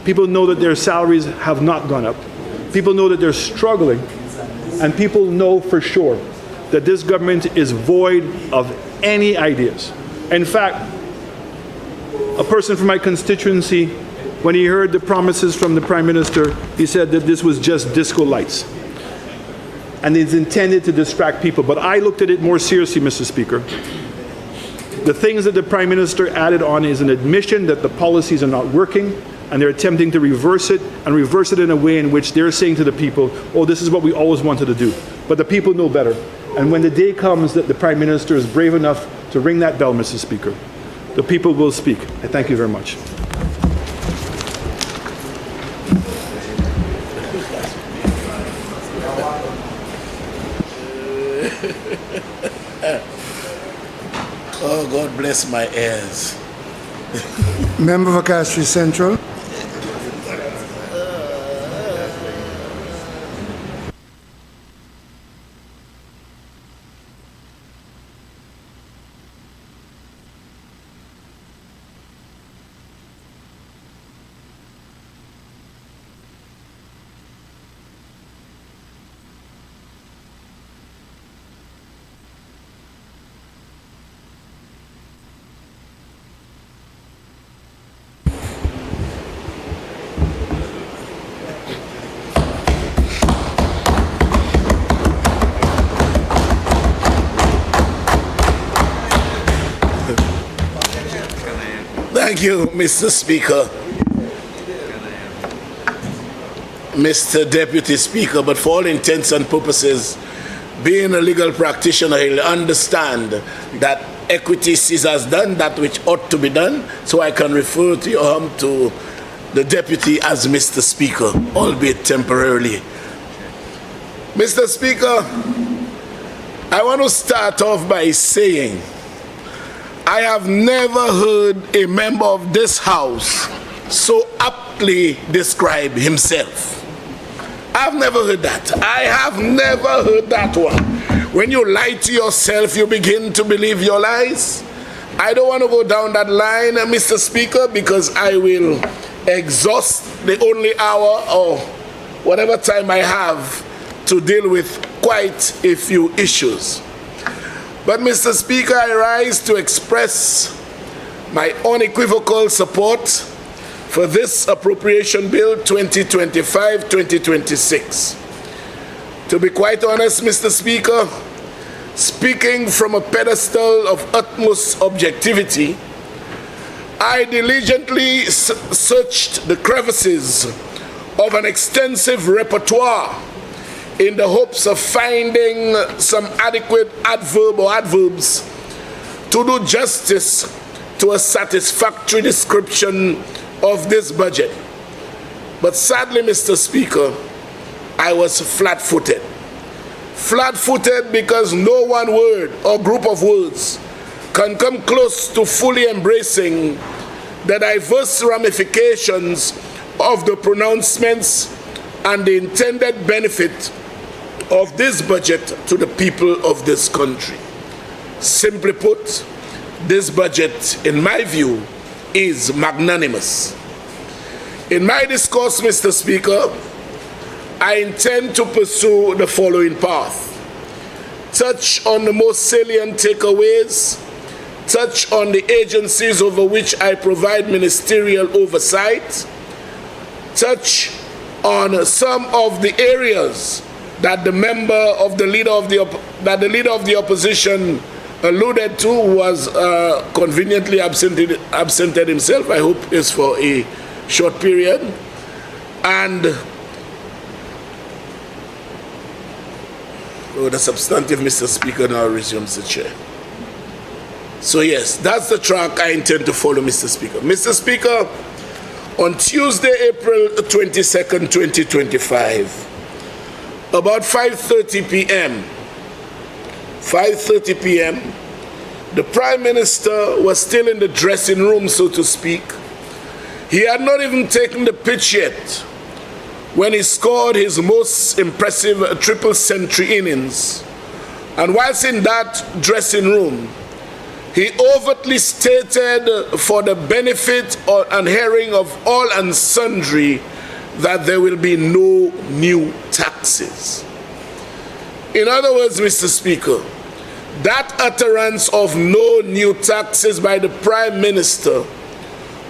People know that their salaries have not gone up. People know that they're struggling. And people know for sure that this government is void of any ideas. In fact, a person from my constituency, when he heard the promises from the Prime Minister, he said that this was just disco lights. And it's intended to distract people. But I looked at it more seriously, Mr. Speaker. The things that the Prime Minister added on is an admission that the policies are not working, and they're attempting to reverse it, and reverse it in a way in which they're saying to the people, oh, this is what we always wanted to do. But the people know better. And when the day comes that the Prime Minister is brave enough to ring that bell, Mr. Speaker, the people will speak. I thank you very much. Oh, God bless my ears. Member for Castries Central. Thank you, Mr. Speaker. Mr. Deputy Speaker, but for all intents and purposes, being a legal practitioner, he'll understand that equity has done that which ought to be done, so I can refer to the Deputy as Mr. Speaker, albeit temporarily. Mr. Speaker, I want to start off by saying I have never heard a member of this House so aptly describe himself. I've never heard that. I have never heard that one. When you lie to yourself, you begin to believe your lies. I don't want to go down that line, Mr. Speaker, because I will exhaust the only hour or whatever time I have to deal with quite a few issues. But, Mr. Speaker, I rise to express my unequivocal support for this Appropriation Bill 2025-2026. To be quite honest, Mr. Speaker, speaking from a pedestal of utmost objectivity, I diligently searched the crevices of an extensive repertoire in the hopes of finding some adequate adverb or adverbs to do justice to a satisfactory description of this budget. But sadly, Mr. Speaker, I was flat-footed. Flat-footed because no one word or group of words can come close to fully embracing the diverse ramifications of the pronouncements and the intended benefit of this budget to the people of this country. Simply put, this budget, in my view, is magnanimous. In my discourse, Mr. Speaker, I intend to pursue the following path. Touch on the most salient takeaways, touch on the agencies over which I provide ministerial oversight, touch on some of the areas that the leader of the opposition alluded to, who was conveniently absented himself, I hope is for a short period, and the substantive, Mr. Speaker, now resumes the chair. So yes, that's the track I intend to follow, Mr. Speaker. Mr. Speaker, on Tuesday, April 22nd, 2025, about 5:30 p.m., the Prime Minister was still in the dressing room, so to speak. He had not even taken the pitch yet when he scored his most impressive triple century innings. And whilst in that dressing room, he overtly stated, for the benefit and hearing of all and sundry, that there will be no new taxes. In other words, Mr. Speaker, that utterance of no new taxes by the Prime Minister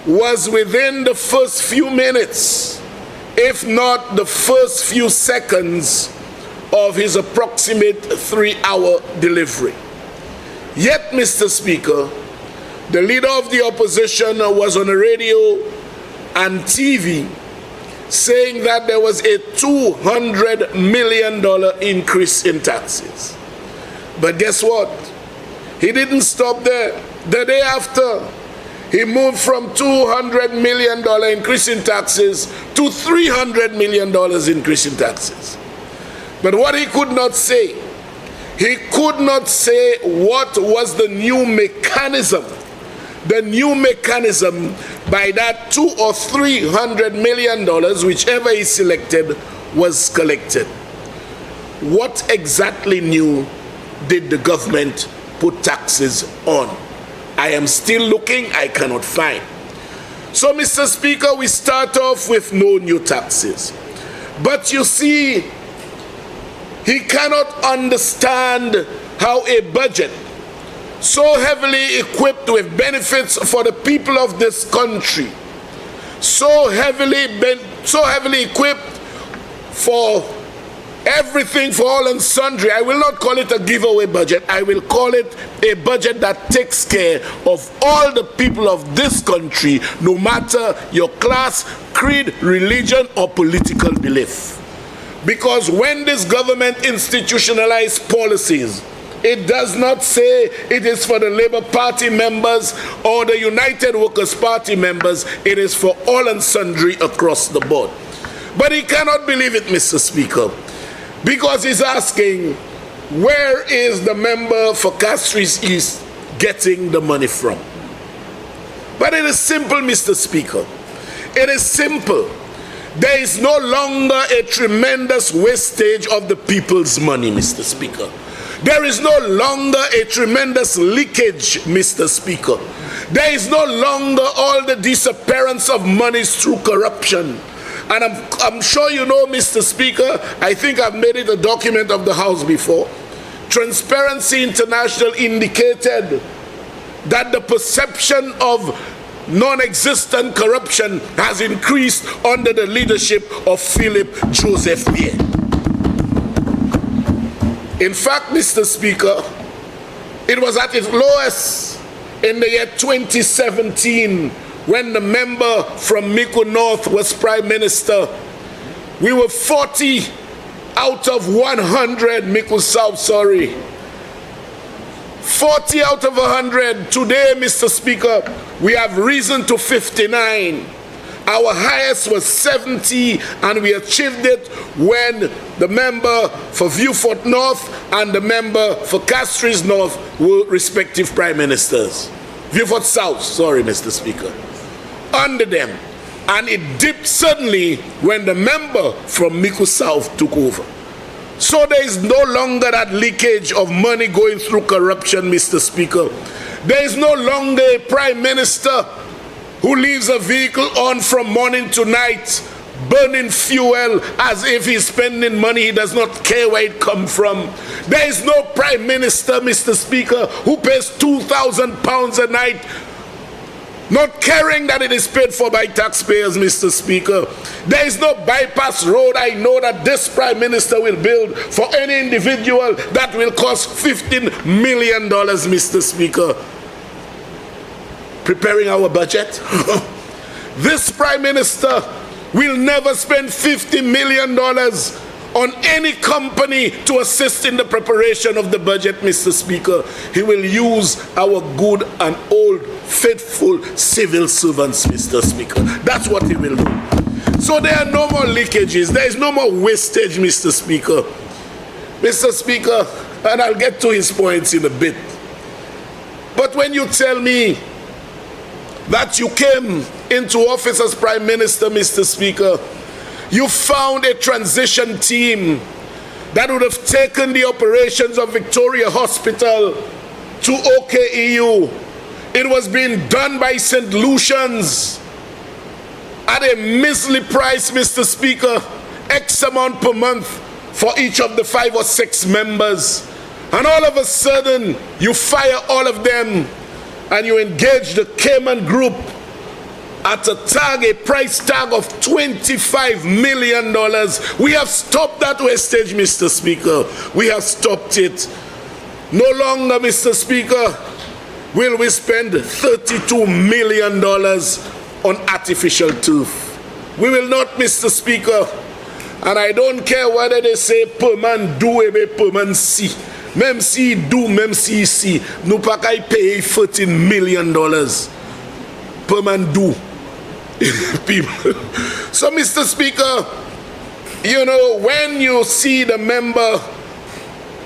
was within the first few minutes, if not the first few seconds, of his approximate 3-hour delivery. Yet, Mr. Speaker, the leader of the opposition was on the radio and TV saying that there was a $200 million increase in taxes. But guess what? He didn't stop there. The day after, he moved from $200 million increase in taxes to $300 million increase in taxes. But what he could not say, he could not say what was the new mechanism by that $200 or $300 million, whichever he selected, was collected. What exactly new did the government put taxes on? I am still looking, I cannot find. So, Mr. Speaker, we start off with no new taxes. But you see, he cannot understand how a budget so heavily equipped with benefits for the people of this country, so heavily equipped for everything for all and sundry. I will not call it a giveaway budget. I will call it a budget that takes care of all the people of this country, no matter your class, creed, religion, or political belief. Because when this government institutionalized policies, it does not say it is for the Labour Party members or the United Workers' Party members. It is for all and sundry across the board. But he cannot believe it, Mr. Speaker, because he's asking, where is the member for Castries East getting the money from? But it is simple, Mr. Speaker. It is simple. There is no longer a tremendous wastage of the people's money, Mr. Speaker. There is no longer a tremendous leakage, Mr. Speaker. There is no longer all the disappearance of monies through corruption. And I'm sure you know, Mr. Speaker, I think I've made it a document of the House before. Transparency International indicated that the perception of non-existent corruption has increased under the leadership of Philip Joseph Pierre. In fact, Mr. Speaker, it was at its lowest in the year 2017 when the member from Mico North was Prime Minister. We were 40 out of 100, Mico South, sorry. 40 out of 100. Today, Mr. Speaker, we have risen to 59. Our highest was 70, and we achieved it when the member for Viewfort North and the member for Castries North were respective prime ministers. Viewfort South, sorry, Mr. Speaker. Under them. And it dipped suddenly when the member from Mico South took over. So there is no longer that leakage of money going through corruption, Mr. Speaker. There is no longer a prime minister who leaves a vehicle on from morning to night, burning fuel as if he's spending money he does not care where it comes from. There is no Prime Minister, Mr. Speaker, who pays £2,000 a night, not caring that it is paid for by taxpayers, Mr. Speaker. There is no bypass road I know that this Prime Minister will build for any individual that will cost $15 million, Mr. Speaker. Preparing our budget? This Prime Minister will never spend $50 million on any company to assist in the preparation of the budget, Mr. Speaker. He will use our good and old faithful civil servants, Mr. Speaker. That's what he will do. So there are no more leakages. There is no more wastage, Mr. Speaker. Mr. Speaker, and I'll get to his points in a bit. But when you tell me that you came into office as Prime Minister, Mr. Speaker, you found a transition team that would have taken the operations of Victoria Hospital to OKEU. It was being done by St. Lucians at a measly price, Mr. Speaker, X amount per month for each of the 5 or 6 members. And all of a sudden, you fire all of them and you engage the Cayman Group at a price tag of $25 million. We have stopped that wastage, Mr. Speaker. We have stopped it. No longer, Mr. Speaker, will we spend $32 million on artificial turf. We will not, Mr. Speaker. And I don't care whether they say per man do et per man see. Même si do, même si see. Nous pas qu'à payer $14 million per man do. People. So, Mr. Speaker, you know, when you see the member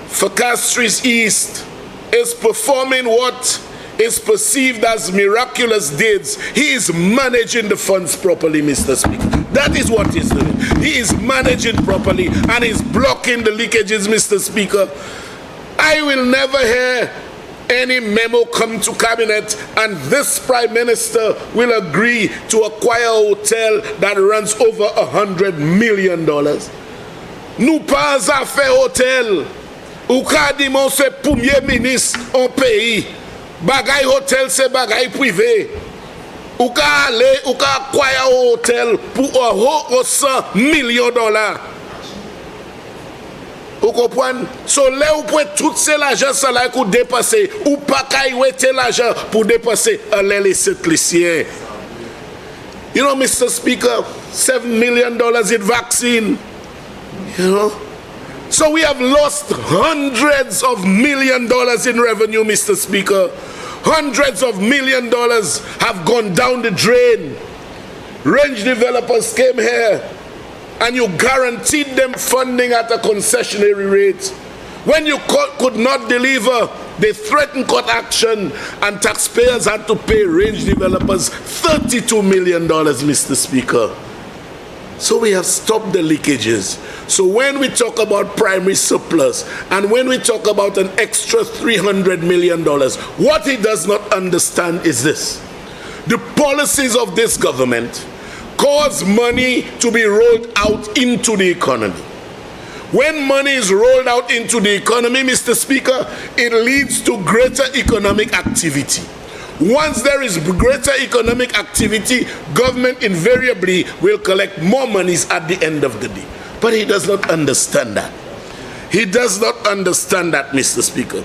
for Castries East is performing what is perceived as miraculous deeds, he is managing the funds properly, Mr. Speaker. That is what he's doing. He is managing properly and is blocking the leakages, Mr. Speaker. I will never hear any memo come to cabinet and this Prime Minister will agree to acquire a hotel that runs over $100 million. Nous pas à faire hôtel. Ou ka di mon se premier ministre en pays. Bagay hotel se bagay privé. Ou ka aller, ou ka acquire a hotel pour $100 million. Vous comprenez? So là, vous pouvez tout l'argent ça là pour dépasser. Ou pas qu'à l'argent pour dépasser les cycliciens. You know, Mr. Speaker, $7 million in vaccine. You know? So we have lost hundreds of million dollars in revenue, Mr. Speaker. Hundreds of million dollars have gone down the drain. Range developers came here and you guaranteed them funding at a concessionary rate. When you could not deliver, they threatened court action and taxpayers had to pay range developers $32 million, Mr. Speaker. So we have stopped the leakages. So when we talk about primary surplus and when we talk about an extra $300 million, what he does not understand is this. The policies of this government cause money to be rolled out into the economy. When money is rolled out into the economy, Mr. Speaker, it leads to greater economic activity. Once there is greater economic activity, government invariably will collect more monies at the end of the day. But he does not understand that. He does not understand that, Mr. Speaker.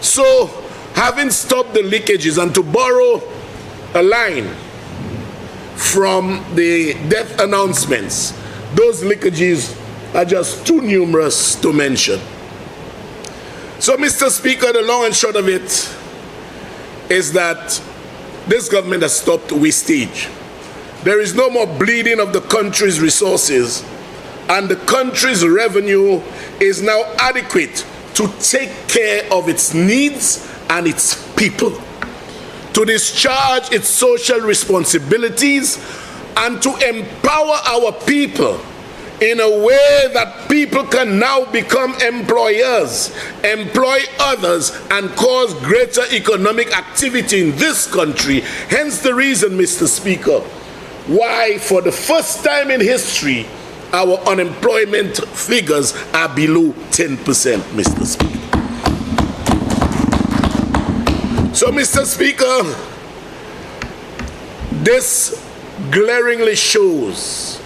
So, having stopped the leakages, and to borrow a line from the death announcements, those leakages are just too numerous to mention. So, Mr. Speaker, the long and short of it is that this government has stopped wastage. There is no more bleeding of the country's resources, and the country's revenue is now adequate to take care of its needs and its people, to discharge its social responsibilities, and to empower our people in a way that people can now become employers, employ others, and cause greater economic activity in this country. Hence the reason, Mr. Speaker, why, for the first time in history, our unemployment figures are below 10%, Mr. Speaker. So, Mr. Speaker, this glaringly shows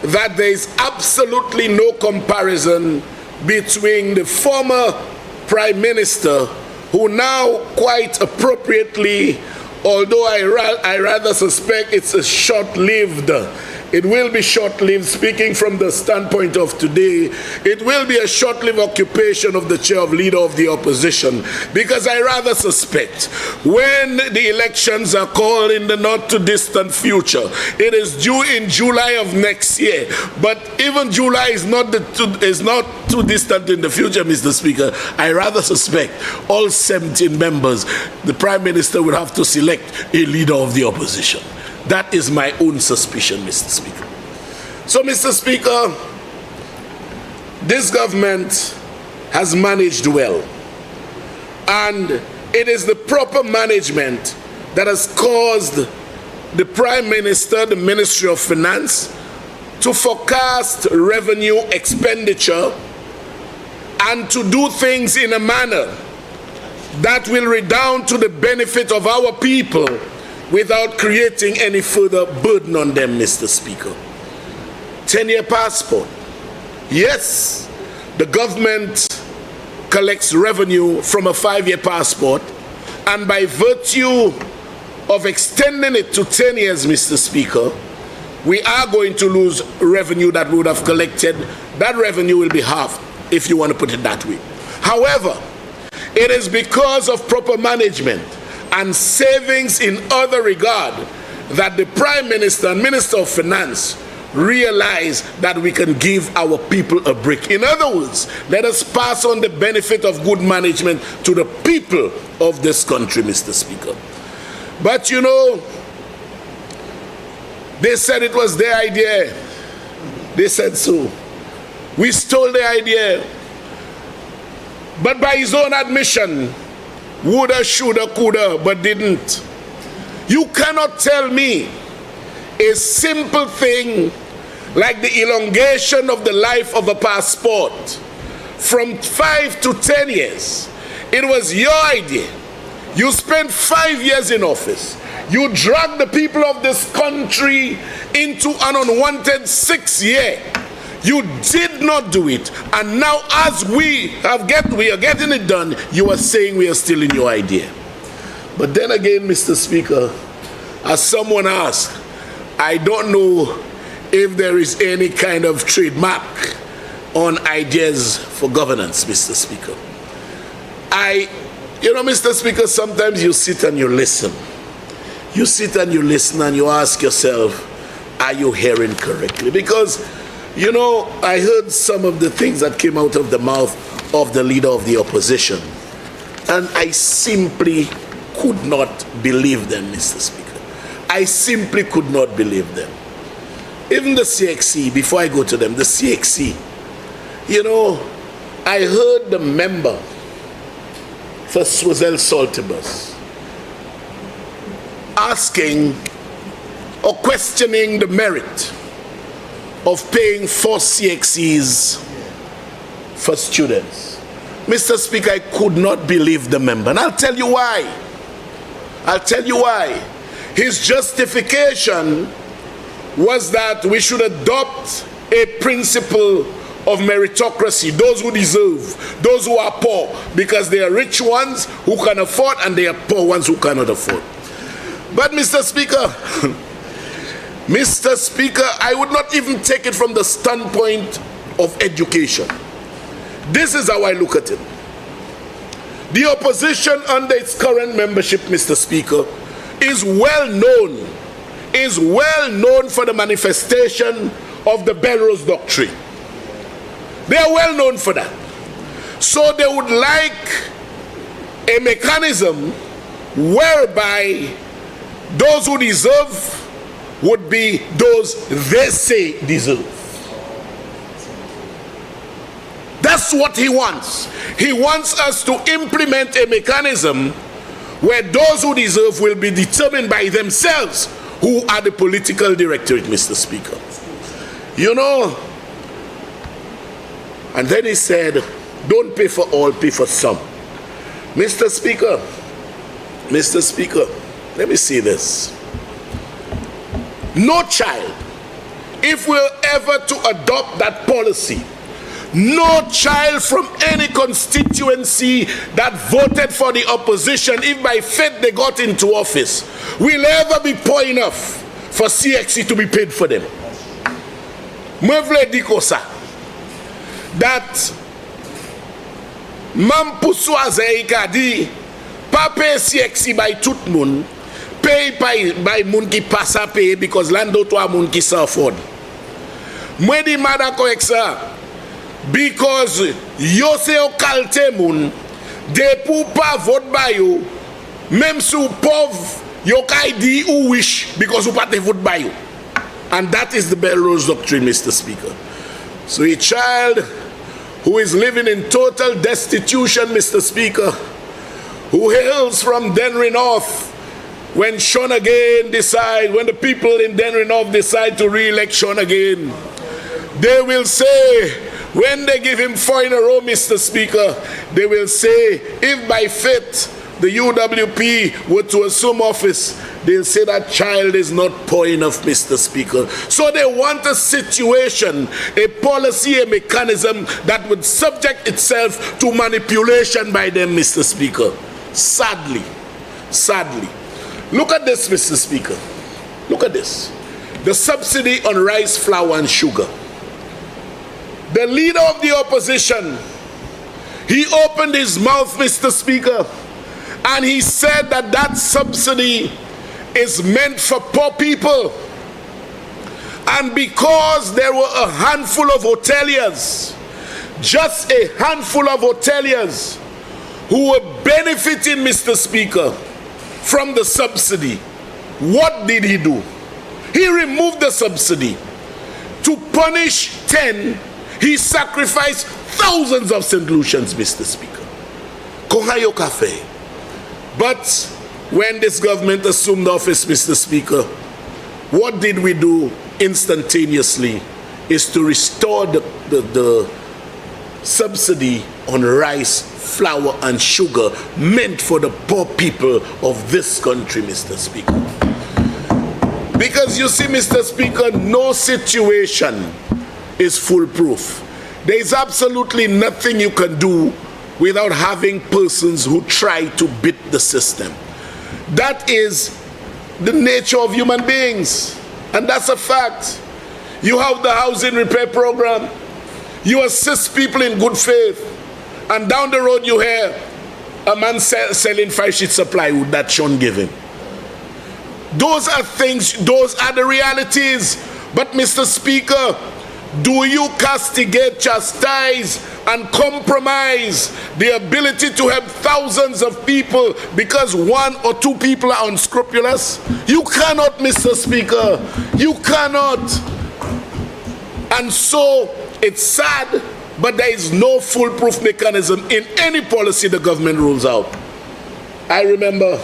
that there is absolutely no comparison between the former Prime Minister, who now quite appropriately, although I rather suspect it's a short-lived, it will be short-lived, speaking from the standpoint of today, it will be a short-lived occupation of the chair of leader of the opposition, because I rather suspect when the elections are called in the not-too-distant future, it is due in July of next year, but even July is not too distant in the future, Mr. Speaker. I rather suspect all 17 members, the Prime Minister will have to select a leader of the opposition. That is my own suspicion, Mr. Speaker. So, Mr. Speaker, this government has managed well. And it is the proper management that has caused the Prime Minister, the Ministry of Finance, to forecast revenue expenditure and to do things in a manner that will redound to the benefit of our people without creating any further burden on them, Mr. Speaker. 10-year passport. Yes, the government collects revenue from a 5-year passport, and by virtue of extending it to 10 years, Mr. Speaker, we are going to lose revenue that we would have collected. That revenue will be half, if you want to put it that way. However, it is because of proper management and savings in other regard that the Prime Minister and Minister of Finance realize that we can give our people a break. In other words, let us pass on the benefit of good management to the people of this country, Mr. Speaker. But you know, they said it was their idea. They said so. We stole the idea. But by his own admission, woulda, shoulda, coulda, but didn't. You cannot tell me a simple thing like the elongation of the life of a passport from 5 to 10 years. It was your idea. You spent 5 years in office. You dragged the people of this country into an unwanted 6th year. You did not do it, and now as we are getting it done, you are saying we are stealing your idea. But then again, Mr. Speaker, as someone asked, I don't know if there is any kind of trademark on ideas for governance, Mr. Speaker. Mr. Speaker, sometimes you sit and you listen. You sit and you listen and you ask yourself, are you hearing correctly? Because you know, I heard some of the things that came out of the mouth of the leader of the opposition, and I simply could not believe them, Mr. Speaker. I simply could not believe them. Even the CXC, before I go to them, the CXC, you know, I heard the member for Swazel Saltibus asking or questioning the merit of paying 4 CXCs for students. Mr. Speaker, I could not believe the member, and I'll tell you why. I'll tell you why. His justification was that we should adopt a principle of meritocracy, those who deserve, those who are poor, because there are rich ones who can afford and there are poor ones who cannot afford. But Mr. Speaker, Mr. Speaker, I would not even take it from the standpoint of education. This is how I look at it. The opposition under its current membership, Mr. Speaker, is well known for the manifestation of the Belrose Doctrine. They are well known for that. So they would like a mechanism whereby those who deserve would be those they say deserve. That's what he wants. He wants us to implement a mechanism where those who deserve will be determined by themselves who are the political directorate, Mr. Speaker. You know, and then he said, don't pay for all, pay for some. Mr. Speaker, let me see this. No child, if we're ever to adopt that policy, no child from any constituency that voted for the opposition, if by faith they got into office, will ever be poor enough for CXC to be paid for them. Mevle dikosa that Mampuswa ikadi pa pay CXC by tout moun, pay by moun ki pasa pay because lando to a moun ki sa afford. Mwen di mada koreksa because yo se yo kalte moun de pou pa vote by you, même sou pov yo kay di ou wish because ou pa te vote by you. And that is the Belrose doctrine, Mr. Speaker. So a child who is living in total destitution, Mr. Speaker, who hails from Denry North, when the people in Denry North decide to re-elect Sean again, they will say, when they give him 4 in a row, Mr. Speaker, they will say, if by faith the UWP were to assume office, they'll say that child is not poor enough, Mr. Speaker. So they want a situation, a policy, a mechanism that would subject itself to manipulation by them, Mr. Speaker. Sadly. Look at this, Mr. Speaker. Look at this. The subsidy on rice, flour, and sugar. The leader of the opposition, he opened his mouth, Mr. Speaker, and he said that that subsidy is meant for poor people. And because there were a handful of hoteliers, just a handful of hoteliers who were benefiting, Mr. Speaker, from the subsidy, what did he do? He removed the subsidy. To punish 10, he sacrificed thousands of St. Lucians, Mr. Speaker. Kohayo Cafe. But when this government assumed office, Mr. Speaker, what did we do instantaneously is to restore the subsidy on rice, flour, and sugar meant for the poor people of this country, Mr. Speaker. Because you see, Mr. Speaker, no situation is foolproof. There is absolutely nothing you can do without having persons who try to beat the system. That is the nature of human beings, and that's a fact. You have the housing repair program, you assist people in good faith, and down the road you hear a man selling 5 sheets of plywood that Sean gave him. Those are things, those are the realities. But Mr. Speaker, do you castigate, chastise, and compromise the ability to help thousands of people because 1 or 2 people are unscrupulous? You cannot, Mr. Speaker. You cannot. And so it's sad, but there is no foolproof mechanism in any policy the government rules out. I remember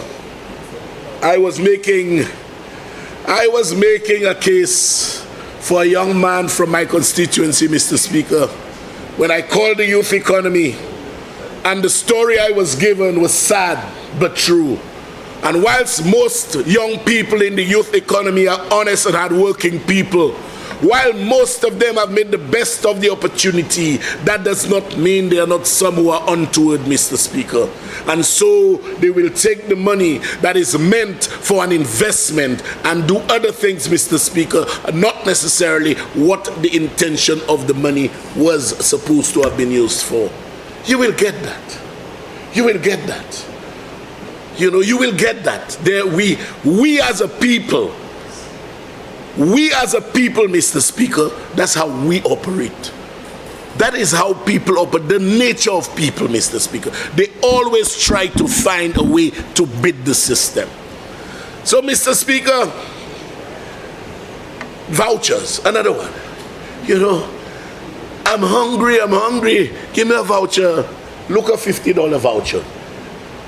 I was making a case for a young man from my constituency, Mr. Speaker, when I called the youth economy, and the story I was given was sad but true. And whilst most young people in the youth economy are honest and hardworking people, while most of them have made the best of the opportunity, that does not mean they are not some who are untoward, Mr. Speaker. And so they will take the money that is meant for an investment and do other things, Mr. Speaker, not necessarily what the intention of the money was supposed to have been used for. You will get that. You will get that. You know, you will get that. There, we as a people, Mr. Speaker, that's how we operate. That is how people operate, the nature of people, Mr. Speaker. They always try to find a way to beat the system. So, Mr. Speaker, vouchers, another one. You know, I'm hungry, give me a voucher. Look, a $50 voucher.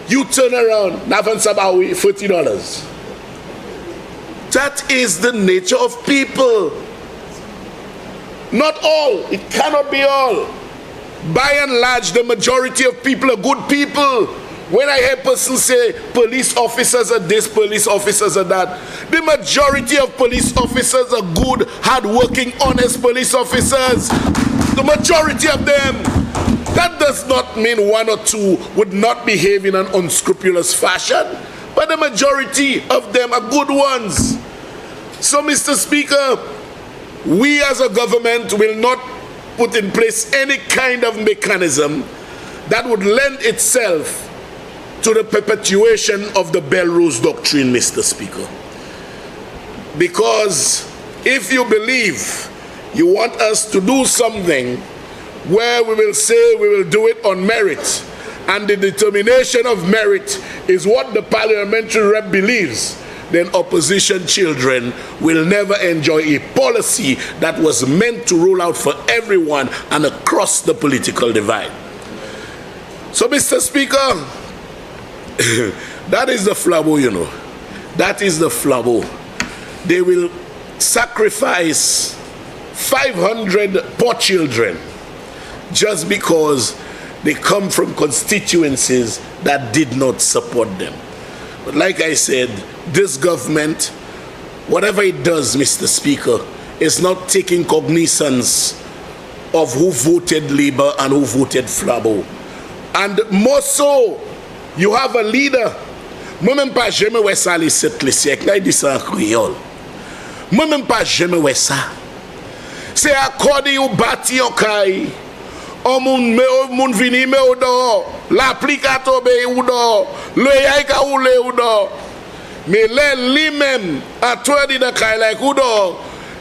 You turn around, Navan Sabawi, $40. That is the nature of people. Not all. It cannot be all. By and large, the majority of people are good people. When I hear persons say police officers are this, police officers are that, the majority of police officers are good, hard-working, honest police officers. The majority of them. That does not mean one or two would not behave in an unscrupulous fashion, but the majority of them are good ones. So, Mr. Speaker, we as a government will not put in place any kind of mechanism that would lend itself to the perpetuation of the Belrose Doctrine, Mr. Speaker. Because if you believe you want us to do something where we will say we will do it on merit, and the determination of merit is what the parliamentary rep believes, then opposition children will never enjoy a policy that was meant to roll out for everyone and across the political divide. So, Mr. Speaker, that is the flabo, you know. That is the flabo. They will sacrifice 500 poor children just because they come from constituencies that did not support them. But like I said, this government, whatever it does, Mr. Speaker, is not taking cognizance of who voted Labour and who voted Flabo. And more so, you have a leader. Moi-même pas jamais ouais ça les 7 siècles. Là, il dit ça en créole. Moi-même pas jamais ouais ça. C'est accordé ou bâti en caille. On moun vini me ou do. L'applicateur be ou do. Le yay ka ou le ou do. Mais le lui-même a toi dit dans caille like ou do.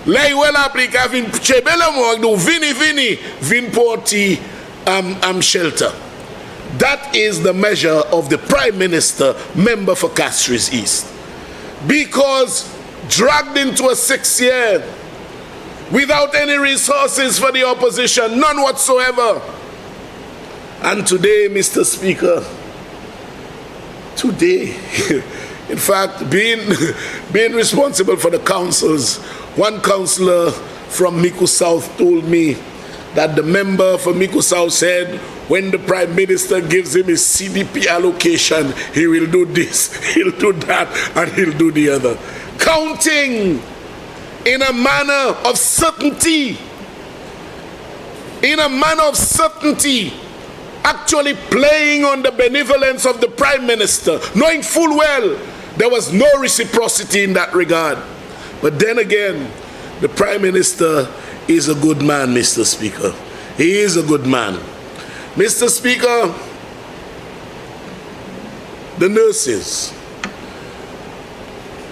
Là, il ouais l'applicateur vin chebe le mo vini vin porti shelter. That is the measure of the Prime Minister, member for Castries East. Because dragged into a 6th year without any resources for the opposition, none whatsoever. And today, Mr. Speaker, today, in fact, being responsible for the councils, one councillor from Miku South told me that the member for Miku South said, when the Prime Minister gives him his CDP allocation, he will do this, he'll do that, and he'll do the other. Counting in a manner of certainty. In a manner of certainty. Actually playing on the benevolence of the Prime Minister, knowing full well there was no reciprocity in that regard. But then again, the Prime Minister is a good man, Mr. Speaker. He is a good man. Mr. Speaker, the nurses,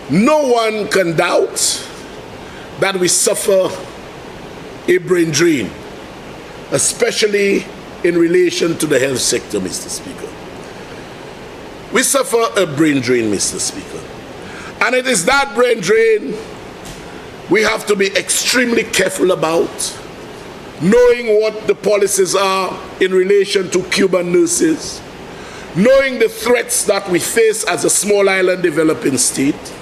no one can doubt that we suffer a brain drain, especially in relation to the health sector, Mr. Speaker. We suffer a brain drain, Mr. Speaker. And it is that brain drain we have to be extremely careful about, knowing what the policies are in relation to Cuban nurses, knowing the threats that we face as a small island developing state,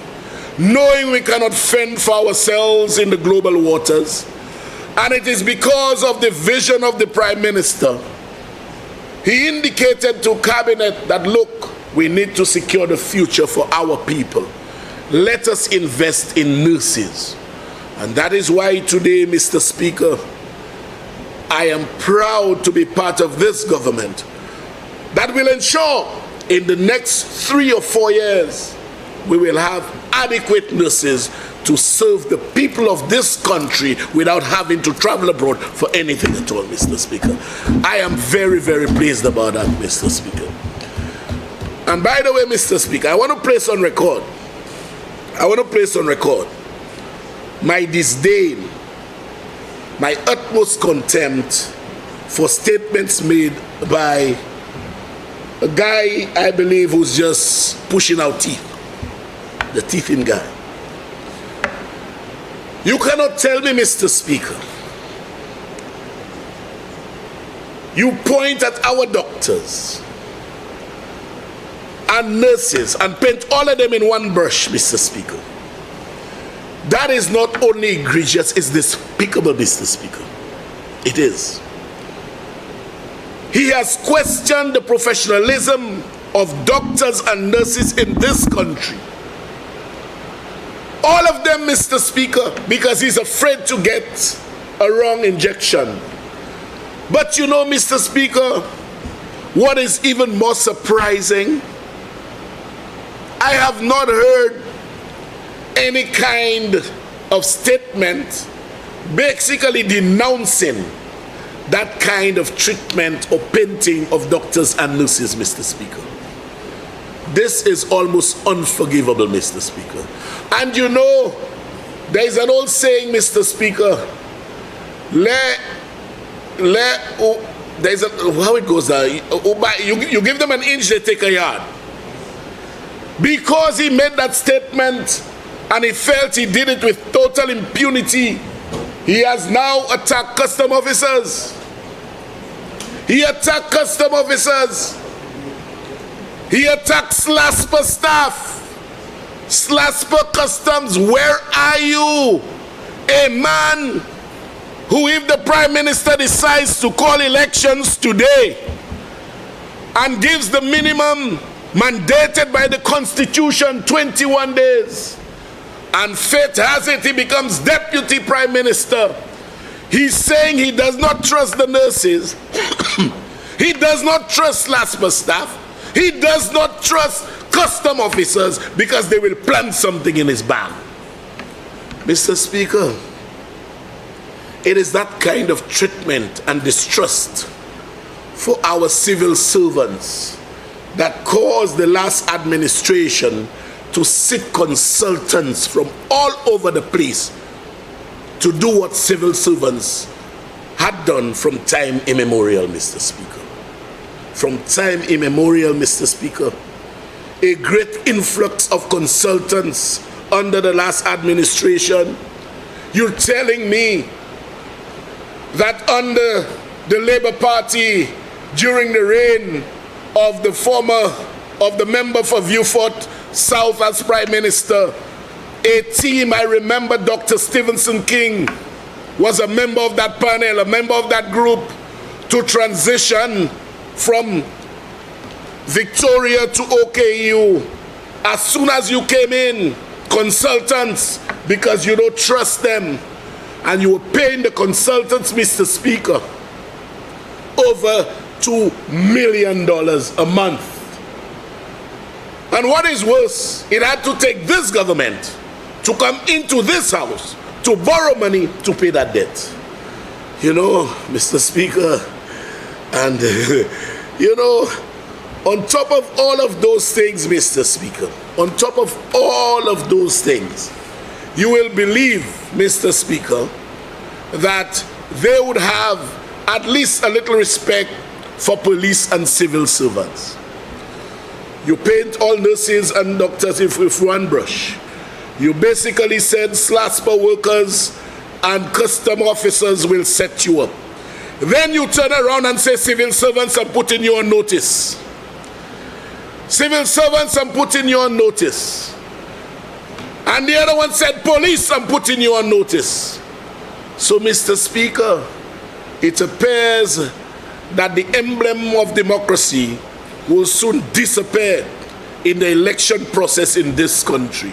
knowing we cannot fend for ourselves in the global waters. And it is because of the vision of the Prime Minister. He indicated to Cabinet that, look, we need to secure the future for our people. Let us invest in nurses. And that is why today, Mr. Speaker, I am proud to be part of this government that will ensure in the next 3 or 4 years we will have adequate nurses to serve the people of this country without having to travel abroad for anything at all, Mr. Speaker. I am very, very pleased about that, Mr. Speaker. And by the way, Mr. Speaker, I want to place on record my disdain, my utmost contempt for statements made by a guy, I believe, who's just pushing out teeth, the teething guy. You cannot tell me, Mr. Speaker, you point at our doctors and nurses and paint all of them in one brush, Mr. Speaker. That is not only egregious, it's despicable, Mr. Speaker. It is. He has questioned the professionalism of doctors and nurses in this country. All of them, Mr. Speaker, because he's afraid to get a wrong injection. But you know, Mr. Speaker, what is even more surprising? I have not heard any kind of statement basically denouncing that kind of treatment or painting of doctors and nurses, Mr. Speaker. This is almost unforgivable, Mr. Speaker. And you know, there is an old saying, Mr. Speaker, there's a, how it goes there, you give them an inch, they take a yard. Because he made that statement and he felt he did it with total impunity, he has now attacked custom officers. He attacked custom officers. He attacked SLASPA staff. SLASPA Customs, where are you? A man who, if the Prime Minister decides to call elections today and gives the minimum mandated by the Constitution, 21 days, and fate has it, he becomes Deputy Prime Minister. He's saying he does not trust the nurses. He does not trust SLASPA staff. He does not trust custom officers because they will plant something in his bag. Mr. Speaker, it is that kind of treatment and distrust for our civil servants that caused the last administration to seek consultants from all over the place to do what civil servants had done from time immemorial, Mr. Speaker. From time immemorial, Mr. Speaker, a great influx of consultants under the last administration. You're telling me that under the Labour Party, during the reign of the member for Viewfort South as Prime Minister, a team, I remember Dr. Stevenson King was a member of that panel, a member of that group, to transition from Victoria to OKU. As soon as you came in, consultants, because you don't trust them, and you were paying the consultants, Mr. Speaker, over $2 million a month. And what is worse, it had to take this government to come into this house to borrow money to pay that debt. You know, Mr. Speaker, and you know, on top of all of those things, Mr. Speaker, on top of all of those things, you will believe, Mr. Speaker, that they would have at least a little respect for police and civil servants. You paint all nurses and doctors with one brush. You basically said SLASPA workers and custom officers will set you up. Then you turn around and say civil servants are putting you on notice. Civil servants are putting you on notice. And the other one said police are putting you on notice. So, Mr. Speaker, it appears that the emblem of democracy will soon disappear in the election process in this country.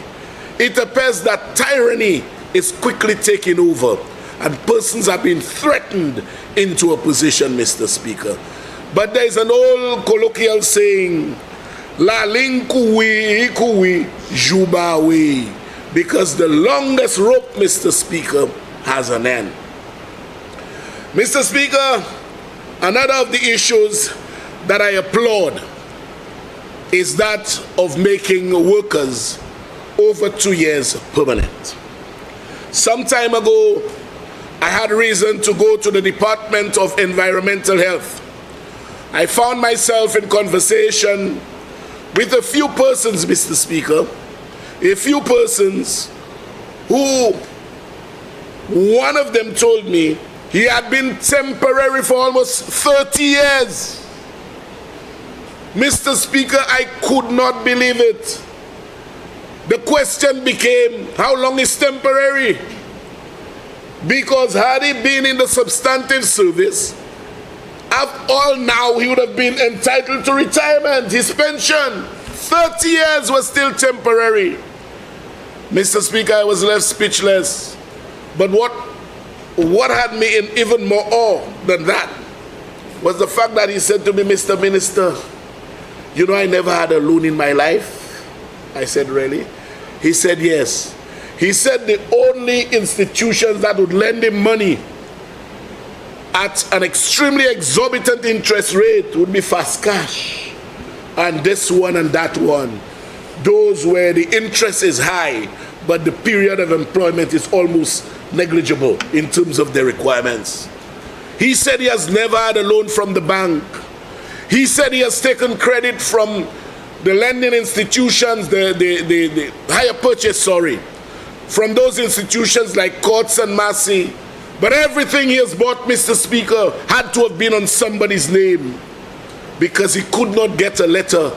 It appears that tyranny is quickly taking over and persons are being threatened into a position, Mr. Speaker. But there is an old colloquial saying, La linkuwi ikuwi jubawi, because the longest rope, Mr. Speaker, has an end. Mr. Speaker, another of the issues that I applaud is that of making workers over 2 years permanent. Some time ago, I had reason to go to the Department of Environmental Health. I found myself in conversation with a few persons, Mr. Speaker, a few persons who, one of them told me he had been temporary for almost 30 years. Mr. Speaker, I could not believe it. the question became, how long is temporary? Because had he been in the substantive service, after all now he would have been entitled to retirement, his pension. 30 years was still temporary. Mr. Speaker, I was left speechless. But what had me in even more awe than that was the fact that he said to me, Mr. Minister, you know I never had a loan in my life. I said, really? He said, yes. He said the only institutions that would lend him money at an extremely exorbitant interest rate would be Fast Cash, and this one and that one. Those where the interest is high, but the period of employment is almost negligible in terms of their requirements. He said he has never had a loan from the bank. He said he has taken credit from the lending institutions, the hire purchase, from those institutions like Courts and Massey. But everything he has bought, Mr. Speaker, had to have been on somebody's name because he could not get a letter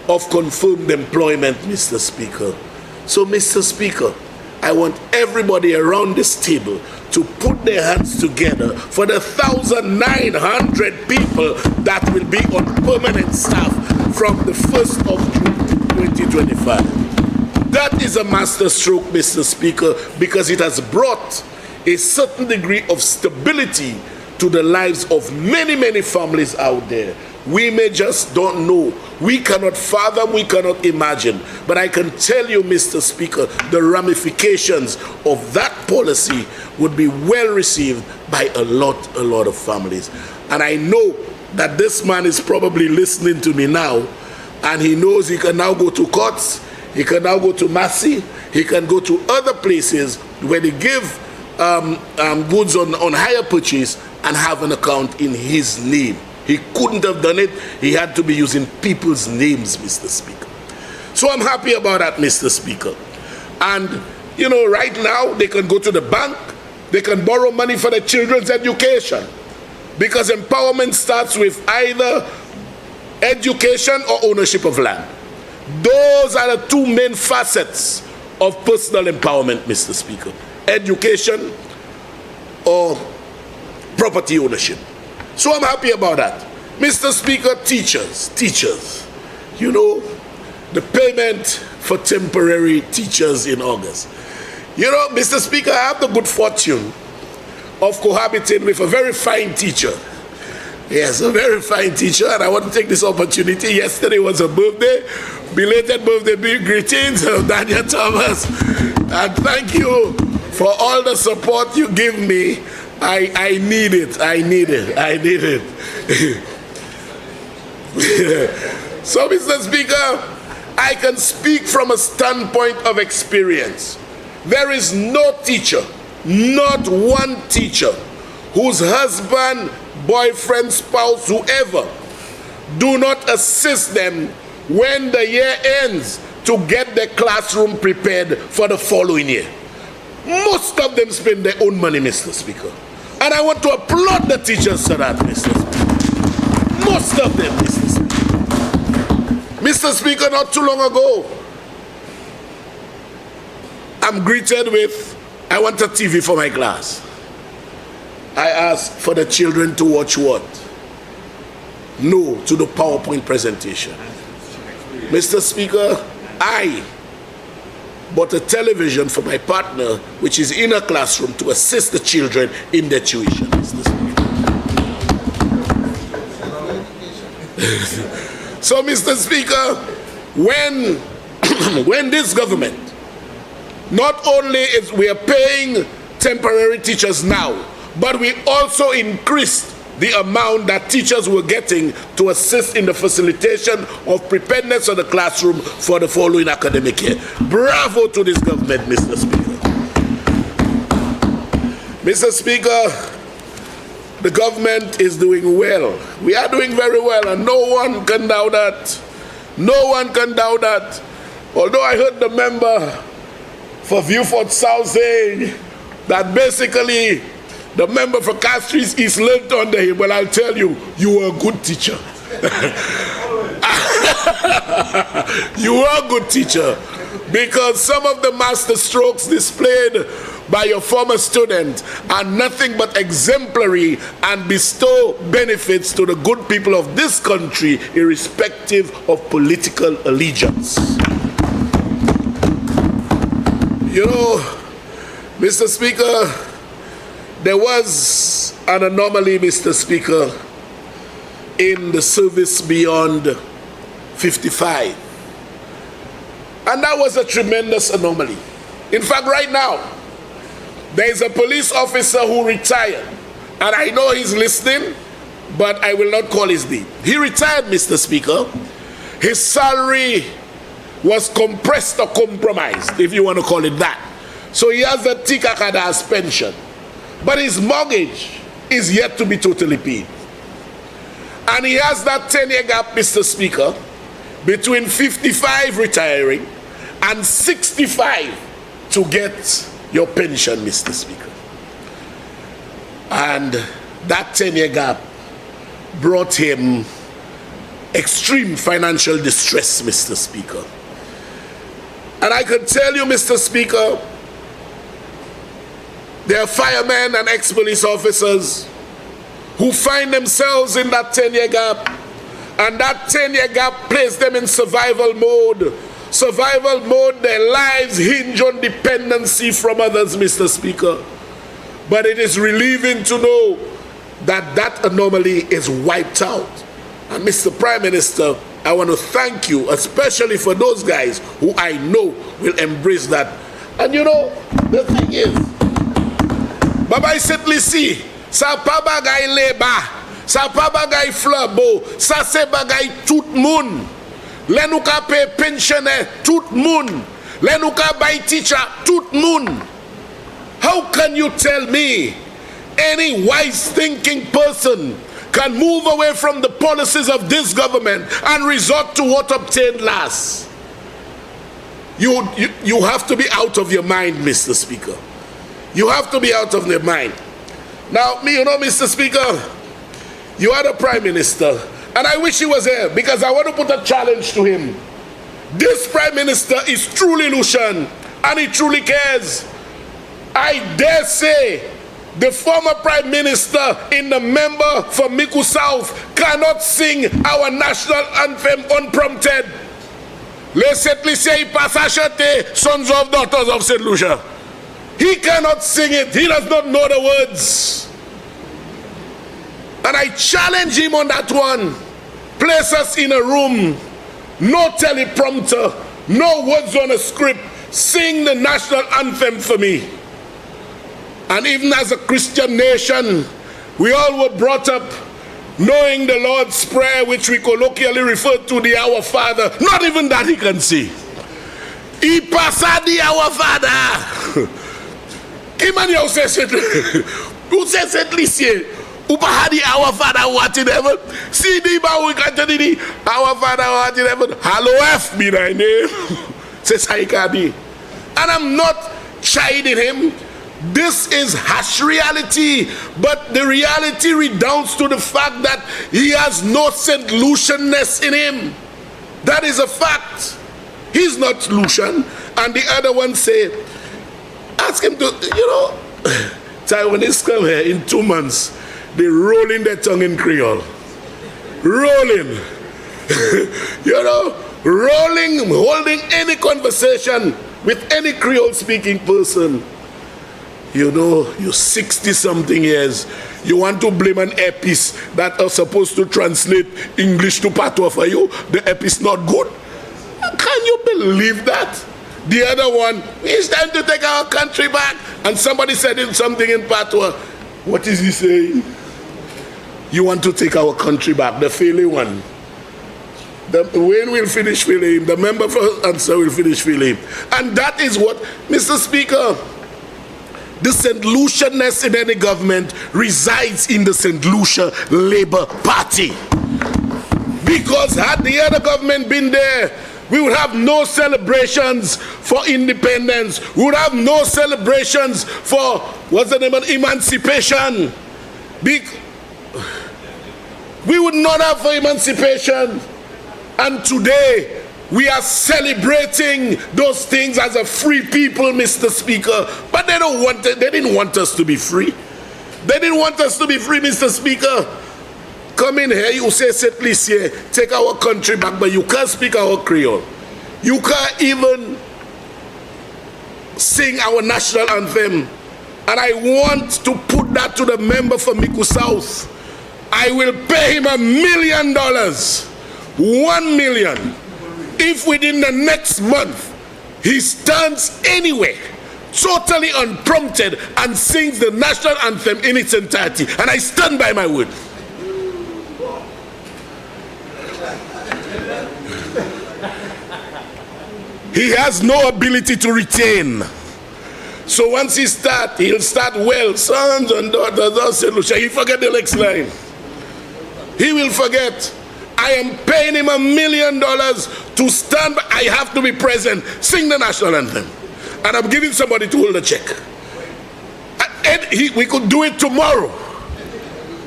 of confirmed employment, Mr. Speaker. So, Mr. Speaker, I want everybody around this table to put their hands together for the 1,900 people that will be on permanent staff from the 1st of June 2025. That is a masterstroke, Mr. Speaker, because it has brought a certain degree of stability to the lives of many, many families out there. We may just don't know. We cannot fathom, we cannot imagine. But I can tell you, Mr. Speaker, the ramifications of that policy would be well received by a lot of families. And I know that this man is probably listening to me now, and he knows he can now go to Courts, he can now go to Massey, he can go to other places where they give goods on hire purchase and have an account in his name. He couldn't have done it. He had to be using people's names, Mr. Speaker. So I'm happy about that, Mr. Speaker. And, you know, right now they can go to the bank, they can borrow money for their children's education, because empowerment starts with either education or ownership of land. Those are the two main facets of personal empowerment, Mr. Speaker. Education or property ownership. So I'm happy about that. Mr. Speaker, teachers, you know, the payment for temporary teachers in August. You know, Mr. Speaker, I have the good fortune of cohabiting with a very fine teacher. Yes, a very fine teacher, and I want to take this opportunity. Yesterday was a birthday, belated birthday greetings of Daniel Thomas, and thank you for all the support you give me. I need it. So, Mr. Speaker, I can speak from a standpoint of experience. There is no teacher, not one teacher, whose husband, boyfriend, spouse, whoever, do not assist them when the year ends to get their classroom prepared for the following year. Most of them spend their own money, Mr. Speaker. And I want to applaud the teachers for that, Mr. Speaker. Most of them, Mr. Speaker. Mr. Speaker, not too long ago, I'm greeted with, I want a TV for my class. I asked for the children to watch what? No to the PowerPoint presentation. Mr. Speaker, I bought a television for my partner, which is in a classroom, to assist the children in their tuition, Mr. Speaker. So, Mr. Speaker, when this government, not only is we are paying temporary teachers now, but we also increased the amount that teachers were getting to assist in the facilitation of preparedness of the classroom for the following academic year. Bravo to this government, Mr. Speaker. Mr. Speaker, the government is doing well. We are doing very well, and no one can doubt that. No one can doubt that. Although I heard the member for Viewfort South saying that basically the member for Castries is learned under him. Well, I'll tell you, you were a good teacher. You were a good teacher. because some of the master strokes displayed by your former student are nothing but exemplary and bestow benefits to the good people of this country, irrespective of political allegiance. You know, Mr. Speaker, there was an anomaly, Mr. Speaker, in the service beyond 55. And that was a tremendous anomaly. In fact, right now, there is a police officer who retired. And I know he's listening, but I will not call his name. He retired, Mr. Speaker. His salary was compressed or compromised, if you want to call it that. So he has a Tikakadas pension. But his mortgage is yet to be totally paid. And he has that 10-year gap, Mr. Speaker, between 55 retiring and 65 to get your pension, Mr. Speaker. And that 10-year gap brought him extreme financial distress, Mr. Speaker. And I can tell you, Mr. Speaker, there are firemen and ex-police officers who find themselves in that 10-year gap, and that 10-year gap placed them in survival mode. Survival mode, their lives hinge on dependency from others, Mr. Speaker. But it is relieving to know that that anomaly is wiped out. And Mr. Prime Minister, I want to thank you, especially for those guys who I know will embrace that. And you know, the thing is, Baba setli si, sa pa bagay leba, sa pa bagay flabo, sa se bagay tout moun. Le nou ka pay pensioner tout moun. Le nou ka bay teacher tout moun. How can you tell me any wise thinking person can move away from the policies of this government and resort to what obtained last? You have to be out of your mind, Mr. Speaker. You have to be out of your mind. Now, you know, Mr. Speaker, you are the Prime Minister, and I wish he was here because I want to put a challenge to him. This Prime Minister is truly Lucian, and he truly cares. I dare say the former Prime Minister in the member for Miku South cannot sing our national anthem unprompted. Les Setlisei Pasachete, sons of daughters of St. Lucia. He cannot sing it. He does not know the words. And I challenge him on that one. Place us in a room, no teleprompter, no words on a script. Sing the national anthem for me. And even as a Christian nation, we all were brought up knowing the Lord's Prayer, which we colloquially refer to the Our Father. Not even that he can see. I pasa di Our Father. Kimani ou se set lisye, ou pa hadi Our Father who art in heaven. Si di ba ou kante di Our Father who art in heaven, hallowed be thy name. Se sa ikadi. And I'm not chiding him. This is harsh reality, but the reality redounds to the fact that he has no St. Lucianness in him. That is a fact. He's not Lucian. And the other one say, ask him to, you know, Taiwanese come here in 2 months, they rolling their tongue in Creole. Rolling. You know, rolling, holding any conversation with any Creole speaking person. You know, you're 60-something years. You want to blame an earpiece that are supposed to translate English to Patois for you? The earpiece not good? Can you believe that? The other one, it's time to take our country back. And somebody said something in Patois. What is he saying? You want to take our country back, the failing one. Wayne will finish feeling him. The member for answer will finish feeling him. And that is what, Mr. Speaker, the St. Lucianness in any government resides in the St. Lucia Labour Party. Because had the other government been there, we would have no celebrations for independence. We would have no celebrations for, what's the name of emancipation? We would not have for emancipation. And today, We are celebrating those things as a free people, Mr. Speaker, but they didn't want us to be free. They didn't want us to be free, Mr. Speaker. Come in here, you say, "Set Lucia, take our country back," but you can't speak our Creole. You can't even sing our national anthem. And I want to put that to the member for Miku South. I will pay him $1 million, 1 million, if within the next month he stands anywhere, totally unprompted, and sings the national anthem in its entirety. And I stand by my word. He has no ability to retain. So once he'll start well, sons and daughters of St. Lucia. He'll forget the next line. He will forget. I am paying him $1 million to stand, I have to be present, sing the national anthem. And I'm giving somebody to hold the check. We could do it tomorrow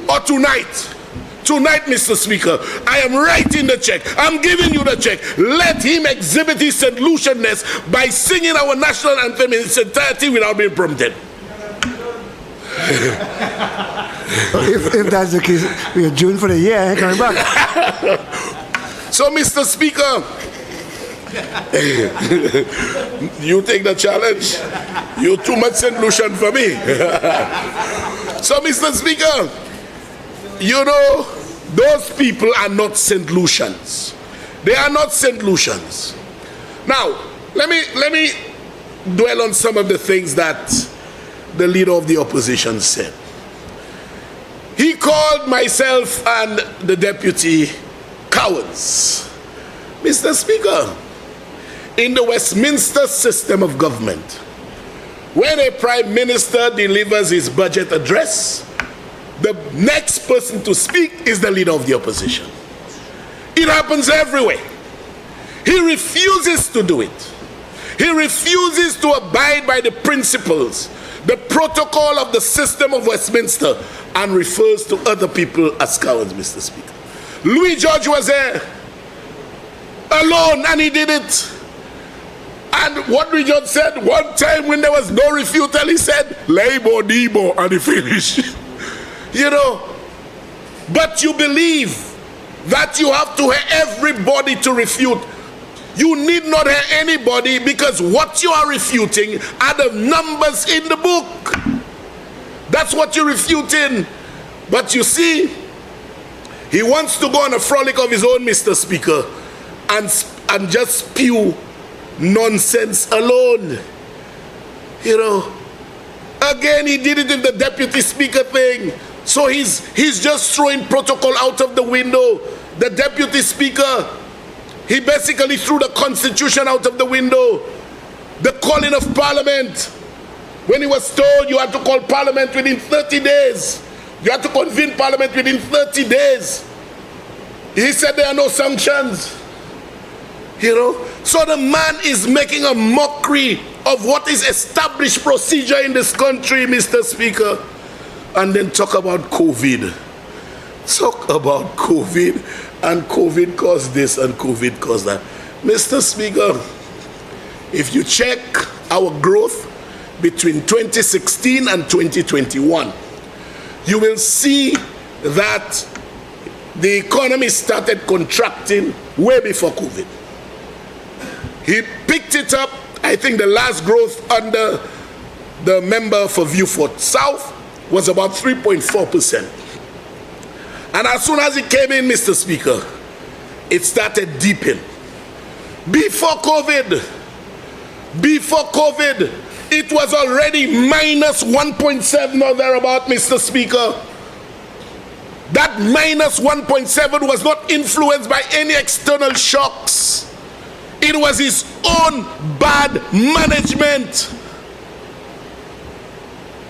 or tonight. Tonight, Mr. Speaker, I am writing the check. I'm giving you the check. Let him exhibit his St. Lucianness by singing our national anthem in its entirety without being prompted. If that's the case, we adjourn for the year, coming back. So, Mr. Speaker, you take the challenge. You're too much St. Lucian for me. So, Mr. Speaker, you know, those people are not St. Lucians. They are not St. Lucians. Now, let me dwell on some of the things that the leader of the opposition said. He called myself and the deputy cowards. Mr. Speaker, in the Westminster system of government, when a prime minister delivers his budget address, the next person to speak is the leader of the opposition. It happens everywhere. He refuses to do it. He refuses to abide by the principles, the protocol of the system of Westminster, and refers to other people as cowards, Mr. Speaker. Louis George was there alone and he did it. And what Louis George said one time when there was no refutal, he said, "Labor, Debo," and he finished. You know, but you believe that you have to hear everybody to refute. You need not hear anybody, because what you are refuting are the numbers in the book. That's what you're refuting. But you see, he wants to go on a frolic of his own, Mr. Speaker, and just spew nonsense alone. You know, again, he did it with the deputy speaker thing. So he's just throwing protocol out of the window. The deputy speaker, he basically threw the Constitution out of the window. The calling of Parliament, when he was told you had to call Parliament within 30 days, you had to convene Parliament within 30 days, he said there are no sanctions. You know, so the man is making a mockery of what is established procedure in this country, Mr. Speaker. And then talk about COVID. Talk about COVID, and COVID caused this and COVID caused that. Mr. Speaker, if you check our growth between 2016 and 2021, you will see that the economy started contracting way before COVID. He picked it up, I think the last growth under the member for Viewfort South was about 3.4%. And as soon as it came in, Mr. Speaker, it started deepening. Before COVID, it was already minus 1.7 or thereabout, Mr. Speaker. That minus 1.7 was not influenced by any external shocks. It was his own bad management.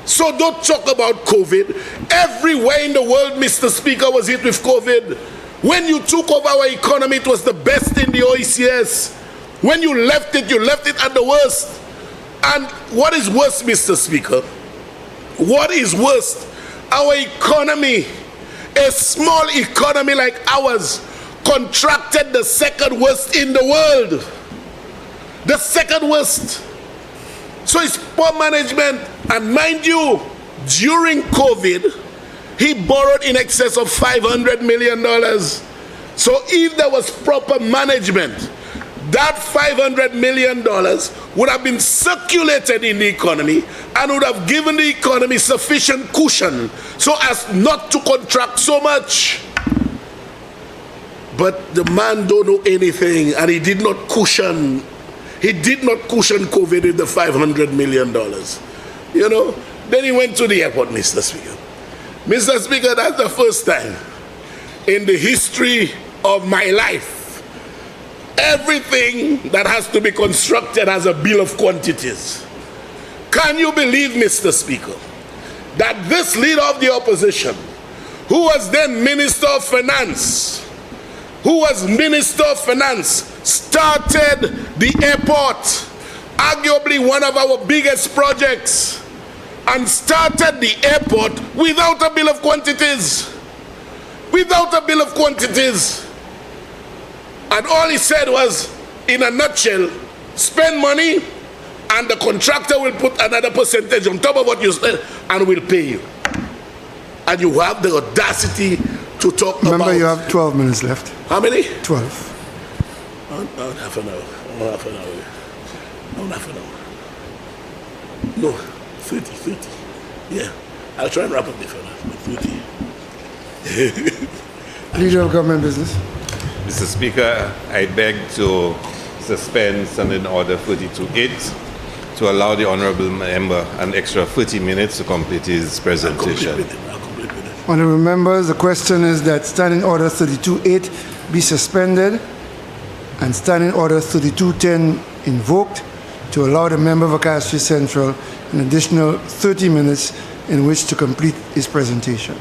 So don't talk about COVID. Everywhere in the world, Mr. Speaker, was hit with COVID. When you took over our economy, it was the best in the OECS. When you left it at the worst. And what is worse, Mr. Speaker? What is worse? Our economy, a small economy like ours, contracted the second worst in the world. The second worst. So it's poor management. And mind you, during COVID, he borrowed in excess of $500 million. So if there was proper management, that $500 million would have been circulated in the economy and would have given the economy sufficient cushion so as not to contract so much. But the man don't know anything, and he did not cushion COVID with the $500 million. You know, then he went to the airport, Mr. Speaker. Mr. Speaker, that's the first time in the history of my life everything that has to be constructed has a bill of quantities. Can you believe, Mr. Speaker, that this leader of the opposition, who was then Minister of Finance, started the airport, arguably one of our biggest projects, and started the airport without a bill of quantities. Without a bill of quantities. And all he said was, in a nutshell, spend money and the contractor will put another percentage on top of what you spend and will pay you. And you have the audacity to talk about... Remember, you have 12 minutes left. How many? 12. Not half an hour. Not half an hour. Not half an hour. No, 30. Yeah. I'll try and wrap up before that. 30. Leader of Government Business. Mr. Speaker, I beg to suspend Standing Order 32.8 to allow the Honourable Member an extra 30 minutes to complete his presentation. I'll complete with it. Honourable members, the question is that Standing Order 32.8 be suspended and Standing Order 32.10 invoked to allow the member of Castries Central an additional 30 minutes in which to complete his presentation.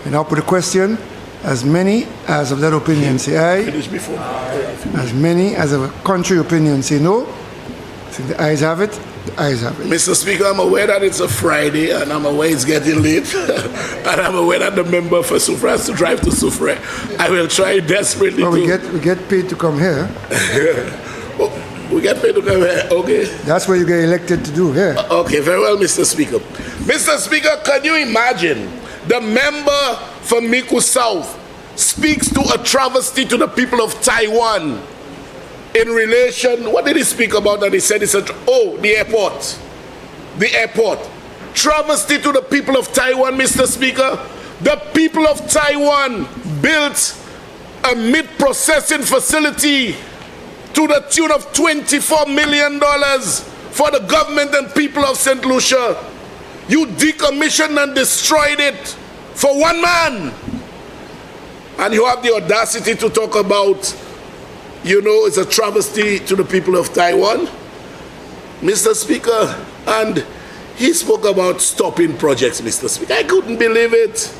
And now put the question. As many as of that opinion say aye. As many as of a contrary opinion say no. So the ayes have it. The ayes have it. Mr. Speaker, I'm aware that it's a Friday and I'm aware it's getting late. And I'm aware that the member for Soufrière has to drive to Soufrière. I will try desperately well, we get paid to come here. Oh, we get paid to come here, okay. That's what you get elected to do here. Okay, very well, Mr. Speaker. Mr. Speaker, can you imagine the member from Miku South speaks to a travesty to the people of Taiwan in relation, what did he speak about that he said it's the airport. The airport. Travesty to the people of Taiwan, Mr. Speaker. The people of Taiwan built a meat processing facility to the tune of $24 million for the government and people of St. Lucia. You decommissioned and destroyed it for one man. And you have the audacity to talk about, it's a travesty to the people of Taiwan. Mr. Speaker, and he spoke about stopping projects, Mr. Speaker. I couldn't believe it.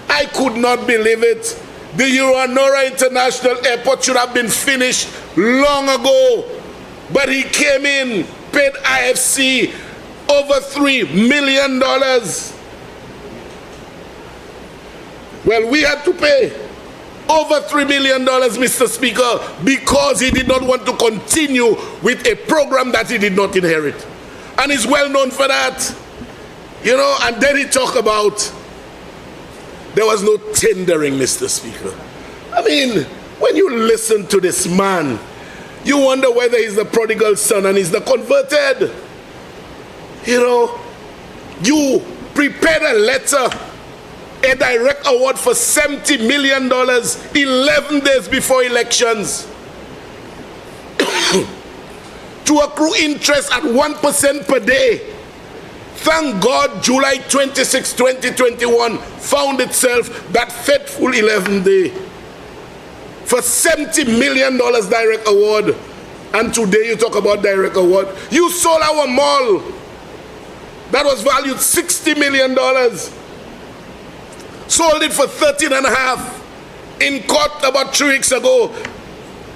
I could not believe it. The Uranora International Airport should have been finished long ago. But he came in, paid IFC over $3 million. Well, we had to pay over $3 million, Mr. Speaker, because he did not want to continue with a program that he did not inherit. And he's well known for that. And then he talked about there was no tendering, Mr. Speaker. I mean, when you listen to this man, you wonder whether he's the prodigal son and he's the converted. You prepared a letter, a direct award for $70 million 11 days before elections to accrue interest at 1% per day. Thank God July 26, 2021 found itself that fateful 11th day for $70 million direct award. And today you talk about direct award. You sold our mall that was valued $60 million. Sold it for 13.5 in court about 3 weeks ago.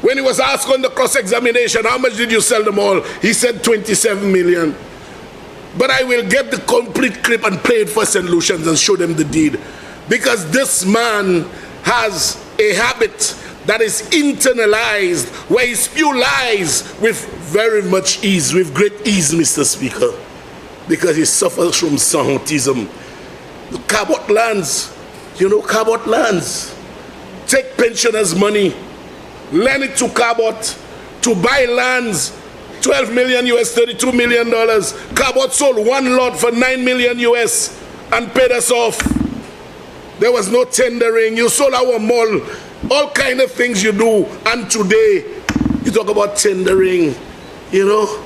When he was asked on the cross-examination, how much did you sell the mall? He said 27 million. But I will get the complete clip and play it for St. Lucians and show them the deed. Because this man has a habit that is internalized, where he spew lies with very much ease, with great ease, Mr. Speaker, because he suffers from autism. The Cabot lands, you know, Cabot lands. Take pensioners' money, lend it to Cabot to buy lands, 12 million US, $32 million. Cabot sold one lot for 9 million US and paid us off. There was no tendering. You sold our mall, all kind of things you do. And today, you talk about tendering, you know,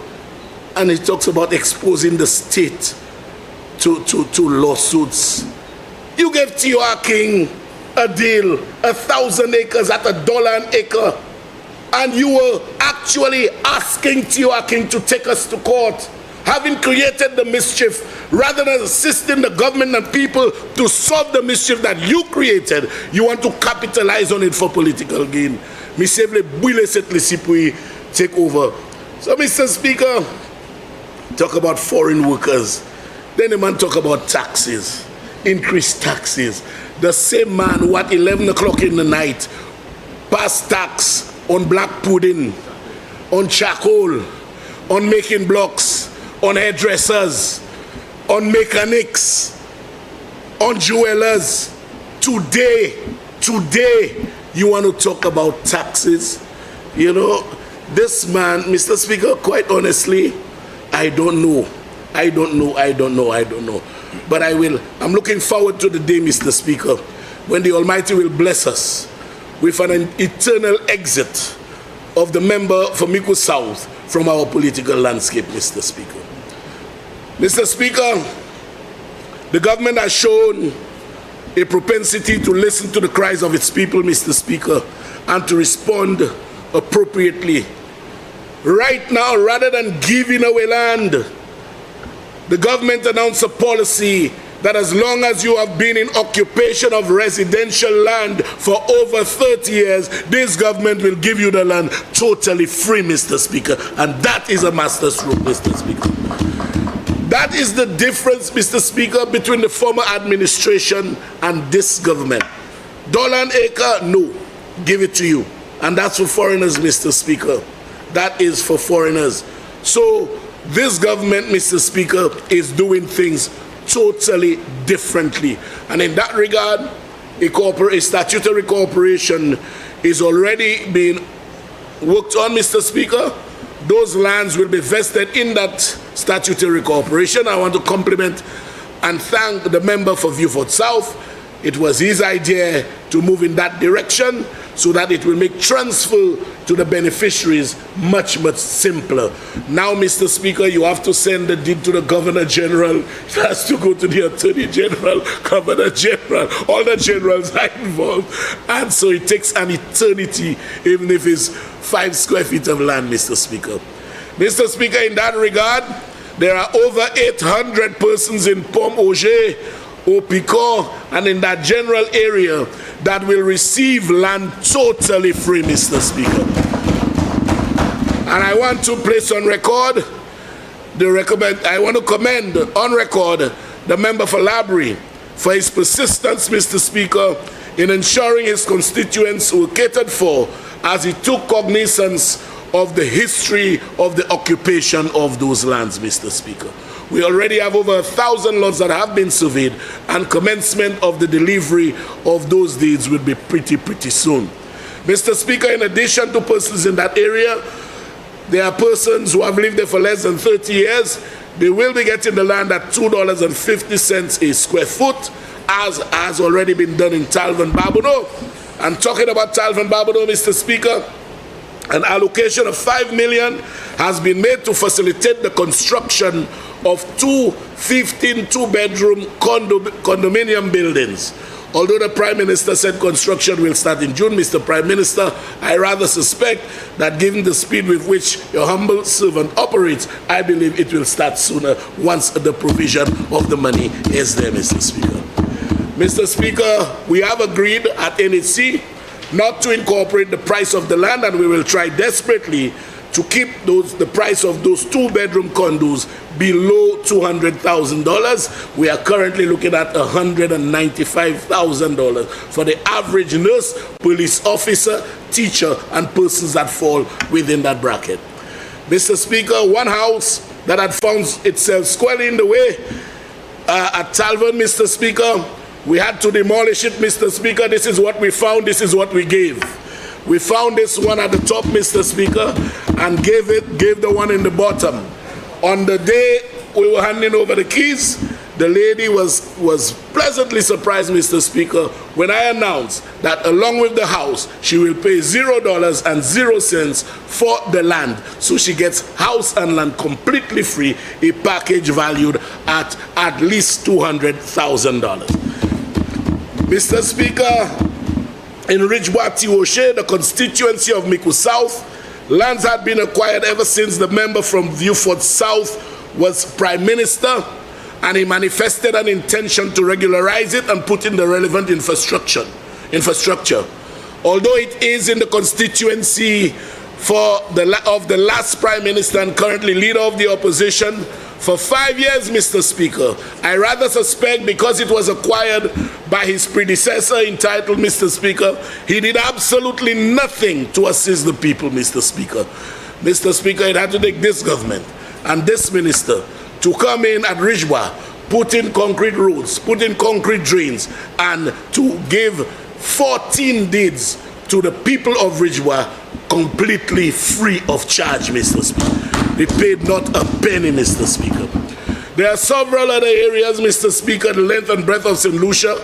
and it talks about exposing the state to lawsuits. You gave T.R. King a deal, 1,000 acres at $1 an acre, and you were actually asking T.R. King to take us to court, having created the mischief, rather than assisting the government and people to solve the mischief that you created. You want to capitalize on it for political gain. Take over. So, Mr. Speaker, talk about foreign workers. Then the man talk about taxes, increased taxes. The same man who at 11 o'clock in the night passed tax on black pudding, on charcoal, on making blocks, on hairdressers, on mechanics, on jewelers. Today, you want to talk about taxes? You know, this man, Mr. Speaker, quite honestly, I don't know. But I'm looking forward to the day, Mr. Speaker, when the Almighty will bless us with an eternal exit of the member for Miku South from our political landscape, Mr. Speaker. Mr. Speaker, the government has shown a propensity to listen to the cries of its people, Mr. Speaker, and to respond appropriately. Right now, rather than giving away land, the government announced a policy that as long as you have been in occupation of residential land for over 30 years, this government will give you the land totally free, Mr. Speaker. And that is a masterstroke, Mr. Speaker. That is the difference, Mr. Speaker, between the former administration and this government. $1 an acre, no, give it to you. And that's for foreigners, Mr. Speaker. That is for foreigners. So this government, Mr. Speaker, is doing things totally differently. And in that regard, a statutory corporation is already being worked on, Mr. Speaker. Those lands will be vested in that statutory corporation. I want to compliment and thank the member for Viewford South. It was his idea to move in that direction so that it will make transfer to the beneficiaries much, much simpler. Now, Mr. Speaker, you have to send the deed to the Governor General. It has to go to the Attorney General, Governor General. All the generals are involved. And so it takes an eternity, even if it's 5 square feet of land, Mr. Speaker. Mr. Speaker, in that regard, there are over 800 persons in Pomme Auger, Opicor, and in that general area that will receive land totally free, Mr. Speaker. And I want to place on record I want to commend on record the member for Labrie for his persistence, Mr. Speaker, in ensuring his constituents were catered for as he took cognizance of the history of the occupation of those lands, Mr. Speaker. We already have over 1,000 lots that have been surveyed, and commencement of the delivery of those deeds will be pretty soon. Mr. Speaker, in addition to persons in that area, there are persons who have lived there for less than 30 years. They will be getting the land at $2.50 a square foot, as has already been done in Talvin Babono. And talking about Talvin Babono, Mr. Speaker, an allocation of $5 million has been made to facilitate the construction of 2 two-bedroom condominium buildings. Although the Prime Minister said construction will start in June, Mr. Prime Minister, I rather suspect that given the speed with which your humble servant operates, I believe it will start sooner once the provision of the money is there, Mr. Speaker. Mr. Speaker, we have agreed at NHC not to incorporate the price of the land, and we will try desperately to keep the price of those 2-bedroom condos below $200,000. We are currently looking at $195,000 for the average nurse, police officer, teacher, and persons that fall within that bracket. Mr. Speaker, one house that had found itself squarely in the way at Talvin, Mr. Speaker, we had to demolish it, Mr. Speaker. This is what we found, this is what we gave. We found this one at the top, Mr. Speaker, and gave the one in the bottom. On the day we were handing over the keys, the lady was pleasantly surprised, Mr. Speaker, when I announced that along with the house, she will pay $0.00 for the land. So she gets house and land completely free, a package valued at least $200,000. Mr. Speaker, in Ridgeway, Tioshe, the constituency of Miku South, lands had been acquired ever since the member from Viewford South was Prime Minister, and he manifested an intention to regularize it and put in the relevant infrastructure. Although it is in the constituency of the last Prime Minister and currently Leader of the Opposition, for 5 years, Mr. Speaker, I rather suspect because it was acquired by his predecessor entitled, Mr. Speaker, he did absolutely nothing to assist the people, Mr. Speaker. Mr. Speaker, it had to take this government and this minister to come in at Ridgeway, put in concrete roads, put in concrete drains, and to give 14 deeds to the people of Ridgeway completely free of charge, Mr. Speaker. They paid not a penny, Mr. Speaker. There are several other areas, Mr. Speaker, the length and breadth of St. Lucia.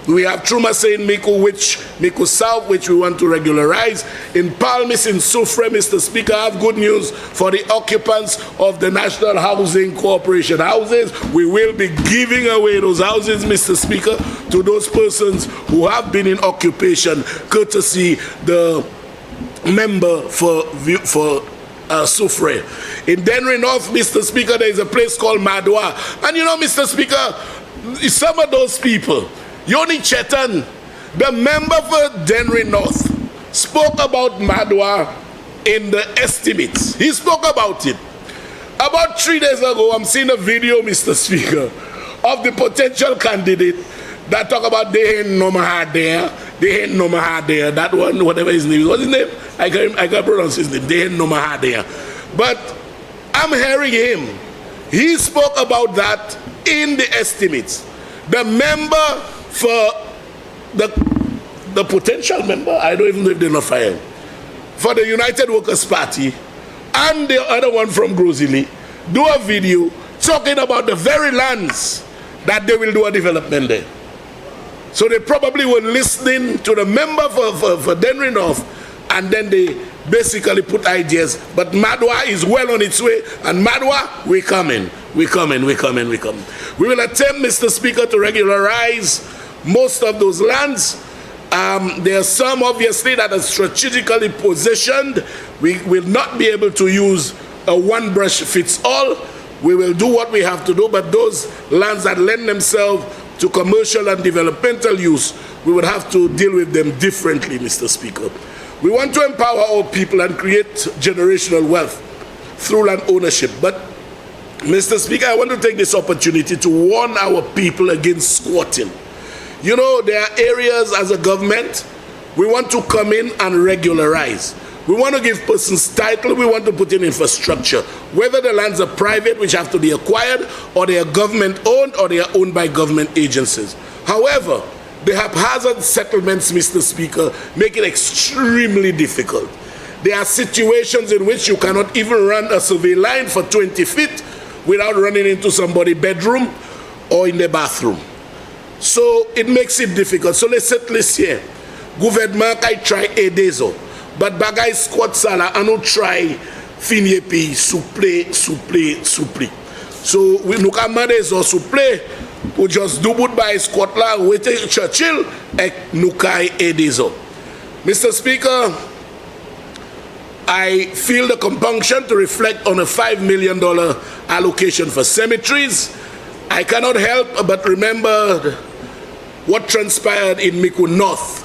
We have Trumase in Miku South, which we want to regularize. In Palmis, in Soufrière, Mr. Speaker, I have good news for the occupants of the National Housing Corporation houses. We will be giving away those houses, Mr. Speaker, to those persons who have been in occupation, courtesy the member for Soufrière. In Denry North, Mr. Speaker, there is a place called Madwa. And you know, Mr. Speaker, some of those people, Yoni Chetan, the member for Denry North, spoke about Madwa in the estimates. He spoke about it. About 3 days ago, I'm seeing a video, Mr. Speaker, of the potential candidate that talk about they ain't no mahad there, that one, whatever his name is. What's his name? I can't pronounce his name. They ain't no mahad there. But I'm hearing him. He spoke about that in the estimates. The member for the potential member, I don't even know if they're not fired, for the United Workers' Party, and the other one from Grozili, do a video talking about the very lands that they will do a development there. So they probably were listening to the member for Denry North, and then they basically put ideas. But Madwa is well on its way, and Madwa, we're coming. We will attempt, Mr. Speaker, to regularize most of those lands. There are some, obviously, that are strategically positioned. We will not be able to use a one-brush-fits-all. We will do what we have to do, but those lands that lend themselves to commercial and developmental use, we would have to deal with them differently, Mr. Speaker. We want to empower our people and create generational wealth through land ownership. But, Mr. Speaker, I want to take this opportunity to warn our people against squatting. You know, there are areas as a government we want to come in and regularize. We want to give persons title, we want to put in infrastructure. Whether the lands are private, which have to be acquired, or they are government owned, or they are owned by government agencies. However, the haphazard settlements, Mr. Speaker, make it extremely difficult. There are situations in which you cannot even run a survey line for 20 feet without running into somebody's bedroom or in the bathroom. So it makes it difficult. So let's set this here. Gouvernement I try edezo, but bagay squat sala ano try finye pi souple. So we look at ezo souple, we just do good by squat la wete Churchill ek nukai edezo. Mr. Speaker, I feel the compunction to reflect on a $5 million allocation for cemeteries. I cannot help but remember what transpired in Miku North,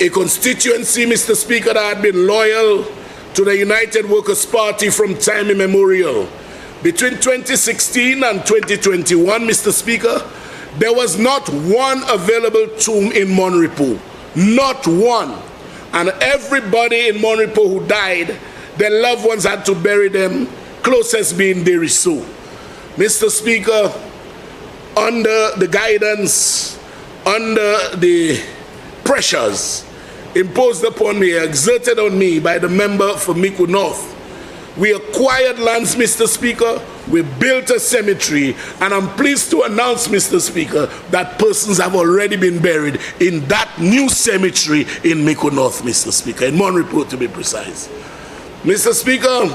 a constituency, Mr. Speaker, that had been loyal to the United Workers' Party from time immemorial. Between 2016 and 2021, Mr. Speaker, there was not one available tomb in Monrepo. Not one. And everybody in Monrepo who died, their loved ones had to bury them, closest being Deriso. Mr. Speaker, under the guidance, under the pressures imposed upon me, exerted on me by the member for Mico North, we acquired lands, Mr. Speaker, we built a cemetery, and I'm pleased to announce, Mr. Speaker, that persons have already been buried in that new cemetery in Mico North, Mr. Speaker, in Monrepo to be precise. Mr. Speaker,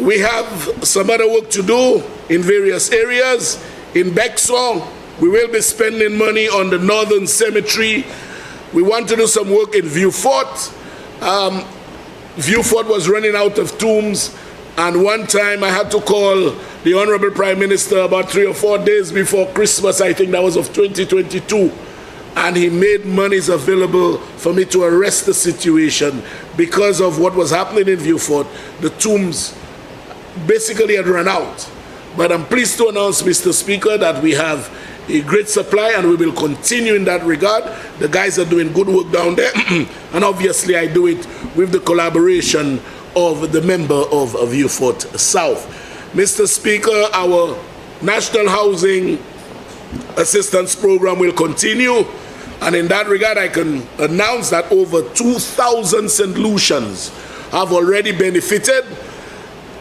we have some other work to do in various areas. In Bexon, we will be spending money on the Northern Cemetery. We want to do some work in Vieux-Fort. Vieux-Fort was running out of tombs, and one time I had to call the Honorable Prime Minister about 3 or 4 days before Christmas, I think that was of 2022, and he made monies available for me to arrest the situation because of what was happening in Vieux-Fort. The tombs basically had run out. But I'm pleased to announce, Mr. Speaker, that we have a great supply and we will continue in that regard. The guys are doing good work down there, and obviously I do it with the collaboration of the member of Vieux-Fort South. Mr. Speaker, our National Housing Assistance Program will continue, and in that regard I can announce that over 2,000 St. Lucians have already benefited,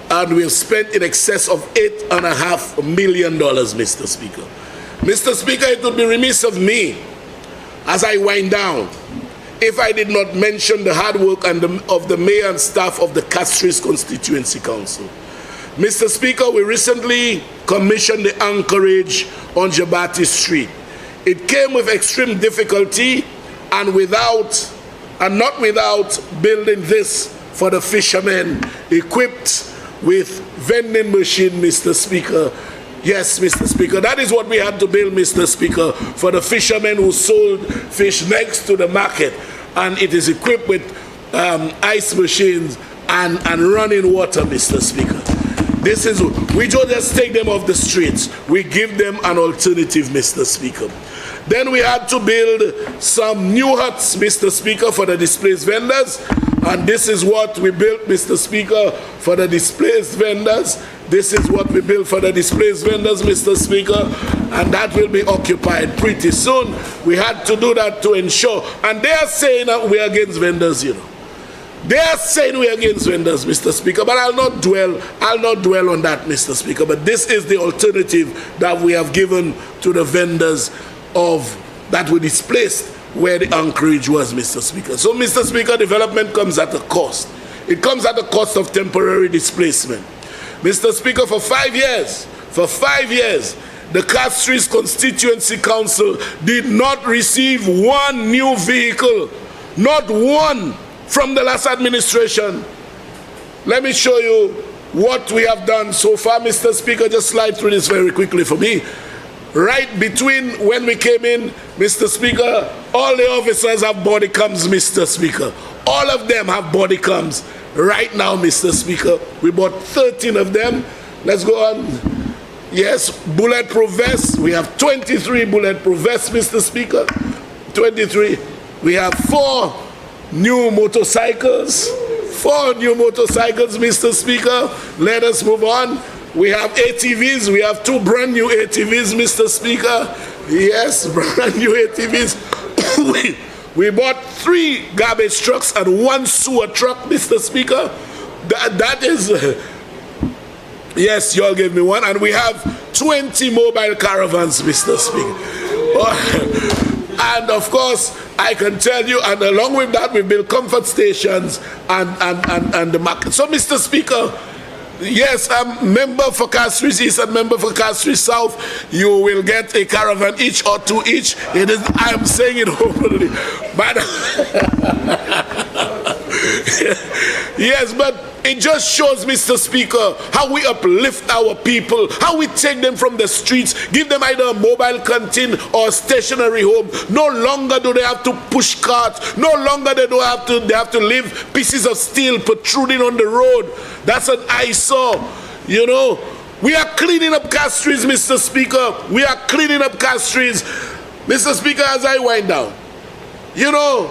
and we have spent in excess of $8.5 million, Mr. Speaker. Mr. Speaker, it would be remiss of me, as I wind down, if I did not mention the hard work of the mayor and staff of the Castries Constituency Council. Mr. Speaker, we recently commissioned the anchorage on Jabati Street. It came with extreme difficulty and not without building this for the fishermen, equipped with vending machine, Mr. Speaker. Yes, Mr. Speaker, that is what we had to build, Mr. Speaker, for the fishermen who sold fish next to the market. And it is equipped with ice machines and running water, Mr. Speaker. We don't just take them off the streets. We give them an alternative, Mr. Speaker. Then we had to build some new huts, Mr. Speaker, for the displaced vendors. And this is what we built, Mr. Speaker, for the displaced vendors. This is what we built for the displaced vendors, Mr. Speaker, and that will be occupied pretty soon. We had to do that to ensure, and they are saying that we are against vendors, you know. They are saying we are against vendors, Mr. Speaker, but I'll not dwell on that, Mr. Speaker. But this is the alternative that we have given to the vendors that were displaced where the anchorage was, Mr. Speaker. So, Mr. Speaker, development comes at a cost. It comes at the cost of temporary displacement. Mr. Speaker, for 5 years, the Castries Constituency Council did not receive one new vehicle, not one, from the last administration. Let me show you what we have done so far, Mr. Speaker. Just slide through this very quickly for me. Right between when we came in, Mr. Speaker, all the officers have body cams, Mr. Speaker. All of them have body cams. Right now, Mr. Speaker, we bought 13 of them. Let's go on. Yes, bulletproof vests. We have 23 bulletproof vests, Mr. Speaker. 23. We have 4 new motorcycles. 4 new motorcycles, Mr. Speaker. Let us move on. We have ATVs. We have 2 brand new ATVs, Mr. Speaker. Yes, brand new ATVs. We bought 3 garbage trucks and 1 sewer truck, Mr. Speaker. That is, yes, you all gave me 1. And we have 20 mobile caravans, Mr. Speaker. And of course, I can tell you, and along with that, we built comfort stations and the market. So, Mr. Speaker, yes, I'm member for Castries East and member for Castries South. You will get a caravan each or 2 each. I'm saying it openly. But Yes, but it just shows, Mr. Speaker, how we uplift our people, how we take them from the streets, give them either a mobile canteen or a stationary home. No longer do they have to push carts. No longer they have to leave pieces of steel protruding on the road. That's an eyesore, you know. We are cleaning up Castries, Mr. Speaker. We are cleaning up Castries. Mr. Speaker, as I wind down, you know,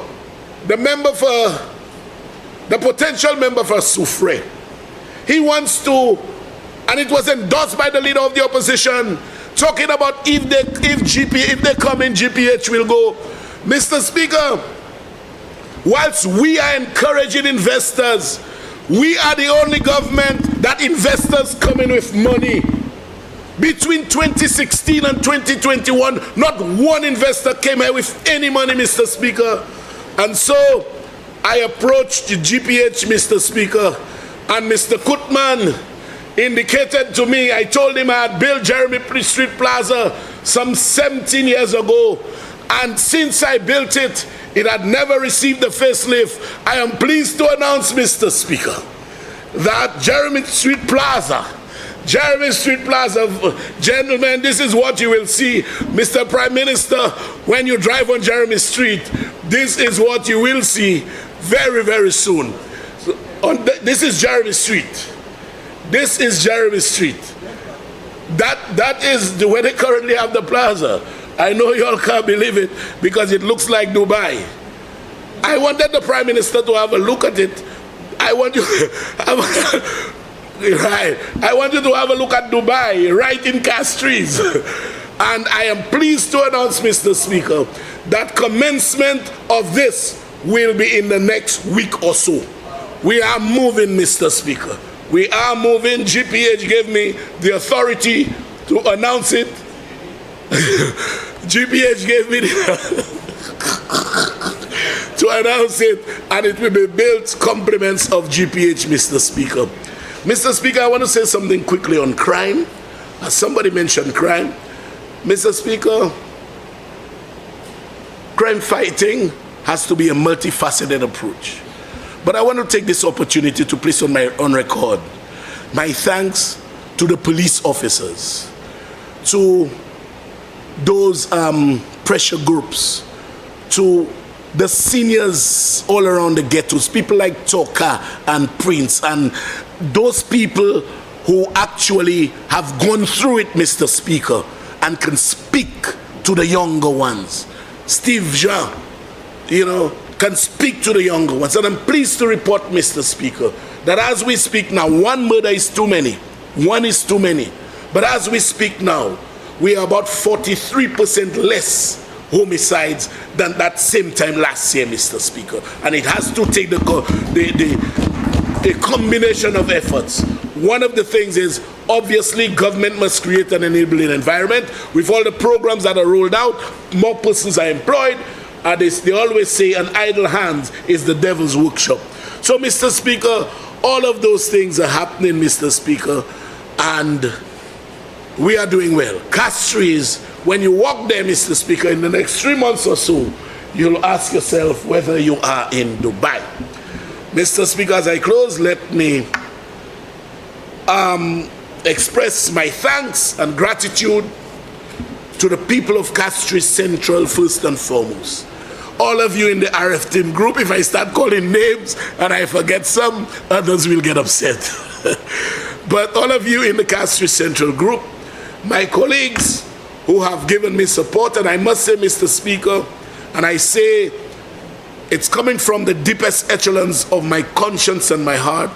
the potential member for Soufrière, he wants to, and it was endorsed by the leader of the opposition, talking about if they come in, GPH will go. Mr. Speaker, whilst we are encouraging investors, we are the only government that investors come in with money. Between 2016 and 2021, not one investor came here with any money, Mr. Speaker. And so I approached the GPH, Mr. Speaker, and Mr. Kutman indicated to me, I told him I had built Jeremy Street Plaza some 17 years ago, and since I built it, it had never received a facelift. I am pleased to announce, Mr. Speaker, that Jeremy Street Plaza, gentlemen, this is what you will see. Mr. Prime Minister, when you drive on Jeremy Street, this is what you will see very, very soon. So, this is Jeremy Street. This is Jeremy Street. That is where they currently have the plaza. I know you all can't believe it because it looks like Dubai. I wanted the Prime Minister to have a look at it. I want you to have a look at Dubai, right in Castries. And I am pleased to announce, Mr. Speaker, that commencement of this will be in the next week or so. We are moving, Mr. Speaker. We are moving. GPH gave me the authority to announce it. GPH gave me to announce it, and it will be built compliments of GPH, Mr. Speaker. Mr. Speaker, I want to say something quickly on crime. As somebody mentioned crime. Mr. Speaker, crime fighting has to be a multifaceted approach. But I want to take this opportunity to place on record my thanks to the police officers, to those pressure groups, to the seniors all around the ghettos, people like Toka and Prince, and those people who actually have gone through it, Mr. Speaker, and can speak to the younger ones. Steve Jean, you know, can speak to the younger ones. And I'm pleased to report, Mr. Speaker, that as we speak now, one murder is too many. One is too many. But as we speak now, we are about 43% less homicides than that same time last year, Mr. Speaker. And it has to take the combination of efforts. One of the things is, obviously, government must create an enabling environment. With all the programs that are rolled out, more persons are employed. And they always say an idle hand is the devil's workshop. So, Mr. Speaker, all of those things are happening, Mr. Speaker, and we are doing well. Castries, when you walk there, Mr. Speaker, in the next 3 months or so, you'll ask yourself whether you are in Dubai. Mr. Speaker, as I close, let me express my thanks and gratitude to the people of Castries Central first and foremost. All of you in the RF team group, if I start calling names and I forget some, others will get upset. But all of you in the Castries Central group, my colleagues who have given me support, and I must say, Mr. Speaker, and I say it's coming from the deepest echelons of my conscience and my heart,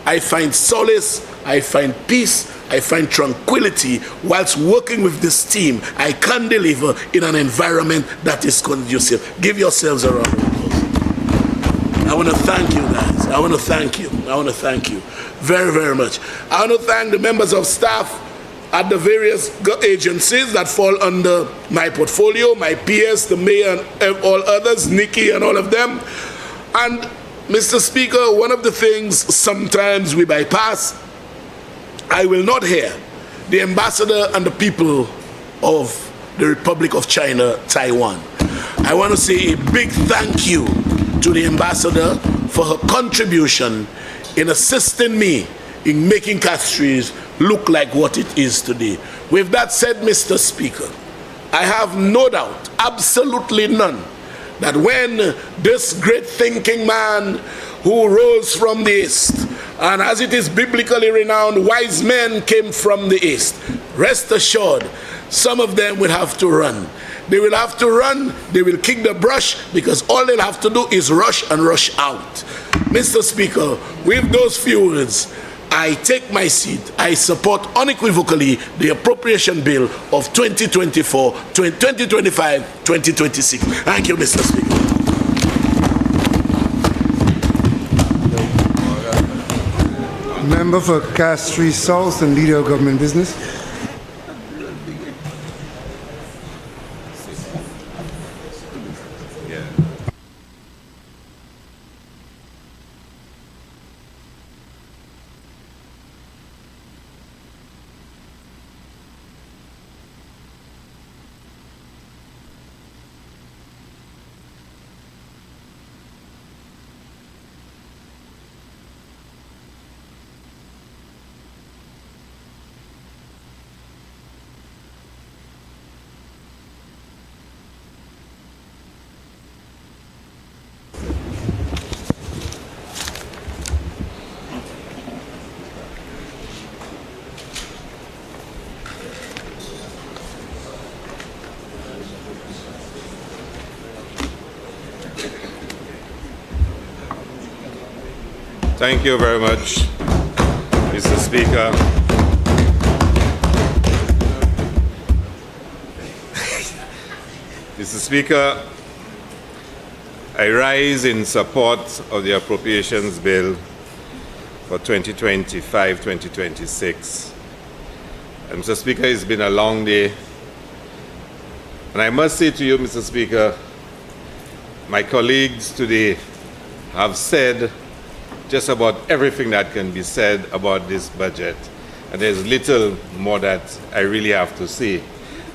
I find solace, I find peace, I find tranquility whilst working with this team. I can deliver in an environment that is conducive. Give yourselves a round of applause. I want to thank you guys. I want to thank you. I want to thank you very, very much. I want to thank the members of staff at the various agencies that fall under my portfolio, my PS, the mayor, and all others, Nikki and all of them. And Mr. Speaker, one of the things sometimes we bypass, I will not hear the ambassador and the people of the Republic of China, Taiwan. I want to say a big thank you to the ambassador for her contribution in assisting me in making Castries look like what it is today. With that said, Mr. Speaker, I have no doubt, absolutely none, that when this great thinking man who rose from the east, and as it is biblically renowned, wise men came from the east, rest assured, some of them will have to run. They will have to run, they will kick the brush, because all they'll have to do is rush and rush out. Mr. Speaker, with those few words, I take my seat. I support unequivocally the appropriation bill of 2024, 2025, 2026. Thank you, Mr. Speaker. Member for Castries South and Leader of Government Business. Thank you very much, Mr. Speaker. Mr. Speaker, I rise in support of the Appropriations Bill for 2025-2026. And Mr. Speaker, it's been a long day. And I must say to you, Mr. Speaker, my colleagues today have said just about everything that can be said about this budget. And there's little more that I really have to say,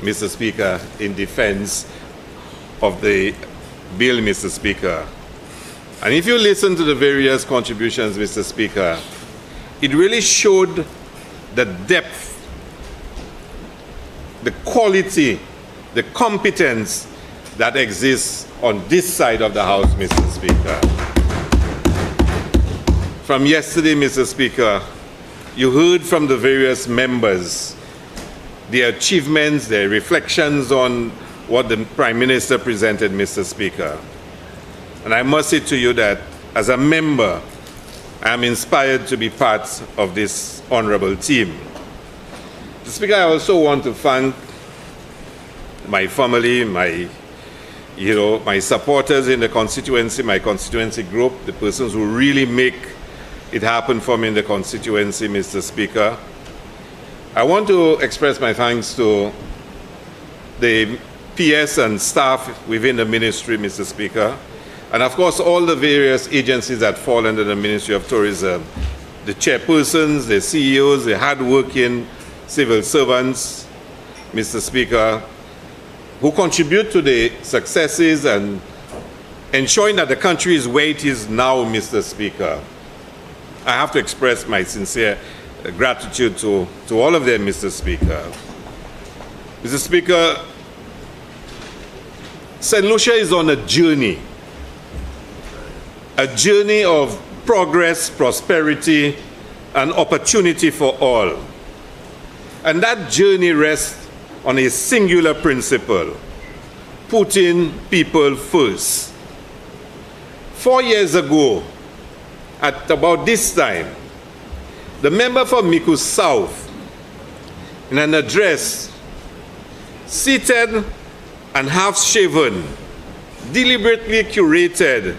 Mr. Speaker, in defense of the bill, Mr. Speaker. And if you listen to the various contributions, Mr. Speaker, it really showed the depth, the quality, the competence that exists on this side of the House, Mr. Speaker. From yesterday, Mr. Speaker, you heard from the various members their achievements, their reflections on what the Prime Minister presented, Mr. Speaker. And I must say to you that as a member, I am inspired to be part of this honorable team. Mr. Speaker, I also want to thank my family, my supporters in the constituency, my constituency group, the persons who really make it happen for me in the constituency, Mr. Speaker. I want to express my thanks to the PS and staff within the ministry, Mr. Speaker, and of course all the various agencies that fall under the Ministry of Tourism, the chairpersons, the CEOs, the hard-working civil servants, Mr. Speaker, who contribute to the successes and ensuring that the country is where it is now, Mr. Speaker. I have to express my sincere gratitude to all of them, Mr. Speaker. Mr. Speaker, St. Lucia is on a journey of progress, prosperity, and opportunity for all. And that journey rests on a singular principle: putting people first. 4 years ago, at about this time, the member for Miku South, in an address, seated and half-shaven, deliberately curated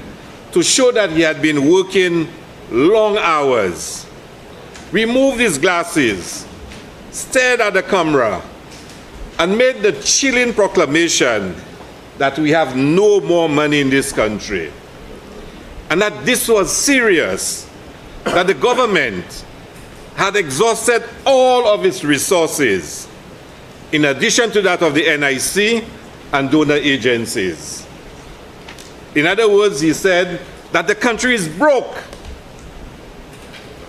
to show that he had been working long hours, removed his glasses, stared at the camera, and made the chilling proclamation that we have no more money in this country, and that this was serious, that the government had exhausted all of its resources, in addition to that of the NIC and donor agencies. In other words, he said that the country is broke.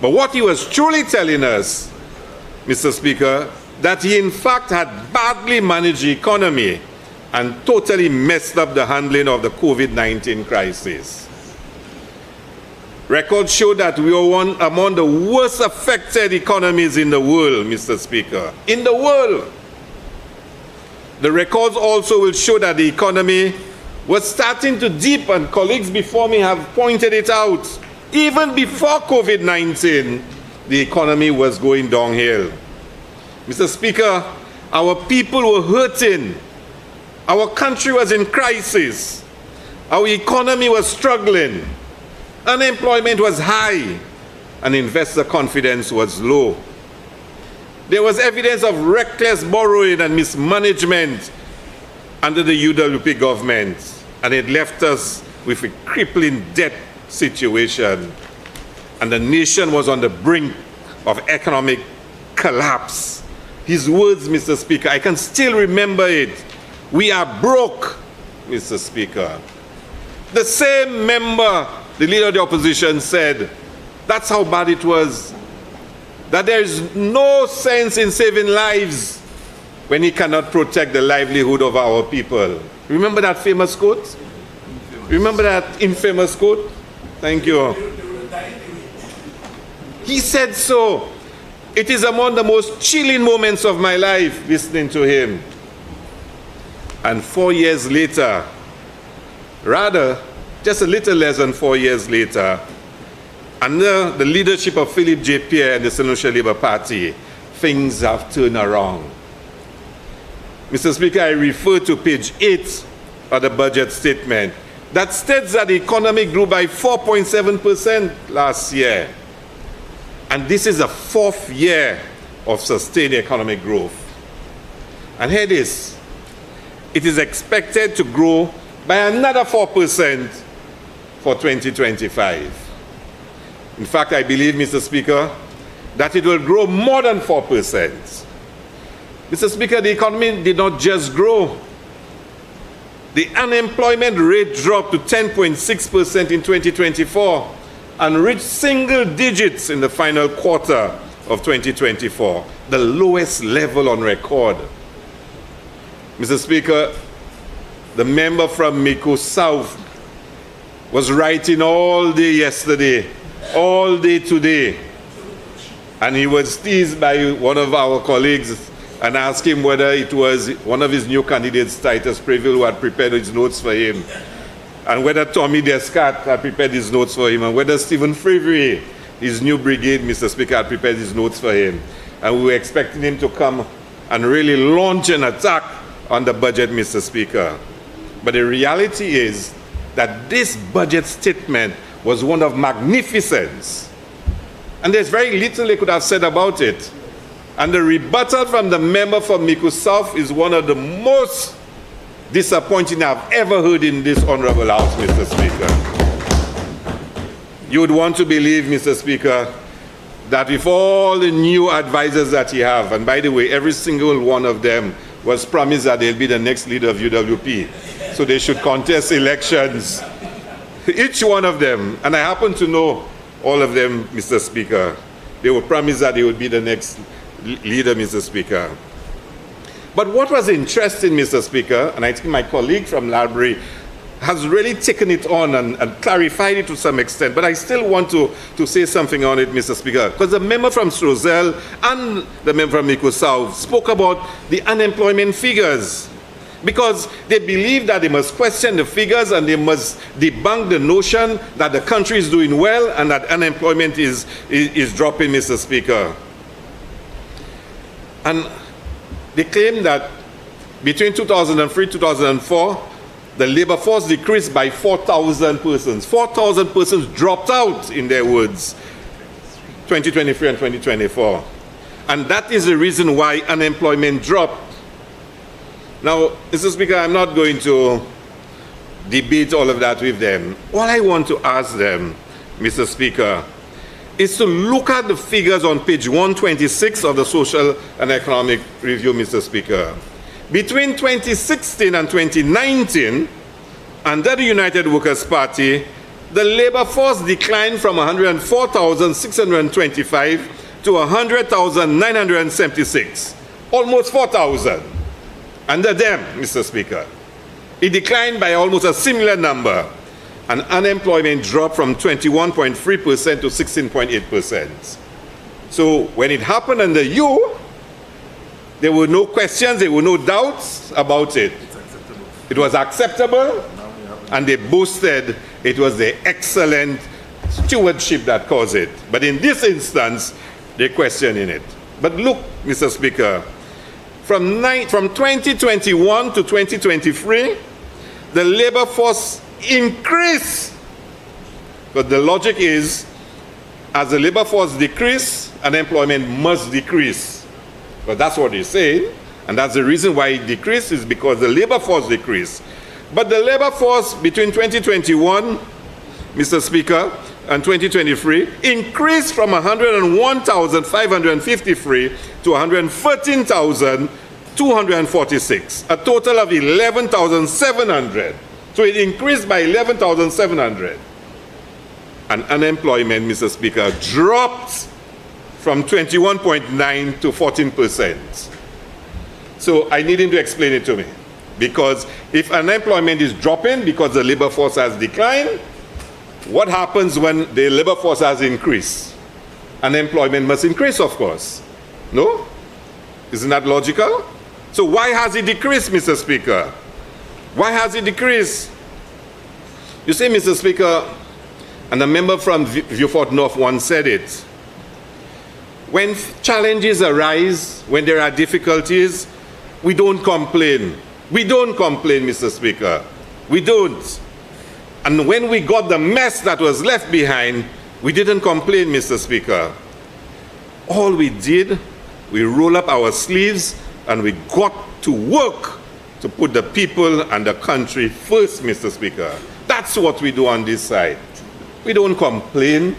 But what he was truly telling us, Mr. Speaker, that he in fact had badly managed the economy and totally messed up the handling of the COVID-19 crisis. Records show that we are one among the worst affected economies in the world, Mr. Speaker. In the world. The records also will show that the economy was starting to dip, and colleagues before me have pointed it out. Even before COVID-19, the economy was going downhill. Mr. Speaker, our people were hurting. Our country was in crisis. Our economy was struggling. Unemployment was high, and investor confidence was low. There was evidence of reckless borrowing and mismanagement under the UWP government, and it left us with a crippling debt situation, and the nation was on the brink of economic collapse. His words, Mr. Speaker, I can still remember it. We are broke, Mr. Speaker. The same member, the leader of the opposition, said that's how bad it was, that there is no sense in saving lives when he cannot protect the livelihood of our people. Remember that famous quote? Remember that infamous quote? Thank you. He said so. It is among the most chilling moments of my life listening to him. And 4 years later, rather, just a little less than 4 years later, under the leadership of Philip J. Pierre and the St. Lucia Labour Party, things have turned around. Mr. Speaker, I refer to page 8 of the budget statement that states that the economy grew by 4.7% last year. And this is the 4th year of sustained economic growth. And here it is. It is expected to grow by another 4% for 2025. In fact, I believe, Mr. Speaker, that it will grow more than 4%. Mr. Speaker, the economy did not just grow. The unemployment rate dropped to 10.6% in 2024 and reached single digits in the final quarter of 2024, the lowest level on record. Mr. Speaker, the member from Miko South was writing all day yesterday, all day today, and he was teased by one of our colleagues and asked him whether it was one of his new candidates, Titus Preville, who had prepared his notes for him, and whether Tommy Descartes had prepared his notes for him, and whether Stephen Frivry, his new brigade, Mr. Speaker, had prepared his notes for him. And we were expecting him to come and really launch an attack on the budget, Mr. Speaker. But the reality is that this budget statement was one of magnificence. And there's very little they could have said about it. And the rebuttal from the member from Miku South is one of the most disappointing I've ever heard in this honorable House, Mr. Speaker. You would want to believe, Mr. Speaker, that with all the new advisors that you have, and by the way, every single one of them was promised that they'll be the next leader of UWP, so they should contest elections. Each one of them, and I happen to know all of them, Mr. Speaker, they were promised that they would be the next leader, Mr. Speaker. But what was interesting, Mr. Speaker, and I think my colleague from Library has really taken it on and clarified it to some extent, but I still want to say something on it, Mr. Speaker, because the member from Strozel and the member from Miko South spoke about the unemployment figures, because they believe that they must question the figures and they must debunk the notion that the country is doing well and that unemployment is dropping, Mr. Speaker. And they claim that between 2003 and 2004, the labor force decreased by 4,000 persons. 4,000 persons dropped out, in their words, 2023 and 2024. And that is the reason why unemployment dropped. Now, Mr. Speaker, I'm not going to debate all of that with them. All I want to ask them, Mr. Speaker, is to look at the figures on page 126 of the Social and Economic Review, Mr. Speaker. Between 2016 and 2019, under the United Workers' Party, the labor force declined from 104,625 to 100,976, almost 4,000. Under them, Mr. Speaker, it declined by almost a similar number, and unemployment dropped from 21.3% to 16.8%. So when it happened under you, there were no questions, there were no doubts about it. It was acceptable, and they boasted it was the excellent stewardship that caused it. But in this instance, they're questioning it. But look, Mr. Speaker, from 2021 to 2023, the labor force increased. But the logic is, as the labor force decreases, unemployment must decrease. But that's what they say, and that's the reason why it decreased, is because the labor force decreased. But the labor force between 2021, Mr. Speaker, and 2023 increased from 101,553 to 113,246, a total of 11,700. So it increased by 11,700. And unemployment, Mr. Speaker, dropped from 21.9 to 14%. So I need him to explain it to me. Because if unemployment is dropping because the labor force has declined, what happens when the labor force has increased? Unemployment must increase, of course. No? Isn't that logical? So why has it decreased, Mr. Speaker? Why has it decreased? You see, Mr. Speaker, and a member from Vieux-Fort North once said it, when challenges arise, when there are difficulties, we don't complain. We don't complain, Mr. Speaker. We don't. And when we got the mess that was left behind, we didn't complain, Mr. Speaker. All we did, we rolled up our sleeves and we got to work to put the people and the country first, Mr. Speaker. That's what we do on this side. We don't complain.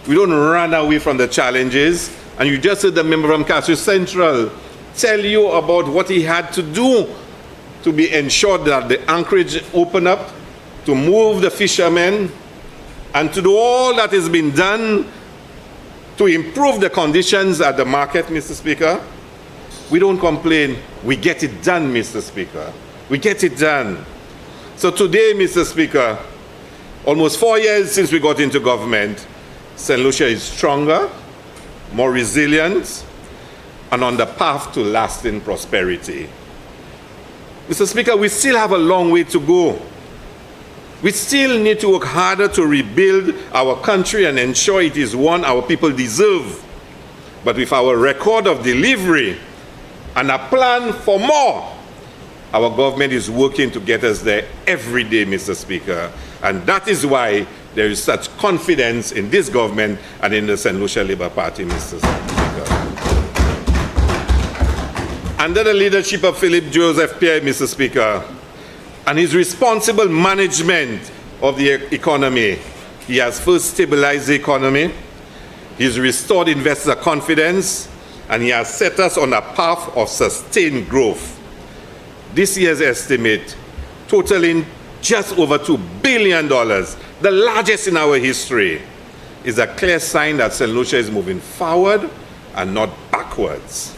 We don't run away from the challenges. And you just heard the member from Castries Central tell you about what he had to do to be ensured that the anchorage open up, to move the fishermen, and to do all that has been done to improve the conditions at the market, Mr. Speaker. We don't complain. We get it done, Mr. Speaker. We get it done. So today, Mr. Speaker, almost 4 years since we got into government, St. Lucia is stronger, more resilient, and on the path to lasting prosperity. Mr. Speaker, we still have a long way to go. We still need to work harder to rebuild our country and ensure it is one our people deserve. But with our record of delivery and a plan for more, our government is working to get us there every day, Mr. Speaker. And that is why there is such confidence in this government and in the St. Lucia Labour Party, Mr. Speaker. Under the leadership of Philip Joseph Pierre, Mr. Speaker, and his responsible management of the economy, he has first stabilized the economy, he's restored investor confidence, and he has set us on a path of sustained growth. This year's estimate, totaling just over $2 billion, the largest in our history, is a clear sign that St. Lucia is moving forward and not backwards.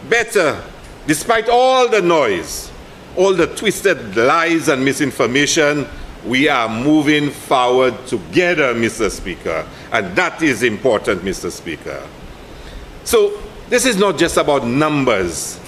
Better, despite all the noise, all the twisted lies and misinformation, we are moving forward together, Mr. Speaker. And that is important, Mr. Speaker. So this is not just about numbers.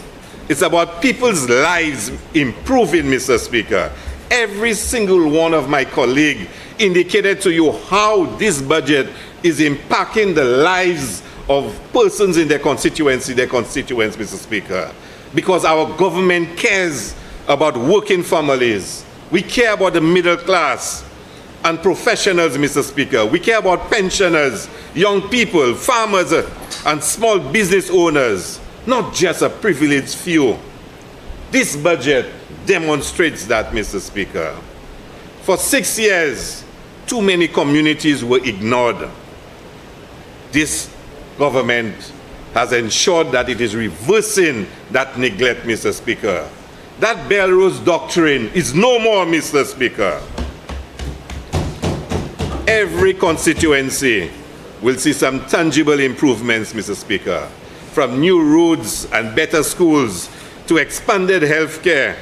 It's about people's lives improving, Mr. Speaker. Every single one of my colleagues indicated to you how this budget is impacting the lives of persons in their constituents, Mr. Speaker. Because our government cares about working families. We care about the middle class and professionals, Mr. Speaker. We care about pensioners, young people, farmers, and small business owners, not just a privileged few. This budget demonstrates that, Mr. Speaker. For 6 years, too many communities were ignored. This government has ensured that it is reversing that neglect, Mr. Speaker. That Belrose doctrine is no more, Mr. Speaker. every constituency will see some tangible improvements, Mr. Speaker, from new roads and better schools to expanded healthcare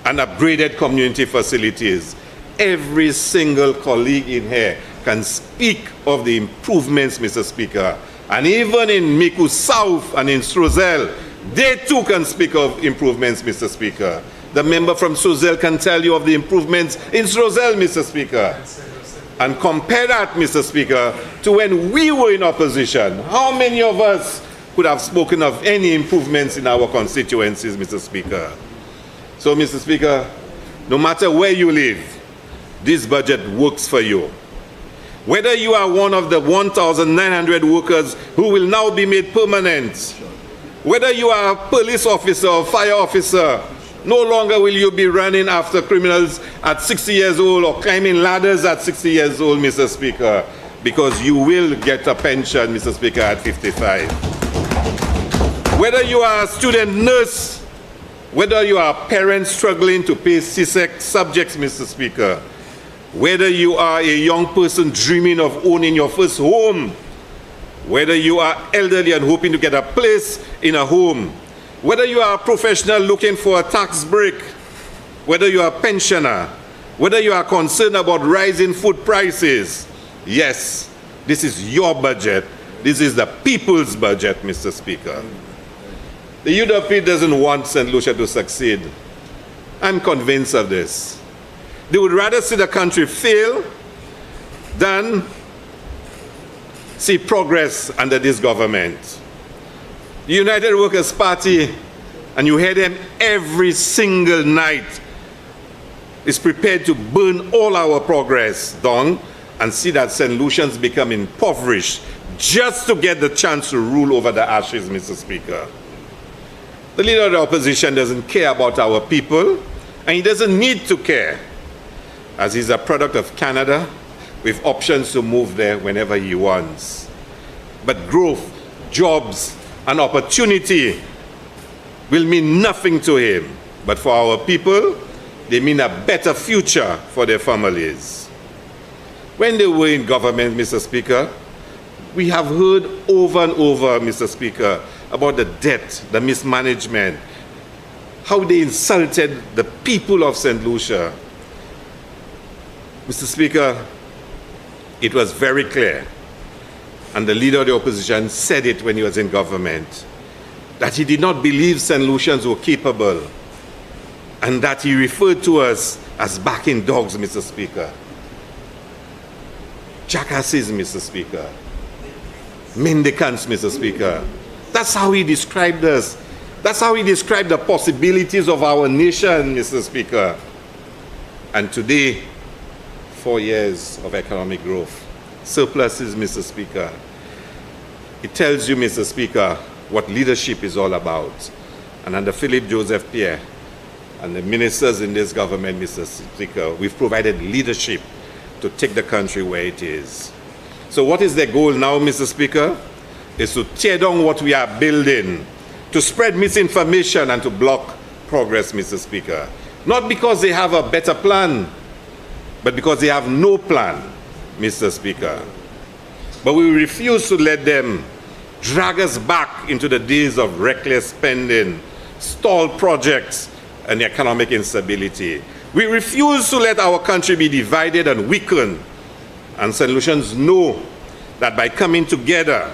and upgraded community facilities. Every single colleague in here can speak of the improvements, Mr. Speaker. And even in Miku South and in Strozel, they too can speak of improvements, Mr. Speaker. The member from Strozel can tell you of the improvements in Strozel, Mr. Speaker. And compare that, Mr. Speaker, to when we were in opposition. How many of us could have spoken of any improvements in our constituencies, Mr. Speaker? So, Mr. Speaker, no matter where you live, this budget works for you. Whether you are one of the 1,900 workers who will now be made permanent, whether you are a police officer or fire officer, no longer will you be running after criminals at 60 years old or climbing ladders at 60 years old, Mr. Speaker, because you will get a pension, Mr. Speaker, at 55. Whether you are a student nurse, whether you are a parent struggling to pay CSEC subjects, Mr. Speaker, whether you are a young person dreaming of owning your first home, whether you are elderly and hoping to get a place in a home, whether you are a professional looking for a tax break, whether you are a pensioner, whether you are concerned about rising food prices, yes, this is your budget. This is the people's budget, Mr. Speaker. The UWP doesn't want St. Lucia to succeed. I'm convinced of this. They would rather see the country fail than see progress under this government. The United Workers' Party, and you hear them every single night, is prepared to burn all our progress down and see that St. Lucians become impoverished just to get the chance to rule over the ashes, Mr. Speaker. The leader of the opposition doesn't care about our people, and he doesn't need to care, as he's a product of Canada with options to move there whenever he wants. But growth, jobs, and opportunity will mean nothing to him. But for our people, they mean a better future for their families. When they were in government, Mr. Speaker, we have heard over and over, Mr. Speaker, about the debt, the mismanagement, how they insulted the people of St. Lucia. Mr. Speaker, it was very clear, and the leader of the opposition said it when he was in government, that he did not believe St. Lucians were capable, and that he referred to us as backing dogs, Mr. Speaker. Jackasses, Mr. Speaker. Mendicants, Mr. Speaker. That's how he described us. That's how he described the possibilities of our nation, Mr. Speaker. And today, 4 years of economic growth. Surpluses, Mr. Speaker. It tells you, Mr. Speaker, what leadership is all about. And under Philip Joseph Pierre and the ministers in this government, Mr. Speaker, we've provided leadership to take the country where it is. So what is their goal now, Mr. Speaker? Is to tear down what we are building, to spread misinformation and to block progress, Mr. Speaker. Not because they have a better plan, but because they have no plan, Mr. Speaker. But we refuse to let them drag us back into the days of reckless spending, stalled projects, and economic instability. We refuse to let our country be divided and weakened. And St. Lucians know that by coming together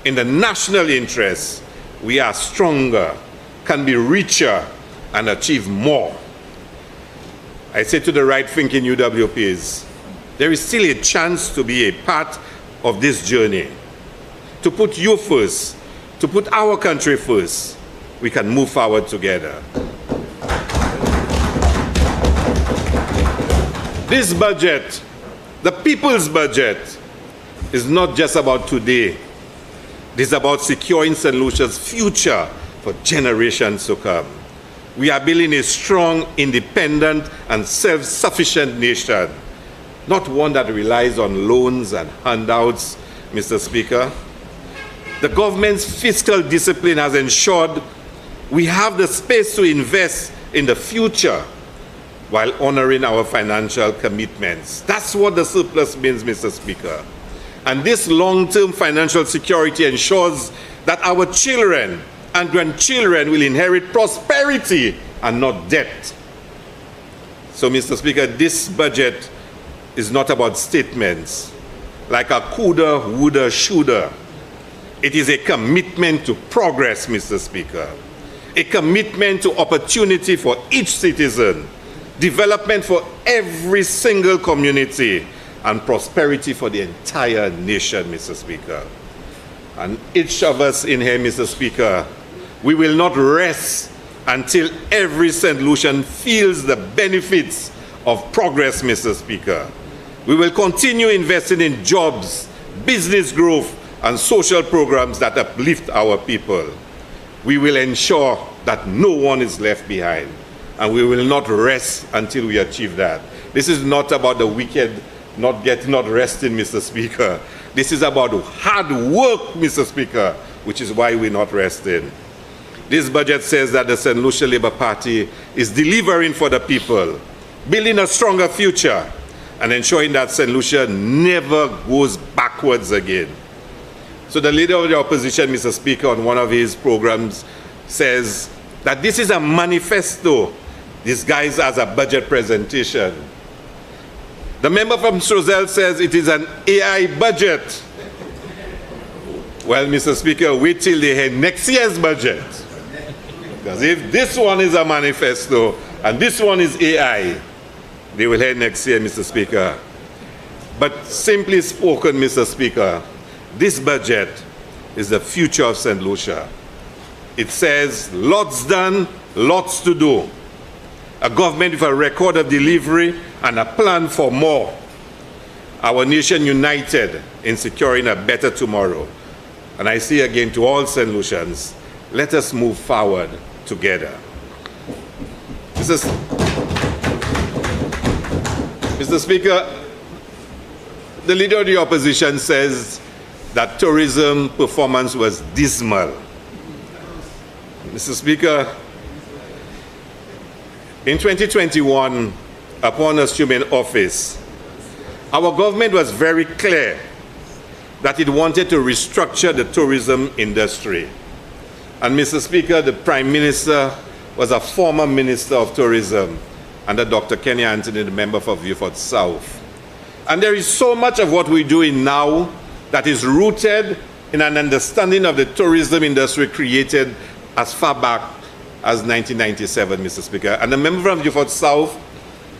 in the national interest, we are stronger, can be richer, and achieve more. I say to the right-thinking UWPs, there is still a chance to be a part of this journey. To put you first, to put our country first, we can move forward together. This budget, the people's budget, is not just about today. It is about securing St. Lucia's future for generations to come. We are building a strong, independent, and self-sufficient nation, not one that relies on loans and handouts, Mr. Speaker. The government's fiscal discipline has ensured we have the space to invest in the future while honoring our financial commitments. That's what the surplus means, Mr. Speaker. And this long-term financial security ensures that our children and grandchildren will inherit prosperity and not debt. So, Mr. Speaker, this budget is not about statements like a coulda, woulda, shoulda. It is a commitment to progress, Mr. Speaker. A commitment to opportunity for each citizen, development for every single community, and prosperity for the entire nation, Mr. Speaker. And each of us in here, Mr. Speaker, we will not rest until every St. Lucian feels the benefits of progress, Mr. Speaker. We will continue investing in jobs, business growth, and social programs that uplift our people. We will ensure that no one is left behind, and we will not rest until we achieve that. This is not about the wicked not resting, Mr. Speaker. This is about hard work, Mr. Speaker, which is why we're not resting. This budget says that the St. Lucia Labour Party is delivering for the people, building a stronger future, and ensuring that St. Lucia never goes backwards again. So the leader of the opposition, Mr. Speaker, on one of his programs says that this is a manifesto disguised as a budget presentation. The member from Strozel says it is an AI budget. Well, Mr. Speaker, wait till they hear next year's budget. Because if this one is a manifesto and this one is AI, they will hear next year, Mr. Speaker. But simply spoken, Mr. Speaker, this budget is the future of St. Lucia. It says lots done, lots to do. A government with a record of delivery and a plan for more. Our nation united in securing a better tomorrow. And I say again to all St. Lucians, let us move forward together. Mr. Speaker, the leader of the opposition says that tourism performance was dismal. Mr. Speaker, in 2021, upon assuming office, our government was very clear that it wanted to restructure the tourism industry. And Mr. Speaker, the Prime Minister was a former Minister of Tourism under Dr. Kenny Anthony, the member for Beaufort South. And there is so much of what we're doing now that is rooted in an understanding of the tourism industry created as far back as 1997, Mr. Speaker. And the member from Beaufort South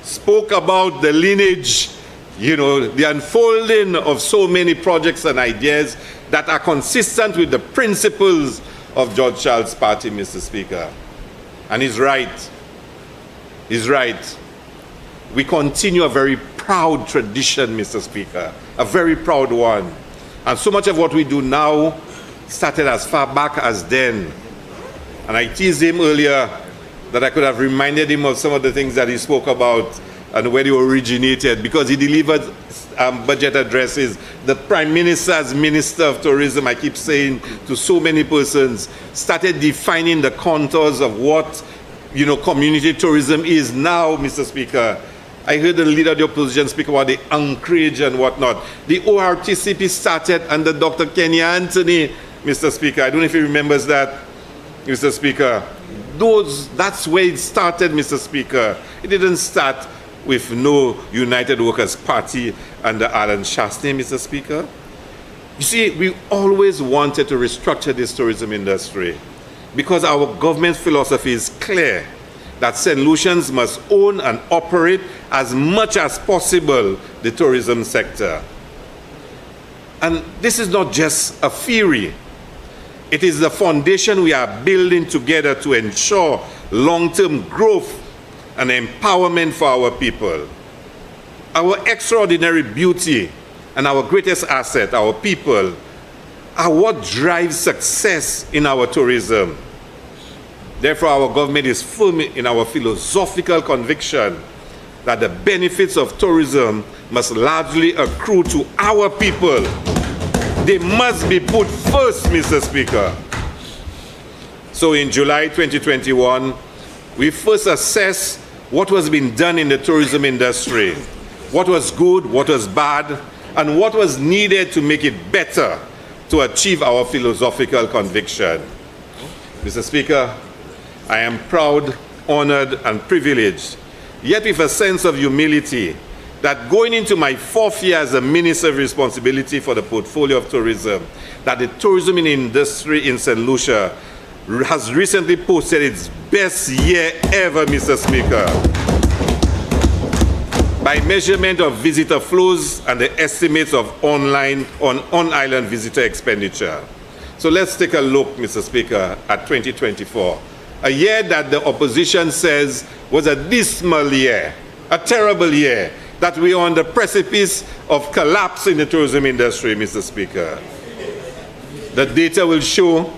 spoke about the lineage, the unfolding of so many projects and ideas that are consistent with the principles of George Charles' party, Mr. Speaker. And he's right. He's right. We continue a very proud tradition, Mr. Speaker, a very proud one. And so much of what we do now started as far back as then. And I teased him earlier that I could have reminded him of some of the things that he spoke about and where they originated, because he delivered budget addresses. The Prime Minister, as Minister of Tourism, I keep saying to so many persons, started defining the contours of what community tourism is now, Mr. Speaker. I heard the leader of the opposition speak about the anchorage and whatnot. The ORTCP started under Dr. Kenny Anthony, Mr. Speaker. I don't know if he remembers that, Mr. Speaker. That's where it started, Mr. Speaker. It didn't start with no United Workers' Party under Alan Shastney, Mr. Speaker. You see, we always wanted to restructure this tourism industry because our government's philosophy is clear that St. Lucians must own and operate as much as possible the tourism sector. And this is not just a theory. It is the foundation we are building together to ensure long-term growth and empowerment for our people. Our extraordinary beauty and our greatest asset, our people, are what drives success in our tourism. Therefore, our government is firm in our philosophical conviction that the benefits of tourism must largely accrue to our people. They must be put first, Mr. Speaker. So in July 2021, we first assessed what was being done in the tourism industry, what was good, what was bad, and what was needed to make it better to achieve our philosophical conviction. Mr. Speaker, I am proud, honored, and privileged, yet with a sense of humility, that going into my 4th year as a Minister of Responsibility for the portfolio of tourism, that the tourism industry in St. Lucia has recently posted its best year ever, Mr. Speaker, by measurement of visitor flows and the estimates of on-island visitor expenditure. So let's take a look, Mr. Speaker, at 2024, a year that the opposition says was a dismal year, a terrible year, that we are on the precipice of collapse in the tourism industry, Mr. Speaker. The data will show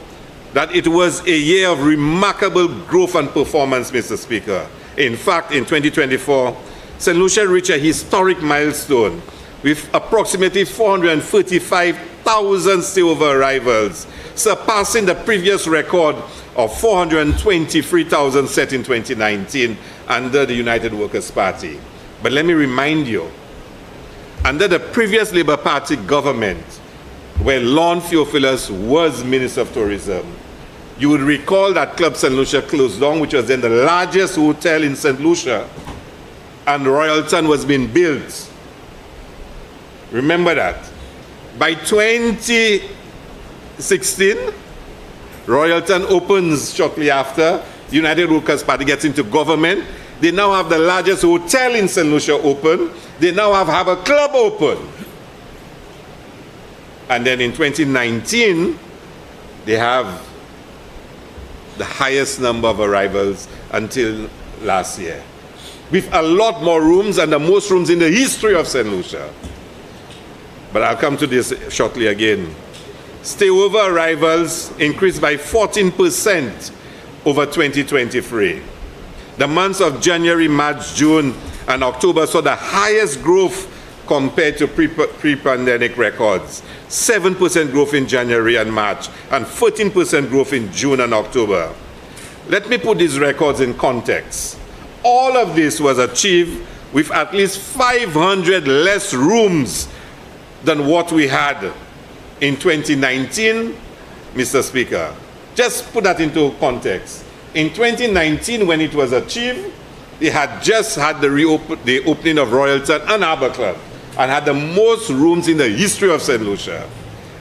that it was a year of remarkable growth and performance, Mr. Speaker. In fact, in 2024, St. Lucia reached a historic milestone with approximately 435,000 stayover arrivals, surpassing the previous record of 423,000 set in 2019 under the United Workers' Party. But let me remind you, under the previous Labour Party government, where Lon Theophilus was Minister of Tourism, you would recall that Club St. Lucia closed down, which was then the largest hotel in St. Lucia, and Royalton was being built. Remember that. By 2016, Royalton opens shortly after. The United Workers' Party gets into government. They now have the largest hotel in St. Lucia open. They now have a club open. And then in 2019, they have the highest number of arrivals until last year, with a lot more rooms and the most rooms in the history of St. Lucia. But I'll come to this shortly again. Stayover arrivals increased by 14% over 2023. The months of January, March, June, and October saw the highest growth compared to pre-pandemic records. 7% growth in January and March, and 14% growth in June and October. Let me put these records in context. All of this was achieved with at least 500 less rooms than what we had in 2019, Mr. Speaker. Just put that into context. In 2019, when it was achieved, they had just had the opening of Royalton and Harbour Club, and had the most rooms in the history of St. Lucia.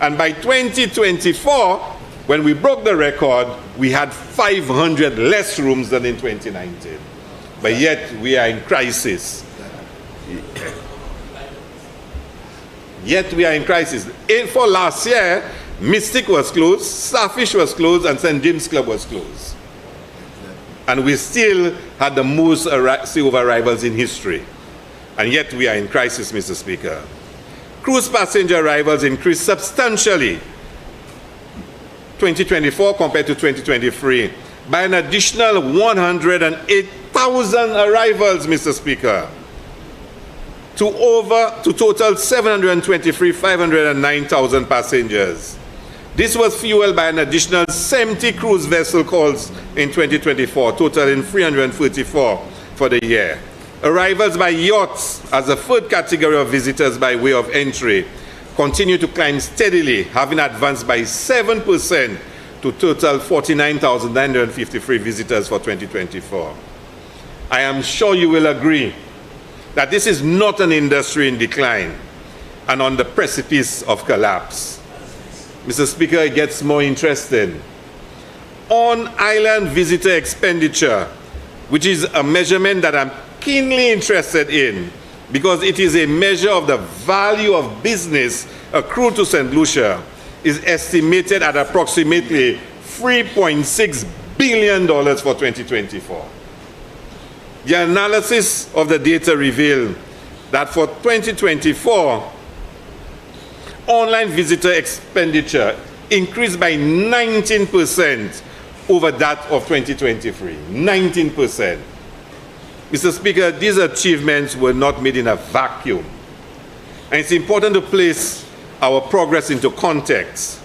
And by 2024, when we broke the record, we had 500 less rooms than in 2019. But yet, we are in crisis. Yet, we are in crisis. For last year, Mystic was closed, Starfish was closed, and St. James Club was closed. And we still had the most stayover arrivals in history. And yet we are in crisis, Mr. Speaker. Cruise passenger arrivals increased substantially 2024 compared to 2023 by an additional 108,000 arrivals, Mr. Speaker, to total 509,000 passengers. This was fueled by an additional 70 cruise vessel calls in 2024, totaling 334 for the year. Arrivals by yachts as a third category of visitors by way of entry continue to climb steadily, having advanced by 7% to total 49,953 visitors for 2024. I am sure you will agree that this is not an industry in decline and on the precipice of collapse. Mr. Speaker, it gets more interesting. On-island visitor expenditure, which is a measurement that I'm keenly interested in because it is a measure of the value of business accrued to St. Lucia, is estimated at approximately $3.6 billion for 2024. The analysis of the data revealed that for 2024, online visitor expenditure increased by 19% over that of 2023. 19%. Mr. Speaker, these achievements were not made in a vacuum. And it's important to place our progress into context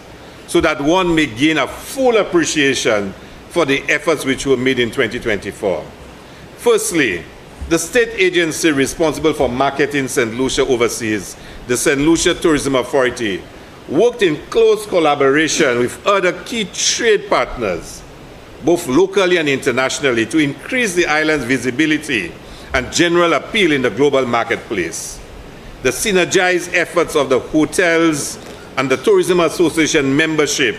so that one may gain a full appreciation for the efforts which were made in 2024. Firstly, the state agency responsible for marketing St. Lucia overseas, the St. Lucia Tourism Authority, worked in close collaboration with other key trade partners, both locally and internationally, to increase the island's visibility and general appeal in the global marketplace. The synergized efforts of the hotels and the Tourism Association membership,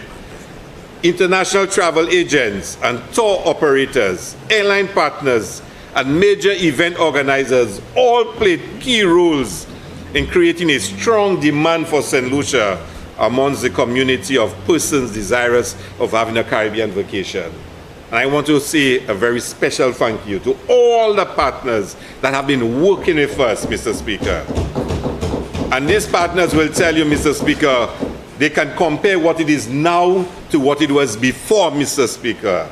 international travel agents and tour operators, airline partners, and major event organizers all played key roles in creating a strong demand for St. Lucia amongst the community of persons desirous of having a Caribbean vacation. And I want to say a very special thank you to all the partners that have been working with us, Mr. Speaker. And these partners will tell you, Mr. Speaker, they can compare what it is now to what it was before, Mr. Speaker.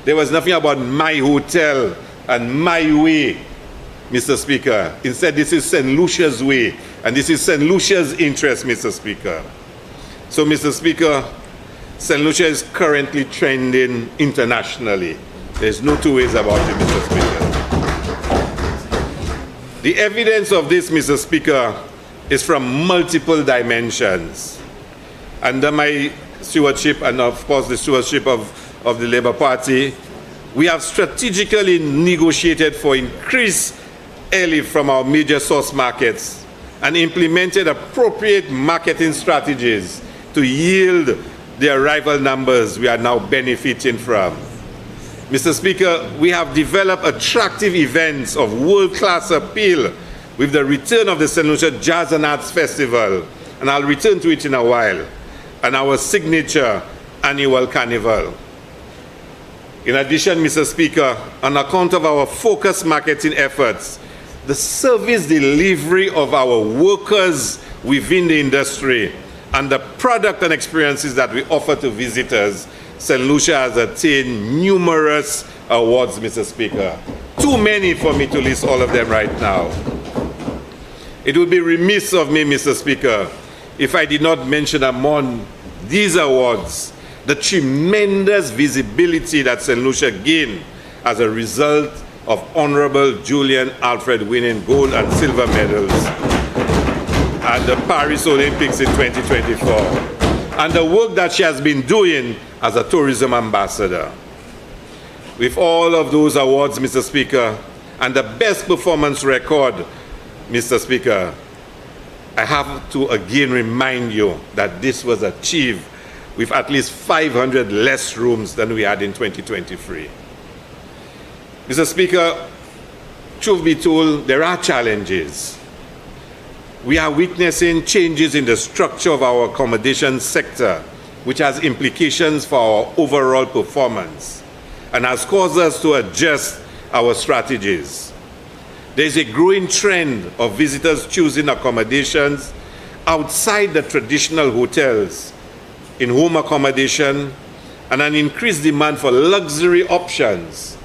There was nothing about my hotel and my way, Mr. Speaker. Instead, this is St. Lucia's way, and this is St. Lucia's interest, Mr. Speaker. So, Mr. Speaker, St. Lucia is currently trending internationally. There's no two ways about it, Mr. Speaker. The evidence of this, Mr. Speaker, is from multiple dimensions. Under my stewardship, and of course the stewardship of the Labour Party, we have strategically negotiated for increased airlift from our major source markets and implemented appropriate marketing strategies to yield the arrival numbers we are now benefiting from. Mr. Speaker, we have developed attractive events of world-class appeal with the return of the St. Lucia Jazz and Arts Festival, and I'll return to it in a while, and our signature annual carnival. In addition, Mr. Speaker, on account of our focused marketing efforts, the service delivery of our workers within the industry, and the product and experiences that we offer to visitors, St. Lucia has attained numerous awards, Mr. Speaker. Too many for me to list all of them right now. It would be remiss of me, Mr. Speaker, if I did not mention among these awards the tremendous visibility that St. Lucia gained as a result of Honorable Julian Alfred winning gold and silver medals at the Paris Olympics in 2024, and the work that she has been doing as a tourism ambassador. With all of those awards, Mr. Speaker, and the best performance record, Mr. Speaker, I have to again remind you that this was achieved with at least 500 less rooms than we had in 2023. Mr. Speaker, truth be told, there are challenges. We are witnessing changes in the structure of our accommodation sector, which has implications for our overall performance and has caused us to adjust our strategies. There is a growing trend of visitors choosing accommodations outside the traditional hotels, in home accommodation, and an increased demand for luxury options,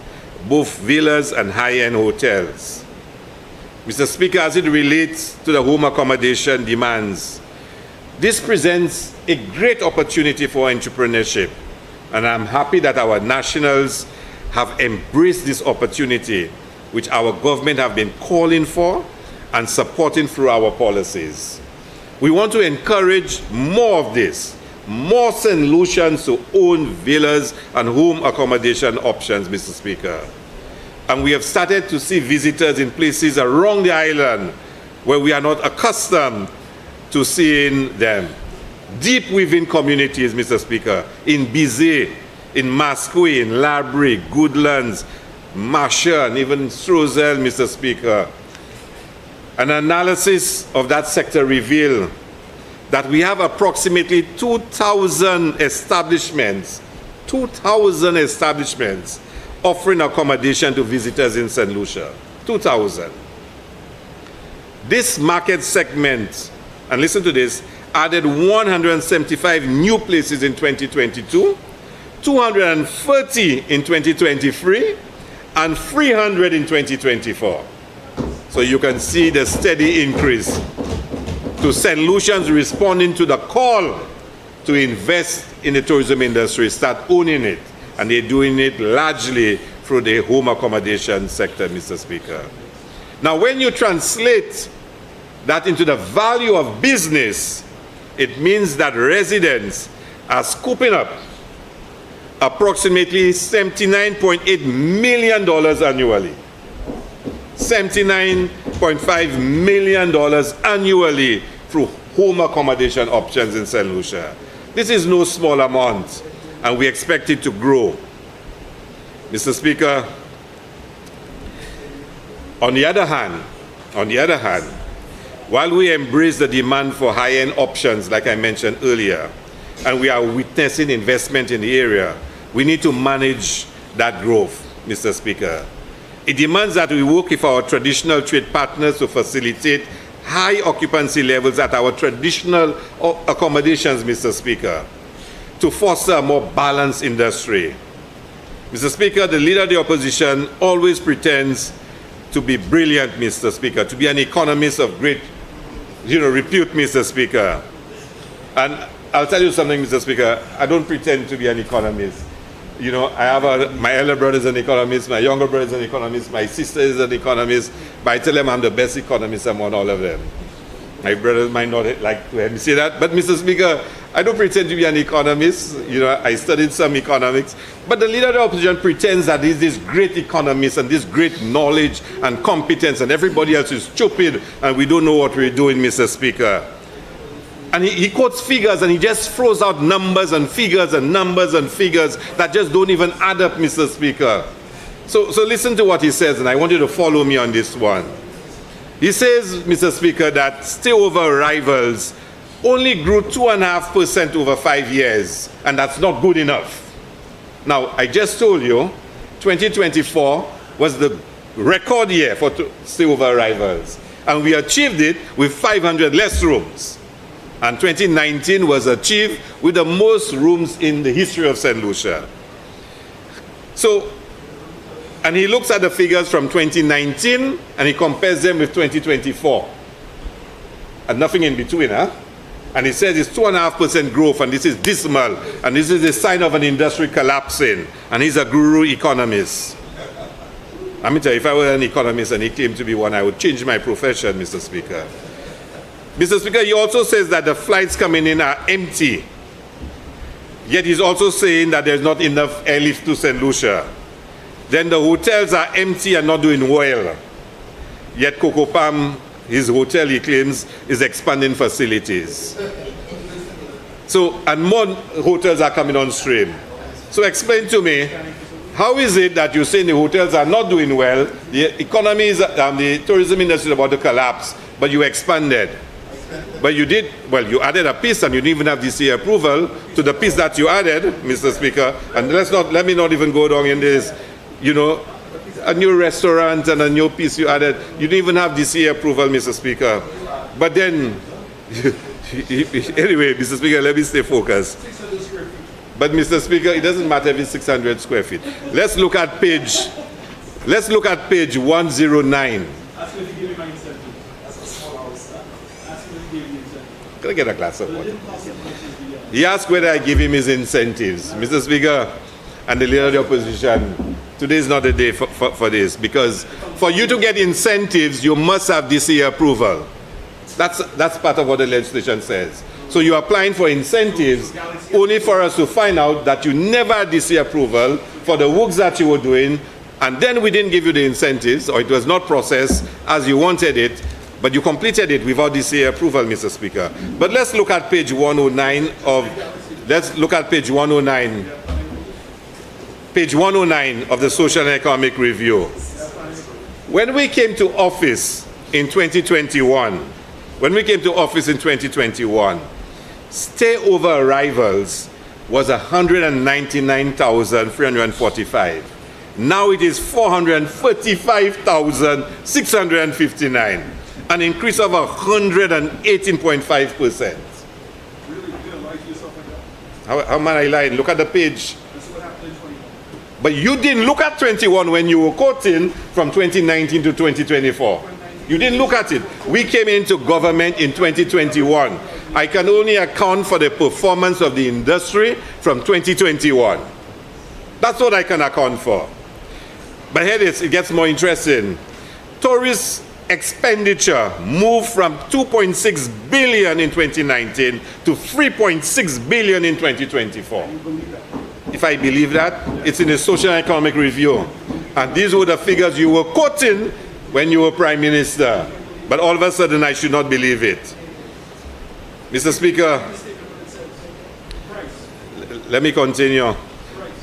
both villas and high-end hotels. Mr. Speaker, as it relates to the home accommodation demands, this presents a great opportunity for entrepreneurship, and I'm happy that our nationals have embraced this opportunity, which our government have been calling for and supporting through our policies. We want to encourage more of this, more St. Lucians to own villas and home accommodation options, Mr. Speaker. And we have started to see visitors in places around the island where we are not accustomed to seeing them. Deep within communities, Mr. Speaker, in Bizet, in Masqué, in Labrie, Goodlands, Marcia, and even Strozel, Mr. Speaker. An analysis of that sector revealed that we have approximately 2,000 establishments, offering accommodation to visitors in St. Lucia. 2,000. This market segment, and listen to this, added 175 new places in 2022, 230 in 2023, and 300 in 2024. So you can see the steady increase to St. Lucians responding to the call to invest in the tourism industry, start owning it, and they're doing it largely through the home accommodation sector, Mr. Speaker. Now, when you translate that into the value of business, it means that residents are scooping up approximately $79.8 million annually. $79.5 million annually through home accommodation options in St. Lucia. This is no small amount, and we expect it to grow. Mr. Speaker, on the other hand, while we embrace the demand for high-end options, like I mentioned earlier, and we are witnessing investment in the area, we need to manage that growth, Mr. Speaker. It demands that we work with our traditional trade partners to facilitate high occupancy levels at our traditional accommodations, Mr. Speaker, to foster a more balanced industry. Mr. Speaker, the leader of the opposition always pretends to be brilliant, Mr. Speaker, to be an economist of great, repute, Mr. Speaker. And I'll tell you something, Mr. Speaker, I don't pretend to be an economist. I have my elder brother is an economist, my younger brother is an economist, my sister is an economist, but I tell them I'm the best economist among all of them. My brothers might not like to hear me say that, but Mr. Speaker, I don't pretend to be an economist. I studied some economics, but the leader of the opposition pretends that he's this great economist and this great knowledge and competence, and everybody else is stupid and we don't know what we're doing, Mr. Speaker. And he quotes figures and he just throws out numbers and figures and numbers and figures that just don't even add up, Mr. Speaker. So listen to what he says, and I want you to follow me on this one. He says, Mr. Speaker, that stay-over arrivals only grew 2.5% over 5 years, and that's not good enough. Now, I just told you, 2024 was the record year for stay-over arrivals, and we achieved it with 500 less rooms. And 2019 was achieved with the most rooms in the history of St. Lucia. So, and he looks at the figures from 2019 and he compares them with 2024. And nothing in between, huh? And he says it's 2.5% growth, and this is dismal, and this is a sign of an industry collapsing. And he's a guru economist. Let me tell you, if I were an economist and he claimed to be one, I would change my profession, Mr. Speaker. Mr. Speaker, he also says that the flights coming in are empty. Yet he's also saying that there's not enough airlift to St. Lucia. Then the hotels are empty and not doing well. Yet Coco Palm, his hotel, he claims, is expanding facilities. So, and more hotels are coming on stream. So explain to me, how is it that you're saying the hotels are not doing well, the economy is, the tourism industry is about to collapse, but you expanded? But you did, well, you added a piece and you didn't even have DCA approval to the piece that you added, Mr. Speaker. And let me not even go down in this, a new restaurant and a new piece you added. You didn't even have DCA approval, Mr. Speaker. But then, anyway, Mr. Speaker, let me stay focused. But Mr. Speaker, it doesn't matter if it's 600 square feet. Let's look at page 109. Can I get a glass of water? He asked whether I give him his incentives. Mr. Speaker, and the leader of the opposition, today is not the day for this, because for you to get incentives, you must have DCA approval. That's part of what the legislation says. So you're applying for incentives only for us to find out that you never had DCA approval for the works that you were doing, and then we didn't give you the incentives, or it was not processed as you wanted it, but you completed it without DCA approval, Mr. Speaker. But let's look at page 109 page 109 of the Social and Economic Review. When we came to office in 2021, stay-over arrivals was 199,345. Now it is 435,659. An increase of 118.5%. How am I lying? Look at the page. But you didn't look at 21 when you were quoting from 2019 to 2024. You didn't look at it. We came into government in 2021. I can only account for the performance of the industry from 2021. That's what I can account for. But here it gets more interesting. Tourist expenditure moved from 2.6 billion in 2019 to 3.6 billion in 2024. If I believe that, it's in the Social and Economic Review. And these were the figures you were quoting when you were Prime Minister. But all of a sudden, I should not believe it. Mr. Speaker, let me continue.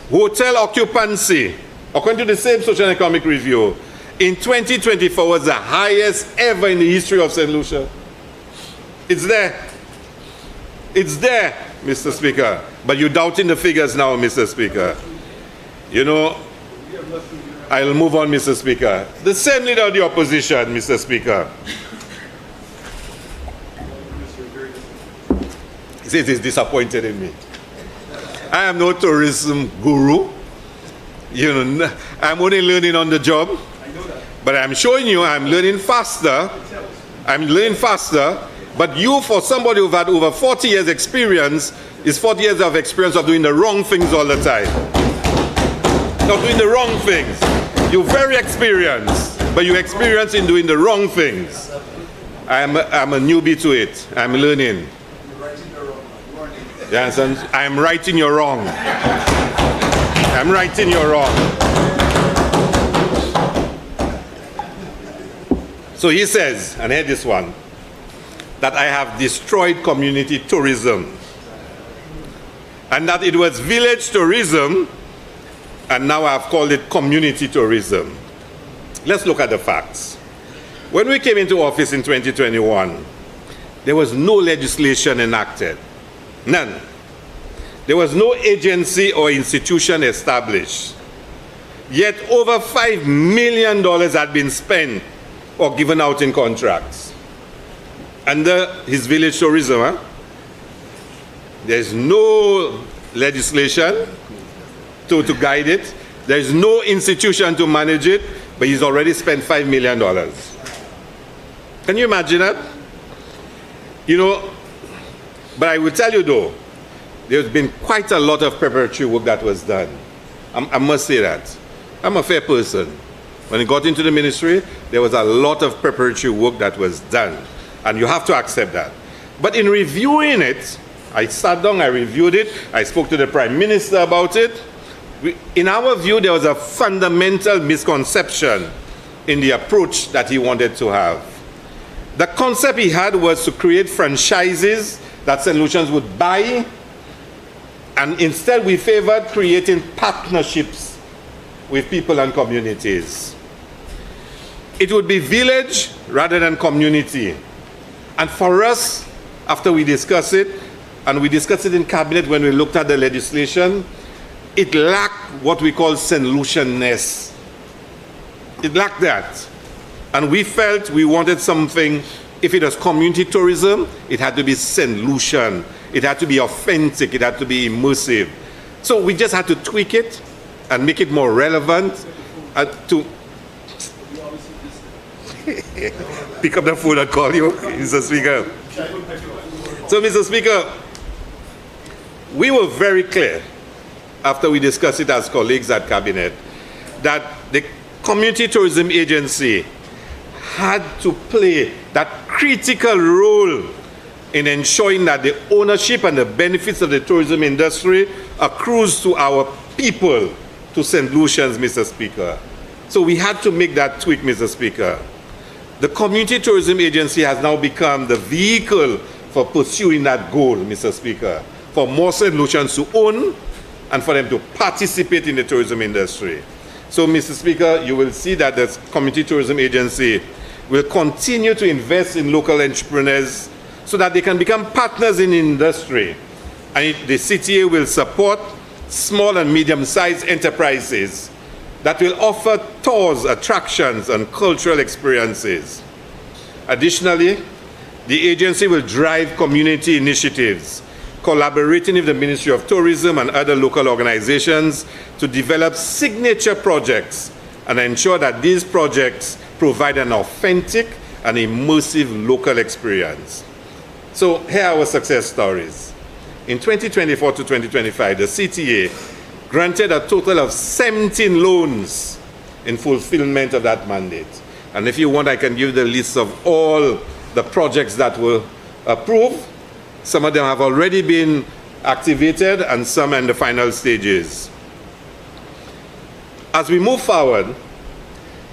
Hotel occupancy, according to the same Social and Economic Review, in 2024 was the highest ever in the history of St. Lucia. It's there. It's there, Mr. Speaker. But you're doubting the figures now, Mr. Speaker. You know, I'll move on, Mr. Speaker. The same leader of the opposition, Mr. Speaker. He says he's disappointed in me. I am no tourism guru. You know, I'm only learning on the job. But I'm showing you I'm learning faster. I'm learning faster. But you, for somebody who've had over 40 years experience, is 40 years of experience of doing the wrong things all the time. Not doing the wrong things. You're very experienced, but you're experienced in doing the wrong things. I'm a newbie to it. I'm learning. Yes, and I'm righting your wrong. I'm righting your wrong. So he says, and hear this one, that I have destroyed community tourism, and that it was village tourism, and now I've called it community tourism. Let's look at the facts. When we came into office in 2021, there was no legislation enacted. None. There was no agency or institution established. Yet over $5 million had been spent or given out in contracts under his village tourism. There's no legislation to guide it. There's no institution to manage it, but he's already spent $5 million. Can you imagine that? You know, but I will tell you though, there's been quite a lot of preparatory work that was done. I must say that. I'm a fair person. When I got into the ministry, there was a lot of preparatory work that was done. And you have to accept that. But in reviewing it, I sat down, I reviewed it, I spoke to the Prime Minister about it. In our view, there was a fundamental misconception in the approach that he wanted to have. The concept he had was to create franchises that St. Lucians would buy, and instead we favored creating partnerships with people and communities. It would be village rather than community. And for us, after we discussed it, and we discussed it in cabinet when we looked at the legislation, it lacked what we call St. Lucian-ness. It lacked that. And we felt we wanted something, if it was community tourism, it had to be St. Lucian. It had to be authentic, it had to be immersive. So we just had to tweak it and make it more relevant to pick up the phone and call you, Mr. Speaker. So, Mr. Speaker, we were very clear after we discussed it as colleagues at Cabinet that the Community Tourism Agency had to play that critical role in ensuring that the ownership and the benefits of the tourism industry accrues to our people, to St. Lucians, Mr. Speaker. So we had to make that tweak, Mr. Speaker. The Community Tourism Agency has now become the vehicle for pursuing that goal, Mr. Speaker, for more St. Lucians to own and for them to participate in the tourism industry. So, Mr. Speaker, you will see that the Community Tourism Agency will continue to invest in local entrepreneurs so that they can become partners in the industry. And the CTA will support small and medium-sized enterprises that will offer tours, attractions, and cultural experiences. Additionally, the agency will drive community initiatives, collaborating with the Ministry of Tourism and other local organizations to develop signature projects and ensure that these projects provide an authentic and immersive local experience. So here are our success stories. In 2024 to 2025, the CTA granted a total of 17 loans in fulfillment of that mandate. And if you want, I can give the list of all the projects that were approved. Some of them have already been activated and some are in the final stages. As we move forward,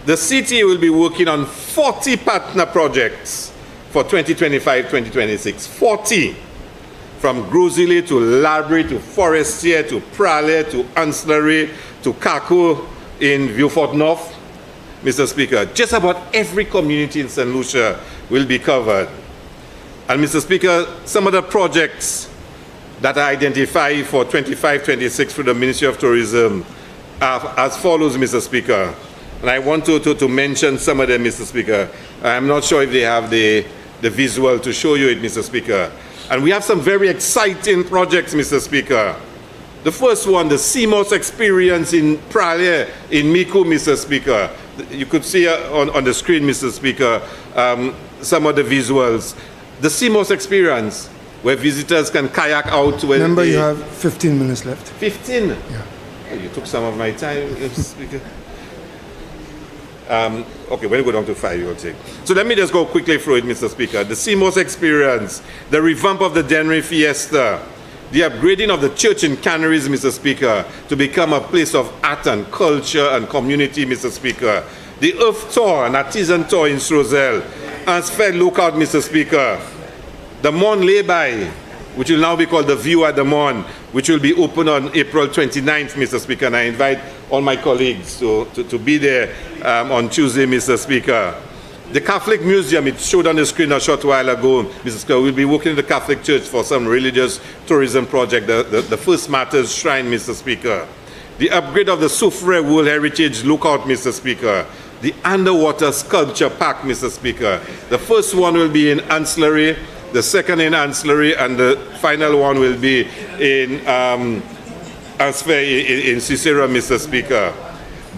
the city will be working on 40 partner projects for 2025-2026. 40. From Grosile to Labrie to Forestier to Pralle to Ancillary to Kako in Vieux-Fort North. Mr. Speaker, just about every community in St. Lucia will be covered. And Mr. Speaker, some of the projects that are identified for 25-26 through the Ministry of Tourism are as follows, Mr. Speaker. And I want to mention some of them, Mr. Speaker. I'm not sure if they have the visual to show you it, Mr. Speaker. And we have some very exciting projects, Mr. Speaker. The first one, the CMOS experience in Pralle, in Mico, Mr. Speaker. You could see on the screen, Mr. Speaker, some of the visuals. The CMOS experience, where visitors can kayak out. Remember, you have 15 minutes left. 15? Yeah. Oh, you took some of my time, Mr. Speaker. Okay, we'll go down to 5, you'll take. So let me just go quickly through it, Mr. Speaker. The CMOS experience, the revamp of the Dennery Fiesta, the upgrading of the church in Castries, Mr. Speaker, to become a place of art and culture and community, Mr. Speaker. The Earth Tour, an artisan tour in Strozel. Ansfeld Lookout, Mr. Speaker. The Mon Lay-by, which will now be called the View at the Mon, which will be open on April 29th, Mr. Speaker. And I invite all my colleagues to be there on Tuesday, Mr. Speaker. The Catholic Museum, it showed on the screen a short while ago, Mr. Speaker. We'll be working in the Catholic Church for some religious tourism project, the First Martyrs Shrine, Mr. Speaker. The upgrade of the Soufrière World Heritage Lookout, Mr. Speaker. The Underwater Sculpture Park, Mr. Speaker. The first one will be in Ancillary, the second in Ancillary, and the final one will be in in Cicero, Mr. Speaker.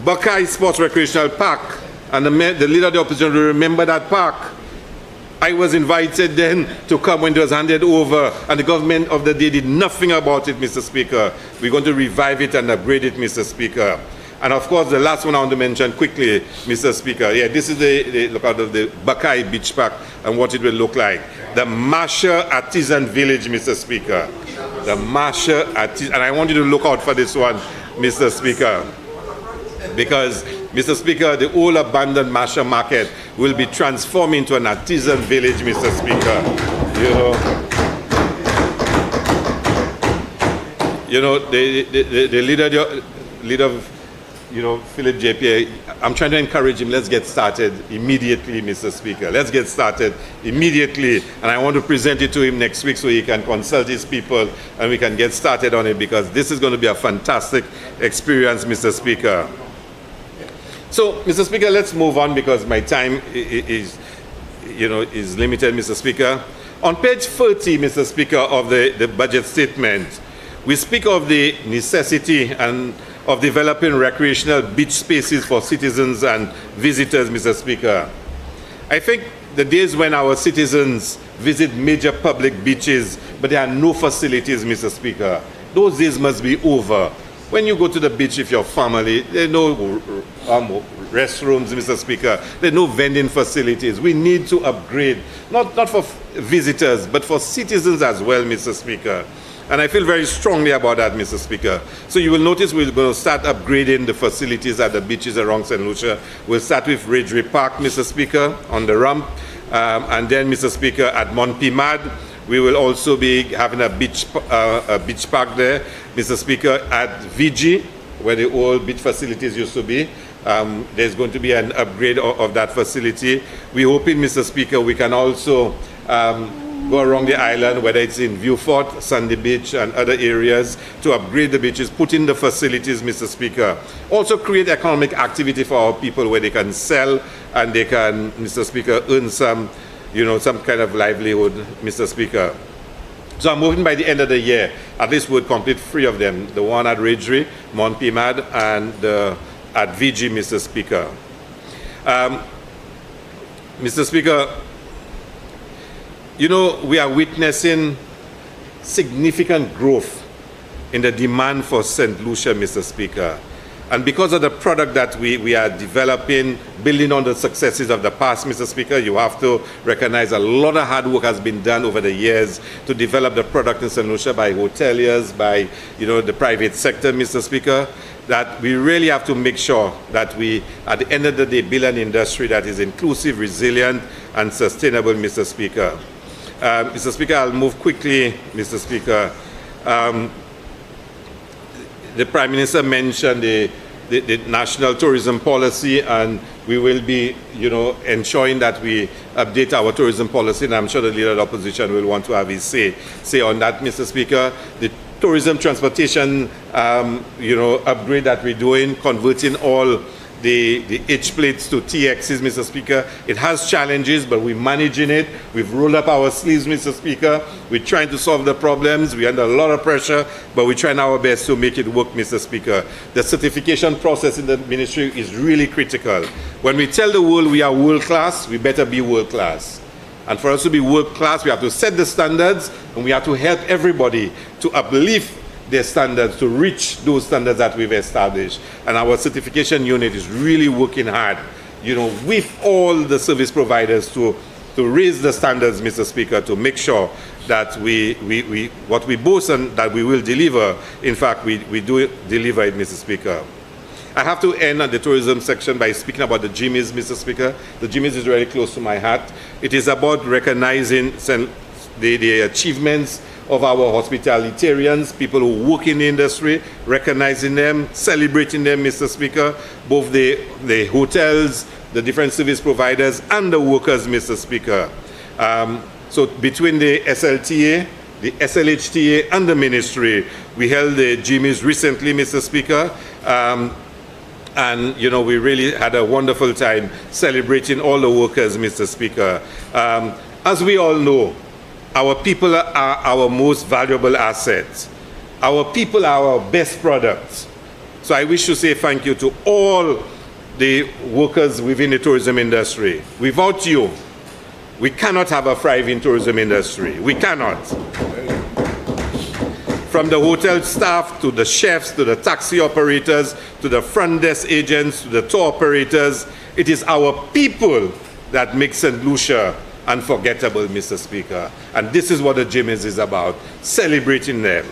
Buckeye Sports Recreational Park, and the leader of the opposition will remember that park. I was invited then to come when it was handed over, and the government of the day did nothing about it, Mr. Speaker. We're going to revive it and upgrade it, Mr. Speaker. And of course, the last one I want to mention quickly, Mr. Speaker. Yeah, this is the lookout of the Buckeye Beach Park and what it will look like. The Masher Artisan Village, Mr. Speaker. The Masher Artisan, and I want you to look out for this one, Mr. Speaker. Because, Mr. Speaker, the old abandoned Masher Market will be transformed into an artisan village, Mr. Speaker. The leader of Philip JP, I'm trying to encourage him, let's get started immediately, Mr. Speaker. Let's get started immediately. And I want to present it to him next week so he can consult his people and we can get started on it, because this is going to be a fantastic experience, Mr. Speaker. So, Mr. Speaker, let's move on because my time is limited, Mr. Speaker. On page 30, Mr. Speaker, of the budget statement, we speak of the necessity of developing recreational beach spaces for citizens and visitors, Mr. Speaker. I think the days when our citizens visit major public beaches, but there are no facilities, Mr. Speaker, those days must be over. When you go to the beach with your family, there are no restrooms, Mr. Speaker. There are no vending facilities. We need to upgrade, not for visitors, but for citizens as well, Mr. Speaker. And I feel very strongly about that, Mr. Speaker. So you will notice we're going to start upgrading the facilities at the beaches around St. Lucia. We'll start with Ridgeway Park, Mr. Speaker, on the ramp. And then, Mr. Speaker, at Montpimad, we will also be having a beach park there, Mr. Speaker, at VG, where the old beach facilities used to be. There's going to be an upgrade of that facility. We're hoping, Mr. Speaker, we can also go around the island, whether it's in Vieux-Fort, Sandy Beach, and other areas, to upgrade the beaches, put in the facilities, Mr. Speaker. Also create economic activity for our people where they can sell and they can, Mr. Speaker, earn some kind of livelihood, Mr. Speaker. So I'm hoping by the end of the year, at least we'll complete 3 of them, the one at Ridgeway, Montpimad, and at VG, Mr. Speaker. Mr. Speaker, we are witnessing significant growth in the demand for St. Lucia, Mr. Speaker. And because of the product that we are developing, building on the successes of the past, Mr. Speaker, you have to recognize a lot of hard work has been done over the years to develop the product in St. Lucia by hoteliers, by the private sector, Mr. Speaker, that we really have to make sure that we, at the end of the day, build an industry that is inclusive, resilient, and sustainable, Mr. Speaker. Mr. Speaker, I'll move quickly, Mr. Speaker. The Prime Minister mentioned the national tourism policy, and we will be, ensuring that we update our tourism policy, and I'm sure the Leader of the Opposition will want to have his say on that, Mr. Speaker. The tourism transportation, upgrade that we're doing, converting all the H plates to TXs, Mr. Speaker. It has challenges, but we're managing it. We've rolled up our sleeves, Mr. Speaker. We're trying to solve the problems. We're under a lot of pressure, but we're trying our best to make it work, Mr. Speaker. The certification process in the ministry is really critical. When we tell the world we are world-class, we better be world-class. And for us to be world-class, we have to set the standards, and we have to help everybody to uplift their standards, to reach those standards that we've established. And our certification unit is really working hard, with all the service providers to raise the standards, Mr. Speaker, to make sure that what we boast and that we will deliver, in fact, we do deliver it, Mr. Speaker. I have to end on the tourism section by speaking about the Jimmys, Mr. Speaker. The Jimmys is very close to my heart. It is about recognizing the achievements of our hospitalitarians, people who work in the industry, recognizing them, celebrating them, Mr. Speaker, both the hotels, the different service providers, and the workers, Mr. Speaker. So between the SLTA, the SLHTA, and the ministry, we held the Jimmys recently, Mr. Speaker. And, we really had a wonderful time celebrating all the workers, Mr. Speaker. As we all know, our people are our most valuable assets. Our people are our best products. So I wish to say thank you to all the workers within the tourism industry. Without you, we cannot have a thriving tourism industry. We cannot. From the hotel staff, to the chefs, to the taxi operators, to the front desk agents, to the tour operators, it is our people that make St. Lucia unforgettable, Mr. Speaker. And this is what the Jimmys is about, celebrating them.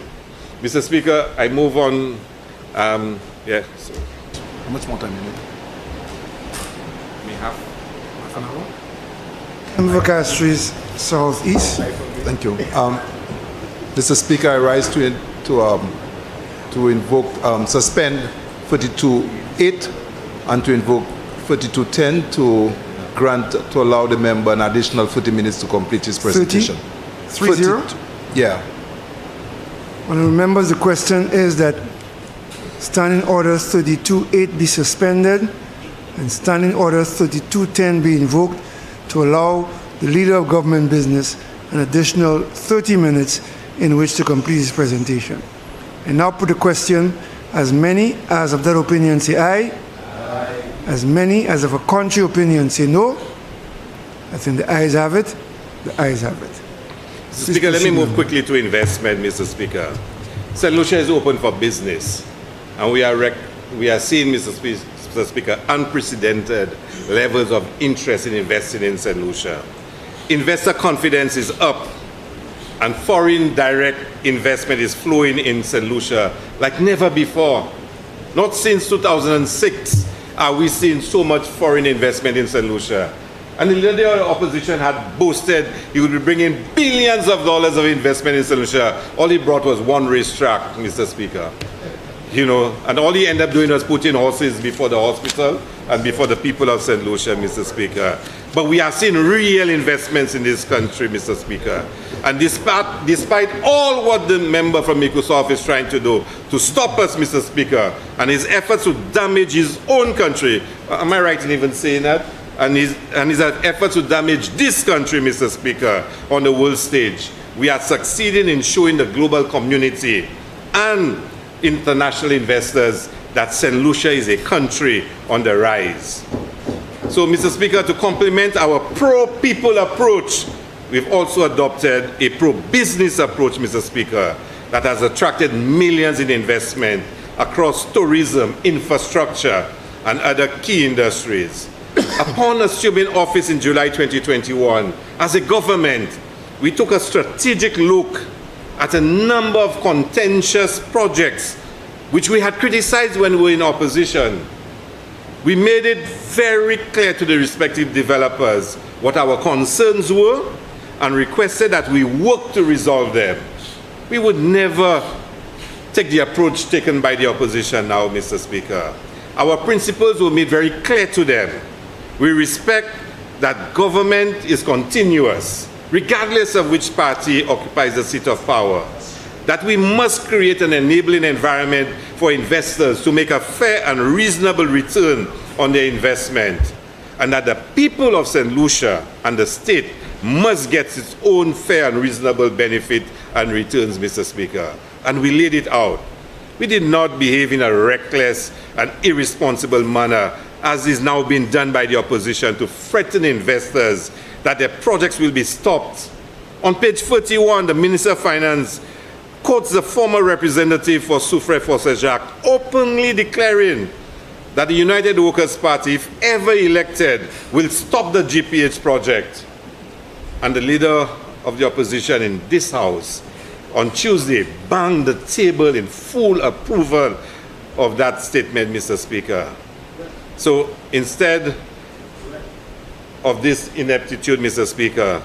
Mr. Speaker, I move on. How much more time you need? We have half an hour. Member for Castries Southeast. Thank you. Mr. Speaker, I rise to invoke, suspend 32.8 and to invoke 32.10 to grant, to allow the member an additional 30 minutes to complete his presentation. 30? Yeah. Honourable members, the question is that Standing Order 32.8 be suspended and Standing Order 32.10 be invoked to allow the Leader of Government Business an additional 30 minutes in which to complete his presentation. And now put the question, as many as of that opinion say aye. Aye. As many as of a contrary opinion say no. I think the ayes have it. The ayes have it. Mr. Speaker, let me move quickly to investment, Mr. Speaker. St. Lucia is open for business, and we are seeing, Mr. Speaker, unprecedented levels of interest in investing in St. Lucia. Investor confidence is up, and foreign direct investment is flowing in St. Lucia like never before. Not since 2006 are we seeing so much foreign investment in St. Lucia. And the Leader of the Opposition had boasted he would be bringing billions of dollars of investment in St. Lucia. All he brought was one racetrack, Mr. Speaker. And all he ended up doing was putting horses before the hospital and before the people of St. Lucia, Mr. Speaker. But we are seeing real investments in this country, Mr. Speaker. And despite all what the member from Microsoft is trying to do to stop us, Mr. Speaker, and his efforts to damage his own country, am I right in even saying that? And his efforts to damage this country, Mr. Speaker, on the world stage, we are succeeding in showing the global community and international investors that St. Lucia is a country on the rise. So, Mr. Speaker, to complement our pro-people approach, we've also adopted a pro-business approach, Mr. Speaker, that has attracted millions in investment across tourism, infrastructure, and other key industries. Upon assuming office in July 2021, as a government, we took a strategic look at a number of contentious projects which we had criticized when we were in opposition. We made it very clear to the respective developers what our concerns were and requested that we work to resolve them. We would never take the approach taken by the opposition now, Mr. Speaker. Our principles were made very clear to them. We respect that government is continuous, regardless of which party occupies the seat of power. That we must create an enabling environment for investors to make a fair and reasonable return on their investment. And that the people of St. Lucia and the state must get its own fair and reasonable benefit and returns, Mr. Speaker. And we laid it out. We did not behave in a reckless and irresponsible manner, as is now being done by the opposition, to threaten investors that their projects will be stopped. On page 41, the Minister of Finance quotes the former representative for Soufrière Fossé Jacques, openly declaring that the United Workers' Party, if ever elected, will stop the GPH project. And the leader of the opposition in this House on Tuesday banged the table in full approval of that statement, Mr. Speaker. So instead of this ineptitude, Mr. Speaker,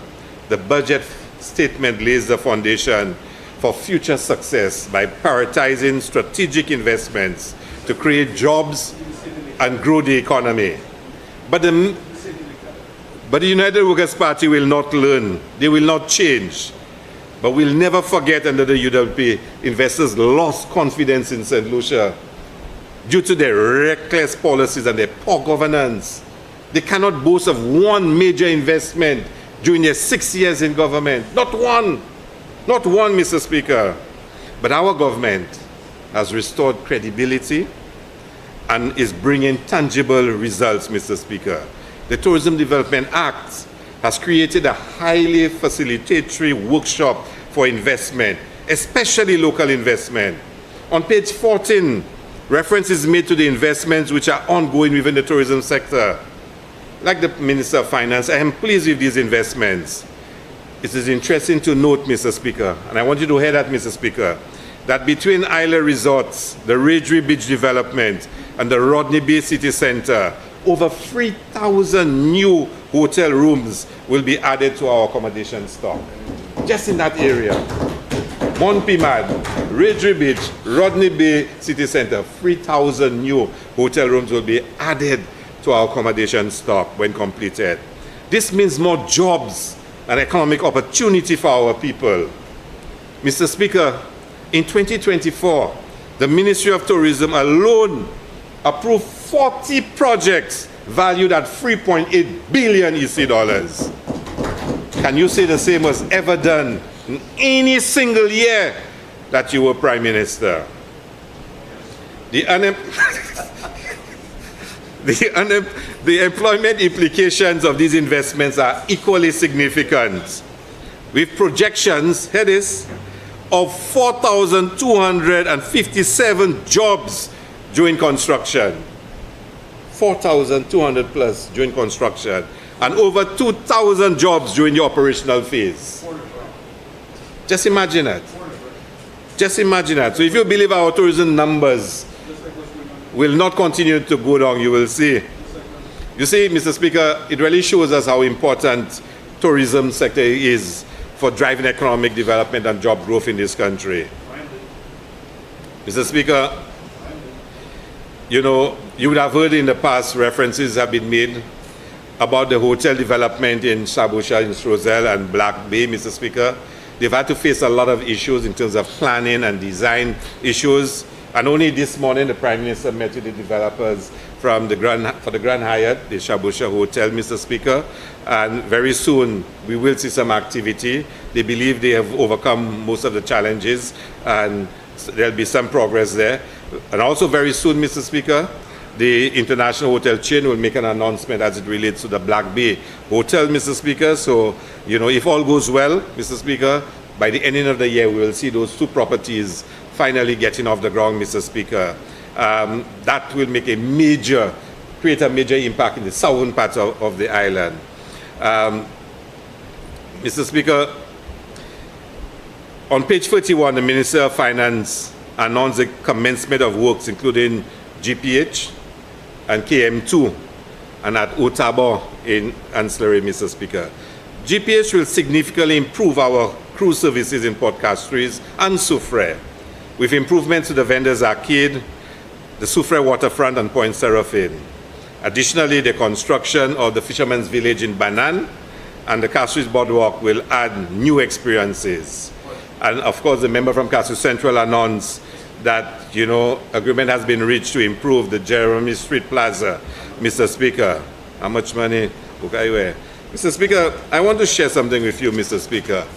the budget statement lays the foundation for future success by prioritizing strategic investments to create jobs and grow the economy. But the United Workers' Party will not learn. They will not change. But we'll never forget under the UWP, investors lost confidence in St. Lucia due to their reckless policies and their poor governance. They cannot boast of one major investment during their 6 years in government. Not one. Not one, Mr. Speaker. But our government has restored credibility and is bringing tangible results, Mr. Speaker. The Tourism Development Act has created a highly facilitatory workshop for investment, especially local investment. On page 14, reference is made to the investments which are ongoing within the tourism sector. Like the Minister of Finance, I am pleased with these investments. It is interesting to note, Mr. Speaker, and I want you to hear that, Mr. Speaker, that between Isla Resorts, the Ridgely Beach development, and the Rodney Bay City Center, over 3,000 new hotel rooms will be added to our accommodation stock. Just in that area. Mont Pimad, Ridgely Beach, Rodney Bay City Center, 3,000 new hotel rooms will be added to our accommodation stock when completed. This means more jobs and economic opportunity for our people. Mr. Speaker, in 2024, the Ministry of Tourism alone approved 40 projects valued at 3.8 billion EC dollars. Can you say the same was ever done in any single year that you were Prime Minister? The employment implications of these investments are equally significant, with projections, here it is, of 4,257 jobs during construction. 4,200 plus during construction, and over 2,000 jobs during the operational phase. Just imagine that. Just imagine that. So if you believe our tourism numbers will not continue to go down, you will see. You see, Mr. Speaker, it really shows us how important tourism sector is for driving economic development and job growth in this country. Mr. Speaker, you know, you would have heard in the past references have been made about the hotel development in Shabusha, in Strozel, and Black Bay, Mr. Speaker. They've had to face a lot of issues in terms of planning and design issues. And only this morning, the Prime Minister met with the developers for the Grand Hyatt, the Shabusha Hotel, Mr. Speaker. And very soon, we will see some activity. They believe they have overcome most of the challenges, and there'll be some progress there. And also very soon, Mr. Speaker, the international hotel chain will make an announcement as it relates to the Black Bay Hotel, Mr. Speaker. So, you know, if all goes well, Mr. Speaker, by the ending of the year, we will see those two properties finally getting off the ground, Mr. Speaker. That will make create a major impact in the southern part of the island. Mr. Speaker, on page 41, the Minister of Finance announced the commencement of works including GPH and KM2 and at Otabo in Ancillary, Mr. Speaker. GPH will significantly improve our cruise services in Port Castries and Soufrière, with improvements to the Vendors Arcade, the Soufrière Waterfront and Point Seraphine. Additionally, the construction of the Fisherman's Village in Banan and the Castries Boardwalk will add new experiences. And of course, the member from Castries Central announced that, agreement has been reached to improve the Jeremy Street Plaza. Mr. Speaker, how much money? Okay, Mr. Speaker, I want to share something with you, Mr. Speaker.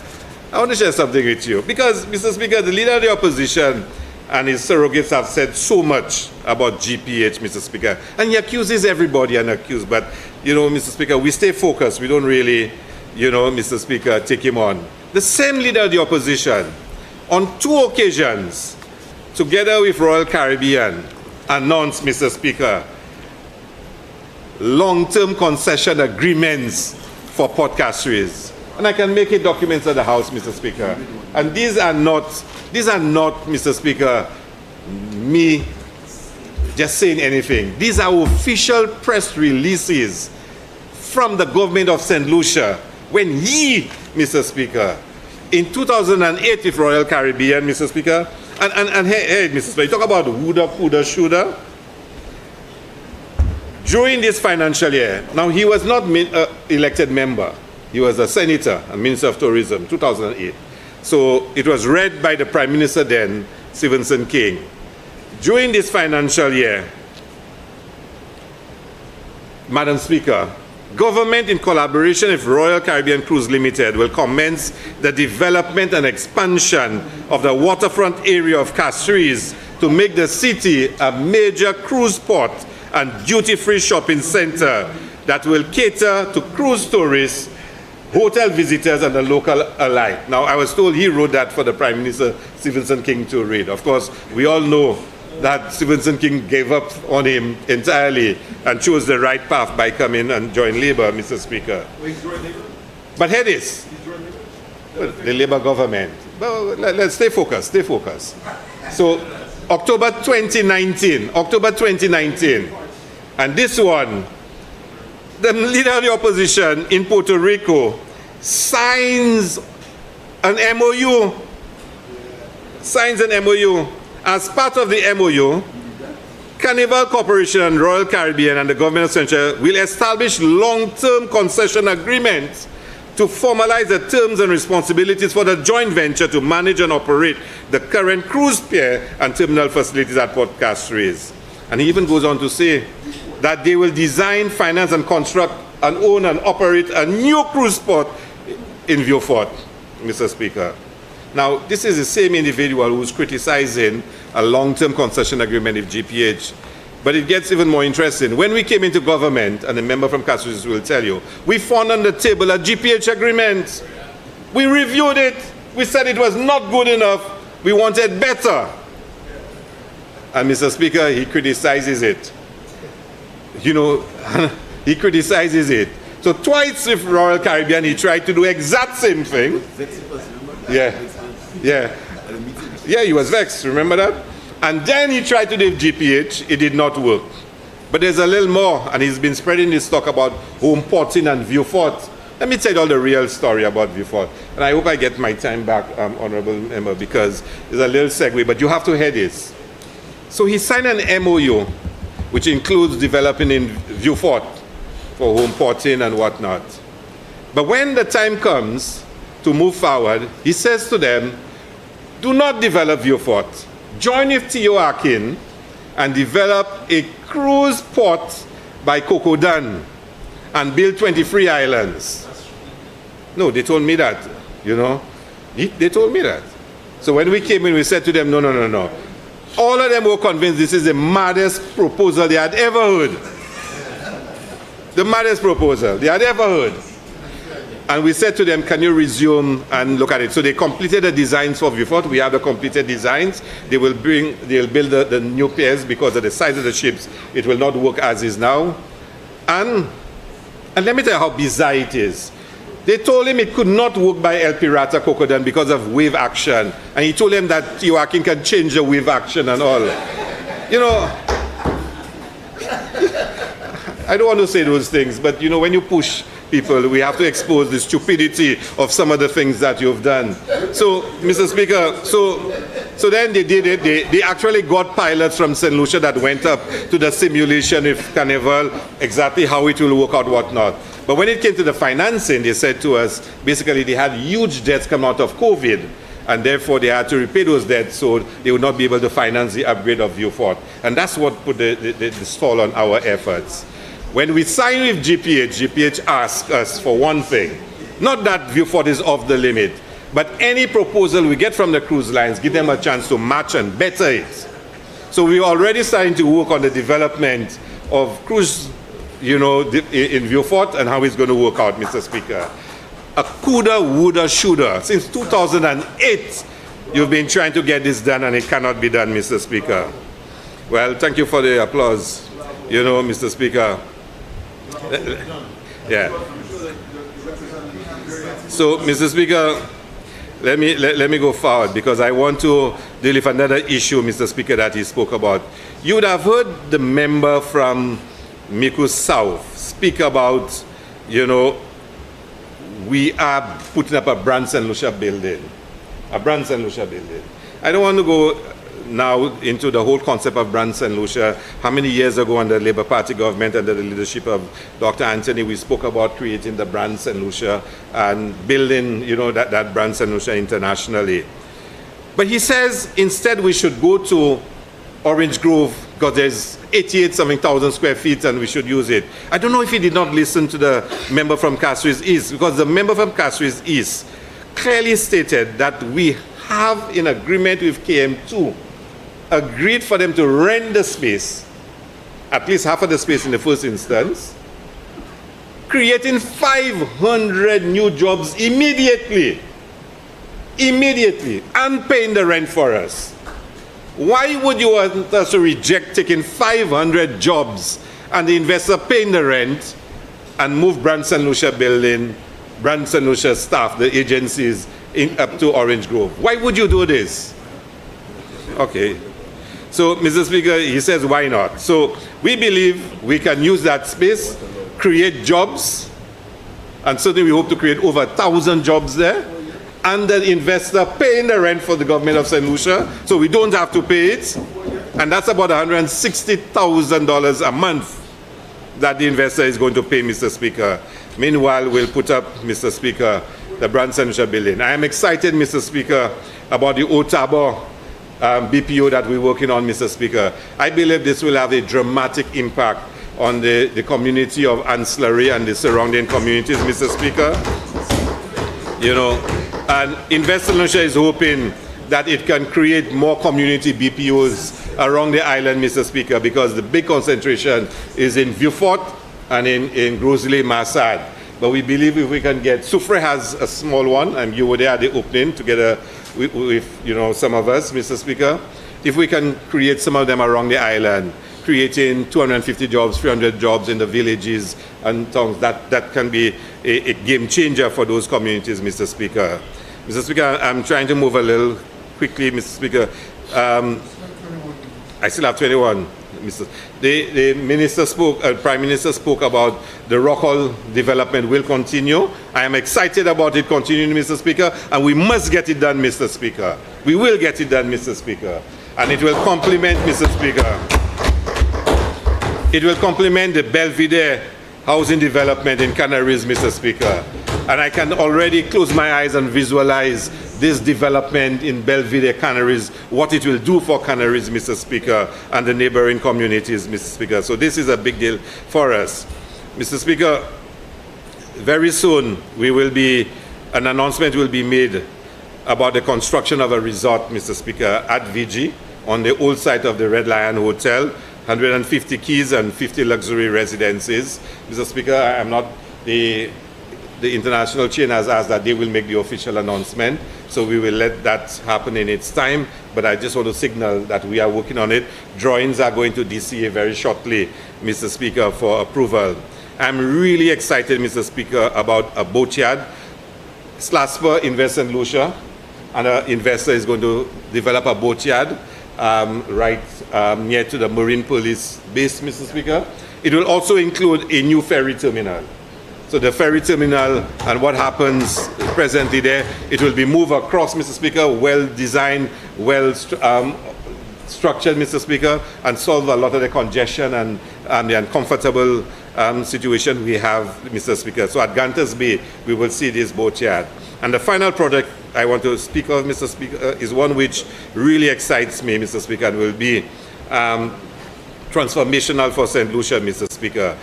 I want to share something with you because, Mr. Speaker, the leader of the opposition and his surrogates have said so much about GPH, Mr. Speaker, and he accuses everybody and accused. But, Mr. Speaker, we stay focused. We don't really, Mr. Speaker, take him on. The same leader of the opposition, on 2 occasions, together with Royal Caribbean, announced, Mr. Speaker, long-term concession agreements for Port Castries. And I can make it documents of the House, Mr. Speaker. And these are not, Mr. Speaker, me just saying anything. These are official press releases from the government of St. Lucia when he, Mr. Speaker, in 2008 with Royal Caribbean, Mr. Speaker, and hey, Mr. Speaker, you talk about Huda, Puda, Shuda. During this financial year, now he was not elected member. He was a senator and Minister of Tourism, 2008. So it was read by the Prime Minister then, Stevenson King. During this financial year, Madam Speaker, government in collaboration with Royal Caribbean Cruise Limited will commence the development and expansion of the waterfront area of Castries to make the city a major cruise port and duty-free shopping center that will cater to cruise tourists, hotel visitors, and the local alike. Now, I was told he wrote that for the Prime Minister, Stevenson King, to read. Of course, we all know that Stevenson King gave up on him entirely and chose the right path by coming and join Labour, Mr. Speaker. But here it is. The Labour government. Well, let's stay focused, So, October 2019, and this one, the leader of the opposition in Puerto Rico signs an MOU. As part of the MOU, Carnival Corporation and Royal Caribbean and the government of Central will establish long-term concession agreements to formalize the terms and responsibilities for the joint venture to manage and operate the current cruise pier and terminal facilities at Port Castries. And he even goes on to say that they will design, finance, and construct and own and operate a new cruise port in Vieux-Fort, Mr. Speaker. Now, this is the same individual who's criticizing a long-term concession agreement with GPH. But it gets even more interesting. When we came into government, and the member from Castries will tell you, we found on the table a GPH agreement. We reviewed it. We said it was not good enough. We wanted better. And Mr. Speaker, he criticizes it. He criticizes it. So twice with Royal Caribbean, he tried to do exact same thing. Yeah, he was vexed, remember that? And then he tried to do GPH, it did not work. But there's a little more, and he's been spreading this talk about home porting and Vieux-Fort. Let me tell you all the real story about Vieux-Fort. And I hope I get my time back, Honorable Member, because there's a little segue, but you have to hear this. So he signed an MOU, which includes developing in Vieux-Fort for home porting and whatnot. But when the time comes to move forward, he says to them, do not develop Vieux-Fort. Join with Theo Akin and develop a cruise port by Kokodan and build 23 islands. No, they told me that, They told me that. So when we came in, we said to them, no. All of them were convinced this is the maddest proposal they had ever heard. The maddest proposal they had ever heard. And we said to them, can you resume and look at it? So they completed the designs for Viewfort. We have the completed designs. They'll build the new piers because of the size of the ships. It will not work as is now. And let me tell you how bizarre it is. They told him it could not work by El Pirata Cocodon because of wave action. And he told them that Joaquin can change the wave action and all. You know, I don't want to say those things, but you know, when you push people, we have to expose the stupidity of some of the things that you've done. So, Mr. Speaker, so then they did it. They actually got pilots from St. Lucia that went up to the simulation with Carnival, exactly how it will work out, whatnot. But when it came to the financing, they said to us, basically they had huge debts come out of COVID, and therefore they had to repay those debts so they would not be able to finance the upgrade of Viewfort. And that's what put the stall on our efforts. When we signed with GPH asked us for one thing, not that Viewfort is off the limit, but any proposal we get from the cruise lines, give them a chance to match and better it. So we're already starting to work on the development of cruise, you know, in Viewfort and how it's going to work out, Mr. Speaker. A coulda, woulda, shoulda. Since 2008, you've been trying to get this done and it cannot be done, Mr. Speaker. Well, thank you for the applause, you know, Mr. Speaker. Yeah. So, Mr. Speaker, let me go forward because I want to deal with another issue, Mr. Speaker, that he spoke about. You would have heard the member from Miku South speak about, you know, we are putting up a Brand St. Lucia building. A Brand St. Lucia building. I don't want to go now into the whole concept of Brand St. Lucia. How many years ago under the Labour Party government, under the leadership of Dr. Anthony, we spoke about creating the Brand St. Lucia and building, you know, that Brand St. Lucia internationally. But he says instead we should go to Orange Grove because there's 88-something thousand square feet and we should use it. I don't know if he did not listen to the member from Castries East, because the member from Castries East clearly stated that we have in agreement with KM2 agreed for them to rent the space, at least half of the space in the first instance, creating 500 new jobs immediately, and paying the rent for us. Why would you want us to reject taking 500 jobs and the investor paying the rent and move Brand St. Lucia building, Brand St. Lucia staff, the agencies, up to Orange Grove? Why would you do this? Okay. So, Mr. Speaker, he says, why not? So, we believe we can use that space, create jobs, and certainly we hope to create over 1,000 jobs there, and the investor paying the rent for the government of St. Lucia, so we don't have to pay it, and that's about $160,000 a month that the investor is going to pay, Mr. Speaker. Meanwhile, we'll put up, Mr. Speaker, the Brand St. Lucia building. I am excited, Mr. Speaker, about the Otago BPO that we're working on, Mr. Speaker. I believe this will have a dramatic impact on the community of Ancillary and the surrounding communities, Mr. Speaker. You know, and Invest St. Lucia is hoping that it can create more community BPOs around the island, Mr. Speaker, because the big concentration is in Viewfort and in Grosley, Massad. But we believe if we can get, Soufrière has a small one, and you were there at the opening together with you know, some of us, Mr. Speaker. If we can create some of them around the island, creating 250 jobs, 300 jobs in the villages and towns, that can be a game changer for those communities, Mr. Speaker. Mr. Speaker, I'm trying to move a little quickly, Mr. Speaker. I still have 21. The minister spoke, Prime Minister spoke about the Rockall development will continue. I am excited about it continuing, Mr. Speaker, and we must get it done, Mr. Speaker. We will get it done, Mr. Speaker. And it will complement, Mr. Speaker. It will complement the Belvedere housing development in Canaries, Mr. Speaker. And I can already close my eyes and visualize this development in Belvedere, Canaries, what it will do for Canaries, Mr. Speaker, and the neighboring communities, Mr. Speaker. So this is a big deal for us. Mr. Speaker, very soon an announcement will be made about the construction of a resort, Mr. Speaker, at VG on the old site of the Red Lion Hotel, 150 keys and 50 luxury residences. Mr. Speaker, I am not the the international chain has asked that they will make the official announcement, so we will let that happen in its time. But I just want to signal that we are working on it. Drawings are going to DCA very shortly, Mr. Speaker, for approval. I'm really excited, Mr. Speaker, about a boatyard. Slasper invests in Lucia, and an investor is going to develop a boatyard near to the Marine Police base, Mr. Speaker. It will also include a new ferry terminal. So the ferry terminal and what happens presently there, it will be moved across, Mr. Speaker, well designed, well structured, Mr. Speaker, and solve a lot of the congestion and the uncomfortable situation we have, Mr. Speaker. So at Gantas Bay, we will see this boatyard. And the final project I want to speak of, Mr. Speaker, is one which really excites me, Mr. Speaker, and will be transformational for St. Lucia, Mr. Speaker.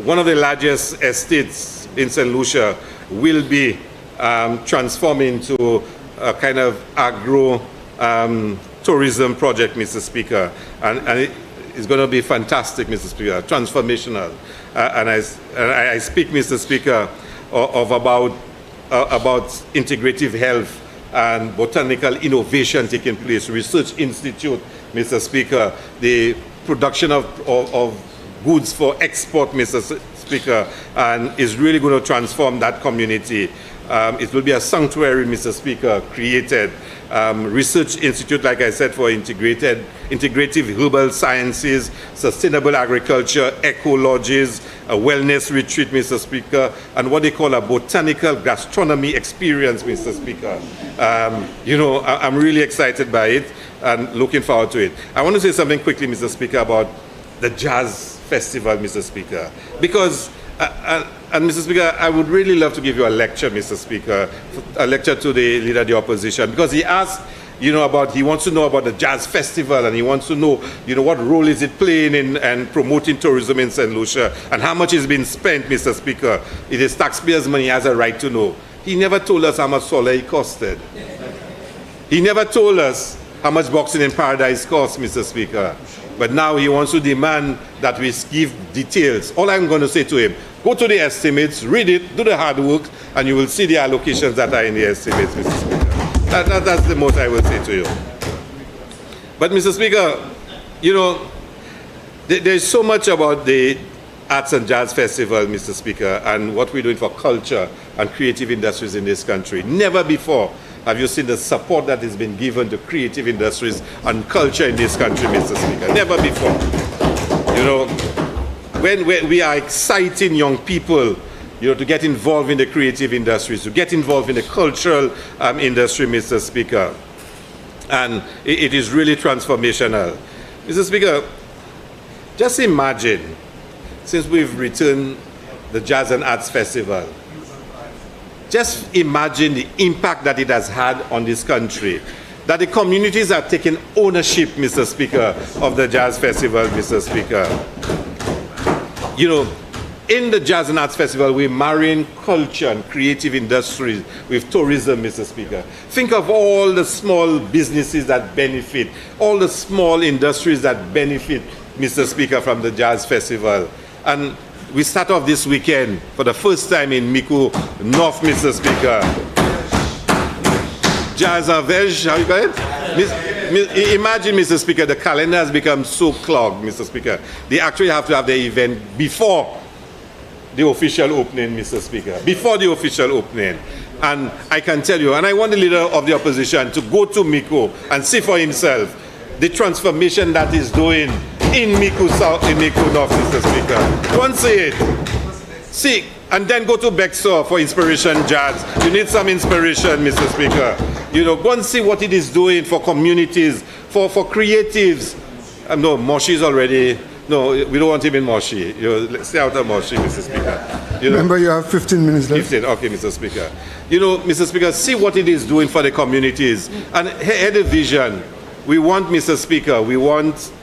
One of the largest estates in St. Lucia will be transformed into a kind of agro-tourism project, Mr. Speaker. And it's going to be fantastic, Mr. Speaker, transformational. And I speak, Mr. Speaker, of about integrative health and botanical innovation taking place, research institute, Mr. Speaker, the production of goods for export, Mr. Speaker, and is really going to transform that community. It will be a sanctuary, Mr. Speaker, created. Research institute, like I said, for integrative herbal sciences, sustainable agriculture, ecologies, a wellness retreat, Mr. Speaker, and what they call a botanical gastronomy experience, Mr. Speaker. I'm really excited by it and looking forward to it. I want to say something quickly, Mr. Speaker, about the Jazz Festival, Mr. Speaker, because and Mr. Speaker, I would really love to give you a lecture, Mr. Speaker, a lecture to the Leader of the Opposition, because he asked, he wants to know about the Jazz Festival, and he wants to know, what role is it playing in and promoting tourism in St. Lucia, and how much is being spent, Mr. Speaker. It is taxpayers' money, he has a right to know. He never told us how much solar he costed. He never told us how much boxing in paradise costs, Mr. Speaker. But now he wants to demand that we give details. All I'm going to say to him, go to the estimates, read it, do the hard work, and you will see the allocations that are in the estimates, Mr. Speaker. That's the most I will say to you. But, Mr. Speaker, there's so much about the Arts and Jazz Festival, Mr. Speaker, and what we're doing for culture and creative industries in this country. Never before have you seen the support that has been given to creative industries and culture in this country, Mr. Speaker? Never before. When we are exciting young people, to get involved in the creative industries, to get involved in the cultural industry, Mr. Speaker. And it is really transformational. Mr. Speaker, just imagine, since we've returned the Jazz and Arts Festival, just imagine the impact that it has had on this country. That the communities are taking ownership, Mr. Speaker, of the Jazz Festival, Mr. Speaker. In the Jazz and Arts Festival, we're marrying culture and creative industries with tourism, Mr. Speaker. Think of all the small businesses that benefit, all the small industries that benefit, Mr. Speaker, from the Jazz Festival. And we start off this weekend for the first time in Miku North, Mr. Speaker. Jazz Avej, how you got it? Imagine, Mr. Speaker, the calendar has become so clogged, Mr. Speaker. They actually have to have the event before the official opening, Mr. Speaker. Before the official opening. And I can tell you, and I want the Leader of the Opposition to go to Miku and see for himself the transformation that is doing in Miku South, in Miku North, Mr. Speaker. Go and see it. See, and then go to Bexar for Inspiration Jazz. You need some inspiration, Mr. Speaker. Go and see what it is doing for communities, for creatives. No, Moshi is already, no, we don't want him in Moshi. Let's stay out of Moshi, Mr. Speaker. Remember, you have 15 minutes left. 15, okay, Mr. Speaker. Mr. Speaker, see what it is doing for the communities. And head the vision. We want, Mr. Speaker, we want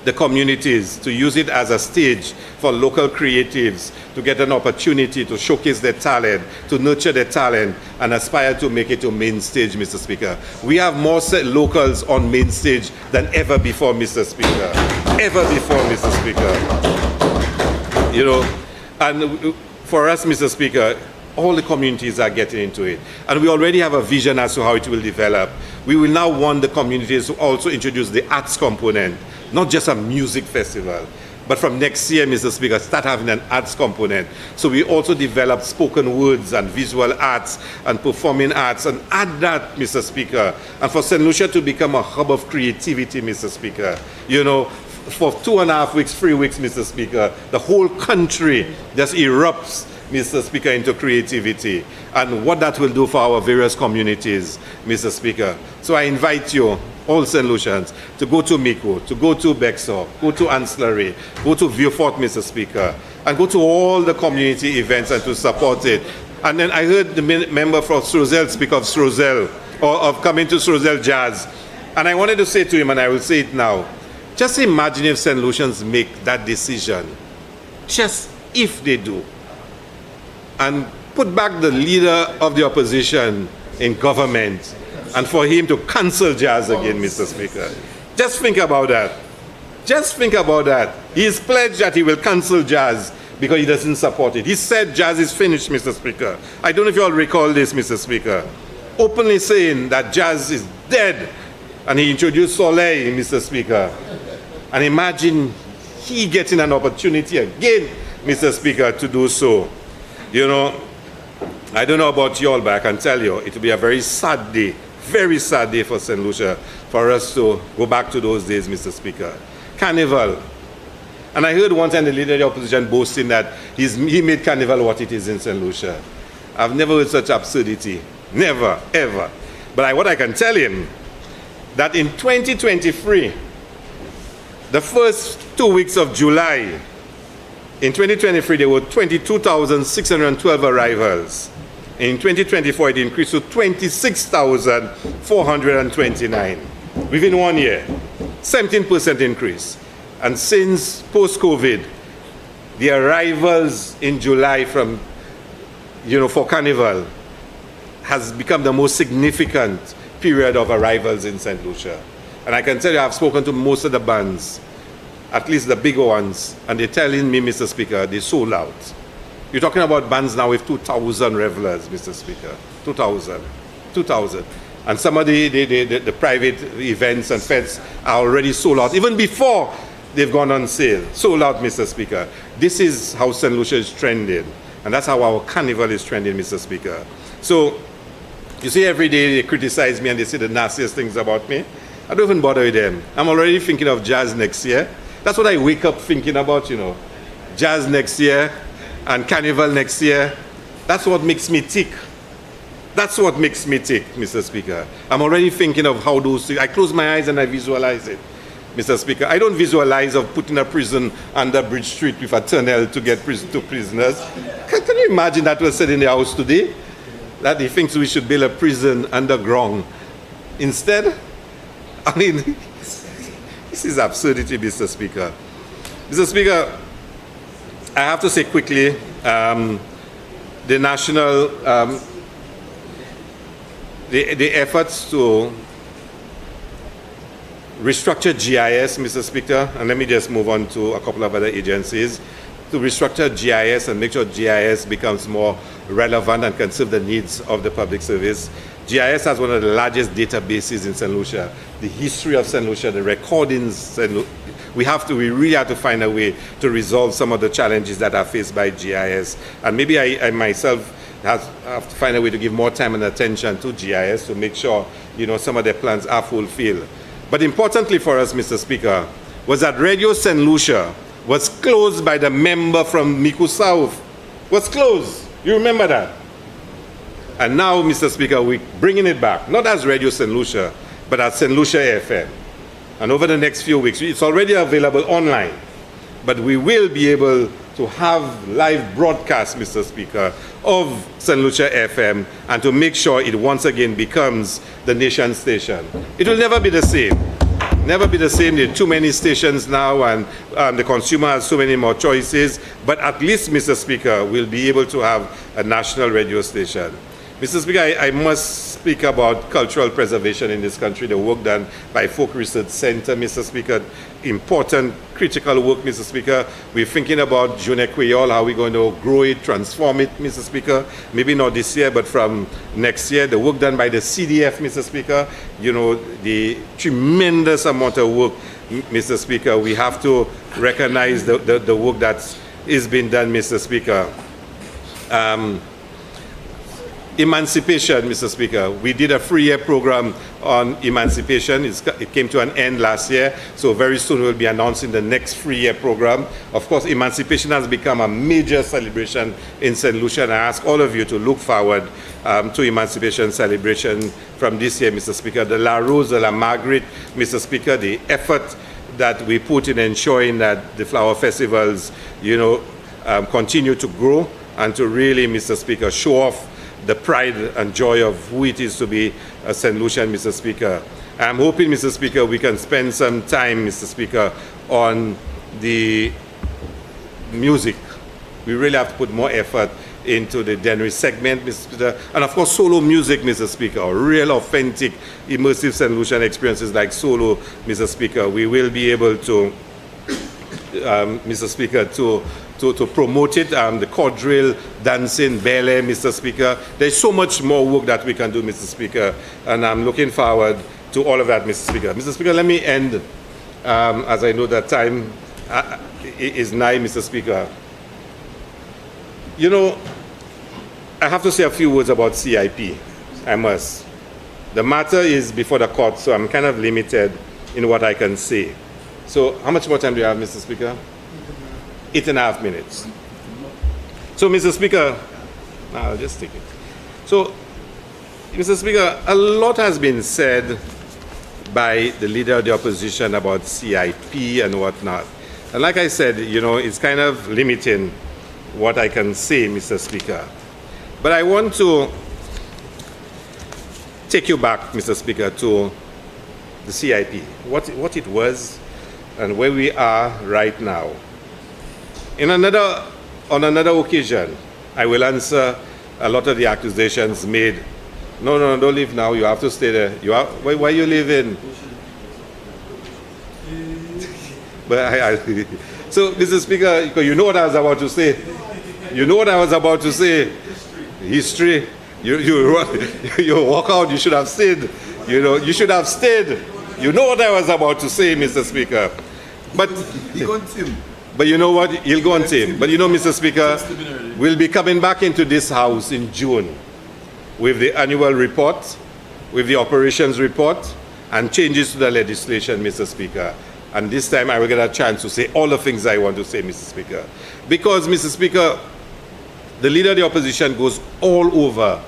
the communities to use it as a stage for local creatives to get an opportunity to showcase their talent, to nurture their talent, and aspire to make it to main stage, Mr. Speaker. We have more locals on main stage than ever before, Mr. Speaker. Ever before, Mr. Speaker. And for us, Mr. Speaker, all the communities are getting into it. And we already have a vision as to how it will develop. We will now want the communities to also introduce the arts component, not just a music festival, but from next year, Mr. Speaker, start having an arts component. So we also develop spoken words and visual arts and performing arts and add that, Mr. Speaker. And for St. Lucia to become a hub of creativity, Mr. Speaker. You know, for 2.5 weeks, 3 weeks, Mr. Speaker, the whole country just erupts, Mr. Speaker, into creativity. And what that will do for our various communities, Mr. Speaker. So I invite you, all St. Lucians, to go to Miko, to go to Bexar, go to Ancillary, go to Viewfort, Mr. Speaker, and go to all the community events and to support it. And then I heard the member from Strozel speak of Strozel, or of coming to Strozel Jazz. And I wanted to say to him, and I will say it now, just imagine if St. Lucians make that decision, just if they do, and put back the leader of the opposition in government, and for him to cancel jazz again, Mr. Speaker. Just think about that. Just think about that. He's pledged that he will cancel jazz because he doesn't support it. He said jazz is finished, Mr. Speaker. I don't know if you all recall this, Mr. Speaker. Openly saying that jazz is dead. And he introduced Soleil, Mr. Speaker. And imagine he getting an opportunity again, Mr. Speaker, to do so. You know, I don't know about you all, but I can tell you it will be a very sad day for St. Lucia for us to go back to those days, Mr. Speaker. Carnival. And I heard one time the leader of the opposition boasting that he made Carnival what it is in St. Lucia. I've never heard such absurdity. Never, ever. But what I can tell him, that in 2023, the first 2 weeks of July, in 2023, there were 22,612 arrivals. In 2024, it increased to 26,429 within 1 year, 17% increase. And since post-COVID, the arrivals in July from, for Carnival has become the most significant period of arrivals in St. Lucia. And I can tell you, I've spoken to most of the bands, at least the bigger ones, and they're telling me, Mr. Speaker, they're sold out. You're talking about bands now with 2,000 revelers, Mr. Speaker. 2,000. And some of the private events and fests are already sold out, even before they've gone on sale. Sold out, Mr. Speaker. This is how St. Lucia is trending. And that's how our carnival is trending, Mr. Speaker. So, you see, every day they criticize me and they say the nastiest things about me. I don't even bother with them. I'm already thinking of jazz next year. That's what I wake up thinking about, Jazz next year and carnival next year. That's what makes me tick. That's what makes me tick, Mr. Speaker. I'm already thinking of how those things, I close my eyes and I visualize it, Mr. Speaker. I don't visualize of putting a prison under Bridge Street with a tunnel to get two prisoners. Can you imagine that was said in the House today? That he thinks we should build a prison underground. Instead, I mean, this is absurdity, Mr. Speaker. Mr. Speaker, I have to say quickly, the national, the efforts to restructure GIS, Mr. Speaker, and let me just move on to a couple of other agencies, to restructure GIS and make sure GIS becomes more relevant and can serve the needs of the public service. GIS has one of the largest databases in St. Lucia. The history of St. Lucia, the recordings, we really have to find a way to resolve some of the challenges that are faced by GIS. And maybe I myself have to find a way to give more time and attention to GIS to make sure, some of their plans are fulfilled. But importantly for us, Mr. Speaker, was that Radio St. Lucia was closed by the member from Miku South. Was closed. You remember that? And now, Mr. Speaker, we're bringing it back, not as Radio St. Lucia, but as St. Lucia FM. And over the next few weeks, it's already available online, but we will be able to have live broadcasts, Mr. Speaker, of St. Lucia FM, and to make sure it once again becomes the nation station. It will never be the same. Never be the same. There are too many stations now, and the consumer has so many more choices. But at least, Mr. Speaker, we'll be able to have a national radio station. Mr. Speaker, I must speak about cultural preservation in this country, the work done by Folk Research Center, Mr. Speaker. Important, critical work, Mr. Speaker. We're thinking about Jeune Creole, how we're going to grow it, transform it, Mr. Speaker. Maybe not this year, but from next year. The work done by the CDF, Mr. Speaker. You know, the tremendous amount of work, Mr. Speaker. We have to recognize the work that is being done, Mr. Speaker. Emancipation, Mr. Speaker. We did a 3-year program on emancipation. It came to an end last year, so very soon we'll be announcing the next 3-year program. Of course, emancipation has become a major celebration in St. Lucia, and I ask all of you to look forward to emancipation celebration from this year, Mr. Speaker. The La Rose, the La Marguerite, Mr. Speaker, the effort that we put in ensuring that the flower festivals, you know, continue to grow and to really, Mr. Speaker, show off the pride and joy of who it is to be a St. Lucian, Mr. Speaker. I'm hoping, Mr. Speaker, we can spend some time, Mr. Speaker, on the music. We really have to put more effort into the Dennery segment, Mr. Speaker. And of course, solo music, Mr. Speaker, real, authentic, immersive St. Lucian experiences like solo, Mr. Speaker. We will be able to, Mr. Speaker, to promote it, the quadrille, dancing, ballet, Mr. Speaker. There's so much more work that we can do, Mr. Speaker, and I'm looking forward to all of that, Mr. Speaker. Mr. Speaker, let me end, as I know that time is nigh, Mr. Speaker. You know, I have to say a few words about CIP. I must. The matter is before the court, so I'm kind of limited in what I can say. So how much more time do you have, Mr. Speaker? 8.5 minutes. So, Mr. Speaker, I'll just take it. So, Mr. Speaker, a lot has been said by the leader of the opposition about CIP and whatnot. And like I said, you know, it's kind of limiting what I can say, Mr. Speaker. But I want to take you back, Mr. Speaker, to the CIP, what it was and where we are right now. On another occasion, I will answer a lot of the accusations made. No, don't leave now. You have to stay there. Where are you living? But so, Mr. Speaker, you know what I was about to say. You know what I was about to say. History. You walk out. You should have stayed. You know, you should have stayed. You know what I was about to say, Mr. Speaker. But But you know what? He'll go on team. But you know, Mr. Speaker, we'll be coming back into this house in June with the annual report, with the operations report, and changes to the legislation, Mr. Speaker. And this time I will get a chance to say all the things I want to say, Mr. Speaker. Because, Mr. Speaker, the leader of the opposition goes all over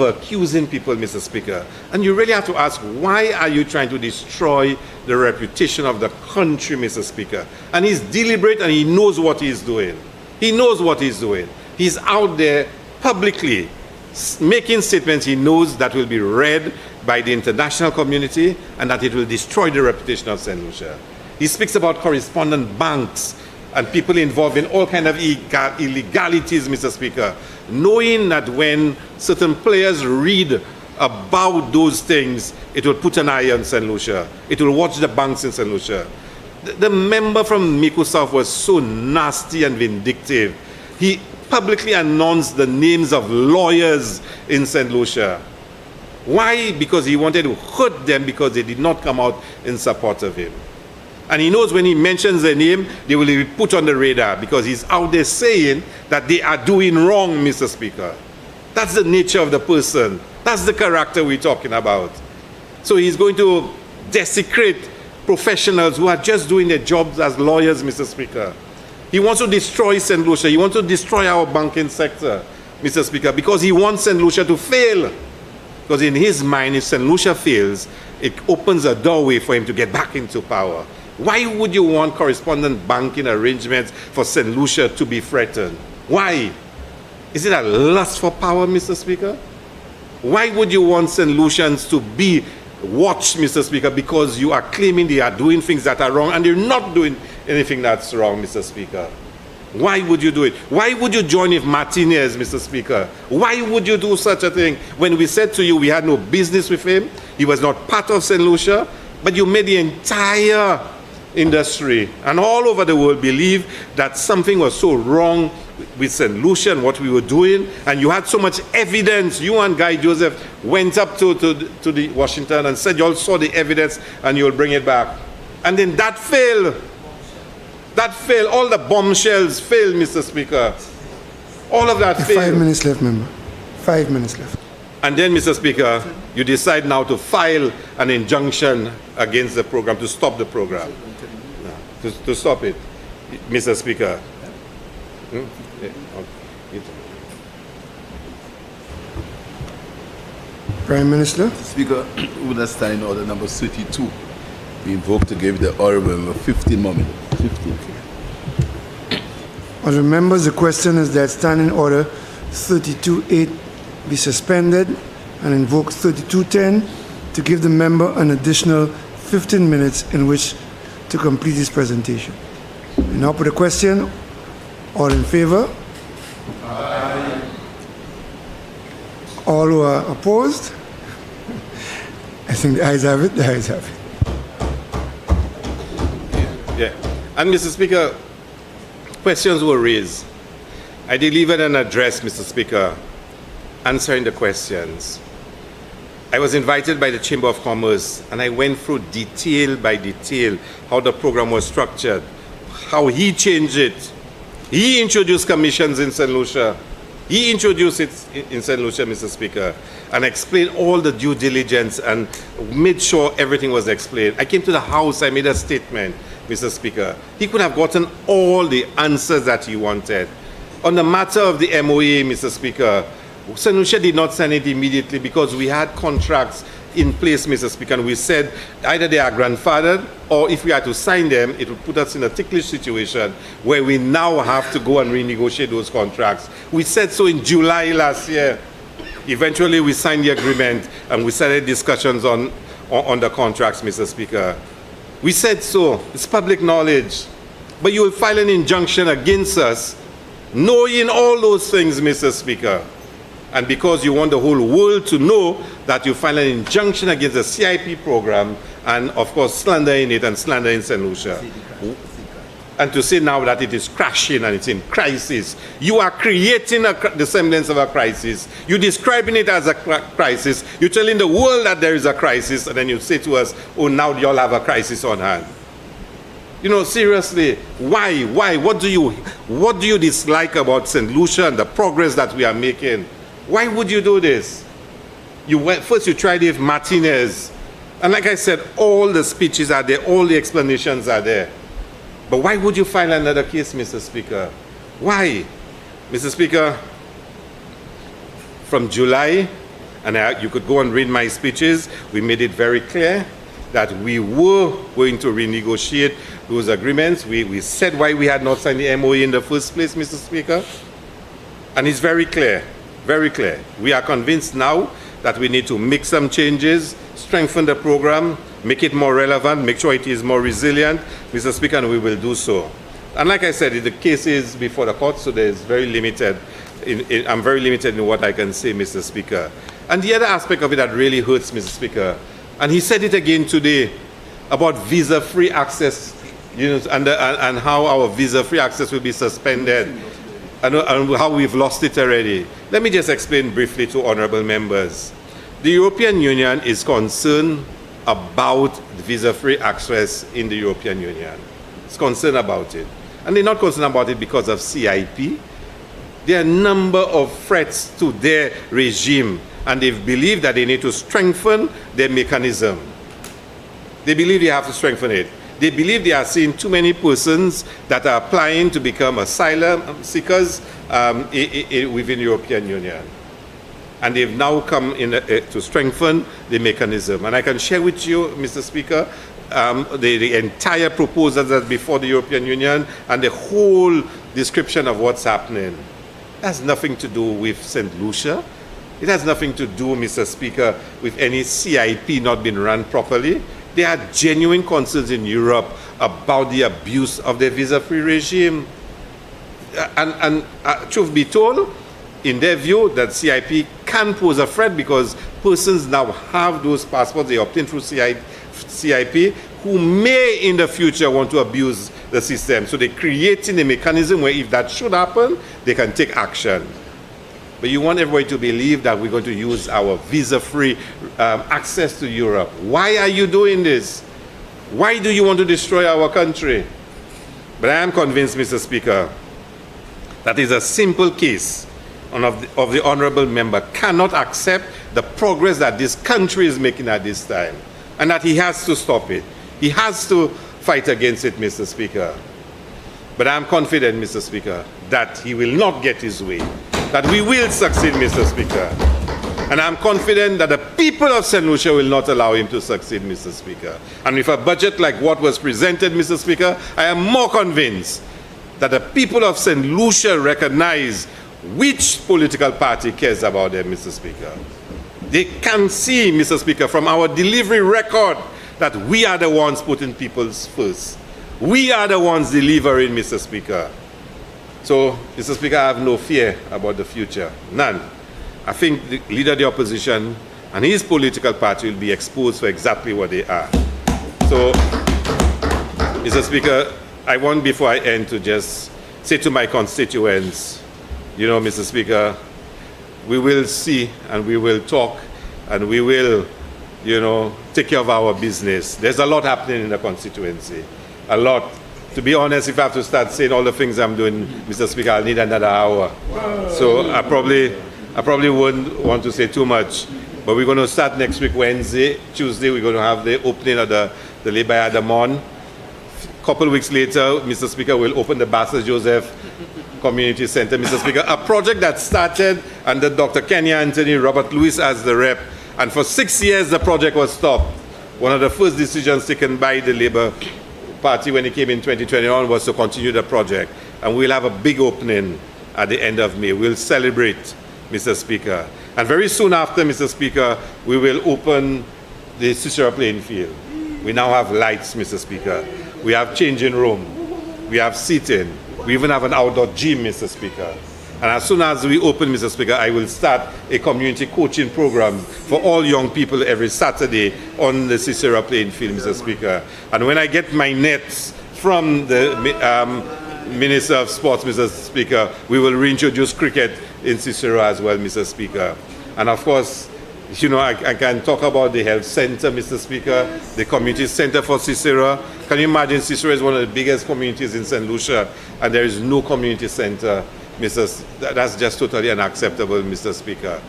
accusing people, Mr. Speaker. And you really have to ask, why are you trying to destroy the reputation of the country, Mr. Speaker? And he's deliberate and he knows what he's doing. He knows what he's doing. He's out there publicly making statements he knows that will be read by the international community and that it will destroy the reputation of St. Lucia. He speaks about correspondent banks and people involved in all kinds of illegalities, Mr. Speaker, knowing that when certain players read about those things, it will put an eye on St. Lucia. It will watch the banks in St. Lucia. The member from Mico South was so nasty and vindictive. He publicly announced the names of lawyers in St. Lucia. Why? Because he wanted to hurt them because they did not come out in support of him. And he knows when he mentions their name, they will be put on the radar because he's out there saying that they are doing wrong, Mr. Speaker. That's the nature of the person. That's the character we're talking about. So he's going to desecrate professionals who are just doing their jobs as lawyers, Mr. Speaker. He wants to destroy St. Lucia. He wants to destroy our banking sector, Mr. Speaker, because he wants St. Lucia to fail. Because in his mind, if St. Lucia fails, it opens a doorway for him to get back into power. Why would you want correspondent banking arrangements for St. Lucia to be threatened? Why? Is it a lust for power, Mr. Speaker? Why would you want St. Lucians to be watched, Mr. Speaker, because you are claiming they are doing things that are wrong and they're not doing anything that's wrong, Mr. Speaker? Why would you do it? Why would you join with Martinez, Mr. Speaker? Why would you do such a thing when we said to you we had no business with him, he was not part of St. Lucia, but you made the entire industry and all over the world believe that something was so wrong with St. Lucia and what we were doing, and you had so much evidence. You and Guy Joseph went up to the Washington and said you all saw the evidence and you'll bring it back. And then that failed. That failed. All the bombshells failed, Mr. Speaker. All of that failed. 5 minutes left, member. 5 minutes left. And then, Mr. Speaker, you decide now to file an injunction against the program, to stop the program. To stop it, Mr. Speaker. Prime Minister. Speaker, with that standing order number 32, be invoked to give the honourable member 15 more minutes. 15. Honourable members, the question is that standing order 32.8 be suspended and invoke 32.10 to give the member an additional 15 minutes in which to complete his presentation. We now put a question. All in favour? Aye. All who are opposed? I think the ayes have it. The ayes have it. Yeah. And Mr. Speaker, questions were raised. I delivered an address, Mr. Speaker, answering the questions. I was invited by the Chamber of Commerce and I went through detail by detail how the program was structured, how he changed it. He introduced commissions in St. Lucia. He introduced it in St. Lucia, Mr. Speaker, and explained all the due diligence and made sure everything was explained. I came to the House, I made a statement, Mr. Speaker. He could have gotten all the answers that he wanted. On the matter of the MOA, Mr. Speaker, St. Lucia did not sign it immediately because we had contracts in place, Mr. Speaker, and we said either they are grandfathered or if we are to sign them, it would put us in a ticklish situation where we now have to go and renegotiate those contracts. We said so in July last year. Eventually, we signed the agreement and we started discussions on the contracts, Mr. Speaker. We said so. It's public knowledge. But you will file an injunction against us, knowing all those things, Mr. Speaker. And because you want the whole world to know that you file an injunction against the CIP program and, of course, slandering it and slandering St. Lucia. And to say now that it is crashing and it's in crisis. You are creating the semblance of a crisis. You're describing it as a crisis. You're telling the world that there is a crisis, and then you say to us, oh, now you all have a crisis on hand. You know, seriously, why? What do you dislike about St. Lucia and the progress that we are making? Why would you do this? First you tried it with Martinez. And like I said, all the speeches are there, all the explanations are there. But why would you file another case, Mr. Speaker? Why? Mr. Speaker, from July, and you could go and read my speeches, we made it very clear that we were going to renegotiate those agreements. We said why we had not signed the MOA in the first place, Mr. Speaker. And it's very clear. Very clear. We are convinced now that we need to make some changes, strengthen the program, make it more relevant, make sure it is more resilient, Mr. Speaker, and we will do so. And like I said, the case is before the court, so there's very limited. I'm very limited in what I can say, Mr. Speaker. And the other aspect of it that really hurts, Mr. Speaker, and he said it again today about visa-free access, you know, and how our visa-free access will be suspended. And how we've lost it already. Let me just explain briefly to honourable members. The European Union is concerned about visa-free access in the European Union. It's concerned about it. And they're not concerned about it because of CIP. There are a number of threats to their regime, and they believe that they need to strengthen their mechanism. They believe they have to strengthen it. They believe they are seeing too many persons that are applying to become asylum seekers within the European Union. And they've now come in to strengthen the mechanism. And I can share with you, Mr. Speaker, the entire proposal that's before the European Union and the whole description of what's happening. It has nothing to do with St. Lucia. It has nothing to do, Mr. Speaker, with any CIP not being run properly. There are genuine concerns in Europe about the abuse of the visa-free regime. truth be told, in their view, that CIP can pose a threat because persons now have those passports they obtained through CIP who may in the future want to abuse the system. So they're creating a mechanism where if that should happen, they can take action. But you want everybody to believe that we're going to use our visa-free access to Europe. Why are you doing this? Why do you want to destroy our country? But I am convinced, Mr. Speaker, that is a simple case of the honorable member cannot accept the progress that this country is making at this time, and that he has to stop it. He has to fight against it, Mr. Speaker. But I'm confident, Mr. Speaker, that he will not get his way, that we will succeed, Mr. Speaker. And I'm confident that the people of St. Lucia will not allow him to succeed, Mr. Speaker. And with a budget like what was presented, Mr. Speaker, I am more convinced that the people of St. Lucia recognize which political party cares about them, Mr. Speaker. They can see, Mr. Speaker, from our delivery record that we are the ones putting people first. We are the ones delivering, Mr. Speaker. So, Mr. Speaker, I have no fear about the future. None. I think the leader of the opposition and his political party will be exposed for exactly what they are. So, Mr. Speaker, I want, before I end, to just say to my constituents, you know, Mr. Speaker, we will see and we will talk and we will, you know, take care of our business. There's a lot happening in the constituency. A lot. To be honest, if I have to start saying all the things I'm doing, Mr. Speaker, I'll need another hour. So I probably wouldn't want to say too much. But we're going to start next week, Wednesday. Tuesday, we're going to have the opening of the Lay-by Adamon. A couple of weeks later, Mr. Speaker, will open the Bassett Joseph Community Center, Mr. Speaker, a project that started under Dr. Kenya Anthony, Robert Lewis as the rep. And for 6 years, the project was stopped. One of the first decisions taken by the Labour Party when it came in 2021 was to continue the project. And we'll have a big opening at the end of May. We'll celebrate, Mr. Speaker. And very soon after, Mr. Speaker, we will open the Cicero playing field. We now have lights, Mr. Speaker. We have changing room. We have seating. We even have an outdoor gym, Mr. Speaker. And as soon as we open, Mr. Speaker, I will start a community coaching program for all young people every Saturday on the Cicero playing field, Mr. Speaker. And when I get my nets from the Minister of Sports, Mr. Speaker, we will reintroduce cricket in Cicero as well, Mr. Speaker. And of course, you know, I can talk about the health center, Mr. Speaker, the community center for Cicero. Can you imagine Cicero is one of the biggest communities in St. Lucia, and there is no community center. That's just totally unacceptable, Mr. Speaker.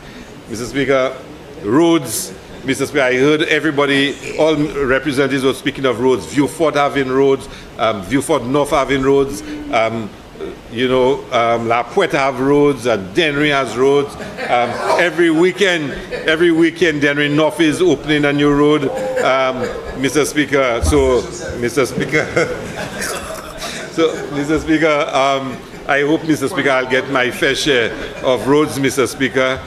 Mr. Speaker, roads, Mr. Speaker, I heard everybody, all representatives were speaking of roads, Viewfort having roads, Viewfort North having roads, La Puerta have roads, and Dennery has roads. Every weekend, Dennery North is opening a new road, Mr. Speaker. So, Mr. Speaker, I hope, Mr. Speaker, I'll get my fair share of roads, Mr. Speaker.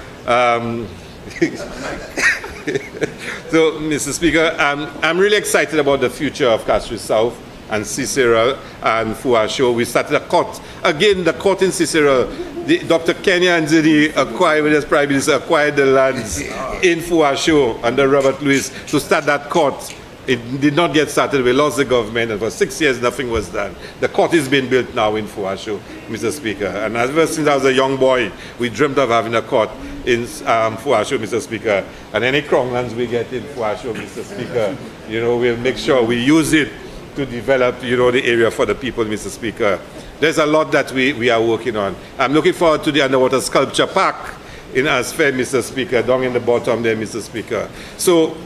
So, Mr. Speaker, I'm really excited about the future of Castries South and Cicero and Fuasho. We started a court. Again, the court in Cicero, Dr. Kenya Anthony acquired, as Prime Minister, acquired the lands in Fuasho under Robert Lewis to start that court. It did not get started. We lost the government, and for 6 years, nothing was done. The court is being built now in Fuasho, Mr. Speaker. And ever since I was a young boy, we dreamt of having a court in Fuasho, Mr. Speaker. And any crownlands we get in Fuasho, Mr. Speaker, you know, we'll make sure we use it to develop, you know, the area for the people, Mr. Speaker. There's a lot that we are working on. I'm looking forward to the underwater sculpture park in Asfair, Mr. Speaker, down in the bottom there, Mr. Speaker. So,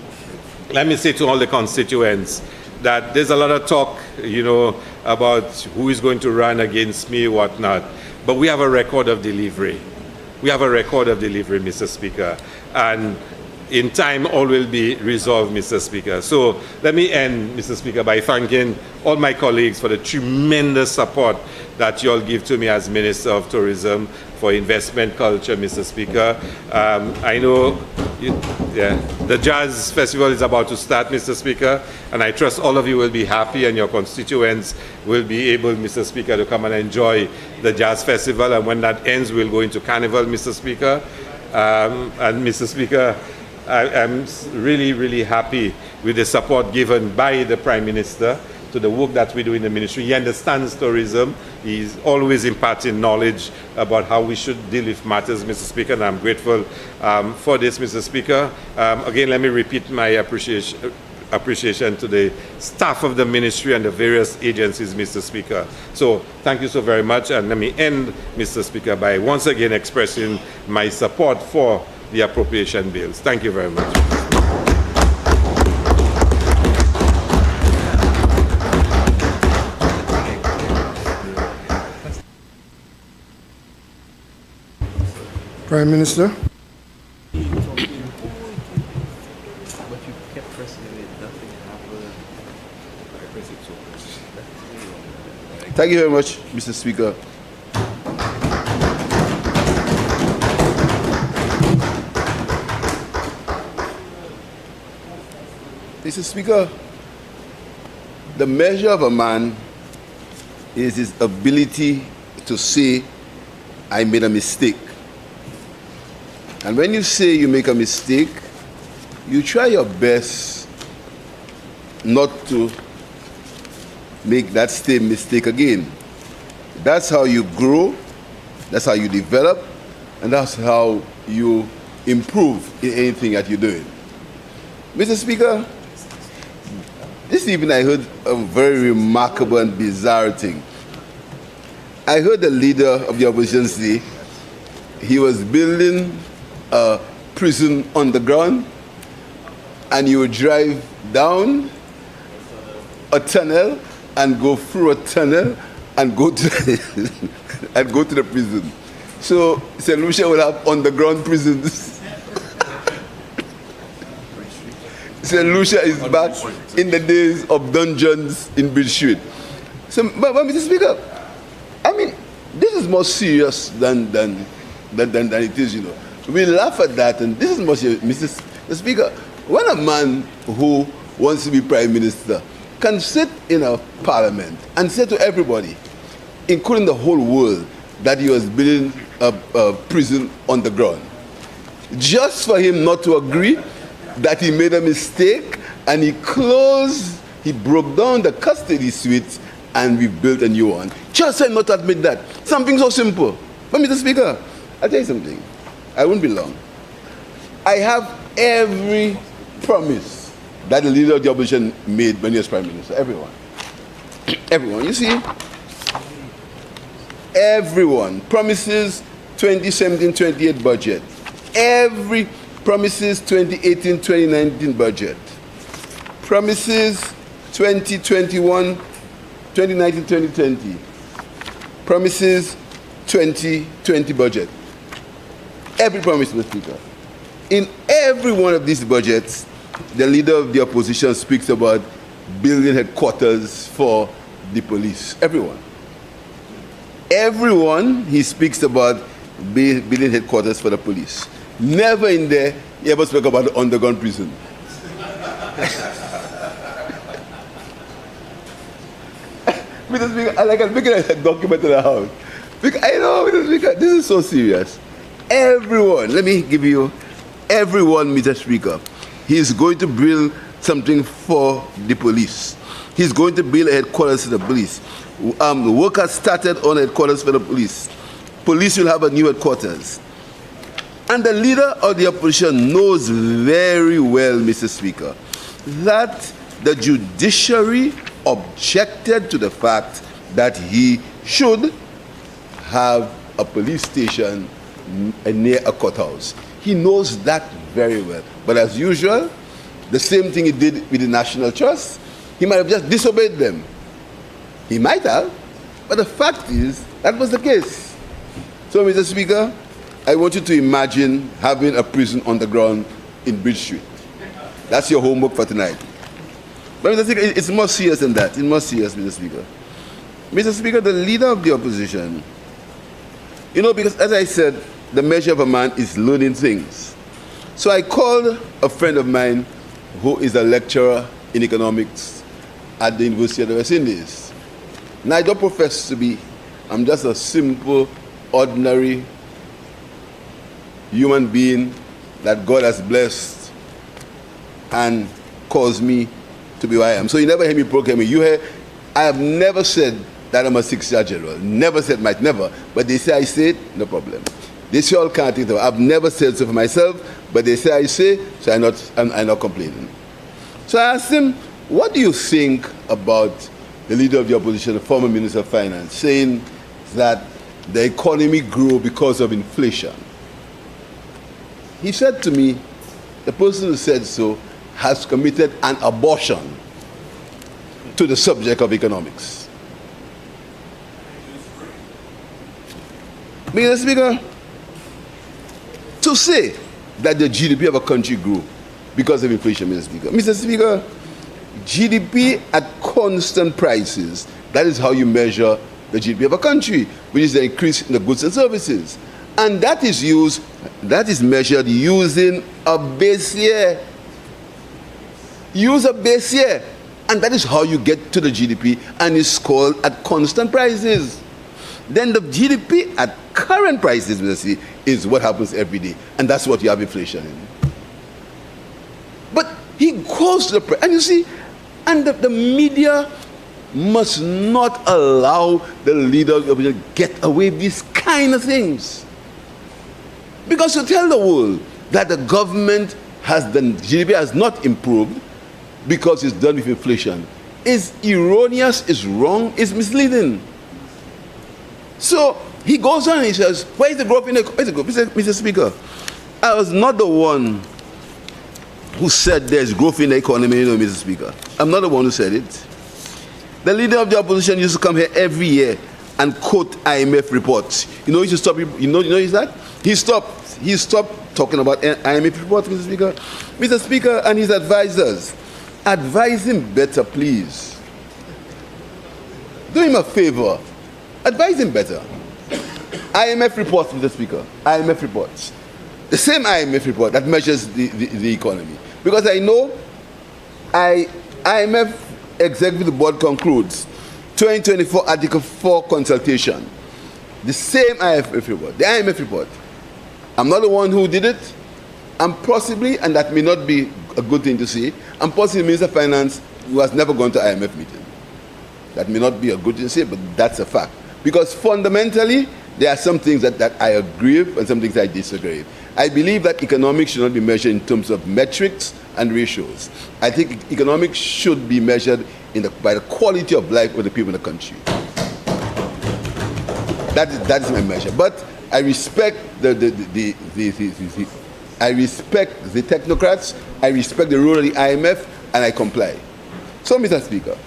let me say to all the constituents that there's a lot of talk, you know, about who is going to run against me, whatnot. But we have a record of delivery. We have a record of delivery, Mr. Speaker. And in time, all will be resolved, Mr. Speaker. So let me end, Mr. Speaker, by thanking all my colleagues for the tremendous support that you all give to me as Minister of Tourism for investment culture, Mr. Speaker. I know The Jazz Festival is about to start, Mr. Speaker, and I trust all of you will be happy and your constituents will be able, Mr. Speaker, to come and enjoy the Jazz Festival. And when that ends, we'll go into Carnival, Mr. Speaker. And Mr. Speaker, I'm really, really happy with the support given by the Prime Minister to the work that we do in the ministry. He understands tourism. He's always imparting knowledge about how we should deal with matters, Mr. Speaker, and I'm grateful for this, Mr. Speaker. Again, let me repeat my appreciation to the staff of the ministry and the various agencies, Mr. Speaker. So thank you so very much, and let me end, Mr. Speaker, by once again expressing my support for the appropriation bills. Thank you very much. Prime Minister. Thank you very much, Mr. Speaker. Mr. Speaker, the measure of a man is his ability to say, I made a mistake. And when you say you make a mistake, you try your best not to make that same mistake again. That's how you grow, that's how you develop, and that's how you improve in anything that you're doing. Mr. Speaker, this evening I heard a very remarkable and bizarre thing. I heard the leader of the opposition say he was building a prison underground and you would drive down a tunnel and go through a tunnel and go to the prison. So St. Lucia will have underground prisons. St. Lucia is back in the days of dungeons in Bridge Street. So, but Mr. Speaker, I mean, this is more serious than it is, you know. We laugh at that, and this is more serious. Mr. Speaker, when a man who wants to be Prime Minister can sit in a parliament and say to everybody, including the whole world, that he was building a prison on the ground, just for him not to agree that he made a mistake and he broke down the custody suite and we built a new one. Just for him not to admit that. Something so simple. But Mr. Speaker, I'll tell you something. I won't be long. I have every promise that the leader of the opposition made when he was Prime Minister. Everyone. Everyone. You see? Everyone. Promises 2017-28 budget. Every promises 2018-2019 budget. Promises 2021, 2019-2020. Promises 2020 budget. Every promise, Mr. Speaker. In every one of these budgets, the leader of the opposition speaks about building headquarters for the police. Everyone. Everyone, he speaks about building headquarters for the police. Never in there he ever spoke about the underground prison. Mr. Speaker, I can make it a document in the house. Because I know, Mr. Speaker, this is so serious. Everyone, let me give you, everyone, Mr. Speaker, he's going to build something for the police. He's going to build a headquarters for the police. Work has started on headquarters for the police. Police will have a new headquarters. And the leader of the opposition knows very well, Mr. Speaker, that the judiciary objected to the fact that he should have a police station near a courthouse. He knows that very well. But as usual, the same thing he did with the National Trust, he might have just disobeyed them. He might have, but the fact is, that was the case. So, Mr. Speaker, I want you to imagine having a prison on the ground in Bridge Street. That's your homework for tonight. But Mr. Speaker, it's more serious than that. It's more serious, Mr. Speaker. Mr. Speaker, the leader of the opposition, you know, because as I said, the measure of a man is learning things. So I called a friend of mine who is a lecturer in economics at the University of the West Indies. Now, I don't profess to be, I'm just a simple, ordinary human being that God has blessed and caused me to be who I am. So you never hear me proclaim. You hear, I have never said that I'm a 6-star general. Never said might, never. But they say I say it, no problem. They say all can't think of it. I've never said so for myself, but they say I say, so I'm not complaining. So I asked him, what do you think about the leader of the opposition, the former Minister of Finance, saying that the economy grew because of inflation? He said to me, the person who said so has committed an abortion to the subject of economics. Mr. Speaker, to say that the GDP of a country grew because of inflation, Mr. Speaker, GDP at constant prices, that is how you measure the GDP of a country, which is the increase in the goods and services. And that is measured using a base year. Use a base year. And that is how you get to the GDP, and it's called at constant prices. Then the GDP at current prices, Mr. is what happens every day. And that's what you have inflation in. But he goes to the and you see, and the media must not allow the leaders to get away with these kind of things. Because to tell the world that the government GDP has not improved because it's done with inflation is erroneous, is wrong, is misleading. So he goes on and he says, where is the growth in the economy? Mr. Speaker, I was not the one who said there's growth in the economy, Mr. Speaker. I'm not the one who said it. The leader of the opposition used to come here every year and quote IMF reports. You know, he should stop. You know that? He stopped talking about IMF reports, Mr. Speaker. Mr. Speaker and his advisors, advise him better, please. Do him a favor. Advise him better. IMF reports, Mr. Speaker. IMF reports. The same IMF report that measures the economy. Because I know IMF Executive Board concludes 2024 Article 4 consultation. The same IMF report. The IMF report. I'm not the one who did it. And possibly, and that may not be a good thing to say, and possibly Minister of Finance who has never gone to IMF meeting. That may not be a good thing to say, but that's a fact. Because fundamentally, there are some things that I agree with and some things I disagree with. I believe that economics should not be measured in terms of metrics and ratios. I think economics should be measured by the quality of life of the people in the country. That is my measure. But I respect I respect the technocrats, I respect the role of the IMF, and I comply. So, Mr. Speaker,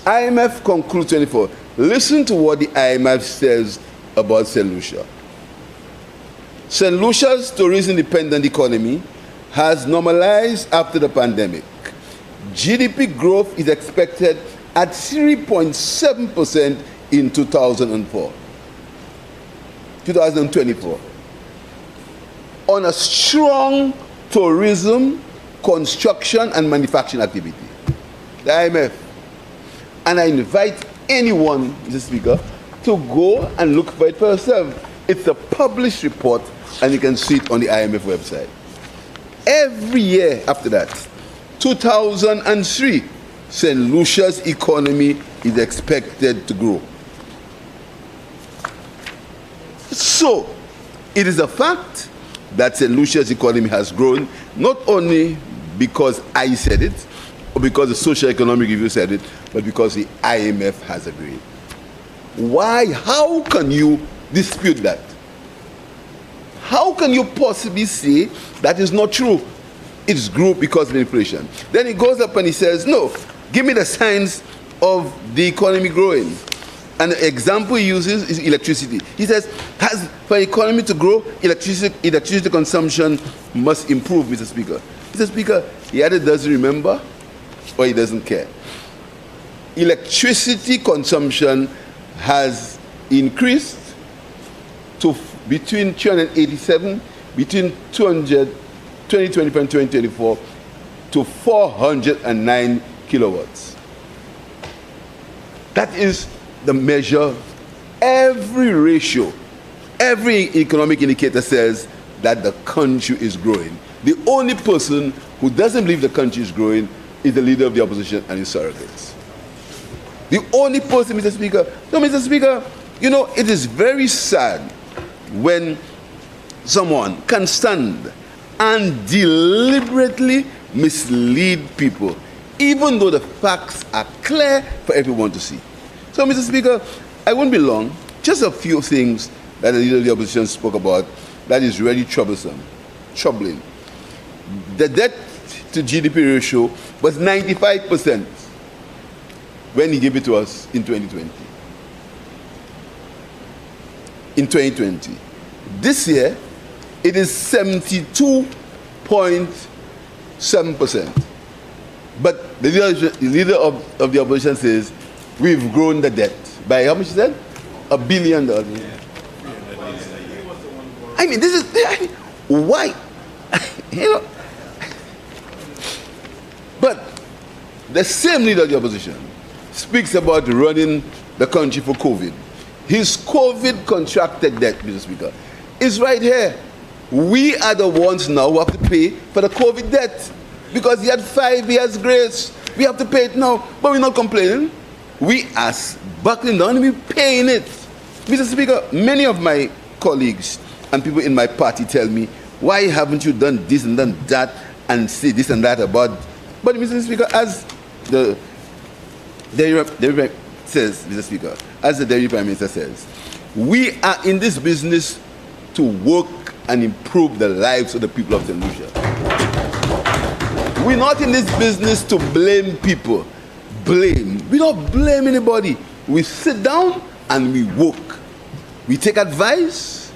IMF concludes 24. Listen to what the IMF says about St. Lucia. St. Lucia's tourism-dependent economy has normalized after the pandemic. GDP growth is expected at 3.7% in 2024. On a strong tourism, construction, and manufacturing activity. The IMF. And I invite anyone, Mr. Speaker, to go and look for it for yourself. It's a published report, and you can see it on the IMF website. Every year after that, 2003, St. Lucia's economy is expected to grow. So, it is a fact that St. Lucia's economy has grown, not only because I said it, or because the Social Economic Review said it, but because the IMF has agreed. Why? How can you dispute that? How can you possibly say that is not true? It's grew because of inflation. Then he goes up and he says, no, give me the signs of the economy growing. And the example he uses is electricity. He says, for the economy to grow, electricity consumption must improve, Mr. Speaker. Mr. Speaker, he either doesn't remember or he doesn't care. Electricity consumption has increased to between 287, between 200 2024 and 2024 to 409 kilowatts. That is the measure. Every ratio, every economic indicator says that the country is growing. The only person who doesn't believe the country is growing is the leader of the opposition and his surrogates. The only person, Mr. Speaker. No, Mr. Speaker, you know, it is very sad when someone can stand and deliberately mislead people, even though the facts are clear for everyone to see. So, Mr. Speaker, I won't be long. Just a few things that the leader of the opposition spoke about that is really troublesome, troubling. The debt to GDP ratio was 95% when he gave it to us in 2020. In 2020. This year, it is 72.7%. But the leader of the opposition says, we've grown the debt by how much is that? $1 billion. I mean, this is, why? You know. But the same leader of the opposition speaks about running the country for COVID. His COVID contracted debt, Mr. Speaker, is right here. We are the ones now who have to pay for the COVID debt because he had 5 years grace. We have to pay it now, but we're not complaining. We are buckling down and we're paying it. Mr. Speaker, many of my colleagues and people in my party tell me, why haven't you done this and done that and say this and that about... But Mr. Speaker, as the Deputy says, Mr. Speaker, as the Deputy Prime Minister says, we are in this business to work and improve the lives of the people of St. Lucia. We're not in this business to blame people. Blame. We don't blame anybody. We sit down and we work. We take advice.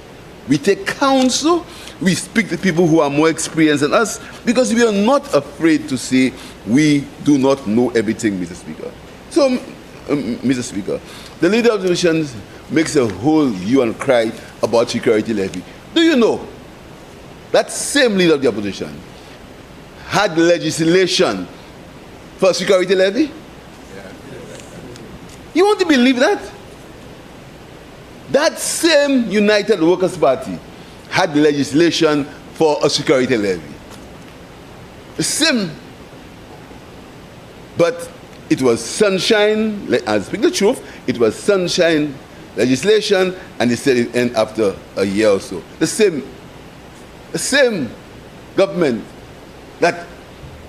We take counsel. We speak to people who are more experienced than us because we are not afraid to say we do not know everything, Mr. Speaker. So, Mr. Speaker, the leader of the opposition makes a whole hue and cry about security levy. Do you know that same leader of the opposition had legislation for security levy? You want to believe that? That same United Workers' Party had legislation for a security levy. The same. But it was sunshine, I'll speak the truth, it was sunshine legislation, and they said it end after a year or so. The same government that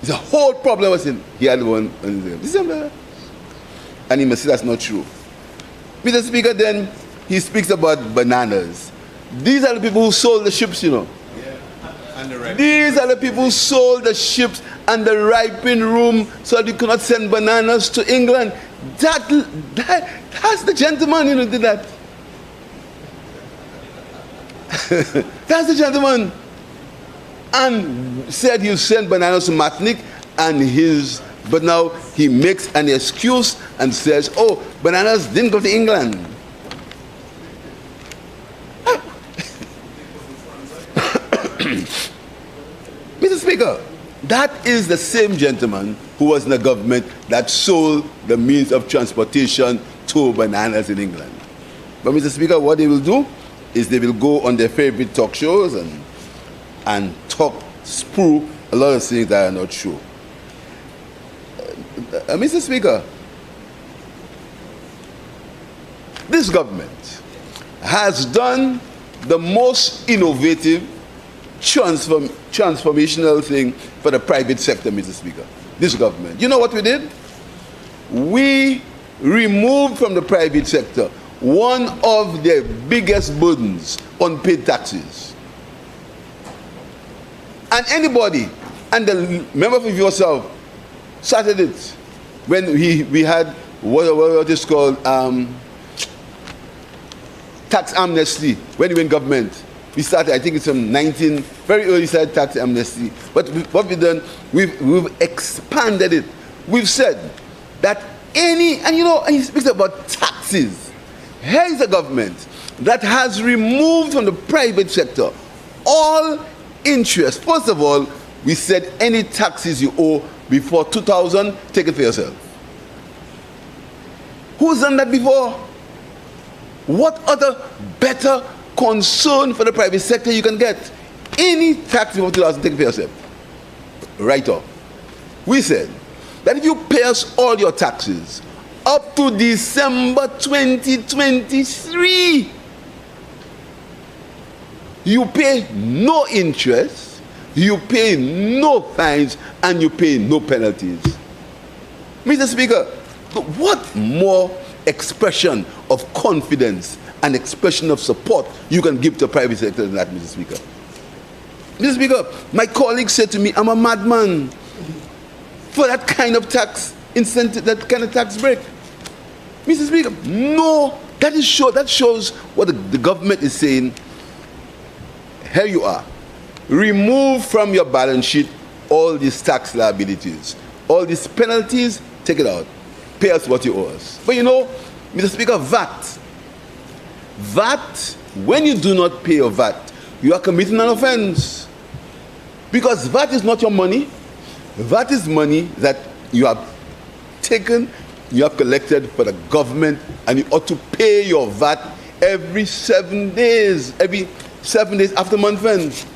is a whole problem was in, he had one, and he must say that's not true. Mr. Speaker, then he speaks about bananas. These are the people who sold the ships, you know. These are the people who sold the ships and the ripening room so that you cannot send bananas to England. That's the gentleman, you know, did that. That's the gentleman. And said he'll send bananas to Martinique but now he makes an excuse and says, oh, bananas didn't go to England. Mr. Speaker, that is the same gentleman who was in the government that sold the means of transportation to bananas in England. But Mr. Speaker, what they will do is they will go on their favorite talk shows and talk, sprue a lot of things that are not true. Mr. Speaker, this government has done the most innovative transformational thing for the private sector, Mr. Speaker. This government. You know what we did? We removed from the private sector one of their biggest burdens, unpaid taxes. And anybody, and the member of yourself started it when we had what is called tax amnesty when we were in government. We started, I think it's from very early started tax amnesty. But what we've done, we've expanded it. We've said that and he speaks about taxes. Here is a government that has removed from the private sector all interest. First of all, we said any taxes you owe before 2000, take it for yourself. Who's done that before? What other better concern for the private sector you can get? Any tax before 2000, take it for yourself. Right off. We said that if you pay us all your taxes up to December 2023, you pay no interest, you pay no fines, and you pay no penalties. Mr. Speaker, what more expression of confidence and expression of support you can give to the private sector than that, Mr. Speaker? Mr. Speaker, my colleague said to me, I'm a madman for that kind of tax incentive, that kind of tax break. Mr. Speaker, no, that shows what the government is saying. Here you are. Remove from your balance sheet all these tax liabilities, all these penalties, take it out. Pay us what you owe us. But you know, Mr. Speaker, VAT, when you do not pay your VAT, you are committing an offense. Because VAT is not your money. VAT is money that you have taken, you have collected for the government, and you ought to pay your VAT every 7 days, after month end.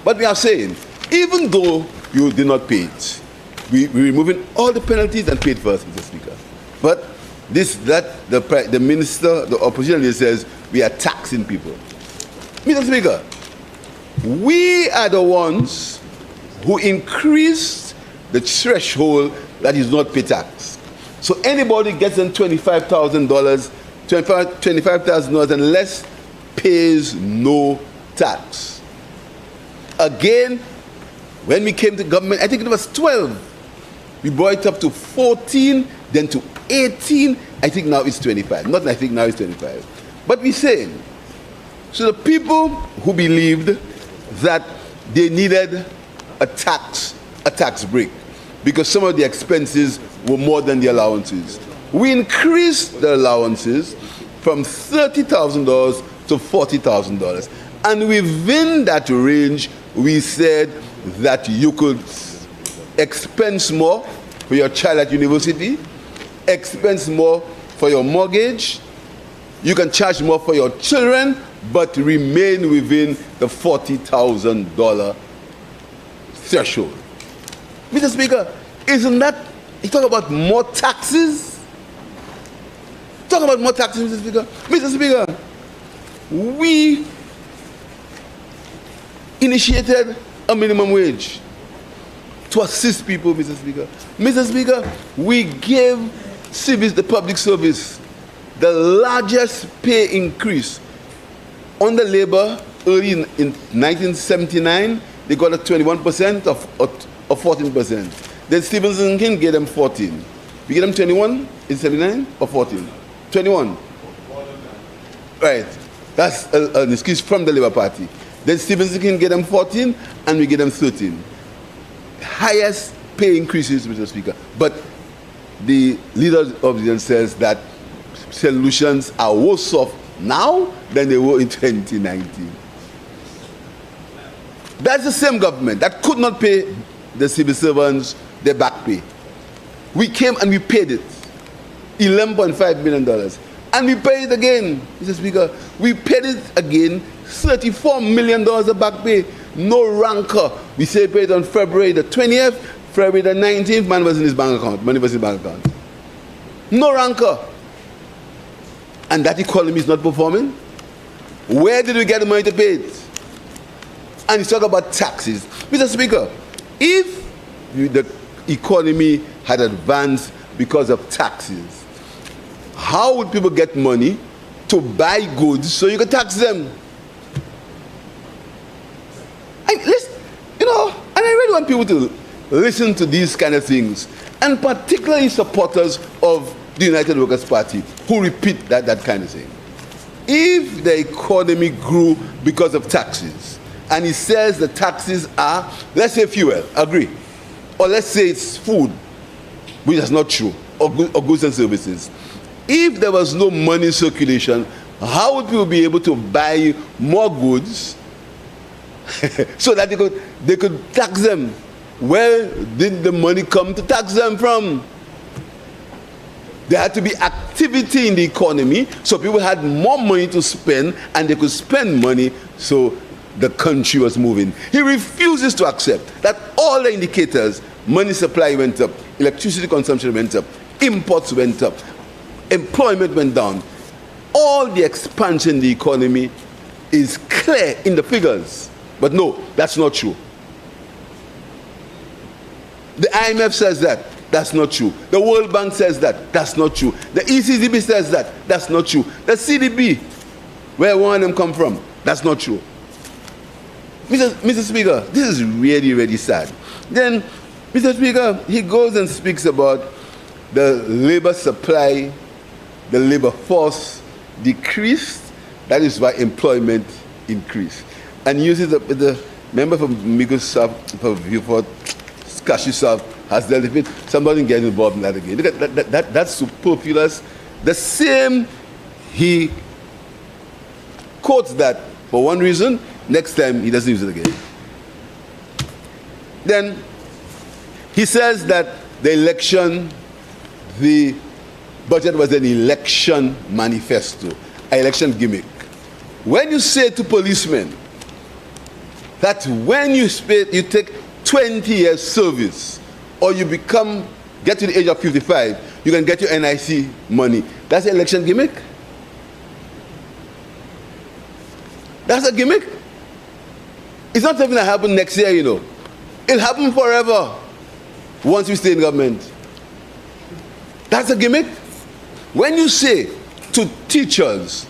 But we are saying, even though you did not pay it, we're removing all the penalties and pay it first, Mr. Speaker. But the minister, the opposition leader says, we are taxing people. Mr. Speaker, we are the ones who increased the threshold that is not pay tax. So anybody gets in $25,000 and less pays no tax. Again, when we came to government, I think it was 12. We brought it up to 14, then to 18. I think now it's 25. Not I think now it's 25. But we're saying, so the people who believed that they needed a tax break because some of the expenses were more than the allowances, we increased the allowances from $30,000 to $40,000. And within that range, we said that you could expense more for your child at university, expense more for your mortgage, you can charge more for your children, but remain within the $40,000 threshold. Mr. Speaker, isn't that, you talk about more taxes? Talk about more taxes, Mr. Speaker. Mr. Speaker, we initiated a minimum wage to assist people, Mr. Speaker. Mr. Speaker, we gave the public service, the largest pay increase on the labor early in 1979. They got a 21% or 14%. Then Stevenson King gave them 14. We gave them 21 in 79 or 14? 21. Right. That's an excuse from the Labour Party. Then Stevenson King gave them 14 and we gave them 13. Highest pay increases, Mr. Speaker. But the leader of the union says that solutions are worse off now than they were in 2019. That's the same government that could not pay the civil servants their back pay. We came and we paid it, $11.5 million. And we paid it again, Mr. Speaker. We paid it again, $34 million of back pay. No rancor. We say paid on February the 20th, February the 19th, money was in his bank account. No rancor. And that economy is not performing. Where did we get the money to pay it? And you talk about taxes. Mr. Speaker, if the economy had advanced because of taxes, how would people get money to buy goods so you could tax them? And I really want people to listen to these kind of things, and particularly supporters of the United Workers' Party who repeat that kind of thing. If the economy grew because of taxes, and he says the taxes are, let's say fuel, agree, or let's say it's food, which is not true, or goods and services. If there was no money circulation, how would people be able to buy more goods so that they could tax them. Where did the money come to tax them from? There had to be activity in the economy, so people had more money to spend, and they could spend money, so the country was moving. He refuses to accept that all the indicators, money supply went up, electricity consumption went up, imports went up, employment went down. All the expansion in the economy is clear in the figures. But no, that's not true. The IMF says that. That's not true. The World Bank says that. That's not true. The ECDB says that. That's not true. The CDB, where one of them come from, that's not true. Mr. Speaker, this is really, really sad. Then, Mr. Speaker, he goes and speaks about the labor supply, the labor force decreased. That is why employment increased. And uses the member from Microsoft, for Viewport, Castries has dealt with it. Somebody get involved in that again. That's superfluous. The same, he quotes that for one reason, next time he doesn't use it again. Then he says that the election, the budget was an election manifesto, an election gimmick. When you say to policemen that when you take 20 years service, or you get to the age of 55, you can get your NIC money. That's an election gimmick? That's a gimmick? It's not something that happens next year, you know. It'll happen forever once we stay in government. That's a gimmick? When you say to teachers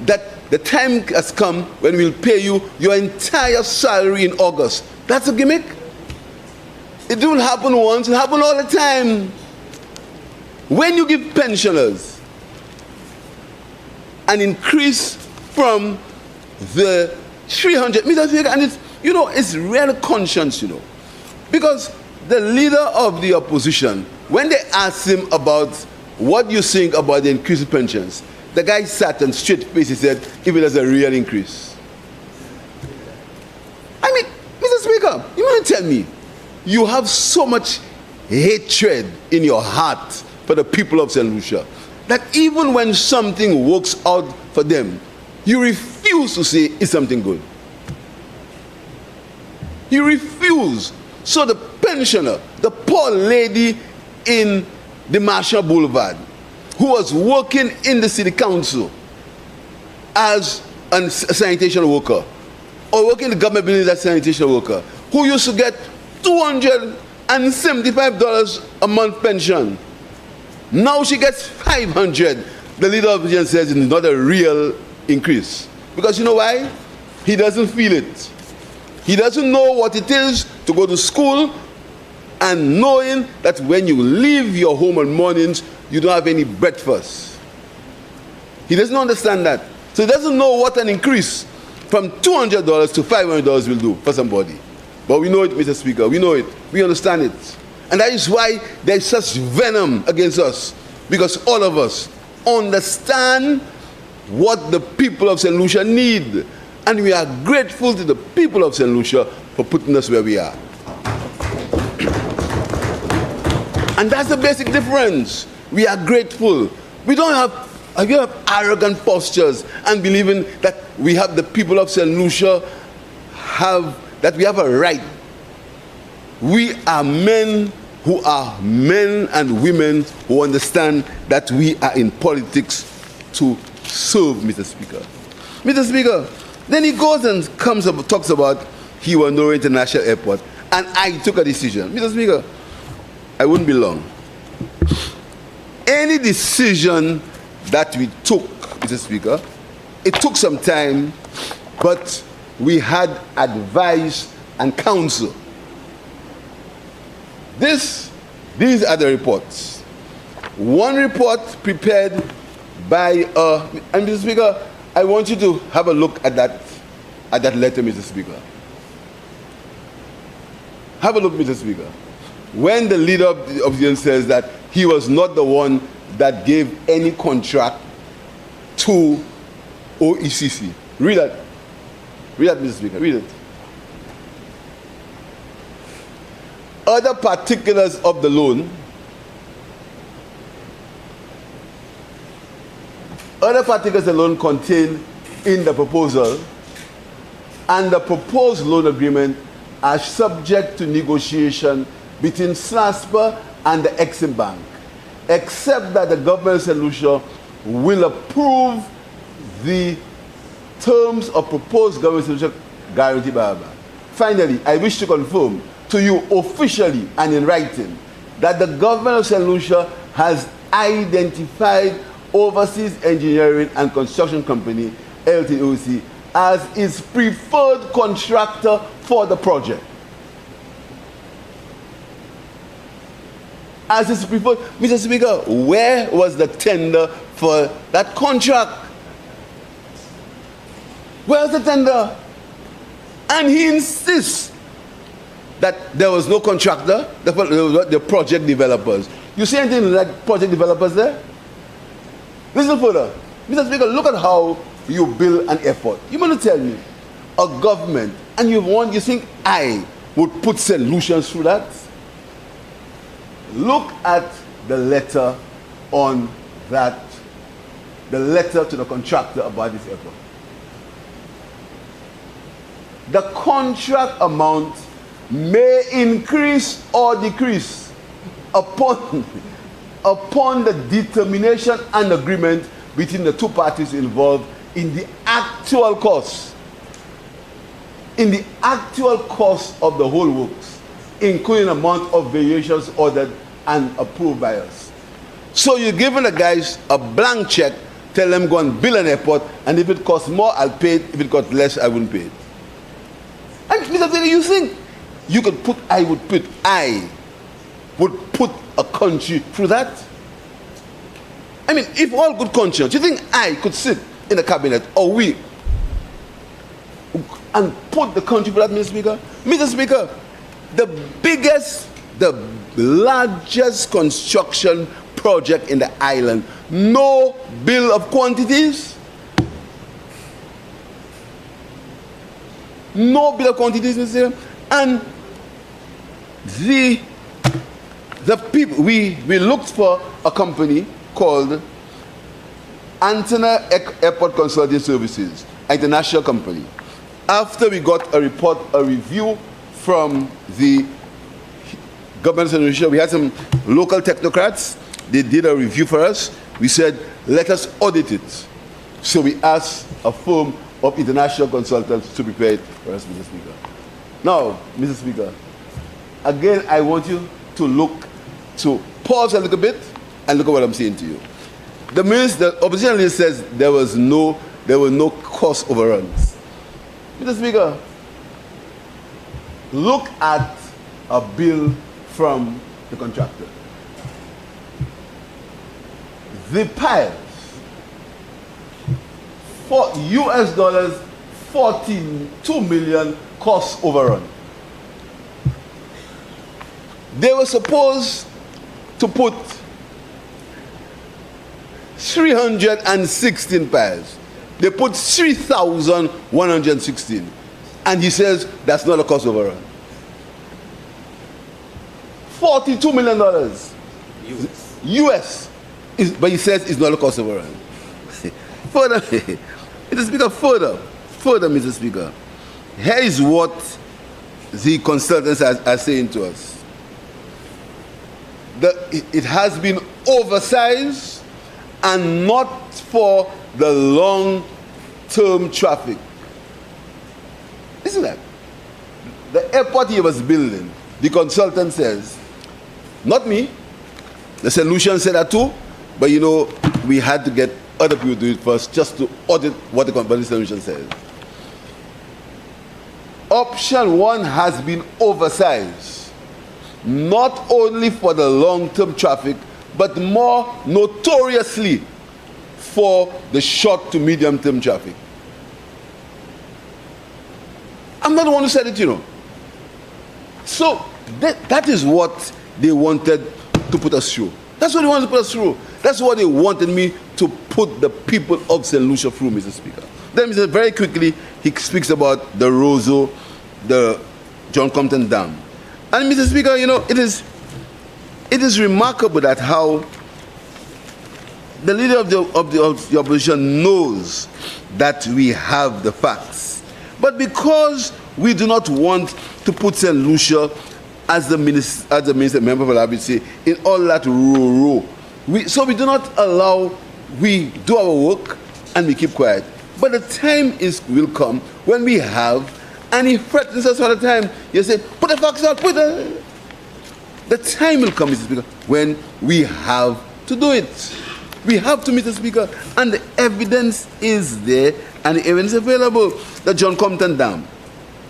that the time has come when we'll pay you your entire salary in August, that's a gimmick? It don't happen once, it happens all the time. When you give pensioners an increase from the 300 meters, and it's, you know, it's real conscience, you know. Because the leader of the opposition, when they asked him about what you think about the increase in pensions, the guy sat and straight face, he said, if it is a real increase. I mean, Mr. Speaker, you want to tell me, you have so much hatred in your heart for the people of St. Lucia that even when something works out for them, you refuse to say it's something good. You refuse. So the pensioner, the poor lady in the Marshall Boulevard, who was working in the city council as a sanitation worker, or working in the government building as a sanitation worker, who used to get $275 a month pension. Now she gets $500. The leader of the opposition says it's not a real increase. Because you know why? He doesn't feel it. He doesn't know what it is to go to school and knowing that when you leave your home on mornings, you don't have any breakfast. He doesn't understand that. So he doesn't know what an increase from $200 to $500 will do for somebody. But we know it, Mr. Speaker. We know it. We understand it. And that is why there is such venom against us. Because all of us understand what the people of St. Lucia need. And we are grateful to the people of St. Lucia for putting us where we are. And that's the basic difference. We are grateful. We don't have arrogant postures and believing that we have the people of St. Lucia that we have a right. We are men who are men and women who understand that we are in politics to serve, Mr. Speaker. Mr. Speaker, then he goes and talks about Hiwanoro International Airport, and I took a decision. Mr. Speaker, I wouldn't be long. Any decision that we took, Mr. Speaker, it took some time, but we had advice and counsel. These are the reports. One report prepared by, and Mr. Speaker, I want you to have a look at that letter, Mr. Speaker. Have a look, Mr. Speaker. When the leader of the opposition says that he was not the one that gave any contract to OECC. Read that. Read that, Mr. Speaker. Read it. other particulars of the loan, contained in the proposal, and the proposed loan agreement are subject to negotiation between SLASPA and the Exim Bank, except that the government of St. Lucia will approve the terms of proposed government of St. Lucia guaranteed by our bank. Finally, I wish to confirm to you officially and in writing that the government of St. Lucia has identified Overseas Engineering and Construction Company, LTOC, as its preferred contractor for the project. As its preferred. Mr. Speaker, where was the tender for that contract? Where's the tender? And he insists that there was no contractor, the project developers. You see anything like project developers there? Listen further. Mr. Speaker, look at how you build an airport. You want to tell me, a government, and you think I would put solutions through that? Look at the letter on that, the letter to the contractor about this airport. The contract amount may increase or decrease upon the determination and agreement between the two parties involved in the actual cost. In the actual cost of the whole works, including amount of variations ordered and approved by us. So you're giving the guys a blank check, tell them go and build an airport, and if it costs more, I'll pay it. If it costs less, I wouldn't pay it. And Mr. Speaker, you think you could put, I would put a country through that? I mean, if all good conscience, you think I could sit in the cabinet, or we, and put the country through that, Mr. Speaker? Mr. Speaker, the largest construction project in the island, no bill of quantities. No bill of quantities, Mr. Speaker. And the people, we looked for a company called Antenna Airport Consulting Services, an international company. After we got a report, a review from the government of St. Lucia, we had some local technocrats. They did a review for us. We said, let us audit it. So we asked a firm of international consultants to prepare it for us, Mr. Speaker. Now, Mr. Speaker, again, I want you to pause a little bit and look at what I'm saying to you. The opposition leader says there were no cost overruns. Mr. Speaker, look at a bill from the contractor. The piles for US dollars 42 million cost overrun. They were supposed to put 316 piles. They put 3,116. And he says that's not a cost overrun. $42 million. US. But he says it's not a cost overrun. Further, Mr. Speaker, further, Mr. Speaker, here is what the consultants are saying to us. It has been oversized and not for the long-term traffic. Listen to that. The airport he was building, the consultant says, not me, the solution said that too, but you know, we had to get other people to do it first just to audit what the company solution says. Option 1 has been oversized, not only for the long-term traffic, but more notoriously for the short to medium-term traffic. I'm not the one who said it, you know. So that is what they wanted to put us through. That's what they wanted to put us through. That's what they wanted me to put the people of St. Lucia through, Mr. Speaker. Then, very quickly, he speaks about the Roseau, the John Compton Dam. And Mr. Speaker, you know, it is remarkable that how the leader of the opposition knows that we have the facts. But because we do not want to put St. Lucia as the minister member for LBC in all that row. So we do not allow, we do our work and we keep quiet. But the time will come when we have, and he threatens us all the time. You say, put the facts out, the time will come, Mr. Speaker, when we have to do it. We have to, Mr. Speaker, and the evidence is there and the evidence available. The John Compton Dam.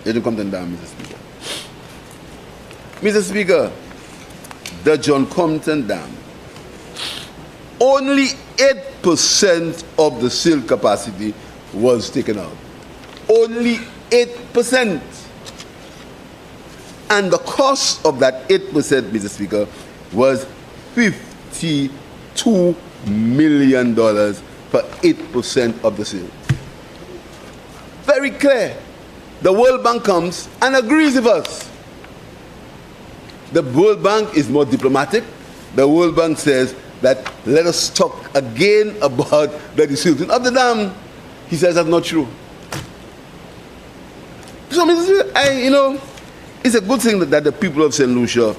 The John Compton Dam, Mr. Speaker. Mr. Speaker, the John Compton Dam. Only 8% of the sale capacity was taken out. Only 8%. And the cost of that 8%, Mr. Speaker, was $52 million for 8% of the sale. Very clear. The World Bank comes and agrees with us. The World Bank is more diplomatic. The World Bank says that let us talk again about the desilting of the dam. He says that's not true. So, Mr. Speaker, it's a good thing that the people of St. Lucia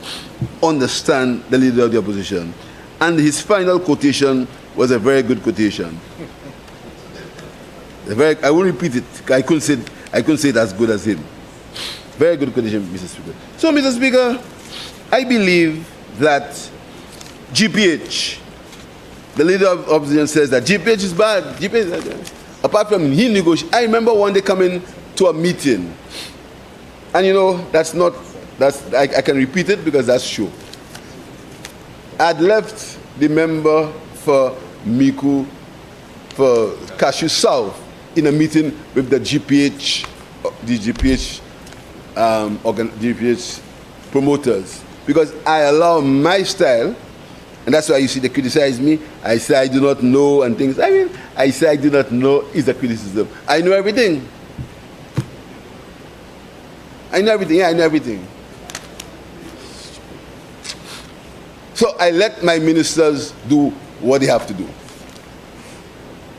understand the leader of the opposition. And his final quotation was a very good quotation. I won't repeat it. I couldn't say it as good as him. Very good quotation, Mr. Speaker. So, Mr. Speaker, I believe that GPH, the leader of opposition says that GPH is bad. GPH is bad. Apart from he negotiate, I remember one day coming to a meeting, and I can repeat it because that's true. I'd left the member for Miku, for Castries South, in a meeting with the GPH promoters, because I allow my style, and that's why you see they criticize me. I say I do not know and things. I say I do not know is a criticism. I know everything. I know everything. Yeah, I know everything. So I let my ministers do what they have to do.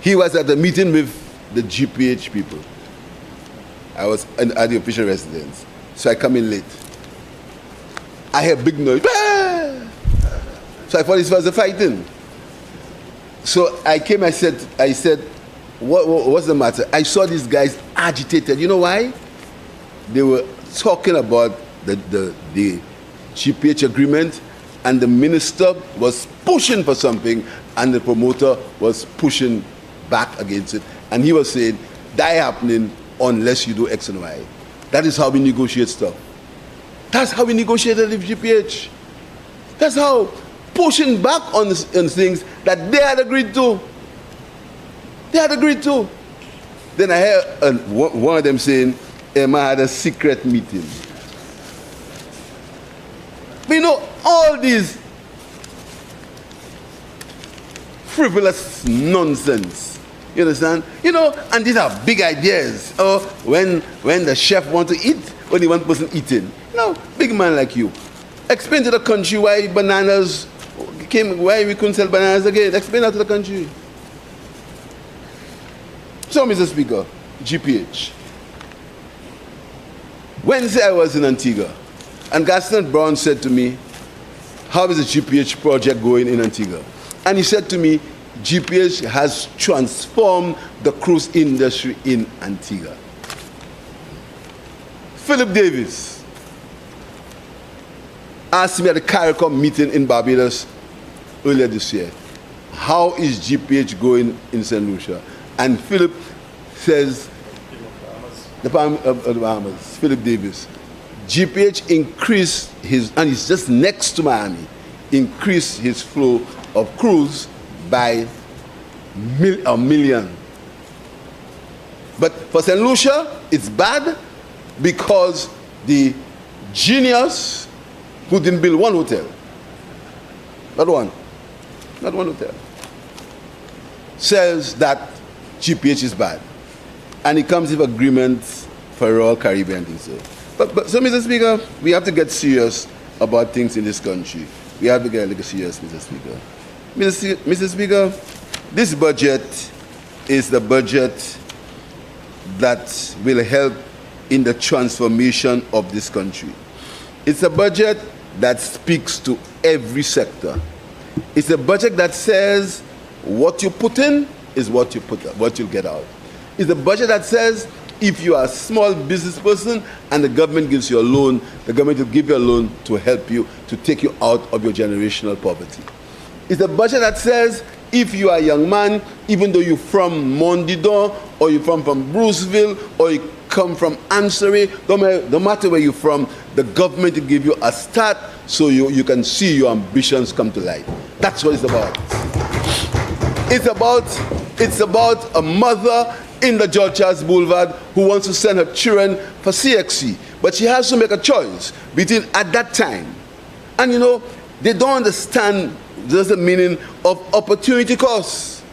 He was at the meeting with the GPH people. I was at the official residence. So I come in late. I hear big noise. So I thought this was a fighting. So I came, I said, what's the matter? I saw these guys agitated. You know why? They were talking about the GPH agreement, and the minister was pushing for something, and the promoter was pushing back against it. And he was saying, that happening unless you do X and Y. That is how we negotiate stuff. That's how we negotiated with GPH. That's how pushing back on things that they had agreed to. They had agreed to. Then I heard one of them saying, Emma had a secret meeting. We know all these frivolous nonsense. You understand? And these are big ideas. Oh, when the chef wants to eat, when the one person eating. Big man like you. Explain to the country why bananas why we couldn't sell bananas again. Explain that to the country. So, Mr. Speaker, GPH. Wednesday I was in Antigua, and Gaston Brown said to me, how is the GPH project going in Antigua? And he said to me, GPH has transformed the cruise industry in Antigua. Philip Davis asked me at the CARICOM meeting in Barbados earlier this year, how is GPH going in St. Lucia? And Philip says, the Bahamas, Philip Davis, GPH increased his, and it's just next to Miami, increased his flow of cruise by a million. But for St. Lucia, it's bad because the genius who didn't build one hotel, not one hotel, says that GPH is bad. And it comes with agreements for all Caribbean things. But so, Mr. Speaker, we have to get serious about things in this country. We have to get serious, Mr. Speaker. Mr. Speaker, this budget is the budget that will help in the transformation of this country. It's a budget that speaks to every sector. It's a budget that says what you put in is what you put out, what you'll get out. It's a budget that says if you are a small business person and the government gives you a loan, the government will give you a loan to help you, to take you out of your generational poverty. It's a budget that says if you are a young man, even though you're from Mondidor, or you're from Bruceville, or you come from Ansari, no matter where you're from, the government will give you a start so you can see your ambitions come to light. That's what it's about. It's about a mother in the George Charles Boulevard who wants to send her children for CXC, but she has to make a choice between at that time. And you know, they don't understand the meaning of opportunity costs.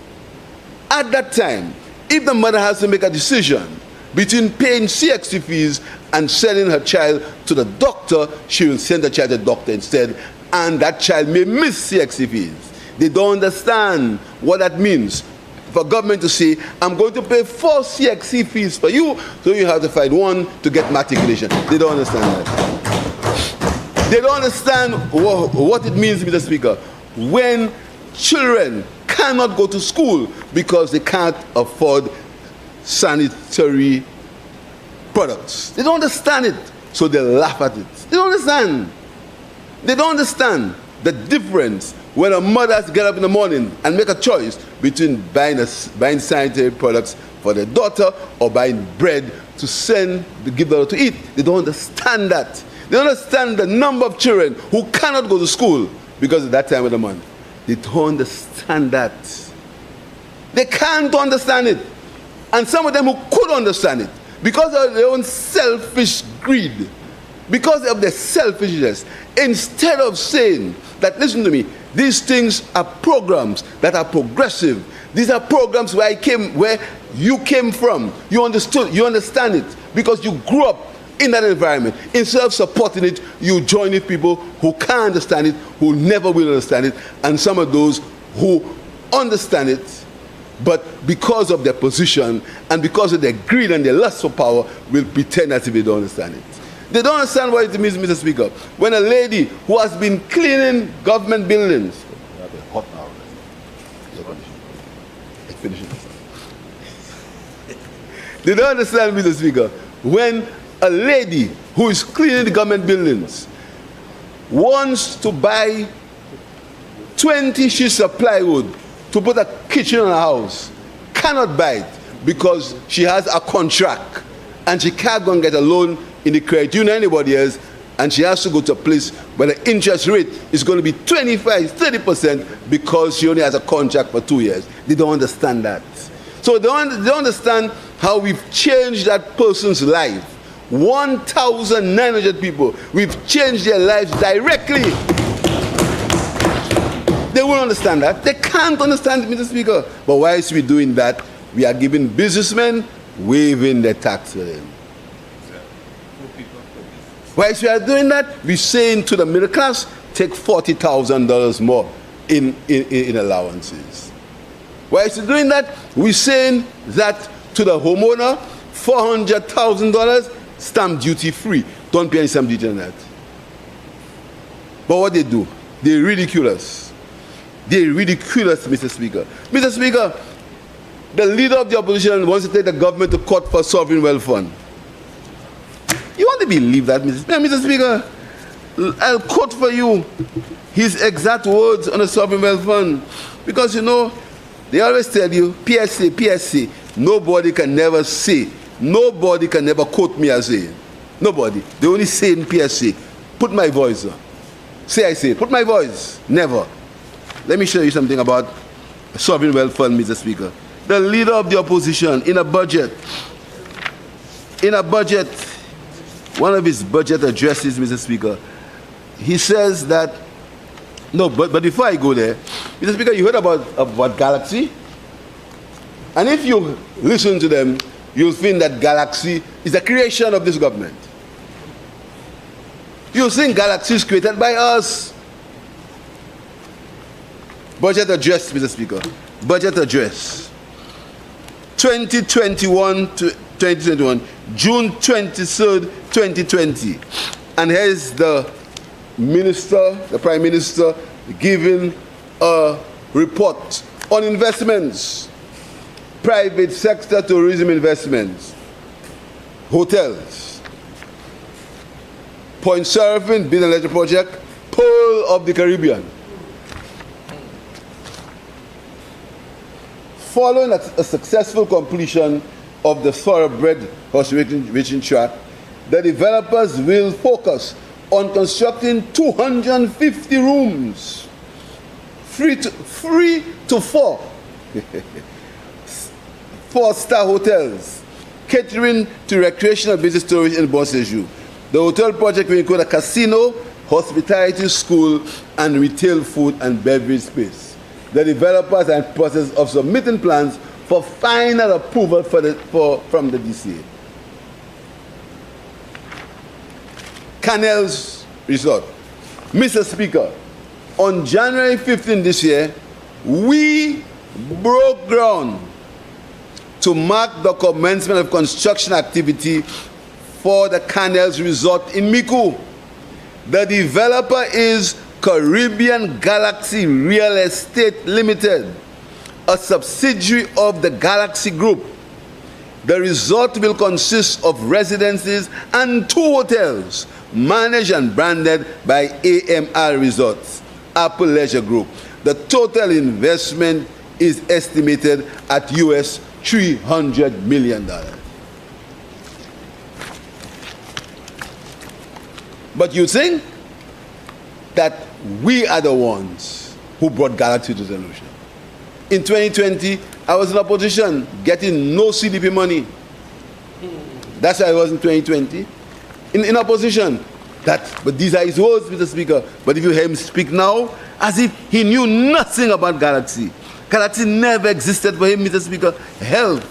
At that time, if the mother has to make a decision between paying CXC fees and sending her child to the doctor, she will send the child to the doctor instead, and that child may miss CXC fees. They don't understand what that means. For government to say, I'm going to pay 4 CXC fees for you, so you have to find one to get matriculation. They don't understand that. They don't understand what it means, Mr. Speaker, when children cannot go to school because they can't afford sanitary products. They don't understand it, so they laugh at it. They don't understand. They don't understand the difference when a mother has to get up in the morning and make a choice between buying sanitary products for their daughter or buying bread to give her to eat. They don't understand that. They don't understand the number of children who cannot go to school because of that time of the month. They don't understand that. They can't understand it. And some of them who could understand it, because of their own selfish greed, because of their selfishness, instead of saying that, listen to me, these things are programs that are progressive. These are programs where you came from. You understand it, because you grew up in that environment. Instead of supporting it, you join with people who can't understand it, who never will understand it, and some of those who understand it, but because of their position and because of their greed and their lust for power, will pretend as if they don't understand it. They don't understand what it means, Mr. Speaker. When a lady who has been cleaning government buildings, they don't understand, Mr. Speaker, when a lady who is cleaning the government buildings wants to buy 20 sheets of plywood to put a kitchen in her house, cannot buy it because she has a contract and she can't go and get a loan in the credit union, anybody else, and she has to go to a place where the interest rate is going to be 25-30% because she only has a contract for 2 years. They don't understand that. So they don't understand how we've changed that person's life. 1,900 people, we've changed their lives directly. They won't understand that. They can't understand it, Mr. Speaker. But whilst we're doing that, we are giving businessmen waiving their tax for them. Whilst we are doing that, we're saying to the middle class, take $40,000 more in allowances. Whilst we're doing that, we're saying that to the homeowner, $400,000 stamp duty free. Don't pay any stamp duty on that. But what they do, they ridicule us. They ridicule us, Mr. Speaker. Mr. Speaker, the leader of the opposition wants to take the government to court for sovereign wealth fund. You want to believe that, Mr. Speaker? I'll quote for you his exact words on the sovereign wealth fund. Because, you know, they always tell you, PSA, nobody can never say, nobody can never quote me as saying. Nobody. They only say in PSA, put my voice on. Say I say, put my voice. Never. Let me show you something about sovereign wealth fund, Mr. Speaker. The leader of the opposition, in a budget, one of his budget addresses, Mr. Speaker, he says that, no, but before I go there, Mr. Speaker, you heard about Galaxy? And if you listen to them, you'll find that Galaxy is a creation of this government. using galaxies created by us. Budget address, Mr. Speaker. Budget address. 2021 to 2021, June 23rd, 2020. And here's the minister, the Prime Minister, giving a report on investments, private sector tourism investments, hotels, point surfing, business leisure project, Pearl of the Caribbean. Following a successful completion of the thoroughbred horse-racing track, the developers will focus on constructing 250 rooms, free to four, four-star hotels, catering to recreational business tourists in Bonsejour. The hotel project will include a casino, hospitality, school, and retail food and beverage space. The developers are in the process of submitting plans for final approval from the DCA. Canals Resort. Mr. Speaker, on January 15 this year, we broke ground to mark the commencement of construction activity for the Canals Resort in Miku. The developer is Caribbean Galaxy Real Estate Limited, a subsidiary of the Galaxy Group. The resort will consist of residences and 2 hotels managed and branded by AMR Resorts, Apple Leisure Group. The total investment is estimated at US $300 million. But you think that we are the ones who brought Galaxy to St. Lucia. In 2020, I was in opposition, getting no CDP money. That's why I was in 2020. In opposition. But these are his words, Mr. Speaker. But if you hear him speak now, as if he knew nothing about Galaxy. Galaxy never existed for him, Mr. Speaker. Health,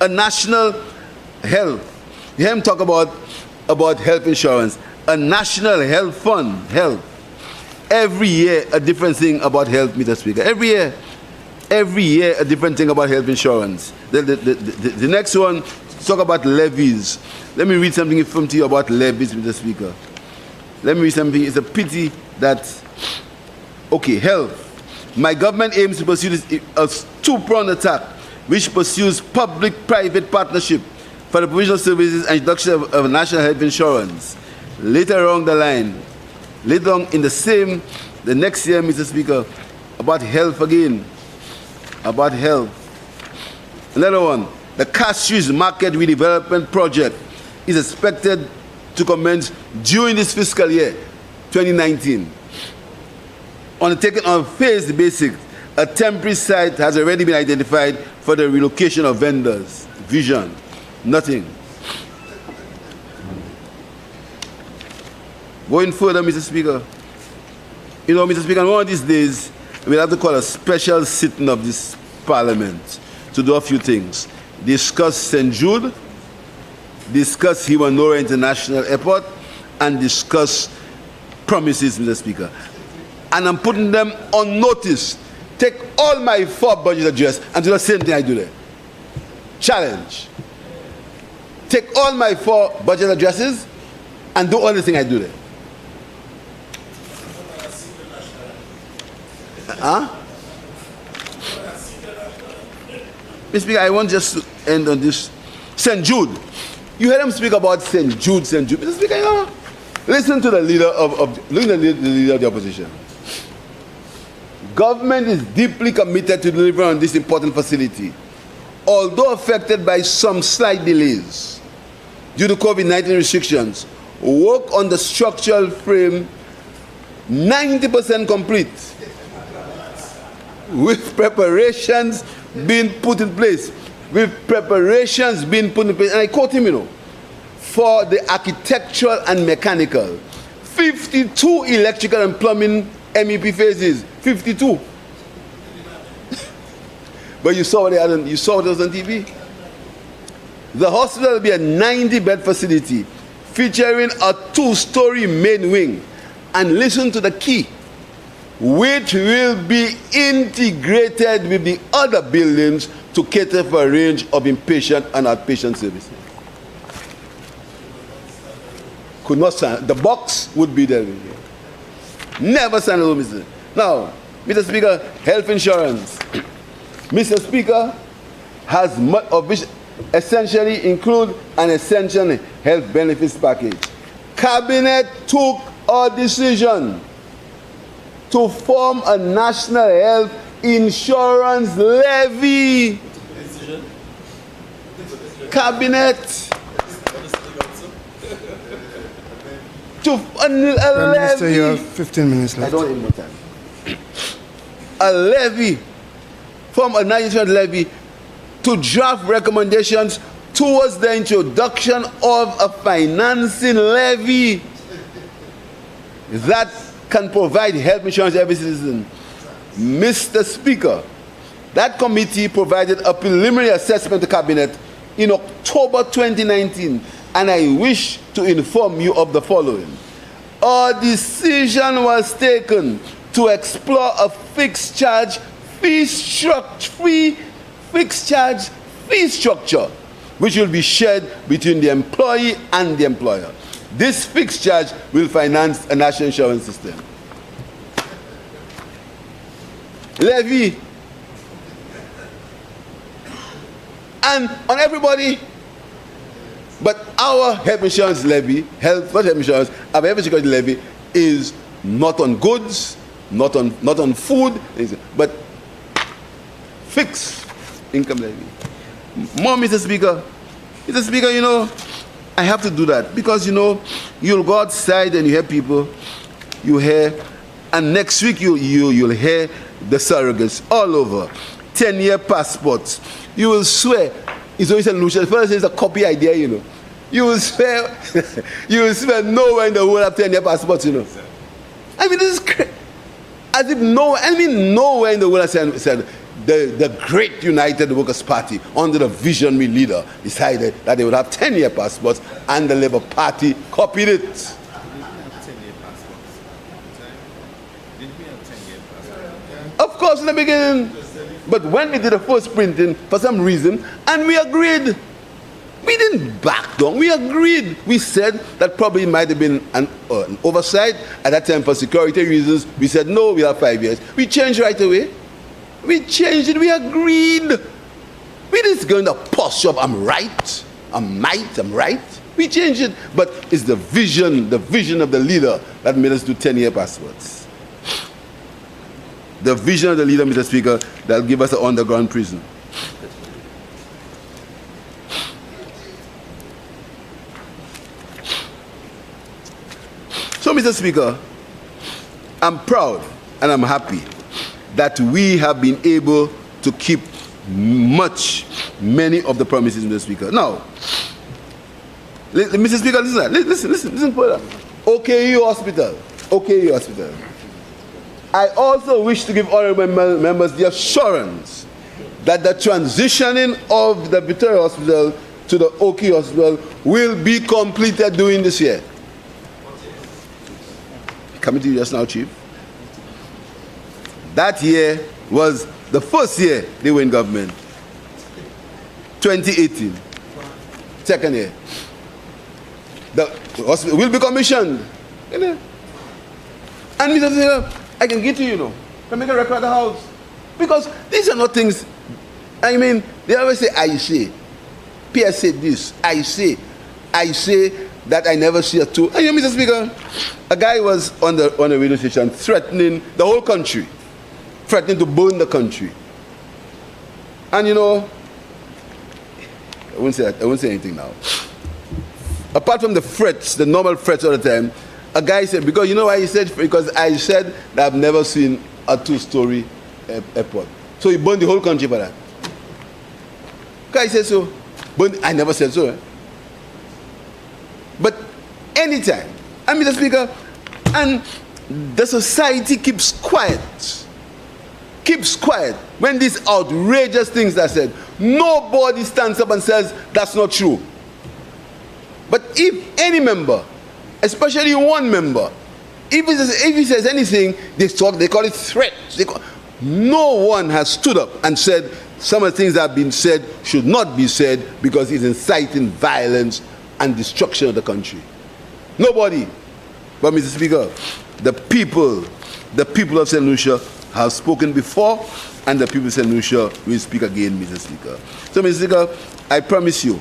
a national health. You hear him talk about health insurance, a national health fund, health. Every year, a different thing about health, Mr. Speaker. Every year, a different thing about health insurance. The next one, talk about levies. Let me read something from to you about levies, Mr. Speaker. Let me read something. It's a pity that, okay, health. My government aims to pursue this a 2-pronged attack, which pursues public-private partnership for the provision of services and introduction of national health insurance. Later on the line, later on in the next year, Mr. Speaker, about health again. About health. Another one, the Castries market redevelopment project is expected to commence during this fiscal year, 2019. Undertaken on a phased basis, a temporary site has already been identified for the relocation of vendors. Vision, nothing. Going further, Mr. Speaker, you know, Mr. Speaker, one of these days, we'll have to call a special sitting of this Parliament to do a few things. Discuss St. Jude, discuss Hiwanora International Airport, and discuss promises, Mr. Speaker. And I'm putting them on notice. Take all my 4 budget address and do the same thing I do there. Challenge. Take all my 4 budget addresses and do all the thing I do there. Huh? Mr. Speaker, I want just to end on this. St. Jude. You heard him speak about St. Jude, St. Jude. Mr. Speaker, you know, listen to the leader of the opposition. Government is deeply committed to delivering on this important facility. Although affected by some slight delays due to COVID-19 restrictions, work on the structural frame 90% complete, with preparations being put in place. And I quote him, you know, for the architectural and mechanical, 52 electrical and plumbing MEP phases, 52. But you saw what they had on, you saw what was on TV. The hospital will be a 90-bed facility featuring a 2-story main wing. And listen to the key, which will be integrated with the other buildings to cater for a range of inpatient and outpatient services. Could not stand. The box would be there. Never stand alone, Mr. Now, Mr. Speaker, health insurance. Mr. Speaker, has much of which essentially include an essential health benefits package. Cabinet took a decision to form a national health insurance levy. Cabinet to a Prime Minister, levy. you have 15 minutes I left. don't need more time. A levy, form a national levy to draft recommendations towards the introduction of a financing levy that can provide health insurance to every citizen. Mr. Speaker, that committee provided a preliminary assessment to Cabinet in October 2019, and I wish to inform you of the following. A decision was taken to explore a fixed charge fee structure, which will be shared between the employee and the employer. This fixed charge will finance a national insurance system. Levy. And on everybody, but our health insurance levy, not health insurance, our health security levy is not on goods, not on food, but fixed income levy. More, Mr. Speaker. Mr. Speaker, you know, I have to do that because, you know, you'll go outside and you hear people, you hear, and next week you'll hear the surrogates all over. 10-year passports. You will swear, it's always a Lucia. The first is a copy idea, you know. You will swear, nowhere in the world have 10-year passports, you know. I mean, this is crazy. As if nowhere in the world has said the great United Workers' Party, under the visionary leader, decided that they would have 10-year passports, and the Labour Party copied it. Of course, in the beginning. But when we did the first printing, for some reason, and we agreed, we didn't back down. We agreed. We said that probably might have been an oversight at that time for security reasons. We said, no, we have 5 years. We changed right away. We changed it. We agreed. We didn't go in the posture of I'm right, I'm right. We changed it. But it's the vision of the leader that made us do 10-year passports. The vision of the leader, Mr. Speaker, that will give us an underground prison. So, Mr. Speaker, I'm proud and I'm happy that we have been able to keep many of the promises, Mr. Speaker. Now, Mr. Speaker, listen further. OKU Hospital. I also wish to give honorable members the assurance that the transitioning of the Victoria Hospital to the OKU Hospital will be completed during this year. Coming to you just now, Chief. That year was the first year they were in government. 2018. Second year. The hospital will be commissioned. You know? And Mr. Speaker, I can get to you, can make a record of the house. Because these are not things, I mean, they always say, I say. Pierre said this, I say that I never see a two. And you know, Mr. Speaker, a guy was on a radio station threatening the whole country, threatening to burn the country. And you know, I won't say anything now. Apart from the threats, the normal threats all the time, a guy said, because you know why he said? Because I said that I've never seen a 2-story airport. So he burned the whole country for that. Guy said so. But I never said so. But anytime, and Mr. Speaker, and the society keeps quiet when these outrageous things are said. Nobody stands up and says that's not true. But if any member, especially one member, if he says anything, they call it threats. No one has stood up and said some of the things that have been said should not be said because it's inciting violence and destruction of the country. Nobody. But Mr. Speaker, the people of St. Lucia have spoken before, and the people of St. Lucia will speak again, Mr. Speaker. So, Mr. Speaker, I promise you,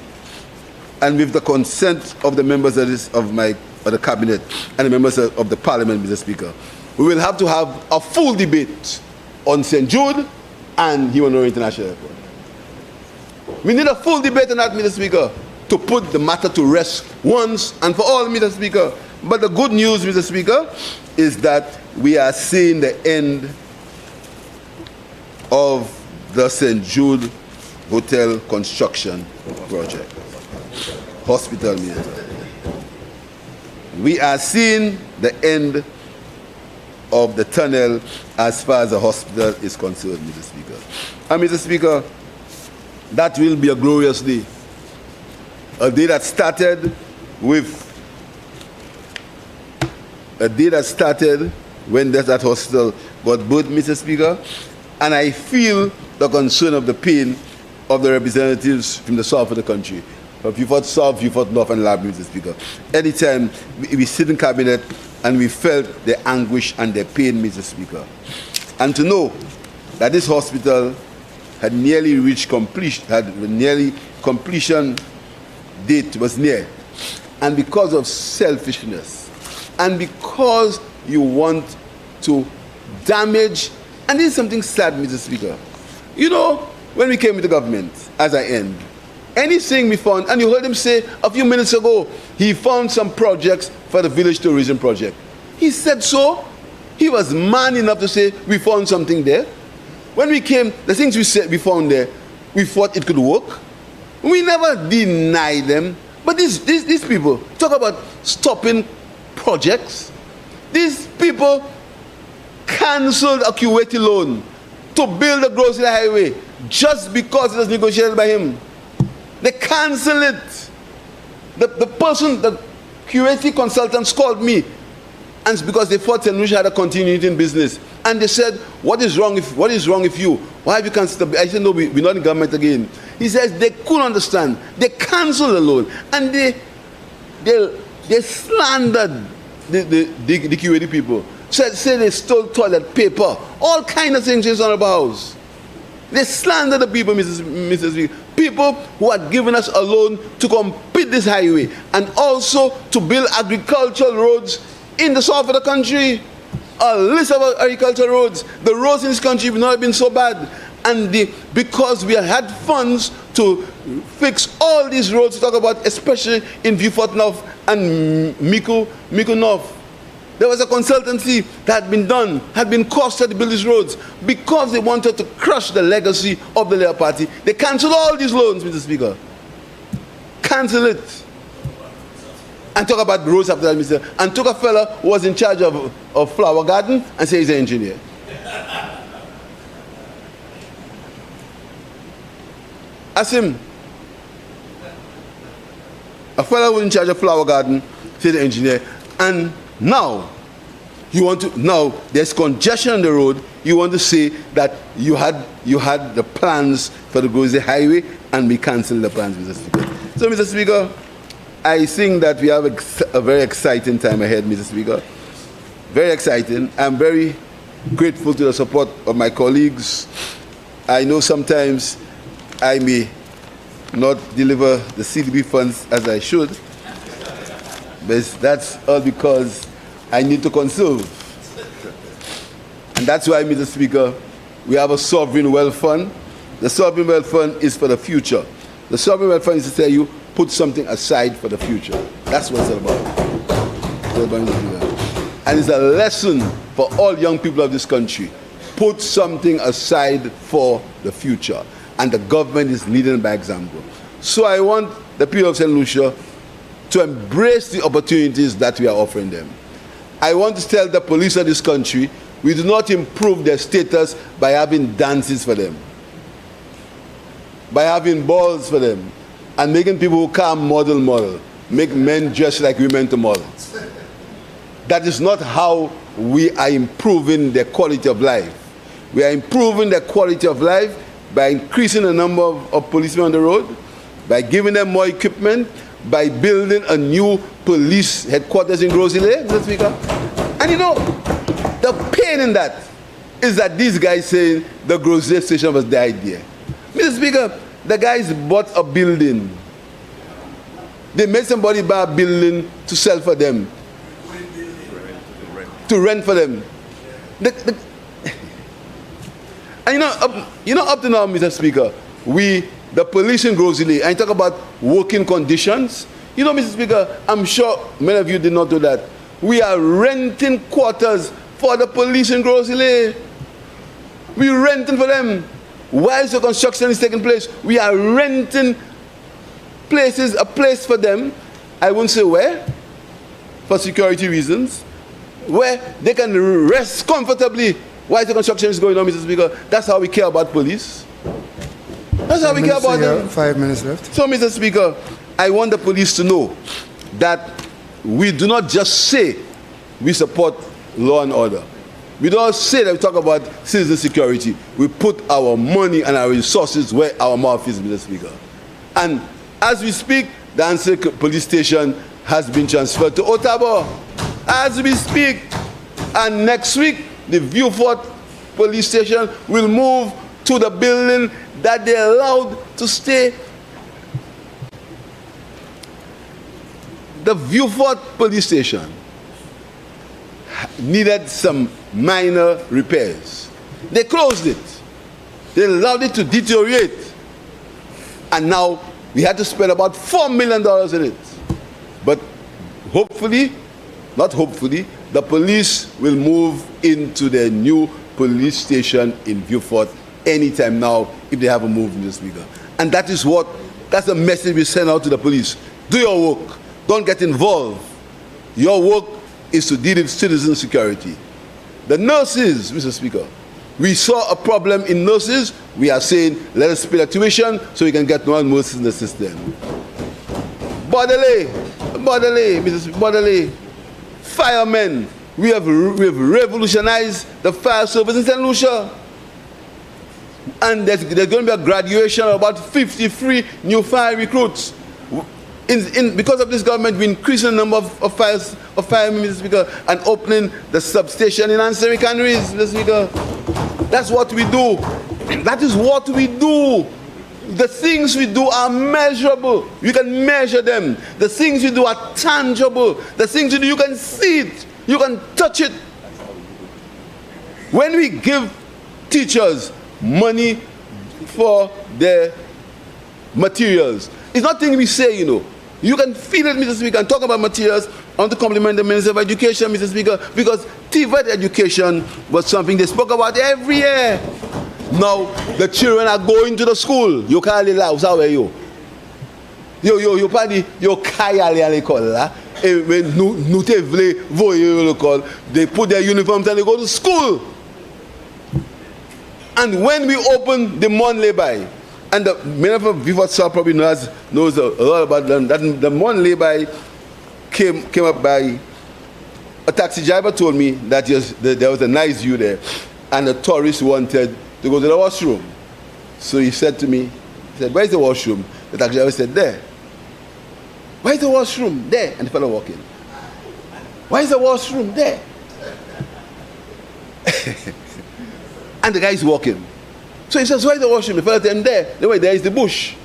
and with the consent of the members of the cabinet and the members of the parliament, Mr. Speaker, we will have to have a full debate on St. Jude and Human International Airport. We need a full debate on that, Mr. Speaker, to put the matter to rest once and for all, Mr. Speaker. But the good news, Mr. Speaker, is that we are seeing the end of the St. Jude Hotel construction project. Hospital, Minister. We are seeing the end of the tunnel as far as the hospital is concerned, Mr. Speaker. And Mr. Speaker, that will be a glorious day. A day that started when that hospital got built, Mr. Speaker, and I feel the concern of the pain of the representatives from the south of the country, from Beaufort South, Beaufort North, and Labrador, Mr. Speaker. Anytime we sit in cabinet and we felt the anguish and the pain, Mr. Speaker, and to know that this hospital had nearly reached completion, completion date was near, and because of selfishness, and because you want to damage, and this is something sad, Mr. Speaker. You know, when we came into government, as I end, anything we found, and you heard him say a few minutes ago, he found some projects for the village tourism project. He said so. He was man enough to say, we found something there. When we came, the things we found there, we thought it could work. We never denied them. But these people talk about stopping projects. These people cancelled a Kuwaiti loan to build a grocery highway just because it was negotiated by him. They cancelled it. The Kuwaiti consultants called me, and it's because they thought St. Lucia had a continuity in business. And they said, what is wrong with you? Why have you cancelled? I said, no, we're not in government again. He says they couldn't understand. They cancelled the loan, and they slandered the Kuwaiti people. Say they stole toilet paper, all kind of things in front of the house. They slandered the people, Mrs. Speaker. People who had given us a loan to complete this highway and also to build agricultural roads in the south of the country. A list of agricultural roads. The roads in this country have not been so bad. And because we had funds to fix all these roads to talk about, especially in Beaufort North and Mico North, there was a consultancy that had been costed to build these roads. Because they wanted to crush the legacy of the Labour Party, they cancelled all these loans, Mr. Speaker. Cancel it. And talk about the roads after that, Mr. And took a fella who was in charge of Flower Garden and say he's an engineer. Ask him. A fella who was in charge of Flower Garden, say the engineer, and now there's congestion on the road. You want to say that you had the plans for the Grocery Highway and we cancelled the plans, Mr. Speaker. So, Mr. Speaker, I think that we have a very exciting time ahead, Mr. Speaker. Very exciting. I'm very grateful to the support of my colleagues. I know sometimes I may not deliver the CDB funds as I should, but that's all because I need to conserve. And that's why, Mr. Speaker, we have a sovereign wealth fund. The sovereign wealth fund is for the future. The sovereign wealth fund is to tell you, put something aside for the future. That's what it's all about. And it's a lesson for all young people of this country. Put something aside for the future. And the government is leading by example. So I want the people of St. Lucia to embrace the opportunities that we are offering them. I want to tell the police of this country, we do not improve their status by having dances for them, by having balls for them, and making people who come model. make men just like women tomorrow. That is not how we are improving the quality of life. We are improving the quality of life by increasing the number of policemen on the road, by giving them more equipment, by building a new police headquarters in Grosile, Mr. Speaker. And you know, the pain in that is that these guys say the Grosile station was the idea. Mr. Speaker, the guys bought a building. They made somebody buy a building to sell for them. To rent for them. And up to now, Mr. Speaker, the police in Grosile, and talk about working conditions. You know, Mr. Speaker, I'm sure many of you did not know that. We are renting quarters for the police in Grosile. We're renting for them. Whilst the construction is taking place, we are renting a place for them. I won't say where, for security reasons, where they can rest comfortably while the construction is going on, Mr. Speaker. That's how we care about police. That's how we care about them. 5 minutes left. So, Mr. Speaker, I want the police to know that we do not just say we support law and order. We don't say that we talk about citizen security. We put our money and our resources where our mouth is, Mr. Speaker. And as we speak, the Ansel police station has been transferred to Ottawa. As we speak, and next week, the Vieux-Fort police station will move to the building that they allowed to stay. The Vieux-Fort police station needed some minor repairs. They closed it. They allowed it to deteriorate. And now we had to spend about $4 million in it. But hopefully, not hopefully, the police will move into the new police station in Vieux-Fort anytime now if they have a move, Mr. Speaker. And that's the message we send out to the police. Do your work. Don't get involved. Your work is to deal with citizen security. The nurses, Mr. Speaker, we saw a problem in nurses. We are saying, let us pay the tuition so we can get more nurses in the system. Bodily, Mr. Bodily. Firemen, we have revolutionized the fire service in St. Lucia. And there's going to be a graduation of about 53 new fire recruits. Because of this government, we increase the number of firemen, Mr. Speaker, and opening the substation in Ansel Castries, Mr. Speaker. That's what we do. That is what we do. The things we do are measurable. You can measure them. The things we do are tangible. The things we do, you can see it. You can touch it. When we give teachers money for their materials, it's not thing we say, you know. You can feel it, Mr. Speaker, and talk about materials. I want to compliment the Minister of Education, Mr. Speaker, because TVET education was something they spoke about every year. Now, the children are going to the school. You can't allow, how are you? You party, you can't allow, they put their uniforms and they go to school. And when we open the Mon-Lay-by, and the many of Vieux-Fort probably knows a lot about them, that the Mon-Lay-by came up by a taxi driver told me that there was a nice view there, and the tourists wanted to go to the washroom. So he said to me, he said, where's the washroom? The taxi driver said, there. Where's the washroom? There. And the fellow walked in. Where's the washroom? There. And the guy is walking. So he says, where's the washroom? The fellow said, there. Anyway, there is the bush.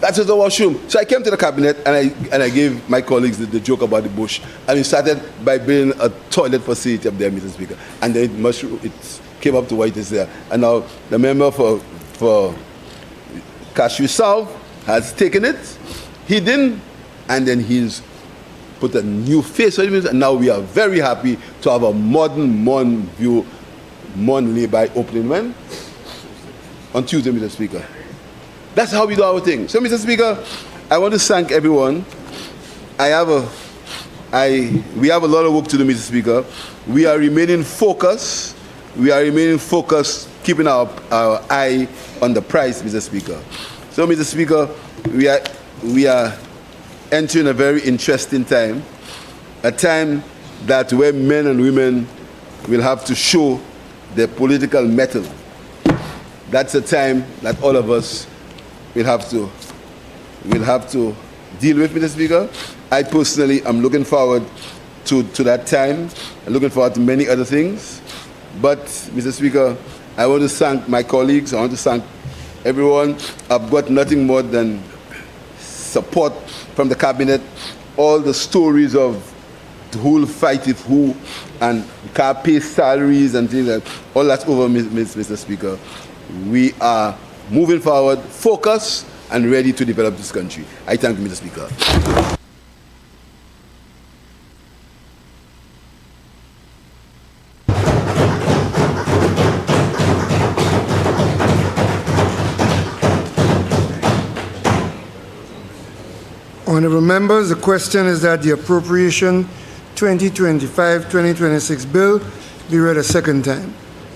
That's just the washroom. So I came to the cabinet and I gave my colleagues the joke about the bush. And we started by building a toilet facility up there, Mr. Speaker. And then it came up to what it is there. And now the member for Castries South has taken it. He didn't. And then he's put a new face on it. And now we are very happy to have a modern Mon-Lay-by opening when? On Tuesday, Mr. Speaker. That's how we do our thing. So, Mr. Speaker, I want to thank everyone. We have a lot of work to do, Mr. Speaker. We are remaining focused. Keeping our eye on the price, Mr. Speaker. So, Mr. Speaker, we are entering a very interesting time, a time that where men and women will have to show their political mettle. That's a time that all of us will have to deal with, Mr. Speaker. I personally am looking forward to that time. I'm looking forward to many other things. But, Mr. Speaker, I want to thank my colleagues. I want to thank everyone. I've got nothing more than support from the cabinet. All the stories of who will fight with who and can't pay salaries and things like that, all that's over, Mr. Speaker. We are moving forward, focused, and ready to develop this country. I thank you, Mr. Speaker. Honourable members, the question is that the Appropriation 2025-2026 bill be read a second time.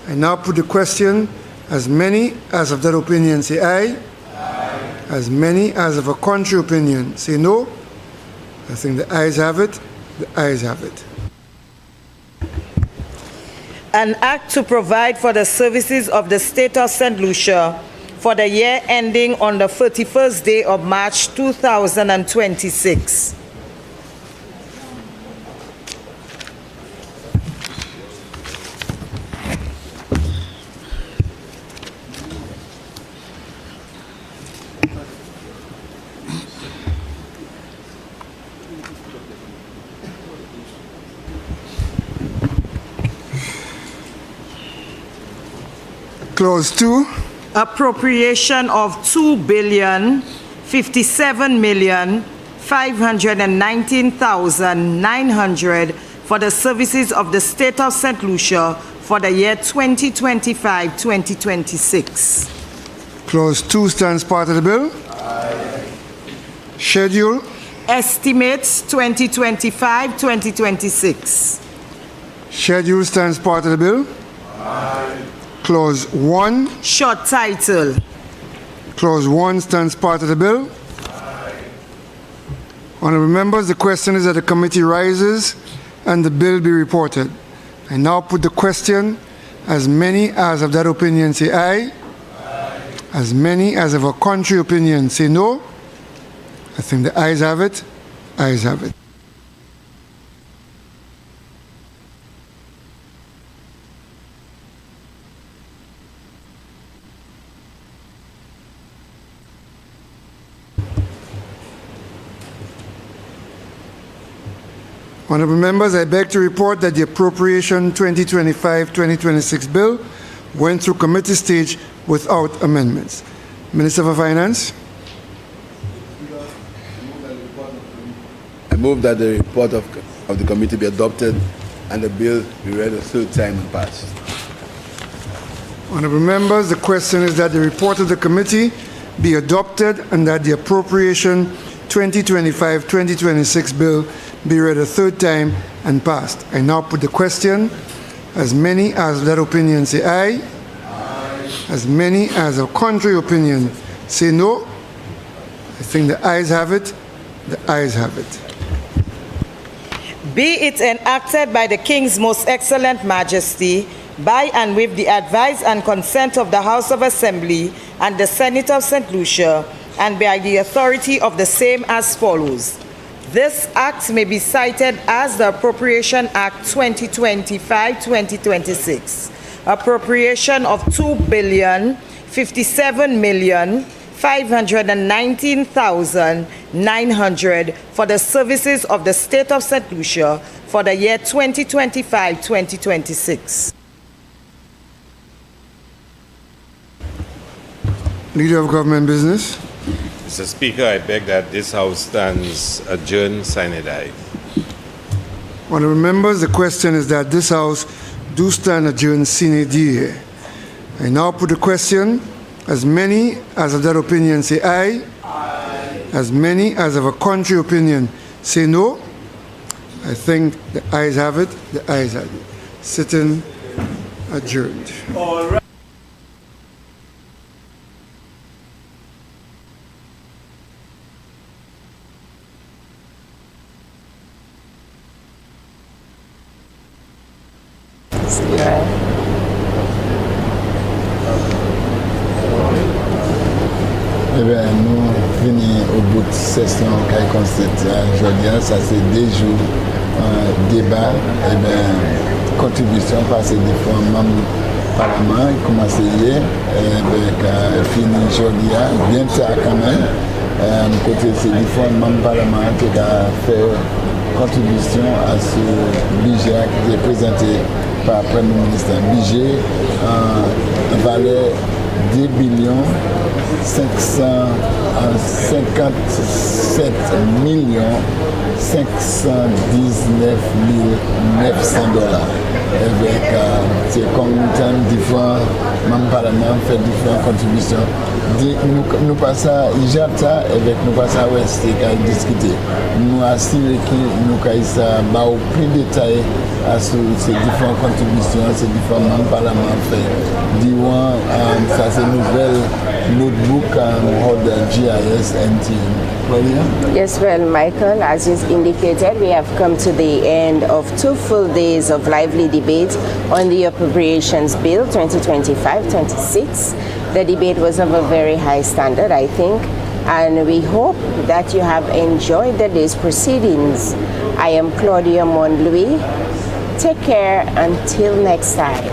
I now put the question. As many as of that opinion say aye. Aye. As many as of a contrary opinion say no. I think the ayes have it. The ayes have it. An act to provide for the services of the State of St. Lucia for the year ending on the 31st day of March 2026. Clause 2. Appropriation of $2,057,519,900 for the services of the State of St. Lucia for the year 2025-2026. Clause 2 stands part of the bill. Aye. Schedule. Estimates 2025-2026. Schedule stands part of the bill. Aye. Clause 1. Short title. Clause 1 stands part of the bill. Aye. Honourable members, the question is that the committee rises and the bill be reported. I now put the question. As many as of that opinion say aye. Aye. As many as of a contrary opinion say no. I think the ayes have it. Ayes have it. Honourable members, I beg to report that the Appropriation 2025-2026 bill went through committee stage without amendments. Minister for Finance. I move that the report of the committee be adopted and the bill be read a third time and passed. Honourable members, the question is that the report of the committee be adopted and that the Appropriation 2025-2026 bill be read a third time and passed. I now put the question. As many as of that opinion say aye. Aye. As many as of contrary opinion say no. I think the ayes have it. The ayes have it. Be it enacted by the King's Most Excellent Majesty, by and with the advice and consent of the House of Assembly and the Senate of St. Lucia, and by the authority of the same as follows. This act may be cited as the Appropriation Act 2025-2026. Appropriation of $2,057,519,900 for the services of the State of St. Lucia for the year 2025-2026. Leader of Government Business. Mr. Speaker, I beg that this House stands adjourned sine die. Honourable members, the question is that this House do stand adjourned sine die. I now put the question. As many as of that opinion say aye. Aye. As many as of a contrary opinion say no. I think the ayes have it. The ayes have it. Sitting adjourned. All right. Eh bien, nous venons au bout de session qui constate aujourd'hui, ça c'est 2 jours débat, eh bien, contribution par ces différents membres du Parlement, qui commencé hier, avec fini aujourd'hui, bien tard quand même, côté ces différents membres du Parlement qui ont fait contribution à ce budget qui est présenté par le Premier ministre. Budget valait 2 557 519 900 $. Avec c'est comme différents membres du Parlement fait différentes contributions. Nous passons à IJATA avec nous passons à Ouest qui a discuté. Nous assurons que nous avons plus de détails à ces différentes contributions, ces différents membres du Parlement fait. Durant ça c'est nouvelle notebook on the GIS and team. Yes, well, Michael, as you indicated, we have come to the end of 2 full days of lively debate on the Appropriations Bill 2025-26. The debate was of a very high standard, I think, and we hope that you have enjoyed the day's proceedings. I am Claudia Monlouis. Take care until next time.